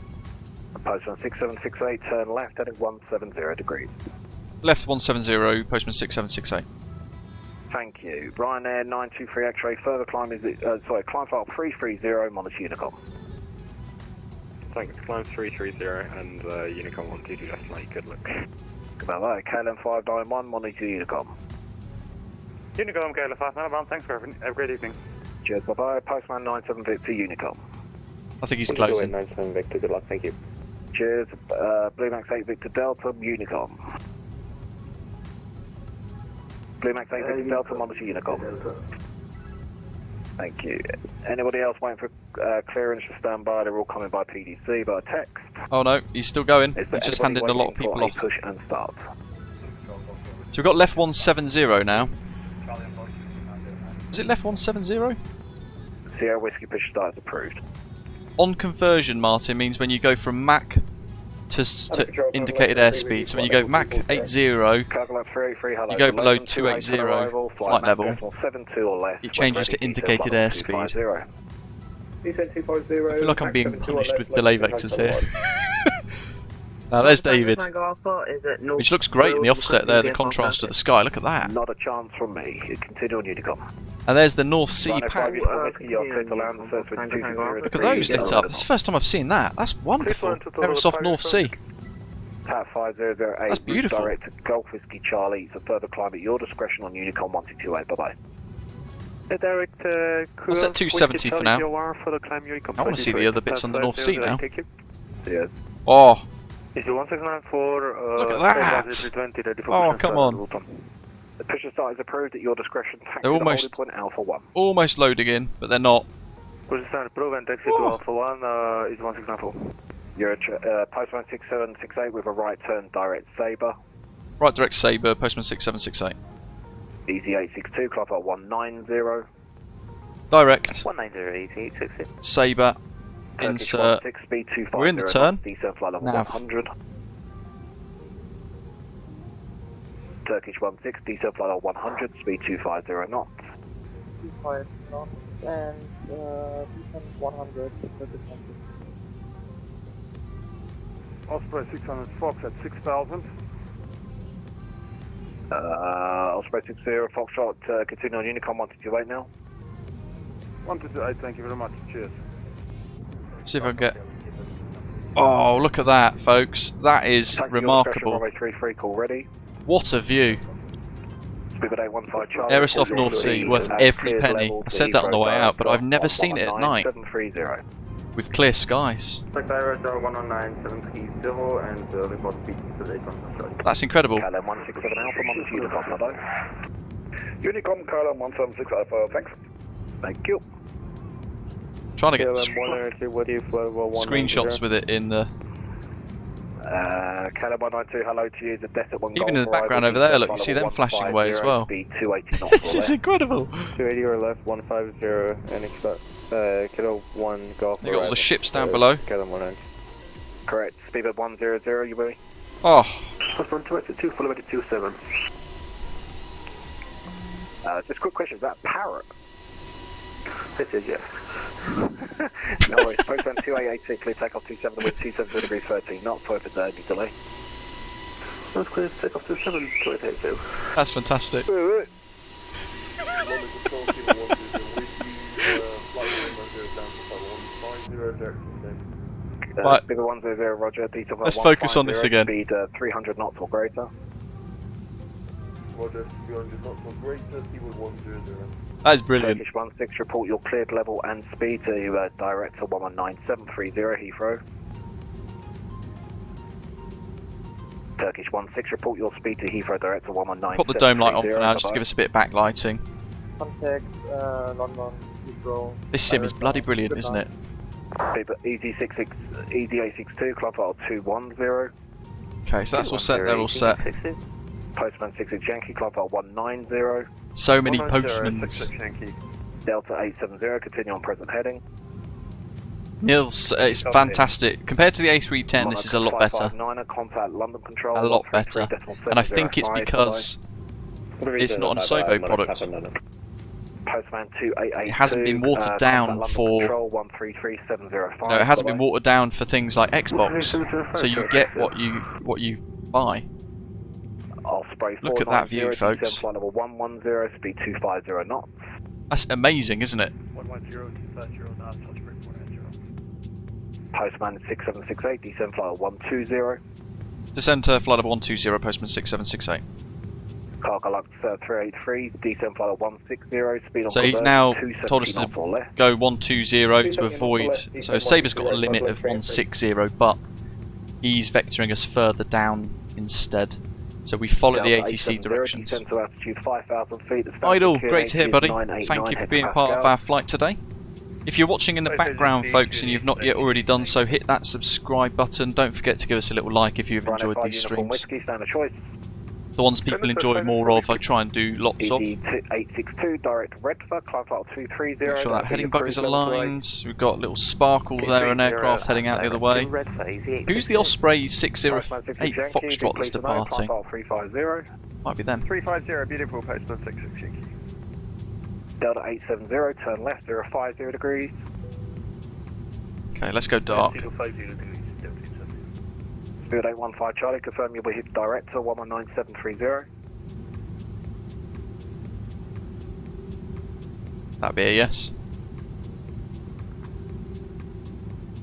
[SPEAKER 2] Postman 6768, turn left, heading 170 degrees.
[SPEAKER 1] Left 170, Postman 6768.
[SPEAKER 2] Thank you. Ryanair 923 X-ray, further climb is climb file 330, monitor Unicom.
[SPEAKER 9] Thanks, climb 330 and Unicom 122 left lane, good luck.
[SPEAKER 2] Good about that, KLM 591, monitor Unicom.
[SPEAKER 9] Unicom, KLM 591, thanks for everything, have a great evening.
[SPEAKER 2] Cheers, bye bye, Postman 97 Victor Unicom.
[SPEAKER 1] I think he's closing.
[SPEAKER 2] 97 Victor, good luck, thank you. Cheers, Blue Max 8 Victor Delta, Unicom. Blue Max 8 Victor Delta, monitor Unicom. Thank you. Anybody else waiting for clearance to stand by? They're all coming by PDC, by text.
[SPEAKER 1] Oh no, he's still going. He's just handing a lot of people off.
[SPEAKER 2] Push and start.
[SPEAKER 1] So we've got left 170 now. Is it left 170?
[SPEAKER 2] Sierra Whiskey push start is approved.
[SPEAKER 1] On conversion, Martin, means when you go from Mach to indicated airspeed. So when you go Mach 80, you go below 280 flight level, it changes to indicated airspeed. I feel like I'm being punished with delay vectors here. Now there's David, which looks great in the offset there, the contrast to the sky, look at that.
[SPEAKER 2] Not a chance from me, continue on Unicom.
[SPEAKER 1] And there's the North Sea pack. Look at those lit up, it's the first time I've seen that, that's wonderful. Aerosoft North Sea.
[SPEAKER 2] Pat 5008,
[SPEAKER 1] that's beautiful.
[SPEAKER 2] Direct Golf Whiskey Charlie, it's a further climb at your discretion on Unicom 1228, bye bye.
[SPEAKER 12] Direct,
[SPEAKER 1] I'll set 270 for now. I want to see the other bits on the North Sea now.
[SPEAKER 2] Yes.
[SPEAKER 1] Oh.
[SPEAKER 12] Is it 1694?
[SPEAKER 1] Look at that! Oh, come on.
[SPEAKER 2] The push and start is approved at your discretion.
[SPEAKER 1] They're almost
[SPEAKER 2] Alpha 1.
[SPEAKER 1] Almost loading in, but they're not.
[SPEAKER 12] Push and start approved and taxi to Alpha 1 is 1694.
[SPEAKER 2] You're at Postman 6768 with a right turn direct Sabre.
[SPEAKER 1] Right direct Sabre, Postman 6768.
[SPEAKER 2] Easy 862, climb at 190.
[SPEAKER 1] Direct.
[SPEAKER 2] 190,
[SPEAKER 1] Sabre. Insert. We're in the turn.
[SPEAKER 2] Descent flight level
[SPEAKER 1] Nav.
[SPEAKER 2] 100. Turkish 16, descent flight level 100, speed 250 knots.
[SPEAKER 15] 25 knots and descent 100,
[SPEAKER 9] Osprey 600 Fox at 6,000.
[SPEAKER 2] Osprey 60 Foxtrot, continue on Unicom 128 now.
[SPEAKER 9] 128, thank you very much. Cheers.
[SPEAKER 1] See if I can get. Oh, look at that, folks. That is remarkable. What a view. Aerosoft North Sea, worth every penny. I said that on the way out, but I've never seen it at night. With clear skies. That's incredible.
[SPEAKER 2] Unicom, Carlin 176 Alpha, thanks. Thank you.
[SPEAKER 1] Trying to get screenshots with it in the.
[SPEAKER 2] Calum 192, hello to you. The death at 1
[SPEAKER 1] Even in the background over there, look, you see them flashing away as well. This is incredible.
[SPEAKER 5] 280 or left, 150, and expect Kilo 1 Golf.
[SPEAKER 1] You got all the ships down below.
[SPEAKER 2] Correct. Speedbird 100, you ready?
[SPEAKER 1] Oh.
[SPEAKER 2] From 282, follow at 27. Just a quick question, is that Parrot? This is, yes. No worries, postman 2886, clear takeoff 27 with 27 degrees 13 knots, sorry for the delay. That's clear takeoff 27, 2882.
[SPEAKER 1] That's fantastic. Right.
[SPEAKER 2] Bigger 100, roger, detail.
[SPEAKER 1] Let's focus on this again.
[SPEAKER 2] Speed 300 knots or greater.
[SPEAKER 9] Roger, 300 knots or greater, Seaward 100.
[SPEAKER 1] That is brilliant.
[SPEAKER 2] Turkish 16, report your cleared level and speed to director 119730 Heathrow. Turkish 16, report your speed to Heathrow, director 119730.
[SPEAKER 1] Put the dome light on for now, just to give us a bit of backlighting.
[SPEAKER 15] Contact London Heathrow.
[SPEAKER 1] This sim is bloody brilliant, isn't it?
[SPEAKER 2] ED66, ED862, climb file 210.
[SPEAKER 1] Okay, so that's all set, they're all set.
[SPEAKER 2] Postman 66 Yankee, climb file 190.
[SPEAKER 1] So many postmans.
[SPEAKER 2] Delta 870, continue on present heading.
[SPEAKER 1] Nils, it's fantastic. Compared to the A310, this is a lot better.
[SPEAKER 2] Contact London Control,
[SPEAKER 1] a lot better. And I think it's because it's not an Asobo product.
[SPEAKER 2] Postman 288.
[SPEAKER 1] It hasn't been watered down for. No, it hasn't been watered down for things like Xbox. So you get what you buy. Look at that view, folks.
[SPEAKER 2] Level 110, speed 250 knots.
[SPEAKER 1] That's amazing, isn't it?
[SPEAKER 13] 110, knots, touchbreak 490.
[SPEAKER 2] Postman 6768, descend flight 120.
[SPEAKER 1] Descend to flight level 120, Postman 6768.
[SPEAKER 2] Cargo Lux 383, descend flight 160, speed on.
[SPEAKER 1] So he's now told us to go 120 to avoid. So Saber's got a limit of 160, but he's vectoring us further down instead. So we follow the ATC directions. Idle, great to hear, buddy. Thank you for being part of our flight today. If you're watching in the background, folks, and you've not yet already done so, hit that subscribe button. Don't forget to give us a little like if you've enjoyed these streams. The ones people enjoy more of, I try and do lots of. Make sure that heading bug is aligned. We've got a little sparkle there, an aircraft heading out the other way. Who's the Osprey 608 Foxtrot that's departing? Might be them.
[SPEAKER 12] 350, beautiful, postman 66 Yankee.
[SPEAKER 2] Delta 870, turn left, 050 degrees.
[SPEAKER 1] Okay, let's go dark.
[SPEAKER 2] Spirit 815 Charlie, confirm you'll be hit director 119730.
[SPEAKER 1] That'd be a yes.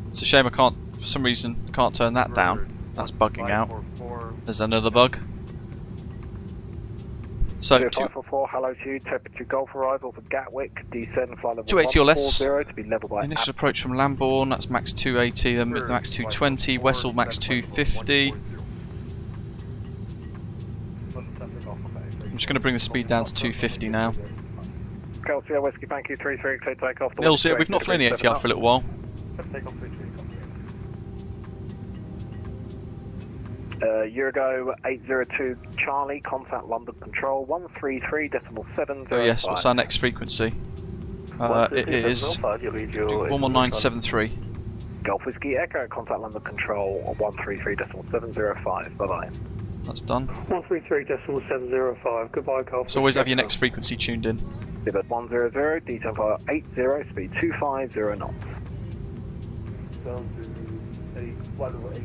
[SPEAKER 1] It's a shame I can't, for some reason, can't turn that down. That's bugging out. There's another bug. So
[SPEAKER 2] 544, hello to you, temperature Golf arrival for Gatwick, descend flight level
[SPEAKER 1] 280 or less.
[SPEAKER 2] To be level by
[SPEAKER 1] initial approach from Lambourne, that's max 280, then max 220, Wessel max 250. I'm just going to bring the speed down to 250 now.
[SPEAKER 2] Kelsey, Whiskey, thank you, 33, clear takeoff.
[SPEAKER 1] Nils, yeah, we've not flown the ATR for a little while.
[SPEAKER 2] Euro 802 Charlie, contact London Control 133.7.
[SPEAKER 1] Oh yes, what's our next frequency? It is 11973.
[SPEAKER 2] Golf Whiskey Echo, contact London Control 133.705. Bye bye.
[SPEAKER 1] That's done.
[SPEAKER 4] 133.705. Goodbye, Golf.
[SPEAKER 1] So always have your next frequency tuned in.
[SPEAKER 2] Seabird 100, D10 for 80, speed 250 knots.
[SPEAKER 13] Down to a flight level 80,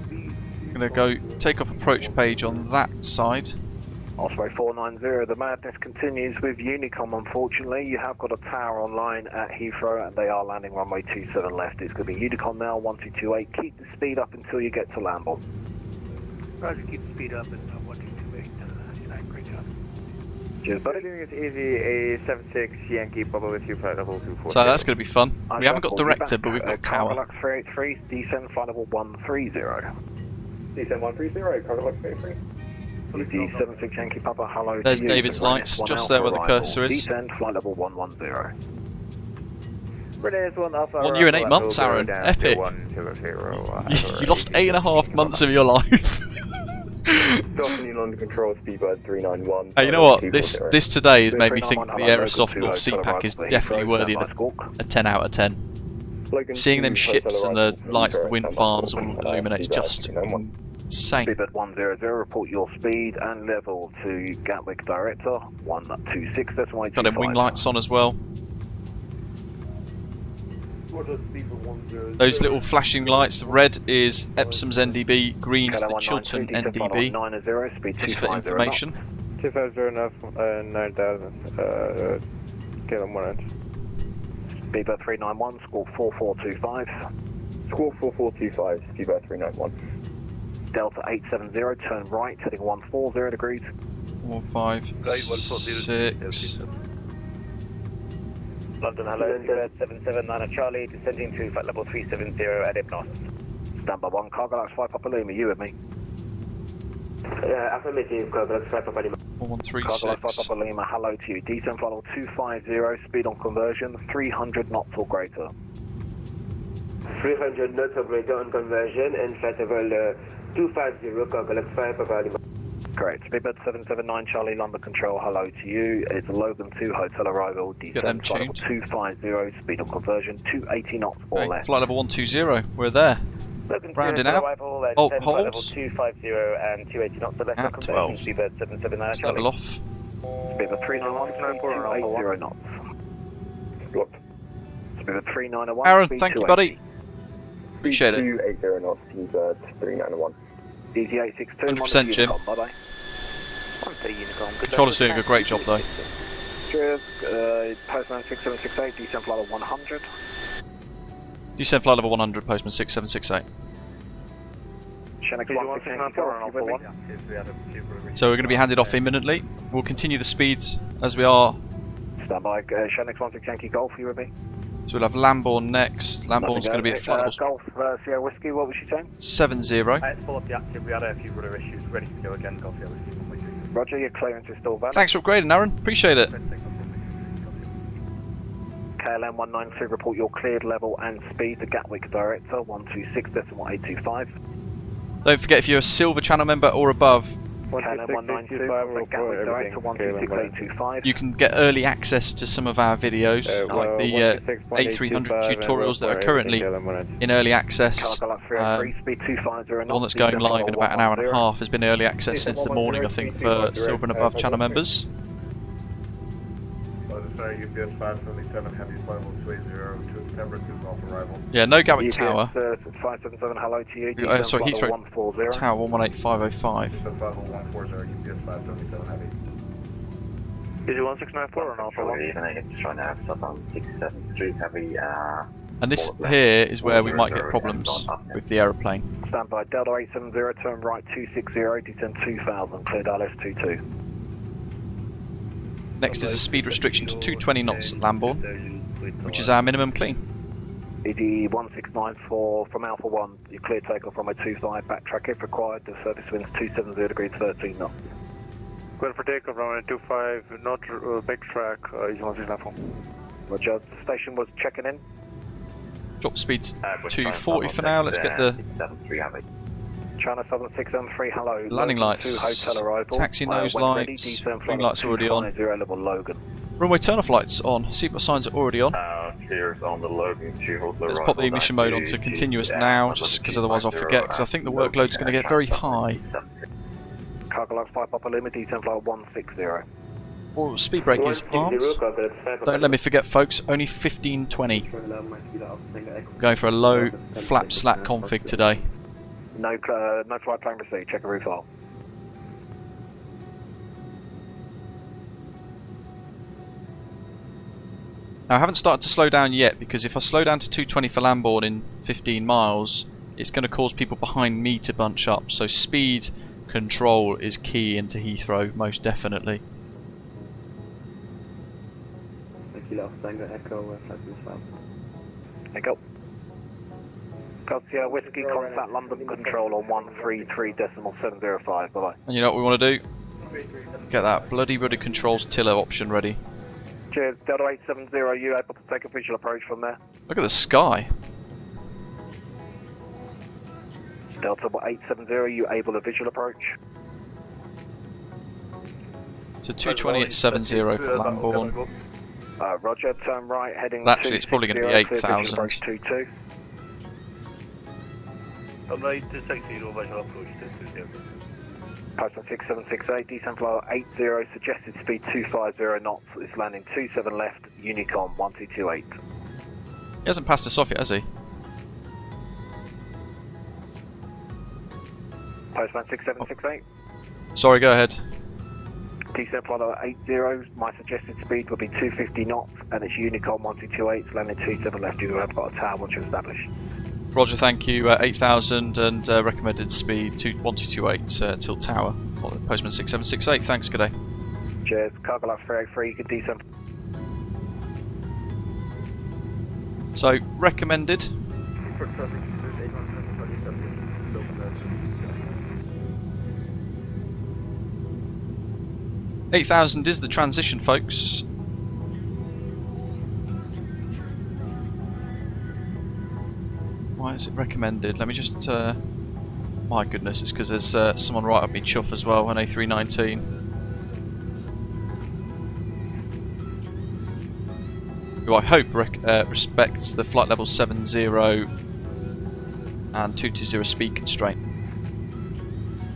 [SPEAKER 13] speed.
[SPEAKER 1] I'm going to go takeoff approach page on that side.
[SPEAKER 2] Osprey 490, the madness continues with Unicom, unfortunately. You have got a tower online at Heathrow and they are landing runway 27 left. It's going to be Unicom now, 1228. Keep the speed up until you get to Lambon.
[SPEAKER 13] Roger, keep the speed up and 1228. Great job.
[SPEAKER 2] Cheers, buddy.
[SPEAKER 5] It's easy, a 76 Yankee Papa with you, flight level 240.
[SPEAKER 1] So that's going to be fun. We haven't got director, but we've got tower.
[SPEAKER 2] Cargolux 383, descend flight level 130.
[SPEAKER 5] Descend 130, Cargolux 383.
[SPEAKER 2] D76 Yankee Papa, hello.
[SPEAKER 1] There's David's lights, just there where the cursor is.
[SPEAKER 2] Descend flight level 110.
[SPEAKER 5] Relay's 1 Alpha.
[SPEAKER 1] 1 year and 8 months, Aaron. Epic. You lost 8.5 months of your life.
[SPEAKER 5] London Control, Speedbird 391.
[SPEAKER 1] Hey, you know what? This today has made me think the Aerosoft North CPAC is definitely worthy of a 10 out of 10. Seeing them ships and the lights, the wind farms all illuminate is just insane.
[SPEAKER 2] Speedbird 100, report your speed and level to Gatwick Director 126. That's why
[SPEAKER 1] got them wing lights on as well. Those little flashing lights, red is Epsom's NDB, green is the Chiltern NDB, just for information.
[SPEAKER 5] 250 enough, 9000, Calum 1
[SPEAKER 2] Speedbird 391, score 4425.
[SPEAKER 5] Score 4425, Speedbird 391.
[SPEAKER 2] Delta 870, turn right, heading 140 degrees.
[SPEAKER 1] 156.
[SPEAKER 2] London, hello, Speedbird 779 Charlie, descending to flight level 370 at Hypnos. Standby 1, Cargolux 5 Papa Lima, you with me?
[SPEAKER 5] Affirmative, Cargolux 5 Papa Lima.
[SPEAKER 1] 1136.
[SPEAKER 2] Cargolux 5 Papa Lima, hello to you. Descend flight level 250, speed on conversion, 300 knots or greater.
[SPEAKER 5] 300 knots or greater on conversion and flight level 250, Cargolux 5 Papa Lima.
[SPEAKER 2] Correct. Speedbird 779 Charlie, London Control, hello to you. It's Logan 2 hotel arrival, descend flight level 250, speed on conversion, 280 knots or less.
[SPEAKER 1] Flight level 120, we're there. Rounding out. Oh, holds.
[SPEAKER 2] 250 and 280 knots or less.
[SPEAKER 1] At 12.
[SPEAKER 2] Speedbird 779
[SPEAKER 1] Let's
[SPEAKER 2] Charlie.
[SPEAKER 1] level off.
[SPEAKER 2] Speedbird 391, 280 knots. Blocked. Speedbird 391.
[SPEAKER 1] Aaron, thank you, buddy. Appreciate it.
[SPEAKER 5] 280 knots, Speedbird 391.
[SPEAKER 2] Easy 862.
[SPEAKER 1] 100% Jim.
[SPEAKER 2] Bye bye.
[SPEAKER 1] Controller's doing a great job though.
[SPEAKER 2] Cheers. Postman 6768, descent flight level 100.
[SPEAKER 1] Descent flight level 100, Postman 6768.
[SPEAKER 2] Shenix 169.
[SPEAKER 1] So we're going to be handed off imminently. We'll continue the speeds as we are.
[SPEAKER 2] Standby. Shenix 16 Yankee Golf, you with me?
[SPEAKER 1] So we'll have Lambourne next. Lambourne's going to be at flight level
[SPEAKER 2] Golf, Sierra Whiskey, what was she saying?
[SPEAKER 1] 70.
[SPEAKER 13] Let's pull up the active. We had a few other issues. Ready to go again. Golf Sierra Whiskey.
[SPEAKER 2] Roger, your clearance is still valid.
[SPEAKER 1] Thanks for upgrading, Aaron. Appreciate it.
[SPEAKER 2] KLM 192, report your cleared level and speed to Gatwick Director 126.825.
[SPEAKER 1] Don't forget, if you're a silver channel member or above,
[SPEAKER 2] KLM 192, Gatwick Director 126.825.
[SPEAKER 1] you can get early access to some of our videos, like the A300 tutorials that are currently in early access. The one that's going live in about an hour and a half has been early access since the morning, I think, for silver and above channel members.
[SPEAKER 9] UPS 577 heavy flight level 280 to September 2 off arrival.
[SPEAKER 1] Yeah, no Gatwick Tower.
[SPEAKER 2] 577, hello to you.
[SPEAKER 1] Sorry, Heathrow Tower 118505.
[SPEAKER 9] Flight level 140 UPS 577 heavy.
[SPEAKER 2] Is it 1694 or not?
[SPEAKER 5] Trying to have stuff on 673 heavy.
[SPEAKER 1] And this here is where we might get problems with the aeroplane.
[SPEAKER 2] Standby, Delta 870, turn right 260, descend 2000, cleared ILS 22.
[SPEAKER 1] Next is a speed restriction to 220 knots at Lambourne, which is our minimum clean.
[SPEAKER 2] ED 1694 from Alpha 1, you clear takeoff from a 25, backtrack if required, the service winds 270 degrees 13 knots.
[SPEAKER 13] Going for takeoff from a 25, not backtrack, ED 1694.
[SPEAKER 2] Roger, the station was checking in.
[SPEAKER 1] Drop speed to 240 for now, let's get the
[SPEAKER 2] China Southern 673, hello.
[SPEAKER 1] landing lights,
[SPEAKER 2] hotel arrival.
[SPEAKER 1] taxi nose lights, wing lights already on.
[SPEAKER 2] Level Logan.
[SPEAKER 1] Runway turn-off lights on, seatbelt signs are already on.
[SPEAKER 5] Clears on the Logan 2 hotel
[SPEAKER 1] Let's pop the ignition mode onto continuous now, just because otherwise I'll forget, because I think the workload's going to get very high.
[SPEAKER 8] Cargo Lux 5 Papa Lima, descent flight 160.
[SPEAKER 1] Oh, speed brake is armed. Don't let me forget, folks, only 1520. Going for a low flap slack config today.
[SPEAKER 8] No flight plan received, check a route file.
[SPEAKER 1] Now, I haven't started to slow down yet, because if I slow down to 220 for Lambourne in 15 miles, it's going to cause people behind me to bunch up. So speed control is key into Heathrow, most definitely.
[SPEAKER 8] Echo. Garcia Whiskey, contact London Control on 133.705, bye-bye.
[SPEAKER 1] And you know what we want to do? Get that bloody rudder controls tiller option ready.
[SPEAKER 8] Cheers, Delta 870, are you able to take a visual approach from there?
[SPEAKER 1] Look at the sky.
[SPEAKER 8] Delta 870, are you able to visual approach?
[SPEAKER 1] So 220 at 70 for Lambourne.
[SPEAKER 8] Roger, turn right, heading
[SPEAKER 1] Actually, it's probably going to be 8,000.
[SPEAKER 8] Approach 22. Postal 6768, descent flight 80, suggested speed 250 knots, is landing 27 left, Unicom 1228.
[SPEAKER 1] He hasn't passed us off yet, has he?
[SPEAKER 8] Postman 6768.
[SPEAKER 1] Sorry, go ahead.
[SPEAKER 8] Descent flight 80, my suggested speed will be 250 knots, and it's Unicom 1228, it's landing 27 left, you have got a tower once you're established.
[SPEAKER 1] Roger, thank you. 8,000 and recommended speed 1228 till tower. Postman 6768. Thanks, good day.
[SPEAKER 8] Cheers. Cargo Lux 303. You can descend.
[SPEAKER 1] So recommended. 8,000 is the transition, folks. Why is it recommended? Let me just... my goodness, it's because there's someone right up me chuff as well, an A319. Who I hope respects the flight level 70 and 220 speed constraint.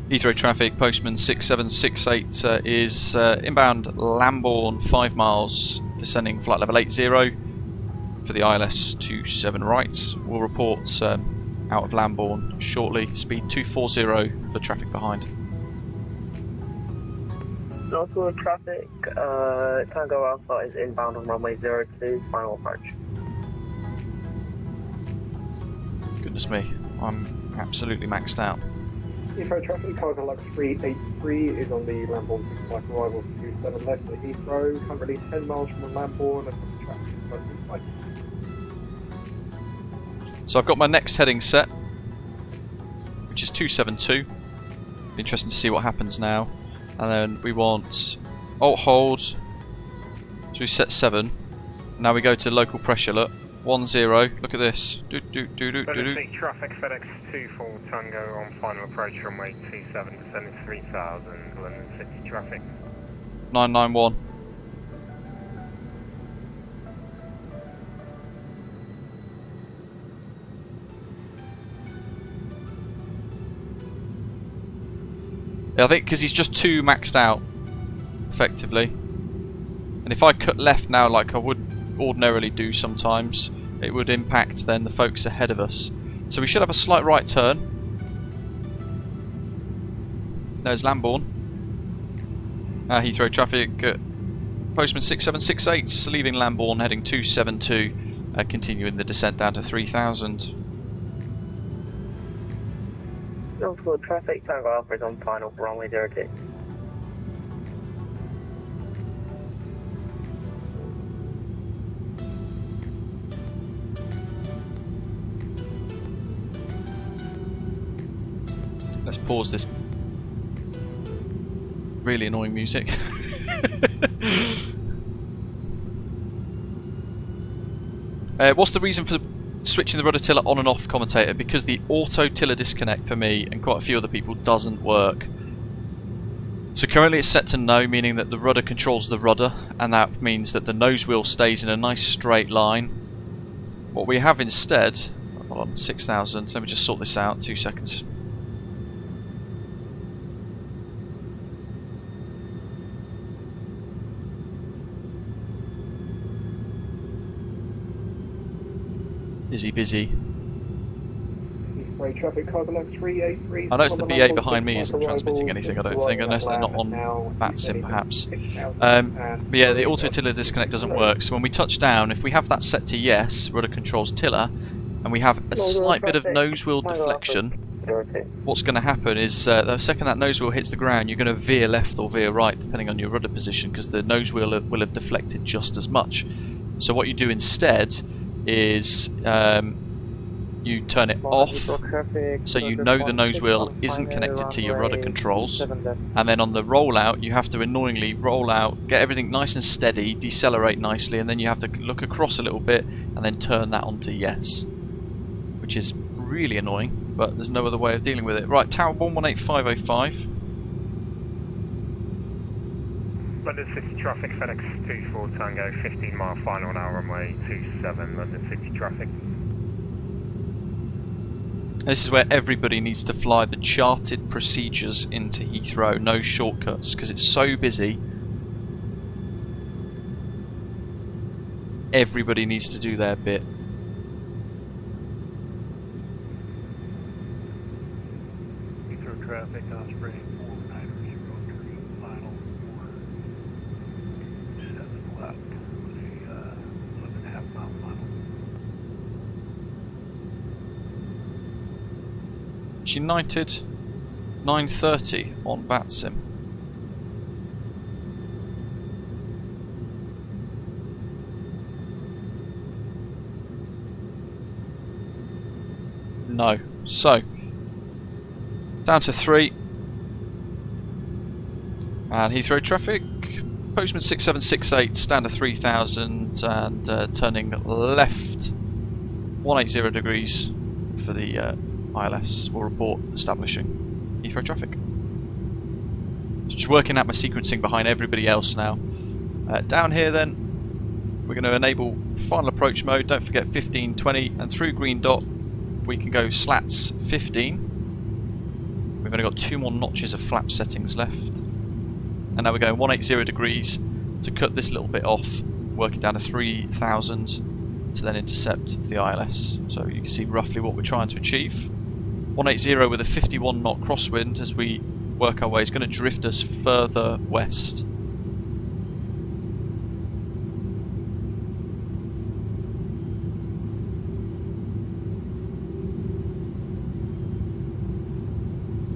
[SPEAKER 1] Heathrow traffic, Postman 6768 is inbound Lambourne 5 miles, descending flight level 80. For the ILS 27 right, we'll report out of Lambourne shortly. Speed 240 for traffic behind.
[SPEAKER 15] Northwood traffic, Tango Alpha is inbound on runway 02, final approach.
[SPEAKER 1] Goodness me, I'm absolutely maxed out.
[SPEAKER 16] Heathrow traffic, Cargo Lux 383 is on the Lambourne 6 flight arrival 27 left at Heathrow, currently 10 miles from Lambourne and the traffic flight.
[SPEAKER 1] So I've got my next heading set, which is 272. Interesting to see what happens now. And then we want alt hold. So we set 7. Now we go to local pressure. Look, 10. Look at this.
[SPEAKER 13] Traffic FedEx 24 Tango on final approach runway 27, descending 3000, London City traffic.
[SPEAKER 1] 991. I think because he's just too maxed out, effectively. And if I cut left now like I would ordinarily do sometimes, it would impact then the folks ahead of us. So we should have a slight right turn. There's Lambourne. Heathrow traffic, Postman 6768, leaving Lambourne, heading 272, continuing the descent down to 3000.
[SPEAKER 15] Northwood traffic, Tango Alpha is on final for runway 02.
[SPEAKER 1] Let's pause this really annoying music. What's the reason for switching the rudder tiller on and off, commentator? Because the auto tiller disconnect for me and quite a few other people doesn't work. So currently it's set to no, meaning that the rudder controls the rudder, and that means that the nose wheel stays in a nice straight line. What we have instead, hold on, 6,000, let me just sort this out, 2 seconds. Busy, busy.
[SPEAKER 16] Heathrow traffic, cargo log 383.
[SPEAKER 1] I noticed the BA behind me isn't transmitting anything, I don't think, unless they're not on VATSIM perhaps. But yeah, the auto tiller disconnect doesn't work, so when we touch down, if we have that set to yes, rudder controls tiller, and we have a slight bit of nose wheel deflection, what's going to happen is the second that nose wheel hits the ground, you're going to veer left or veer right depending on your rudder position, because the nose wheel will have deflected just as much. So what you do instead is you turn it off, so you know the nose wheel isn't connected to your rudder controls, and then on the rollout you have to annoyingly roll out, get everything nice and steady, decelerate nicely, and then you have to look across a little bit and then turn that onto yes, which is really annoying, but there's no other way of dealing with it. Right, Tower 118505.
[SPEAKER 13] London City traffic, FedEx 24 Tango, 15 mile final now, runway 27, London City traffic.
[SPEAKER 1] This is where everybody needs to fly the charted procedures into Heathrow, no shortcuts, because it's so busy. Everybody needs to do their bit.
[SPEAKER 16] Heathrow traffic, Osprey 490 final 7 left with a 11.5 mile final.
[SPEAKER 1] United 930 on VATSIM. No. So, down to 3. And Heathrow traffic, Postman 6768, standard 3000, and turning left 180 degrees for the ILS will report establishing Heathrow traffic. Just working out my sequencing behind everybody else now. Down here then, we're going to enable final approach mode. Don't forget 15, 20, and through green dot we can go slats 15. We've only got 2 more notches of flap settings left. And now we're going 180 degrees to cut this little bit off, working down to 3000 to then intercept the ILS. So you can see roughly what we're trying to achieve. 180 with a 51 knot crosswind as we work our way is going to drift us further west.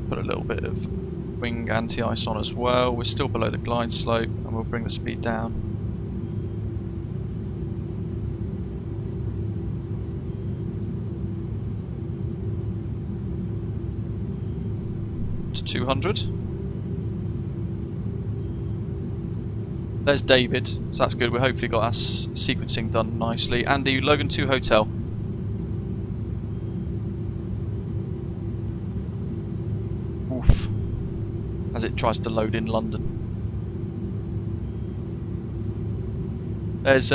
[SPEAKER 1] Put a little bit of wing anti-ice on as well. We're still below the glide slope and we'll bring the speed down. To 200. There's David, so that's good. We hopefully got our sequencing done nicely. Andy, Logan 2 Hotel. Oof. As it tries to load in London. There's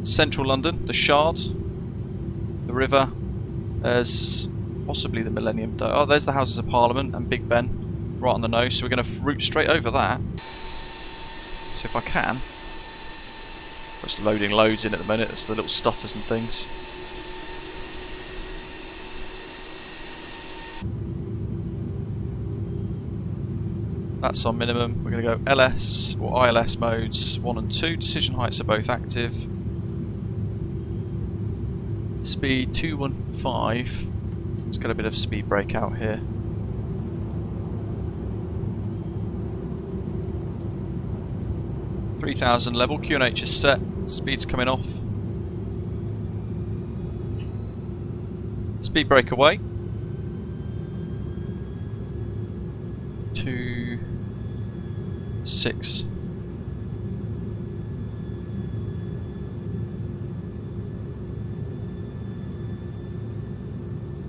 [SPEAKER 1] central London, the Shard, the river. There's possibly the Millennium Dome. Oh, there's the Houses of Parliament and Big Ben, right on the nose. So we're going to route straight over that. So if I can, just loading loads in at the minute. It's the little stutters and things. That's our minimum. We're going to go LS or ILS modes 1 and 2. Decision heights are both active. Speed 215. Let's get a bit of speed break out here. .3000 level, QNH is set, speed's coming off. Speed break away. 2, 6.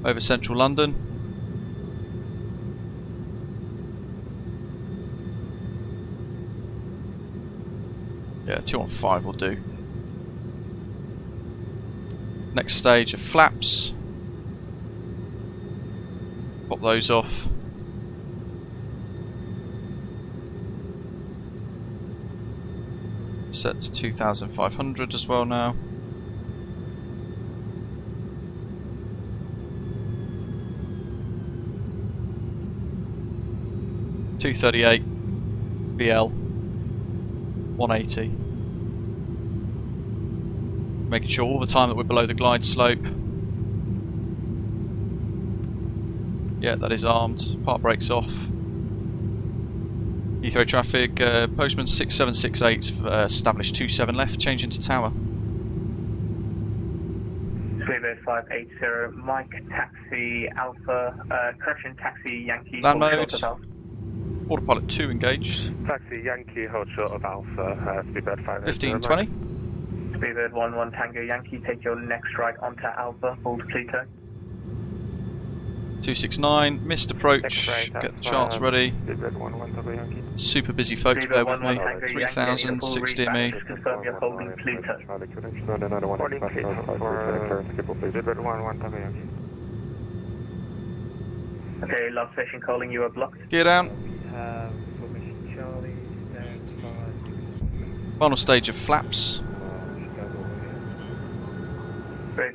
[SPEAKER 1] Over central London. Yeah, 2 on 5 will do. Next stage of flaps. Pop those off. Set to 2500 as well now. 238 VL 180. Making sure all the time that we're below the glide slope. Yeah, that is armed. Park brakes off. Heathrow traffic, postman 6768, established 27 left, change into tower.
[SPEAKER 2] Swaybaird 580, Mike, taxi Alpha, correction, taxi Yankee.
[SPEAKER 1] Land mode. Autopilot 2 engaged.
[SPEAKER 3] Taxi Yankee, hold short of Alpha, Speedbird 580.
[SPEAKER 1] 1520.
[SPEAKER 2] Speedbird 11 Tango Yankee, take your next right onto Alpha, hold Pluto.
[SPEAKER 1] 269, missed approach, get the charts ready. Super busy folks, bear with me. 3000, 60 me.
[SPEAKER 2] Confirm you're holding Pluto. Okay, last station calling you are blocked.
[SPEAKER 1] Gear down. Final stage of flaps.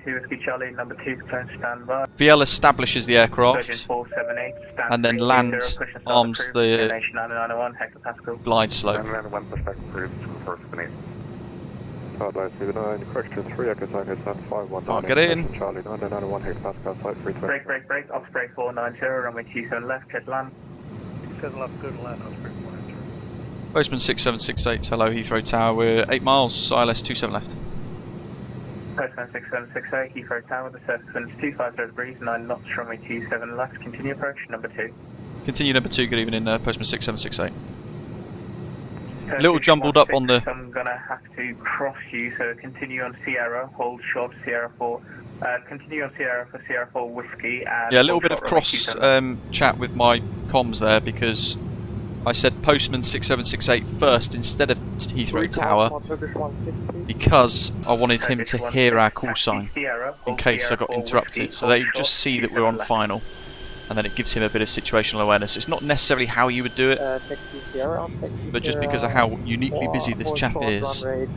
[SPEAKER 2] Whiskey Charlie, number 2, turn standby.
[SPEAKER 1] VL establishes the aircraft
[SPEAKER 2] 478,
[SPEAKER 1] and then land arms the glide slope. Can't get in.
[SPEAKER 2] Break, Osprey 490, runway 27 left, head land.
[SPEAKER 12] 27 left, good land, Osprey 490.
[SPEAKER 1] Postman 6768, hello Heathrow Tower, we're 8 miles, ILS 27 left.
[SPEAKER 2] Postman 6768, Heathrow Tower, the surface wind is 250 degrees, 9 knots, runway 27 left, continue approach, number 2.
[SPEAKER 1] Continue number 2, good evening, Postman 6768. A little jumbled up on the...
[SPEAKER 2] I'm going to have to cross you, so continue on Sierra, hold short Sierra 4. Continue on Sierra for Sierra 4 Whiskey. And
[SPEAKER 1] yeah, a little bit of cross chat with my comms there because I said Postman 6768 first instead of Heathrow Tower because I wanted him to hear our call sign in case I got interrupted. So they just see that we're on final and then it gives him a bit of situational awareness. It's not necessarily how you would do it, but just because of how uniquely busy this chap is, I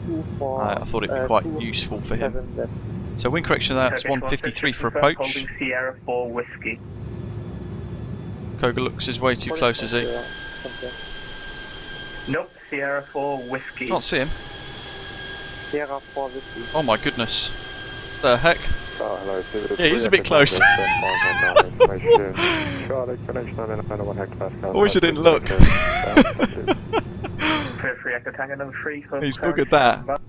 [SPEAKER 1] thought it'd be quite useful for him. So wind correction, that's 153 for approach.
[SPEAKER 2] Sierra 4 Whiskey.
[SPEAKER 1] Koga looks his way too close, is he?
[SPEAKER 2] Nope, Sierra 4 Whiskey.
[SPEAKER 1] Can't see him.
[SPEAKER 2] Sierra 4 Whiskey.
[SPEAKER 1] Oh my goodness. The heck?
[SPEAKER 3] Oh, hello.
[SPEAKER 1] Yeah, he's a bit close. I wish I didn't look. He's buggered that.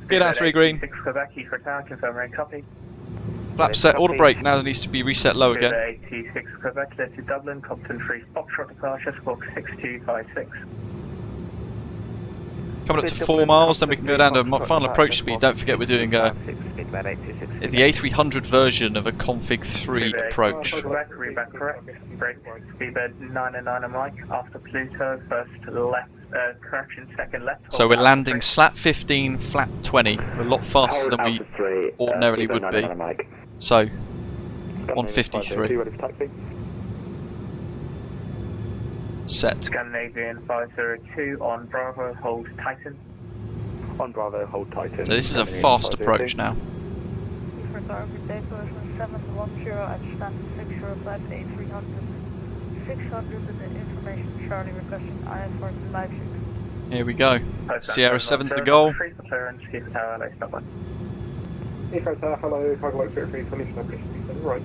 [SPEAKER 1] Get out 3 green. Flap set, auto brake now needs to be reset low again.
[SPEAKER 2] 86 Quebec, clear to Dublin, Compton 3, Foxtrot departure, squawk 6256.
[SPEAKER 1] Coming up to 4 miles, then we can go down to final approach speed. Don't forget we're doing the A300 version of a config 3 approach.
[SPEAKER 2] Reback correct, brake, speedbird 909 Mike, after Pluto, first left, correction, second left.
[SPEAKER 1] So we're landing slat 15, flat 20. We're a lot faster than we ordinarily would be. So, 153. Set.
[SPEAKER 2] Scandinavian 502 on Bravo, hold Titan.
[SPEAKER 3] On Bravo, hold Titan.
[SPEAKER 1] So this is a fast approach now.
[SPEAKER 11] For day person 710 at stand 605 A300-600 with the information Charlie requesting IS4 to Leipzig.
[SPEAKER 1] Here we go. Sierra 7's the goal.
[SPEAKER 16] Heathrow Tower, hello, Cargo Lock 03, right.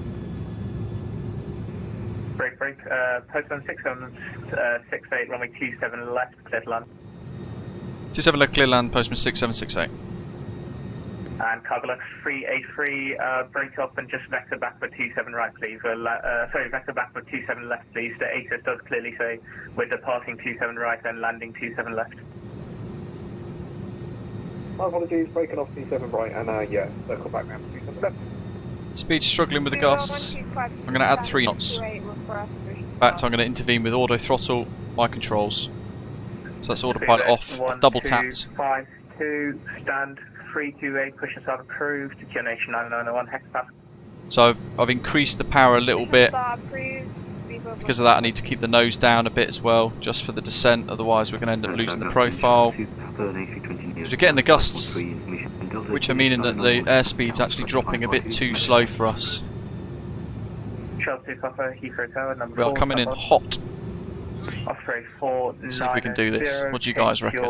[SPEAKER 2] Break, postman 6768, runway 27 left, clear to land.
[SPEAKER 1] 27 left, clear land, postman 6768.
[SPEAKER 2] And Cargo Lock 383, break up and just vector backward 27 right, please. Sorry, vector backward 27 left, please. The ATIS does clearly say we're departing 27 right and landing 27 left.
[SPEAKER 16] My apologies, breaking off 27 right and yeah, circle back now 27 left.
[SPEAKER 1] Speed's struggling with the gusts. I'm going to add 3 knots. In fact, I'm going to intervene with auto throttle my controls. So that's autopilot off, double tapped.
[SPEAKER 2] 52, stand 328, push inside approved, Generation 9901, hectopascal.
[SPEAKER 1] So I've increased the power a little bit. Because of that I need to keep the nose down a bit as well, just for the descent, otherwise we're going to end up losing the profile. Because we're getting the gusts, which are meaning that the airspeed's actually dropping a bit too slow for us.
[SPEAKER 2] Chelsea Papa, Heathrow Tower, number
[SPEAKER 1] We are
[SPEAKER 2] 4.
[SPEAKER 1] coming in hot.
[SPEAKER 2] Osprey 490.
[SPEAKER 1] Let's see if we can do this. What do you guys reckon?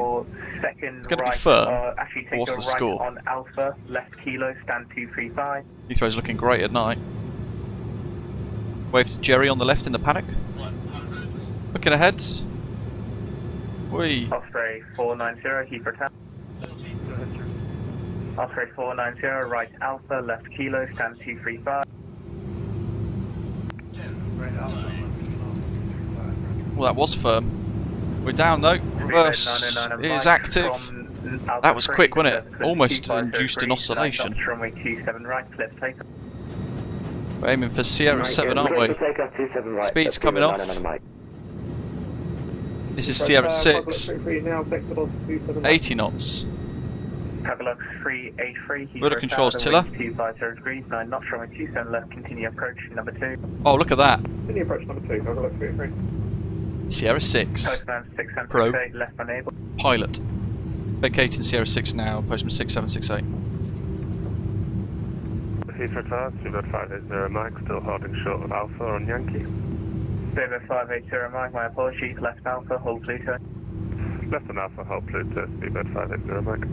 [SPEAKER 2] It's
[SPEAKER 1] going to be firm.
[SPEAKER 2] Actually, take
[SPEAKER 1] What's
[SPEAKER 2] your
[SPEAKER 1] the
[SPEAKER 2] right
[SPEAKER 1] score?
[SPEAKER 2] on Alpha, left kilo, stand 235.
[SPEAKER 1] Heathrow's looking great at night. Wave to Jerry on the left in the paddock. Looking ahead. Whee.
[SPEAKER 2] Osprey 490, Heathrow Tower. Osprey 490, right Alpha, left kilo, stand 235.
[SPEAKER 1] Well, that was firm. We're down though. Reverse is active. That was quick, wasn't it? Almost induced an oscillation.
[SPEAKER 2] Runway 27 right, clear takeoff.
[SPEAKER 1] We're aiming for Sierra 7, aren't we? Speed's coming off. This is Sierra 6. 80 knots.
[SPEAKER 2] Tagalog 383.
[SPEAKER 1] Rudder controls tiller.
[SPEAKER 2] 250 degrees, 9 knots, runway 27 left, continue approach number 2.
[SPEAKER 1] Oh, look at that.
[SPEAKER 16] Continue approach number 2, Tagalog 383.
[SPEAKER 1] Sierra 6.
[SPEAKER 2] Postman 6768,
[SPEAKER 1] Pro.
[SPEAKER 2] left unable.
[SPEAKER 1] Pilot. Vacating Sierra 6 now, Postman 6768.
[SPEAKER 3] Heathrow Tower, Seabird 580 Mike, still holding short of Alpha on Yankee.
[SPEAKER 2] Seabird 580 Mike, my apologies, left Alpha, hold Pluto.
[SPEAKER 3] Left on Alpha, hold Pluto, Seabird 580 Mike.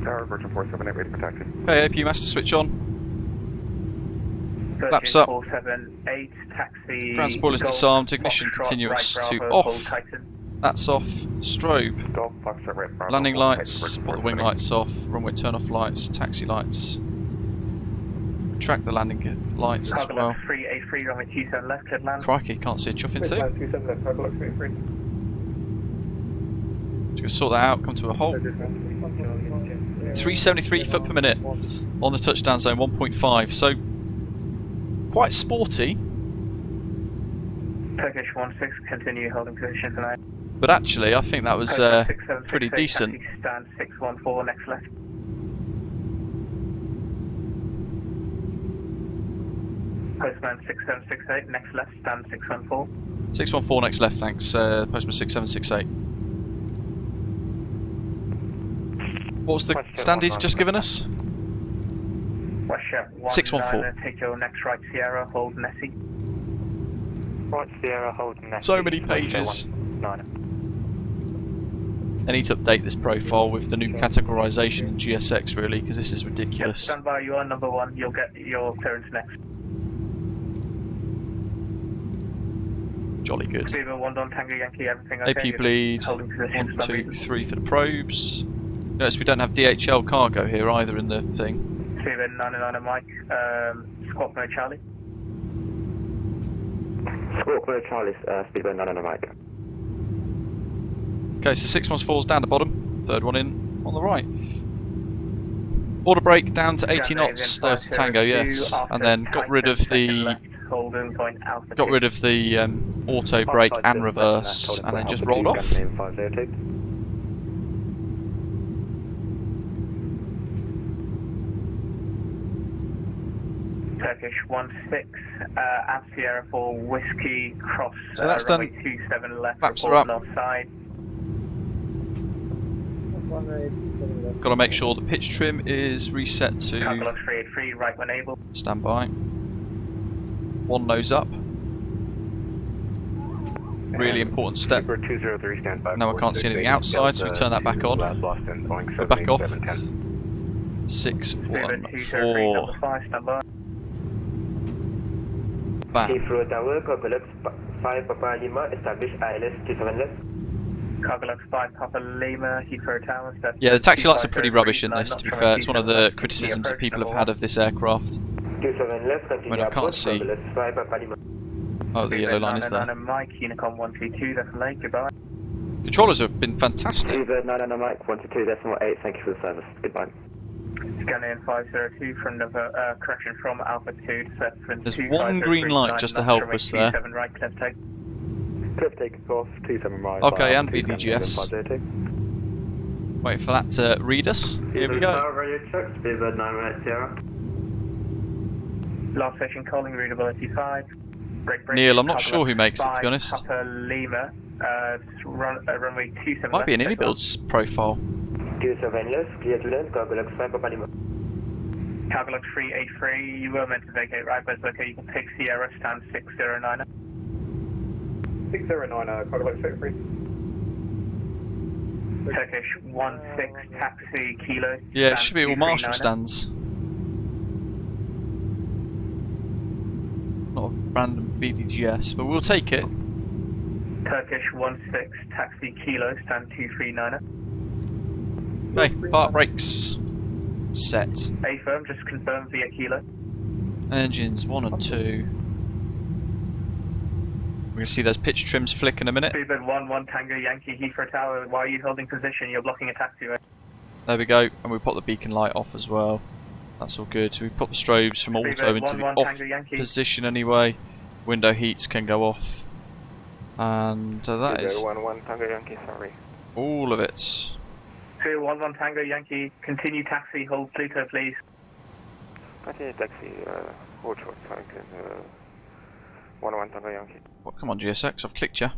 [SPEAKER 3] Tower, Virgin 478, waiting for taxi.
[SPEAKER 1] Okay, AP master switch on. Flaps up.
[SPEAKER 2] 478, taxi.
[SPEAKER 1] Ground spoilers disarmed, ignition continuous to off. That's off. Strobe. Landing lights, put the wing lights off, runway turn off lights, taxi lights. Track the landing lights as well.
[SPEAKER 2] 383, runway 27 left, clear land.
[SPEAKER 1] Crikey, can't see a chuffing thing.
[SPEAKER 16] 27 left, Tagalog 383.
[SPEAKER 1] Just gonna sort that out, come to a halt. 373 foot per minute on the touchdown zone, 1.5. So quite sporty.
[SPEAKER 2] Turkish 16, continue holding position tonight.
[SPEAKER 1] But actually, I think that was pretty decent.
[SPEAKER 2] Stand 614, next left. Postman 6768, next left, stand 614.
[SPEAKER 1] 614 next left, thanks. Postman 6768. What was the stand he's just given us?
[SPEAKER 2] Westshire
[SPEAKER 1] 614.
[SPEAKER 2] Take your next right Sierra, hold Nessie. Right Sierra, hold Nessie.
[SPEAKER 1] So many pages. I need to update this profile with the new categorization in GSX really, because this is ridiculous.
[SPEAKER 2] Stand by, you are number 1, you'll get your clearance next.
[SPEAKER 1] Jolly good.
[SPEAKER 2] Beaver 1 Don Tango Yankee, everything okay?
[SPEAKER 1] AP bleed, 1, 2, 3 for the probes. Notice we don't have DHL cargo here either in the thing.
[SPEAKER 2] Beaver 99 Mike, squawk no Charlie.
[SPEAKER 5] Squawk no Charlie, Speedbird 99 Mike.
[SPEAKER 1] Okay, so 614's down the bottom, third one in on the right. Order brake down to 80 knots, Delta Tango, yes, and then got rid of the auto brake and reverse, and then just rolled off.
[SPEAKER 2] Turkish 16, at Sierra 4 Whiskey Cross.
[SPEAKER 1] So that's done.
[SPEAKER 2] 27 left.
[SPEAKER 1] Flaps are up.
[SPEAKER 2] Offside.
[SPEAKER 1] Got to make sure the pitch trim is reset to
[SPEAKER 2] 383, right when able.
[SPEAKER 1] standby. One nose up. Really important step. Now I can't see anything outside, so we turn that back on. We're back off. 614. Bam.
[SPEAKER 10] Heathrow Tower, Cockpit 5 Papa Lima, establish ILS 27 left.
[SPEAKER 2] Cockpit 5 Papa Lima, Heathrow Tower.
[SPEAKER 1] Yeah, the taxi lights are pretty rubbish in this, to be fair. It's one of the criticisms that people have had of this aircraft.
[SPEAKER 10] 27 left,
[SPEAKER 1] When I can't see. Oh, the yellow line is there.
[SPEAKER 2] Mike, Unicom 122, that's late, goodbye.
[SPEAKER 1] Controllers have been fantastic.
[SPEAKER 5] Seabird 99 Mike, 122.8, thank you for the service. Goodbye.
[SPEAKER 2] Scanning in 502 from the correction from Alpha 2 to set.
[SPEAKER 1] There's one green light just to help us there.
[SPEAKER 2] Right, clear take.
[SPEAKER 5] Clear take off, 27 right.
[SPEAKER 1] Okay, and VDGS. Wait for that to read us. Here we go.
[SPEAKER 4] Radio check, Seabird 918 Sierra.
[SPEAKER 2] Last station calling, readability 5. Break,
[SPEAKER 1] Neil, I'm not sure who makes it, to be honest.
[SPEAKER 2] Papa Lima, runway 27
[SPEAKER 1] Might be an iniBuilds profile.
[SPEAKER 10] 27 left, clear to land, Cockpit 5 Papa Lima.
[SPEAKER 17] Cargo log 383, you were meant to vacate, right? But it's okay, you can take Sierra, stand 609.
[SPEAKER 16] 609, cargo log 383.
[SPEAKER 17] Turkish 16, taxi, kilo.
[SPEAKER 1] Yeah, it should be all Marshall stands. Not a random VDGS, but we'll take it.
[SPEAKER 17] Turkish 16, taxi, kilo, stand 239.
[SPEAKER 1] Okay, park brakes. Set.
[SPEAKER 17] A firm, just confirm via kilo.
[SPEAKER 1] Engines 1 and 2. We're going to see those pitch trims flick in a minute.
[SPEAKER 17] Seabird 1 Tango Yankee Heathrow Tower, why are you holding position? You're blocking a taxiway.
[SPEAKER 1] There we go, and we pop the beacon light off as well. That's all good. So we put the strobes from auto into the off position anyway. Window heats can go off. And that is
[SPEAKER 5] 1 Tango Yankee, sorry.
[SPEAKER 1] all of it.
[SPEAKER 17] 211 Tango Yankee, continue taxi, hold Pluto please.
[SPEAKER 5] Continue taxi, hold short tank, 1 Tango Yankee.
[SPEAKER 1] Well, come on GSX, I've clicked you.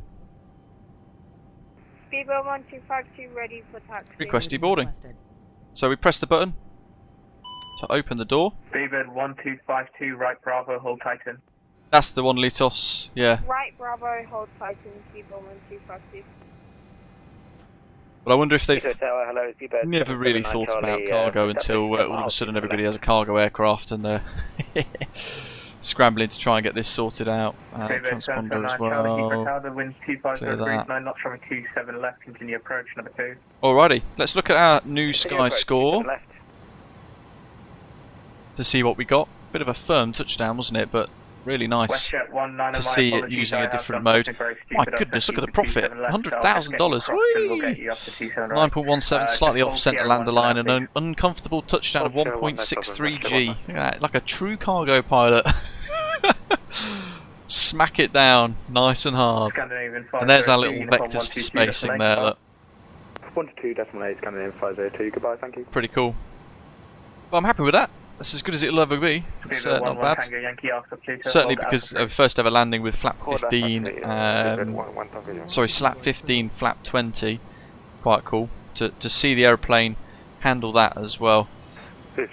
[SPEAKER 7] Speedboat 1252 ready for taxi.
[SPEAKER 1] Request deboarding. So we press the button to open the door.
[SPEAKER 17] Speedboat 1252 right Bravo, hold Titan.
[SPEAKER 1] That's the one, Litos, yeah.
[SPEAKER 7] Right Bravo, hold Titan, Speedboat 1252.
[SPEAKER 1] But I wonder if they've never really thought about cargo until all of a sudden everybody has a cargo aircraft and they're scrambling to try and get this sorted out. Transponder as well.
[SPEAKER 17] The wind's 25 not showing 27 left, continue approach number 2.
[SPEAKER 1] Alrighty, let's look at our new Sky score to see what we got. Bit of a firm touchdown, wasn't it? But really nice to see it using a different mode. My goodness, look at the profit, $100,000. 9.17, slightly off centre lander line, and an uncomfortable touchdown of 1.63 G. Look at that, like a true cargo pilot. Smack it down, nice and hard. And there's our little vectors for spacing there. Look.
[SPEAKER 5] 1-2.8, Scandinavian 502. Goodbye, thank you.
[SPEAKER 1] Pretty cool. Well, I'm happy with that. That's as good as it'll ever be. It's not bad. Certainly because first ever landing with flap 15, sorry, slap 15, flap 20. Quite cool to see the aeroplane handle that as well. But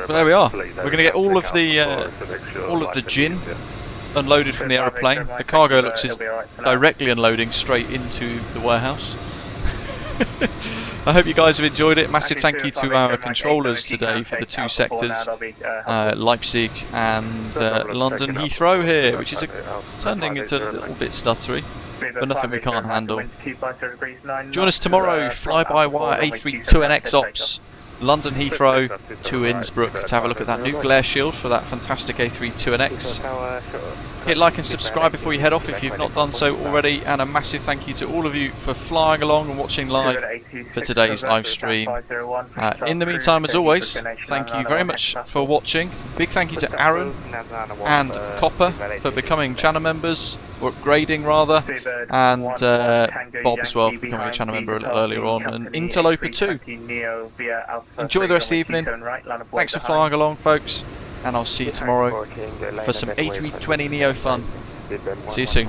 [SPEAKER 1] there we are. We're going to get all of the gin unloaded from the aeroplane. The cargo looks is directly unloading straight into the warehouse. I hope you guys have enjoyed it. Massive thank you to our controllers today for the 2 sectors, Leipzig and London Heathrow here, which is turning into a little bit stuttery, but nothing we can't handle. Join us tomorrow, fly-by-wire A320X Ops, London Heathrow to Innsbruck, to have a look at that new glare shield for that fantastic A320X. Hit like and subscribe before you head off if you've not done so already, and a massive thank you to all of you for flying along and watching live for today's live stream. In the meantime, as always, thank you very much for watching. Big thank you to Aaron and Copper for becoming channel members, or upgrading rather, and Bob as well for becoming a channel member a little earlier on, and Interloper too. Enjoy the rest of the evening. Thanks for flying along, folks. And I'll see you tomorrow for some A320neo fun. See you soon.